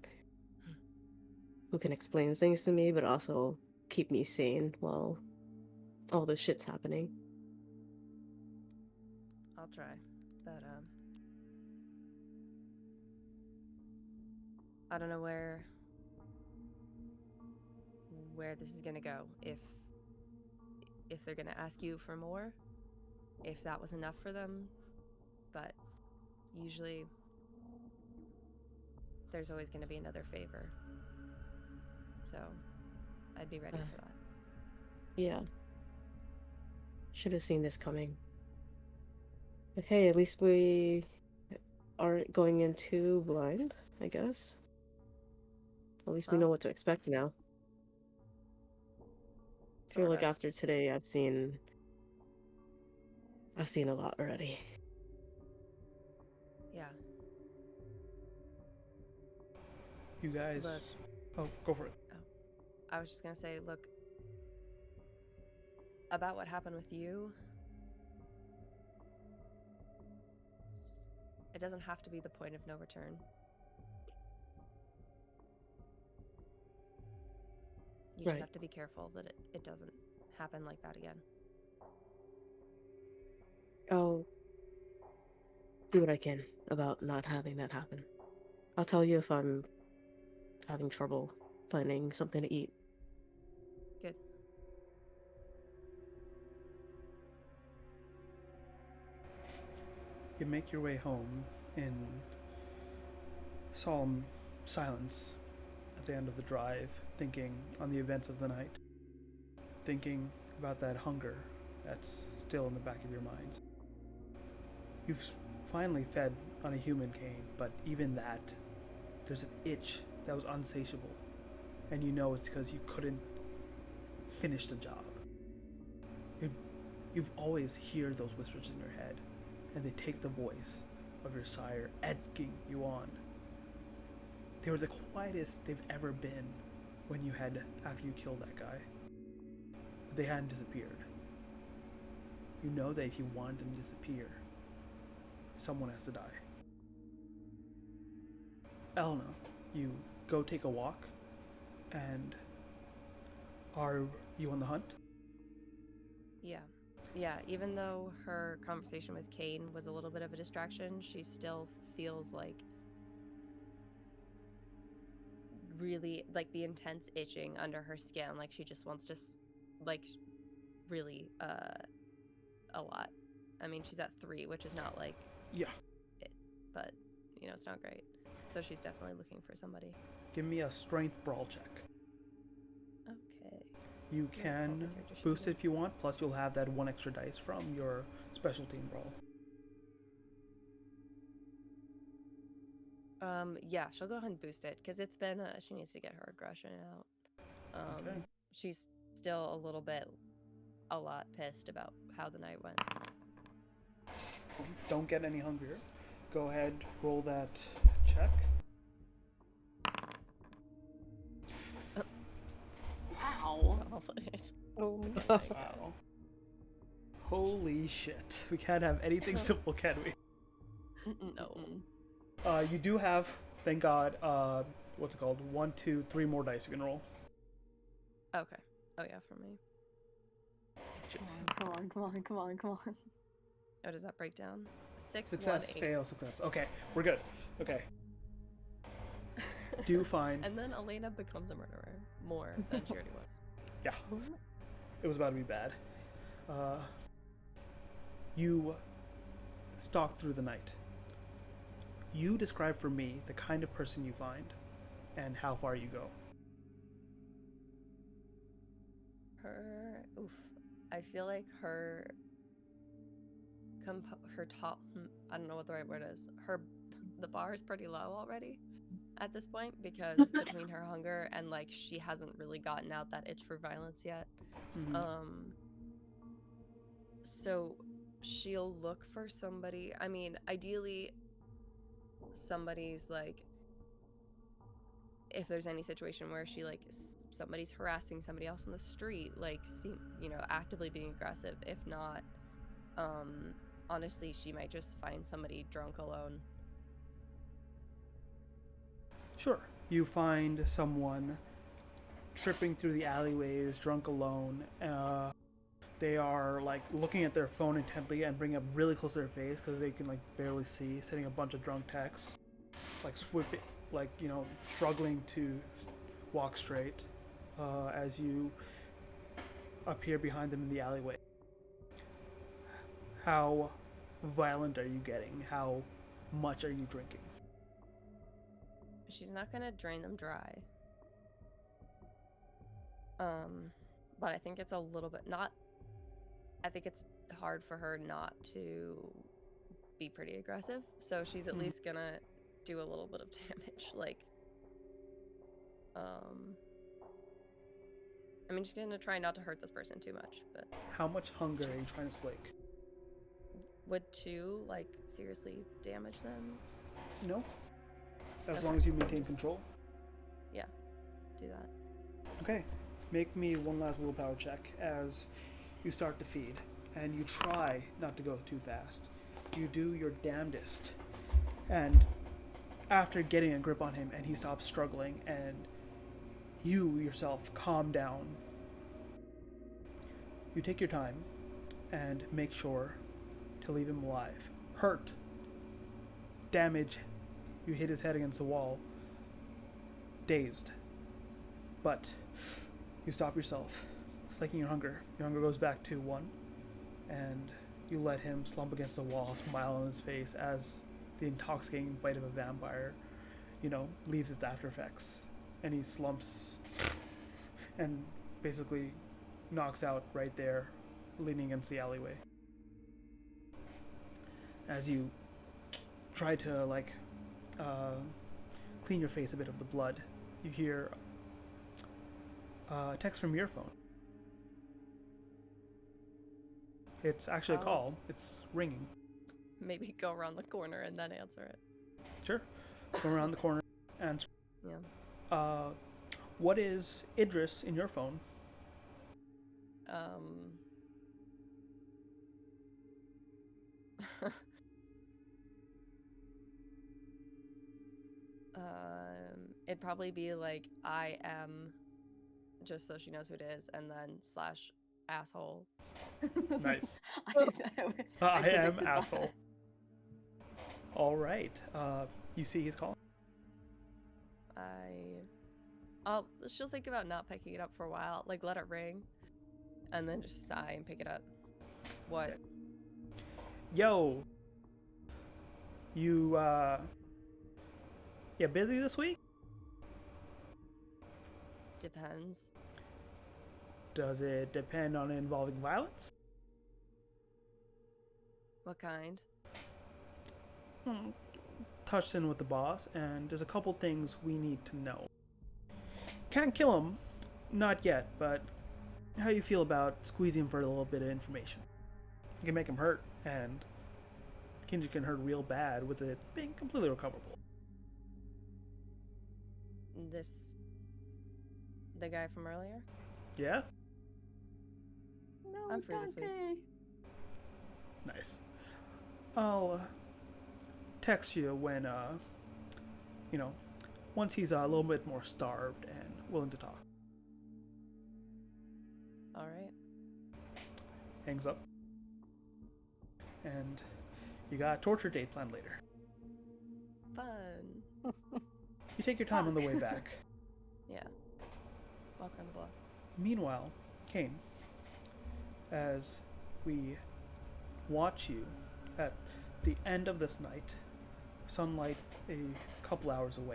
who can explain things to me but also keep me sane while all this shit's happening. I'll try. But I don't know where this is gonna go. If they're gonna ask you for more, if that was enough for them, but usually there's always gonna be another favor. So I'd be ready Uh, for that. yeah, should have seen this coming. But hey, at least we aren't going in too blind, I guess. At least we know Well, what to expect now. I feel like sorta. after today I've seen a lot already. Yeah. You guys. Look. Oh, go for it. Oh, I was just gonna say, look, about what happened with you. It doesn't have to be the point of no return. You just Right. have to be careful that it doesn't happen like that again. I'll do what I can about not having that happen. I'll tell you if I'm having trouble finding something to eat. Good. You make your way home in solemn silence at the end of the drive, thinking on the events of the night, thinking about that hunger that's still in the back of your minds. You've finally fed on a human cane, but even that, there's an itch that was unsatiable. And you know it's because you couldn't finish the job. You've always hear those whispers in your head. and they take the voice of your sire egging you on. They were the quietest they've ever been after you killed that guy. But they hadn't disappeared. You know that if you want them to disappear, someone has to die. Elna, you go take a walk, and are you on the hunt? Yeah. Yeah, even though her conversation with Kane was a little bit of a distraction, she still feels like really like the intense itching under her skin, like she just wants to like really a lot. I mean, she's at 3, which is not like Yeah. it, but you know, it's not great. So she's definitely looking for somebody. Give me a strength brawl check. Okay. You Yeah, can all the characters boost should it if you want, plus you'll have that 1 extra dice from your special team brawl. Yeah, she'll go ahead and boost it because it's been she needs to get her aggression out. Okay. She's still a lot pissed about how the night went. Don't get any hungrier. Go ahead, roll that check. Wow. Oh, Wow. Holy shit. We can't have anything simple, can we? No. You do have, thank God, what's it called? 1, 2, 3 more dice you can roll. Okay. Oh yeah, for me. Come on. Oh, does that break down? 6, Success, 1, 8. fail, success. Okay, we're good. Okay. Do find. And then Elena becomes a murderer more than she already was. Yeah. It was about to be bad. You stalk through the night. You describe for me the kind of person you find and how far you go. I feel like her top, I don't know what the right word is. The bar is pretty low already at this point because between her hunger and like she hasn't really gotten out that itch for violence yet. Mm-hmm. So she'll look for somebody. I mean, ideally somebody's like, if there's any situation where she like somebody's harassing somebody else in the street, like actively being aggressive. If not, honestly, she might just find somebody drunk alone. Sure. You find someone tripping through the alleyways, drunk alone. They are like looking at their phone intently and bring it really close to their face because they can like barely see, sending a bunch of drunk texts, like sweeping, like struggling to walk straight as you appear behind them in the alleyway. How violent are you getting? How much are you drinking? She's not gonna drain them dry. But I think it's a little bit not. I think it's hard for her not to be pretty aggressive, so she's at least gonna do a little bit of damage. Like, I mean, she's gonna try not to hurt this person too much, but How much hunger are you trying to slake? would 2 like seriously damage them? No. As Okay. long as you maintain control. Yeah, do that. Okay. Make me one last willpower check as you start to feed, and you try not to go too fast. You do your damnedest, and after getting a grip on him and he stops struggling and you yourself calm down, you take your time and make sure to leave him alive. Hurt, damage, you hit his head against the wall, dazed, but you stop yourself, slaking your hunger. Your hunger goes back to 1, and you let him slump against the wall, smile on his face as the intoxicating bite of a vampire, leaves its after effects. And he slumps and basically knocks out right there, leaning against the alleyway. As you try to, clean your face a bit of the blood, you hear a text from your phone. It's actually a call. It's ringing. maybe go around the corner and then answer it. Sure. Go around the corner and Yeah. what is Idris in your phone? It'd probably be like I am, just so she knows who it is, and then slash asshole. Nice. I I am predicted that. asshole. All right. You see he's calling. She'll think about not picking it up for a while, like let it ring, and then just sigh and pick it up. What? Okay. Yo. You busy this week? Depends. Does it depend on involving violence? What kind? Touched in with the boss, and there's a couple things we need to know. Can't kill him, not yet, but how you feel about squeezing him for a little bit of information? You can make him hurt, and Kindred can hurt real bad with it being completely recoverable. The guy from earlier? Yeah? No, I'm free this week. Dante. Nice. I'll text you when, once he's a little bit more starved and willing to talk. All right. Hangs up. And you got a torture date planned later. Fun. You take your time on the way back. Yeah. Walk around the block. Meanwhile, Kane, as we watch you at the end of this night, sunlight a couple hours away,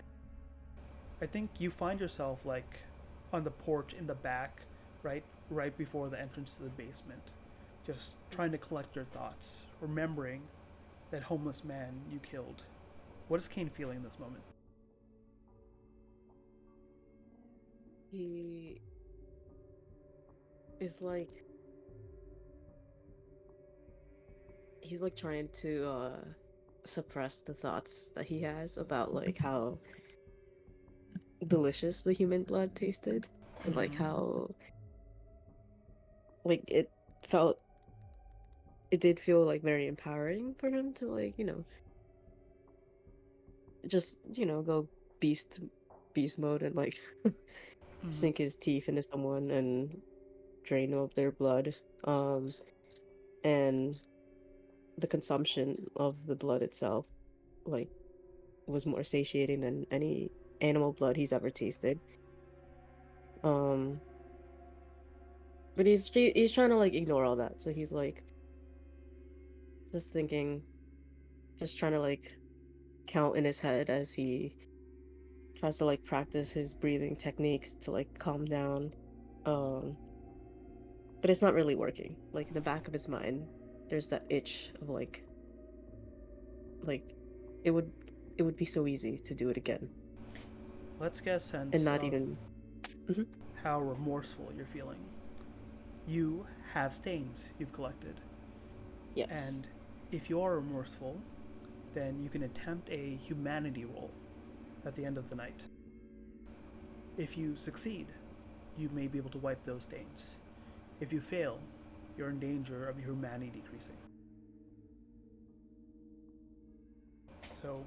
I think you find yourself like on the porch in the back, right before the entrance to the basement, just trying to collect your thoughts, remembering that homeless man you killed. What is Kane feeling in this moment? He is like he's like trying to suppress the thoughts that he has about like how delicious the human blood tasted and like how like it did feel like very empowering for him to like just go beast mode and like sink his teeth into someone and drain of their blood. And the consumption of the blood itself, like, was more satiating than any animal blood he's ever tasted. But he's trying to like ignore all that, so he's like just thinking, just trying to like count in his head as he tries to like practice his breathing techniques to like calm down. But it's not really working. Like in the back of his mind, there's that itch of like it would be so easy to do it again. Let's get a sense And not of even how remorseful you're feeling. You have stains you've collected. Yes. And if you are remorseful, then you can attempt a humanity roll at the end of the night. If you succeed, you may be able to wipe those stains. If you fail, you're in danger of your humanity decreasing. So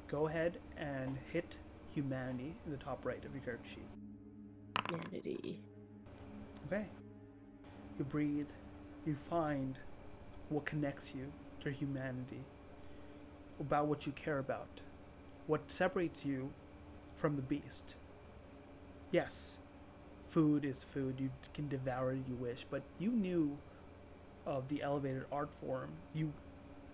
go ahead and hit humanity in the top right of your character sheet. Humanity. Okay. You breathe, you find what connects you to humanity, about what you care about, what separates you from the beast. Yes, food is food, you can devour it if you wish, but you knew of the elevated art form. You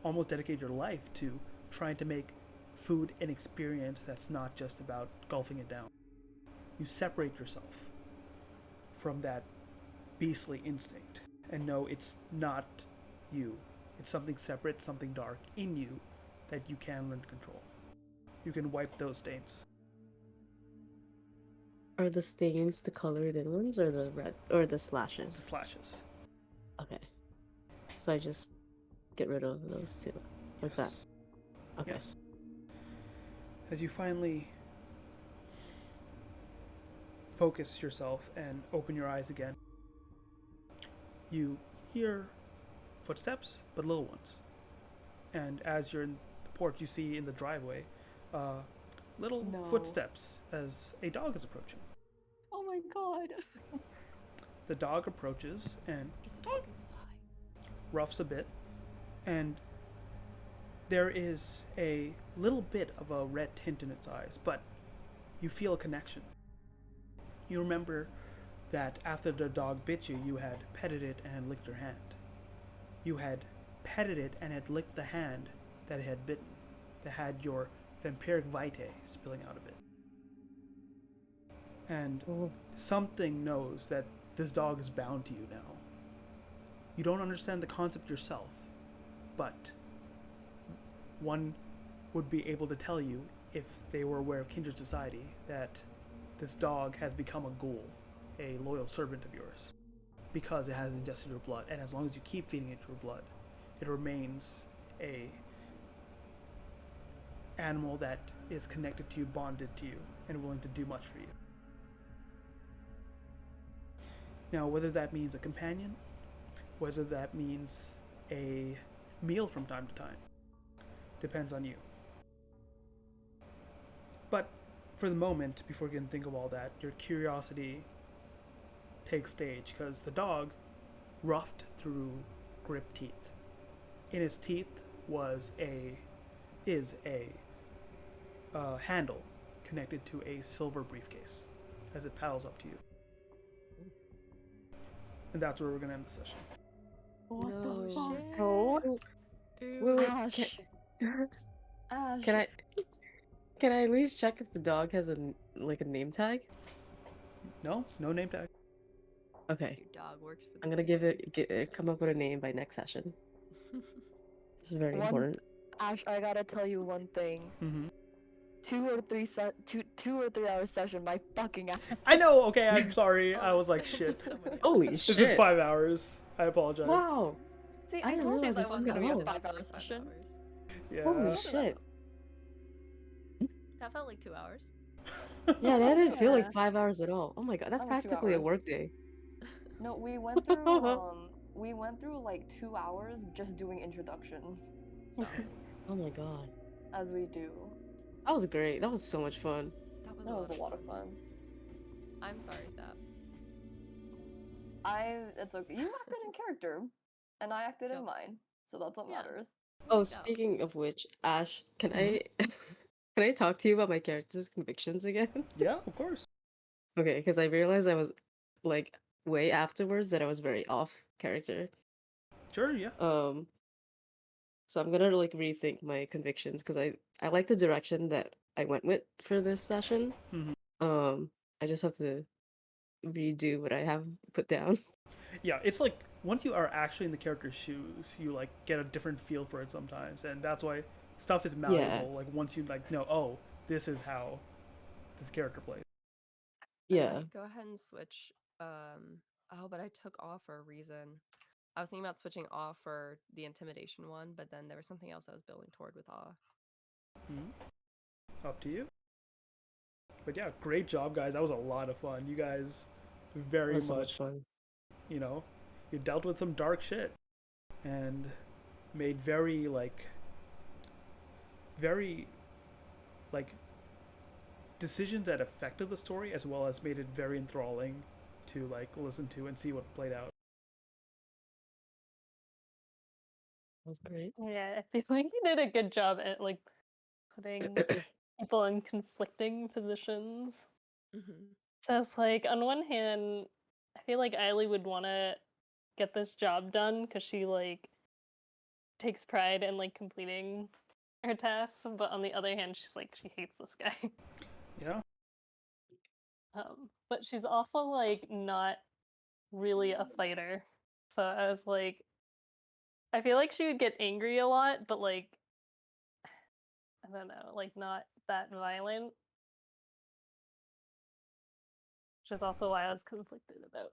almost dedicate your life to trying to make food an experience that's not just about gulping it down. You separate yourself from that beastly instinct and know it's not you. It's something separate, something dark in you that you can learn to control. You can wipe those stains. Are the stains the colored in ones or the red or the The slashes? slashes. Okay. So I just get rid of those two. Like that. Yes. Okay. Yes. As you finally focus yourself and open your eyes again, you hear footsteps, but little ones. And as you're in the porch, you see in the driveway little No. footsteps as a dog is approaching. Oh my god. The dog approaches and It's a fucking spy. roughs a bit, and there is a little bit of a red tint in its eyes, but you feel a connection. You remember that after the dog bit you, you had petted it and licked your hand. You had petted it and had licked the hand that it had bitten, that had your vampiric vitae spilling out of it. And something knows that this dog is bound to you now. You don't understand the concept yourself, but one would be able to tell you, if they were aware of kindred society, that this dog has become a ghoul, a loyal servant of yours, because it has ingested your blood, and as long as you keep feeding it your blood, it remains a animal that is connected to you, bonded to you, and willing to do much for you. Now, whether that means a companion, whether that means a meal from time to time, depends on you. But for the moment, before you can think of all that, your curiosity takes stage, because the dog roughed through gripped teeth. In his teeth is a handle connected to a silver briefcase as it paddles up to you. And that's where we're going to end the session. What No. the fuck? Shit. Oh, Dude. Wait, Ash. Ash. can I at least check if the dog has a name tag? No name tag. Okay. Your dog works for the I'm gonna come up with a name by next session. This is very important. Ash, I gotta tell you one thing. Mm-hmm. 2 or 3 hour session, my fucking ass. I know. Okay, I'm sorry. I was like, shit. So many Holy hours. It's been shit! 5 hours. I apologize. Wow. See, I I didn't told you realize that this was was gonna be that a long. 5 hour session. Yeah. Holy shit! That felt like 2 hours. Yeah, that didn't feel like Yeah. 5 hours at all. Oh my god, that's That was 2 practically a hours. work day. No, we went through like 2 hours just doing introductions, Stop. Oh my god, as we do. that was great. That was so much fun. That That was a lot of fun. I'm sorry, Sap. It's okay. You acted in character, and I acted in Yep. mine, so that's what Yeah. matters. Oh, Yeah. speaking of which, Ash, can Mhm. I can I talk to you about my character's convictions again? Yeah, of course. Okay, because I realized I was like way afterwards that I was very off character. Sure, yeah. So I'm gonna like rethink my convictions because I like the direction that I went with for this session. Mhm. I just have to redo what I have put down. Yeah, it's like once you are actually in the character's shoes, you like get a different feel for it sometimes, and that's why stuff is malleable. Like once you like know, oh, this is how this character plays. Yeah. Go ahead and switch. Oh, but I took off for a reason. I was thinking about switching off for the intimidation one, but then there was something else I was building toward with awe. Up to you. But yeah, great job, guys. That was a lot of fun. You guys very That was so much, much fun. you know, you dealt with some dark shit and made very decisions that affected the story, as well as made it very enthralling to like listen to and see what played out. That was great. Yeah, I feel like you did a good job at like putting people in conflicting positions. Mm-hmm. So it's like, on one hand, I feel like Eiley would want to get this job done because she like takes pride in like completing her tasks, but on the other hand, she's like she hates this guy. Yeah. But she's also like not really a fighter. So I was like, I feel like she would get angry a lot, but like, I don't know, like not that violent. Which is also why I was conflicted about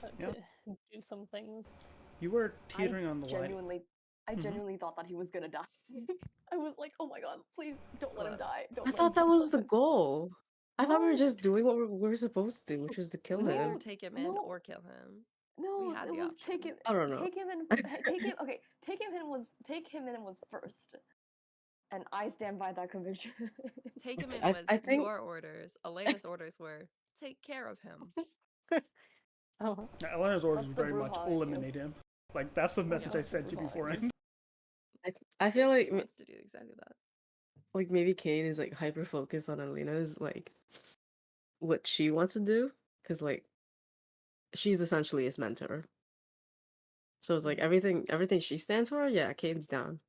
how Yeah. to do some things. You were teetering on the line. I Mhm. genuinely thought that he was gonna die. I was like, oh my god, please don't let him Close. die. Don't I let thought him that was the die. goal. I thought we were No. just doing what we were supposed to do, which was to It kill was him. either No, take him in no. or kill him. No, had it the was option. I don't know. take him in okay, take him in was first. And I stand by that conviction. Take him in I was think your orders. Elena's orders were take care of him. Oh, Yeah, Elena's orders That's was the very much Bruja in you. eliminate him. Like that's the message I That's the sent you Bruja in you. beforehand. I feel She like wants to do exactly that. like maybe Kane is like hyper focused on Elena's like what she wants to do because like she's essentially his mentor. So it's like everything she stands for, yeah, Kane's down.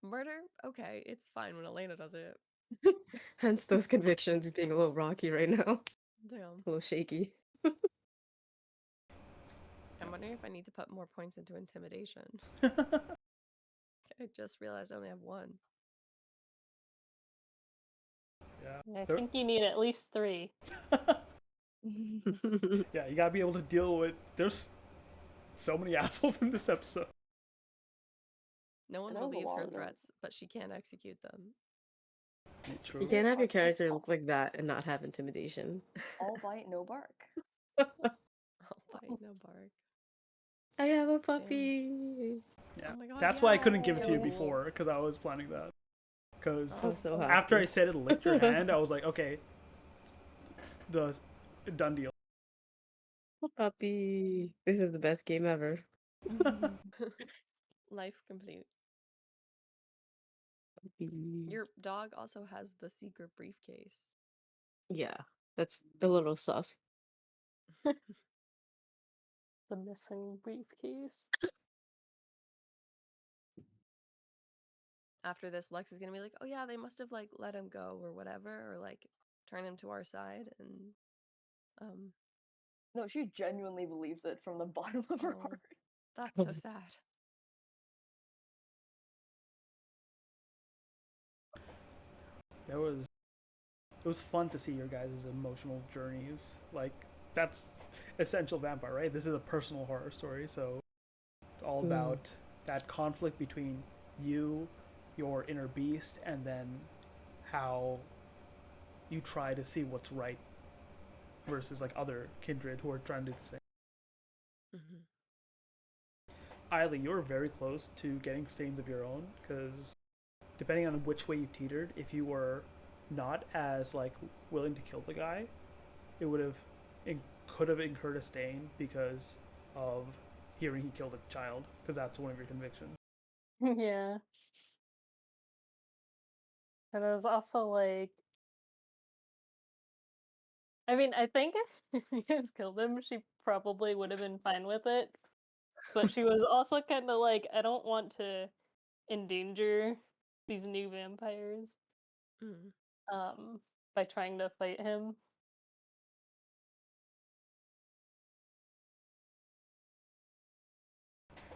Murder? Okay, it's fine when Elena does it. Hence those convictions being a little rocky right now. Damn. A little shaky. I'm wondering if I need to put more points into intimidation. I just realized I only have one. Yeah. I think you need at least 3. Yeah, you gotta be able to deal with. There's so many assholes in this episode. No one There was a believes lot her of them. threats, but she can't execute them. True. You Is it can't have your toxic? character look like that and not have intimidation. All bite, no bark. I'll bite, no bark. I have a puppy. Yeah. Oh my god, That's why I couldn't give it to you yay. before, because I was planning that. Because I'm so happy. after I said it licked your hand, I was like, okay, it's the done deal. Puppy. This is the best game ever. Life complete. Puppy. Your dog also has the secret briefcase. Yeah, that's a little sus. The missing briefcase. After this, Lex is gonna be like, oh yeah, they must have like let him go or whatever, or like turn him to our side, and No, she genuinely believes it from the bottom of her Oh. heart. that's so sad. It was fun to see your guys' emotional journeys. Like, that's essential vampire, right? This is a personal horror story, so it's all about that conflict between you, your inner beast, and then how you try to see what's right versus like other kindred who are trying to do the same. Eiley, you were very close to getting stains of your own, because depending on which way you teetered, if you were not as like willing to kill the guy, it could have incurred a stain because of hearing he killed a child, because that's one of your convictions. Yeah. And it was also like, I mean, I think if you guys killed him, she probably would have been fine with it. But she was also kind of like, I don't want to endanger these new vampires by trying to fight him.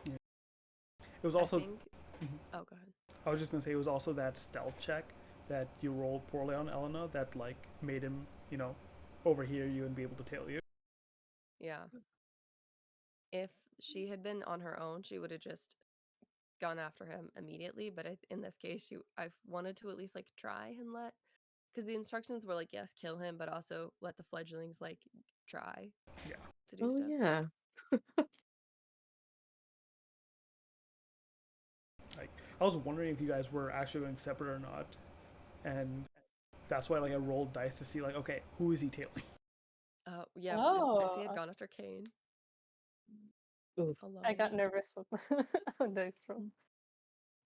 It was also. I think... Oh, go ahead. I was just gonna say it was also that stealth check that you rolled poorly on Elena that like made him, overhear you and be able to tail you. Yeah. If she had been on her own, she would have just gone after him immediately. But in this case, I wanted to at least like try and because the instructions were like, yes, kill him, but also let the fledglings like try. Yeah. To do Oh stuff. yeah. Like I was wondering if you guys were actually going separate or not, and that's why like I rolled dice to see like, okay, who is he tailing? Yeah. If he had gone after Kane. Oof. I got nervous with dice roll.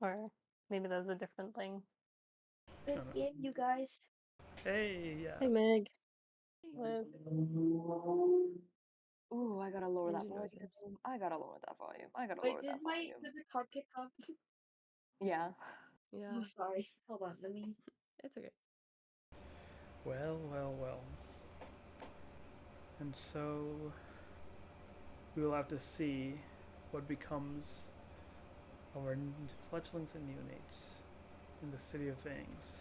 Or maybe that was a different thing. Yeah, you guys. Hey, yeah. Hey Meg. With Ooh, I gotta lower that Engine volume. noises. I gotta lower that volume. I gotta Wait, lower did that volume. the car pick up? Yeah. Yeah. Oh, sorry. Hold on, let me. It's okay. Well. And so we will have to see what becomes of our fledglings and neonates in the city of Fangs.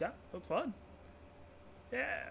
Yeah, that was fun. Yeah.